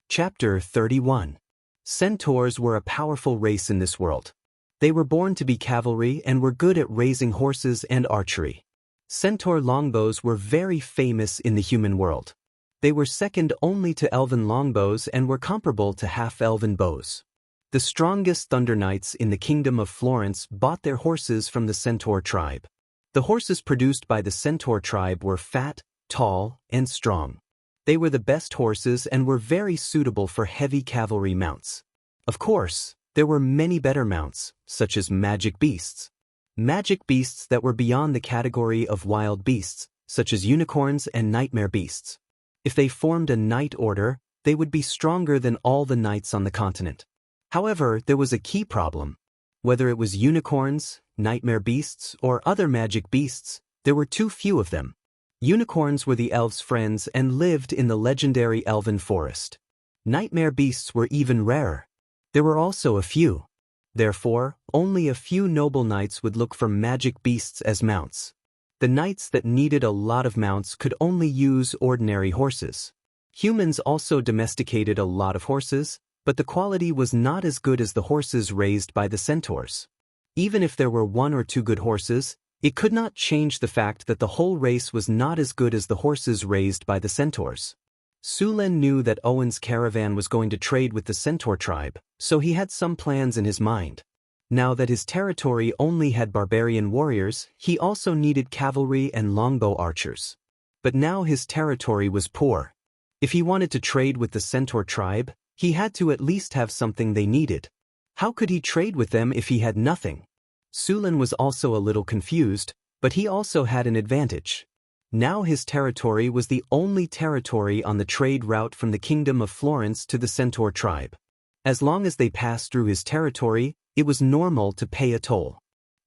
Chapter 31. Centaurs were a powerful race in this world. They were born to be cavalry and were good at raising horses and archery. Centaur longbows were very famous in the human world. They were second only to elven longbows and were comparable to half-elven bows. The strongest Thunder Knights in the Kingdom of Florence bought their horses from the Centaur tribe. The horses produced by the Centaur tribe were fat, tall, and strong. They were the best horses and were very suitable for heavy cavalry mounts. Of course, there were many better mounts, such as magic beasts. Magic beasts that were beyond the category of wild beasts, such as unicorns and nightmare beasts. If they formed a knight order, they would be stronger than all the knights on the continent. However, there was a key problem. Whether it was unicorns, nightmare beasts, or other magic beasts, there were too few of them. Unicorns were the elves' friends and lived in the legendary elven forest. Nightmare beasts were even rarer. There were also a few. Therefore, only a few noble knights would look for magic beasts as mounts. The knights that needed a lot of mounts could only use ordinary horses. Humans also domesticated a lot of horses, but the quality was not as good as the horses raised by the centaurs. Even if there were 1 or 2 good horses, it could not change the fact that the whole race was not as good as the horses raised by the centaurs. Sulen knew that Owen's caravan was going to trade with the Centaur tribe, so he had some plans in his mind. Now that his territory only had barbarian warriors, he also needed cavalry and longbow archers. But now his territory was poor. If he wanted to trade with the Centaur tribe, he had to at least have something they needed. How could he trade with them if he had nothing? Sulen was also a little confused, but he also had an advantage. Now his territory was the only territory on the trade route from the Kingdom of Florence to the Centaur tribe. As long as they passed through his territory, it was normal to pay a toll.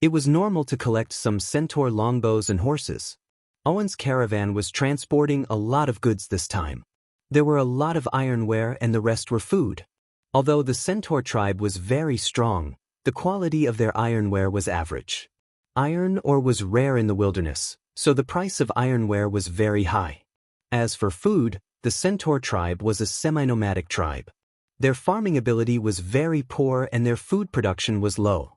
It was normal to collect some Centaur longbows and horses. Owen's caravan was transporting a lot of goods this time. There were a lot of ironware and the rest were food. Although the Centaur tribe was very strong, the quality of their ironware was average. Iron ore was rare in the wilderness, so the price of ironware was very high. As for food, the Centaur tribe was a semi-nomadic tribe. Their farming ability was very poor and their food production was low.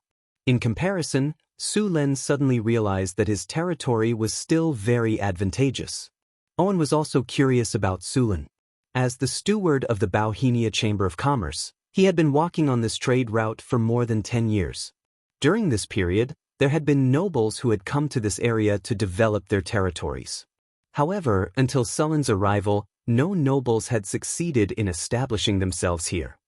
In comparison, Sulen suddenly realized that his territory was still very advantageous. Owen was also curious about Sulen. As the steward of the Bauhinia Chamber of Commerce, he had been walking on this trade route for more than 10 years. During this period, there had been nobles who had come to this area to develop their territories. However, until Sulen's arrival, no nobles had succeeded in establishing themselves here.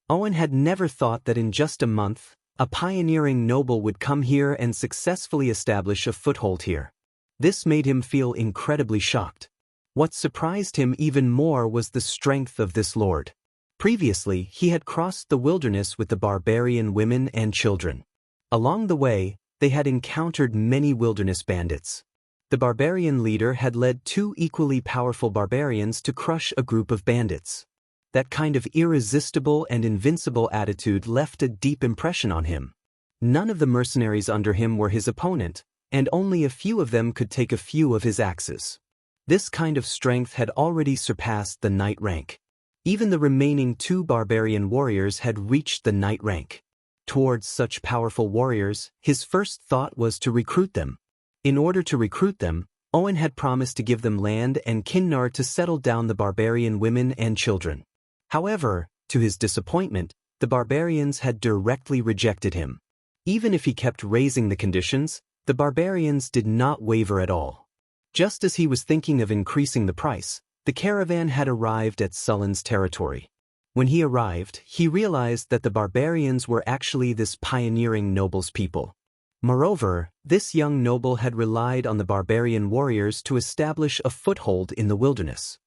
Owen had never thought that in just a month, a pioneering noble would come here and successfully establish a foothold here. This made him feel incredibly shocked. What surprised him even more was the strength of this lord. Previously, he had crossed the wilderness with the barbarian women and children. Along the way, they had encountered many wilderness bandits. The barbarian leader had led 2 equally powerful barbarians to crush a group of bandits. That kind of irresistible and invincible attitude left a deep impression on him. None of the mercenaries under him were his opponent, and only a few of them could take a few of his axes. This kind of strength had already surpassed the knight rank. Even the remaining 2 barbarian warriors had reached the knight rank. Towards such powerful warriors, his first thought was to recruit them. In order to recruit them, Owen had promised to give them land and Kinnar to settle down the barbarian women and children. However, to his disappointment, the barbarians had directly rejected him. Even if he kept raising the conditions, the barbarians did not waver at all. Just as he was thinking of increasing the price, the caravan had arrived at Sulen's territory. When he arrived, he realized that the barbarians were actually this pioneering noble's people. Moreover, this young noble had relied on the barbarian warriors to establish a foothold in the wilderness.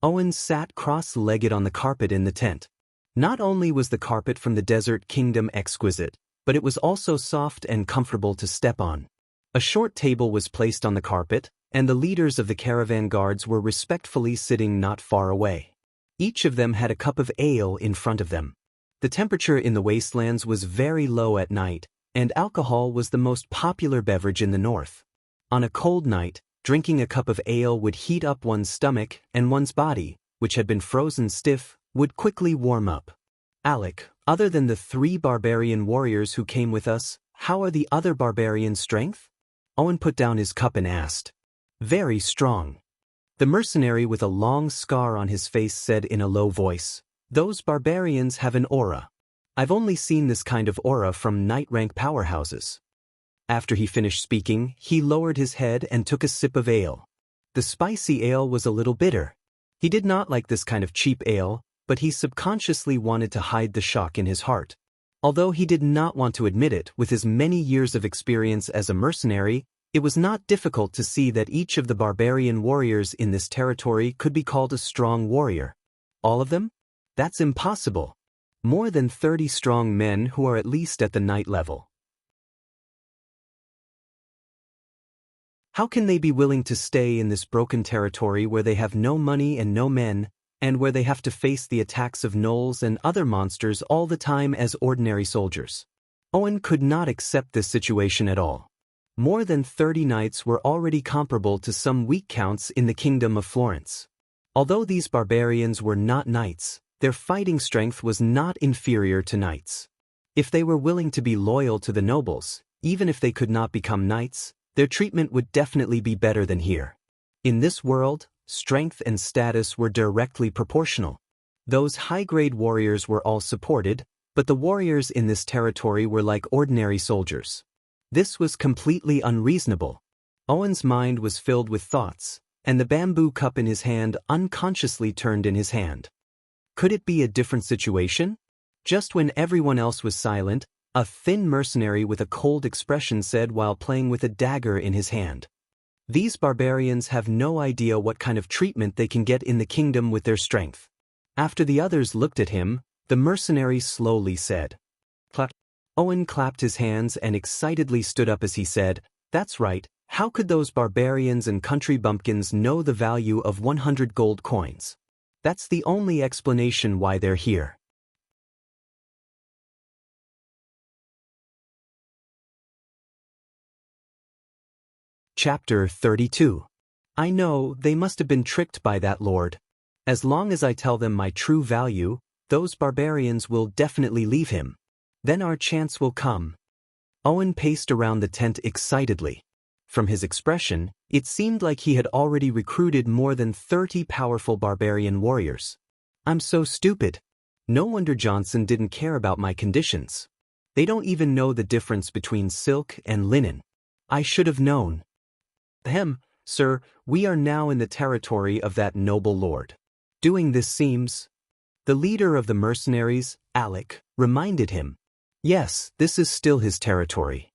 Owen sat cross-legged on the carpet in the tent. Not only was the carpet from the desert kingdom exquisite, but it was also soft and comfortable to step on. A short table was placed on the carpet, and the leaders of the caravan guards were respectfully sitting not far away. Each of them had a cup of ale in front of them. The temperature in the wastelands was very low at night, and alcohol was the most popular beverage in the north. On a cold night, drinking a cup of ale would heat up one's stomach, and one's body, which had been frozen stiff, would quickly warm up. Alec, other than the 3 barbarian warriors who came with us, how are the other barbarians' strength? Owen put down his cup and asked. Very strong. The mercenary with a long scar on his face said in a low voice, Those barbarians have an aura. I've only seen this kind of aura from knight-rank powerhouses. After he finished speaking, he lowered his head and took a sip of ale. The spicy ale was a little bitter. He did not like this kind of cheap ale, but he subconsciously wanted to hide the shock in his heart. Although he did not want to admit it, with his many years of experience as a mercenary, it was not difficult to see that each of the barbarian warriors in this territory could be called a strong warrior. All of them? That's impossible. More than 30 strong men who are at least at the knight level. How can they be willing to stay in this broken territory where they have no money and no men, and where they have to face the attacks of gnolls and other monsters all the time as ordinary soldiers? Owen could not accept this situation at all. More than 30 knights were already comparable to some weak counts in the kingdom of Florence. Although these barbarians were not knights, their fighting strength was not inferior to knights. If they were willing to be loyal to the nobles, even if they could not become knights, their treatment would definitely be better than here. In this world, strength and status were directly proportional. Those high-grade warriors were all supported, but the warriors in this territory were like ordinary soldiers. This was completely unreasonable. Owen's mind was filled with thoughts, and the bamboo cup in his hand unconsciously turned in his hand. Could it be a different situation? Just when everyone else was silent, a thin mercenary with a cold expression said while playing with a dagger in his hand. These barbarians have no idea what kind of treatment they can get in the kingdom with their strength. After the others looked at him, the mercenary slowly said, Clap. Owen clapped his hands and excitedly stood up as he said, That's right, how could those barbarians and country bumpkins know the value of 100 gold coins? That's the only explanation why they're here. Chapter 32. I know they must have been tricked by that lord. As long as I tell them my true value, those barbarians will definitely leave him. Then our chance will come. Owen paced around the tent excitedly. From his expression, it seemed like he had already recruited more than 30 powerful barbarian warriors. I'm so stupid. No wonder Johnson didn't care about my conditions. They don't even know the difference between silk and linen. I should have known. Ahem, sir, we are now in the territory of that noble lord. Doing this seems... The leader of the mercenaries, Alec, reminded him. Yes, this is still his territory.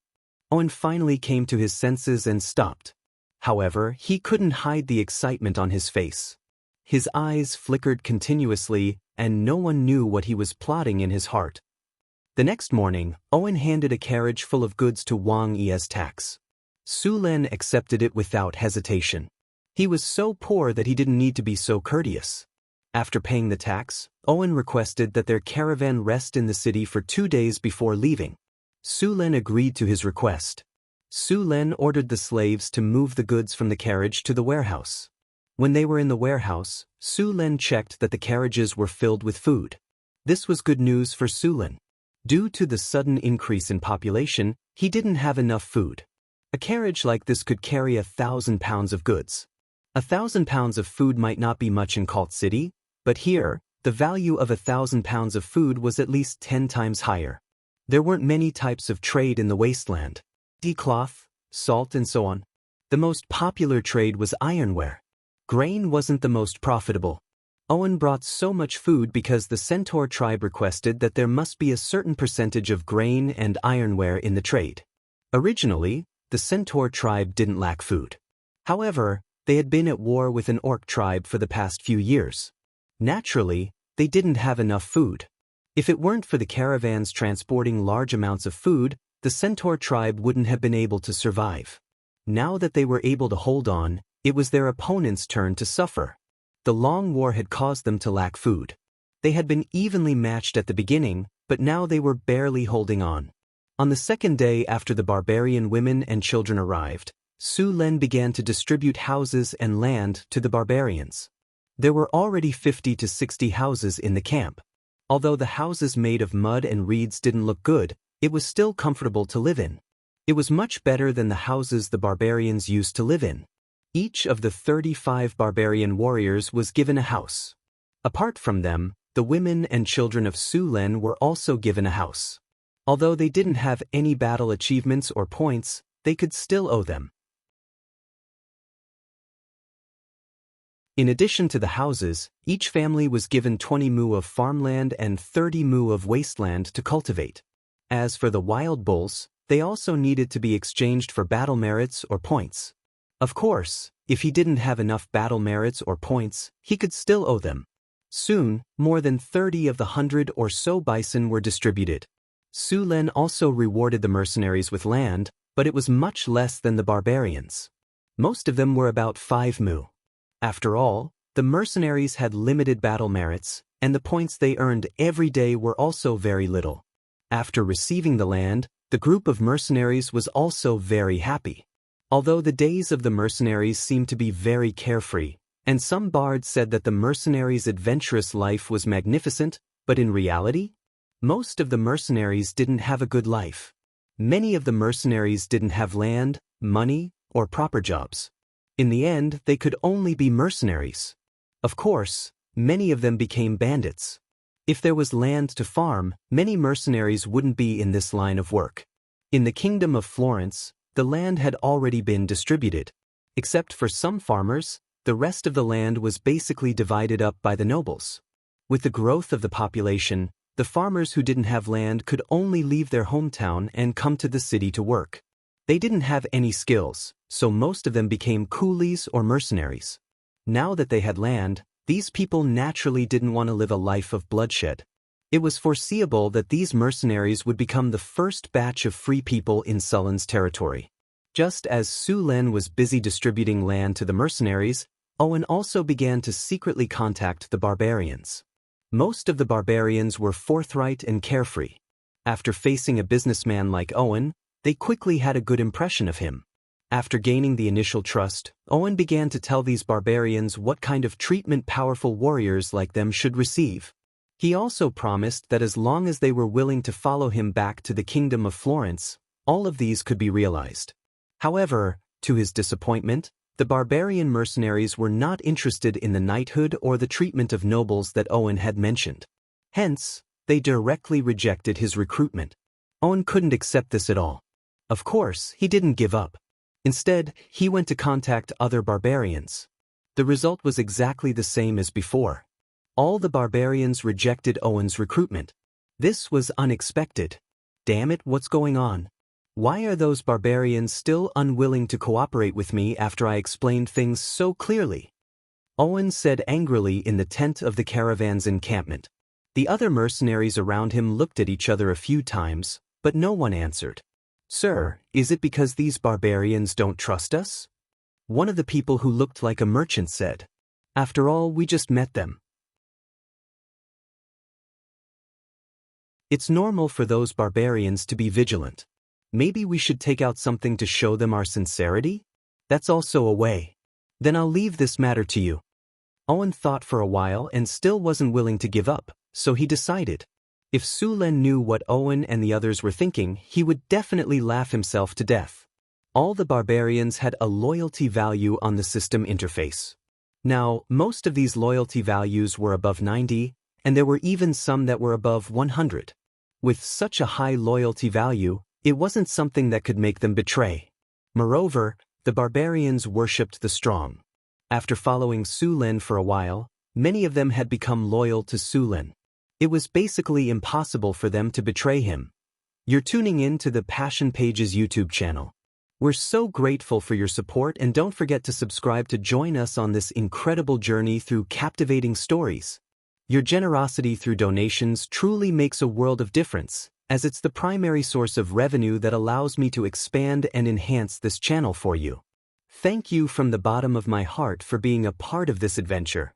Owen finally came to his senses and stopped. However, he couldn't hide the excitement on his face. His eyes flickered continuously, and no one knew what he was plotting in his heart. The next morning, Owen handed a carriage full of goods to Wang Yi's tax. Sulen accepted it without hesitation. He was so poor that he didn't need to be so courteous. After paying the tax, Owen requested that their caravan rest in the city for 2 days before leaving. Sulen agreed to his request. Sulen ordered the slaves to move the goods from the carriage to the warehouse. When they were in the warehouse, Sulen checked that the carriages were filled with food. This was good news for Sulen. Due to the sudden increase in population, he didn't have enough food. A carriage like this could carry 1,000 pounds of goods. 1,000 pounds of food might not be much in Colt City, but here, the value of 1,000 pounds of food was at least 10 times higher. There weren't many types of trade in the wasteland. Cloth, salt and so on. The most popular trade was ironware. Grain wasn't the most profitable. Owen brought so much food because the Centaur tribe requested that there must be a certain percentage of grain and ironware in the trade. Originally, the Centaur tribe didn't lack food. However, they had been at war with an orc tribe for the past few years. Naturally, they didn't have enough food. If it weren't for the caravans transporting large amounts of food, the Centaur tribe wouldn't have been able to survive. Now that they were able to hold on, it was their opponents' turn to suffer. The long war had caused them to lack food. They had been evenly matched at the beginning, but now they were barely holding on. On the second day after the barbarian women and children arrived, Sulen began to distribute houses and land to the barbarians. There were already 50 to 60 houses in the camp. Although the houses made of mud and reeds didn't look good, it was still comfortable to live in. It was much better than the houses the barbarians used to live in. Each of the 35 barbarian warriors was given a house. Apart from them, the women and children of Sulen were also given a house. Although they didn't have any battle achievements or points, they could still owe them. In addition to the houses, each family was given 20 mu of farmland and 30 mu of wasteland to cultivate. As for the wild bulls, they also needed to be exchanged for battle merits or points. Of course, if he didn't have enough battle merits or points, he could still owe them. Soon, more than 30 of the 100 or so bison were distributed. Sulen also rewarded the mercenaries with land, but it was much less than the barbarians. Most of them were about 5 mu. After all, the mercenaries had limited battle merits, and the points they earned every day were also very little. After receiving the land, the group of mercenaries was also very happy. Although the days of the mercenaries seemed to be very carefree, and some bards said that the mercenaries' adventurous life was magnificent, but in reality, most of the mercenaries didn't have a good life. Many of the mercenaries didn't have land, money, or proper jobs. In the end, they could only be mercenaries. Of course, many of them became bandits. If there was land to farm, many mercenaries wouldn't be in this line of work. In the Kingdom of Florence, the land had already been distributed. Except for some farmers, the rest of the land was basically divided up by the nobles. With the growth of the population, the farmers who didn't have land could only leave their hometown and come to the city to work. They didn't have any skills, so most of them became coolies or mercenaries. Now that they had land, these people naturally didn't want to live a life of bloodshed. It was foreseeable that these mercenaries would become the first batch of free people in Sulen's territory. Just as Sulen was busy distributing land to the mercenaries, Owen also began to secretly contact the barbarians. Most of the barbarians were forthright and carefree. After facing a businessman like Owen, they quickly had a good impression of him. After gaining the initial trust, Owen began to tell these barbarians what kind of treatment powerful warriors like them should receive. He also promised that as long as they were willing to follow him back to the kingdom of Florence, all of these could be realized. However, to his disappointment, the barbarian mercenaries were not interested in the knighthood or the treatment of nobles that Owen had mentioned. Hence, they directly rejected his recruitment. Owen couldn't accept this at all. Of course, he didn't give up. Instead, he went to contact other barbarians. The result was exactly the same as before. All the barbarians rejected Owen's recruitment. This was unexpected. Damn it, what's going on? Why are those barbarians still unwilling to cooperate with me after I explained things so clearly? Owen said angrily in the tent of the caravan's encampment. The other mercenaries around him looked at each other a few times, but no one answered. Sir, is it because these barbarians don't trust us? One of the people who looked like a merchant said. After all, we just met them. It's normal for those barbarians to be vigilant. Maybe we should take out something to show them our sincerity? That's also a way. Then I'll leave this matter to you. Owen thought for a while and still wasn't willing to give up, so he decided. If Sulen knew what Owen and the others were thinking, he would definitely laugh himself to death. All the barbarians had a loyalty value on the system interface. Now, most of these loyalty values were above 90, and there were even some that were above 100. With such a high loyalty value, it wasn't something that could make them betray. Moreover, the barbarians worshipped the strong. After following Sulen for a while, many of them had become loyal to Sulen. It was basically impossible for them to betray him. You're tuning in to the Passion Pages YouTube channel. We're so grateful for your support, and don't forget to subscribe to join us on this incredible journey through captivating stories. Your generosity through donations truly makes a world of difference, as it's the primary source of revenue that allows me to expand and enhance this channel for you. Thank you from the bottom of my heart for being a part of this adventure.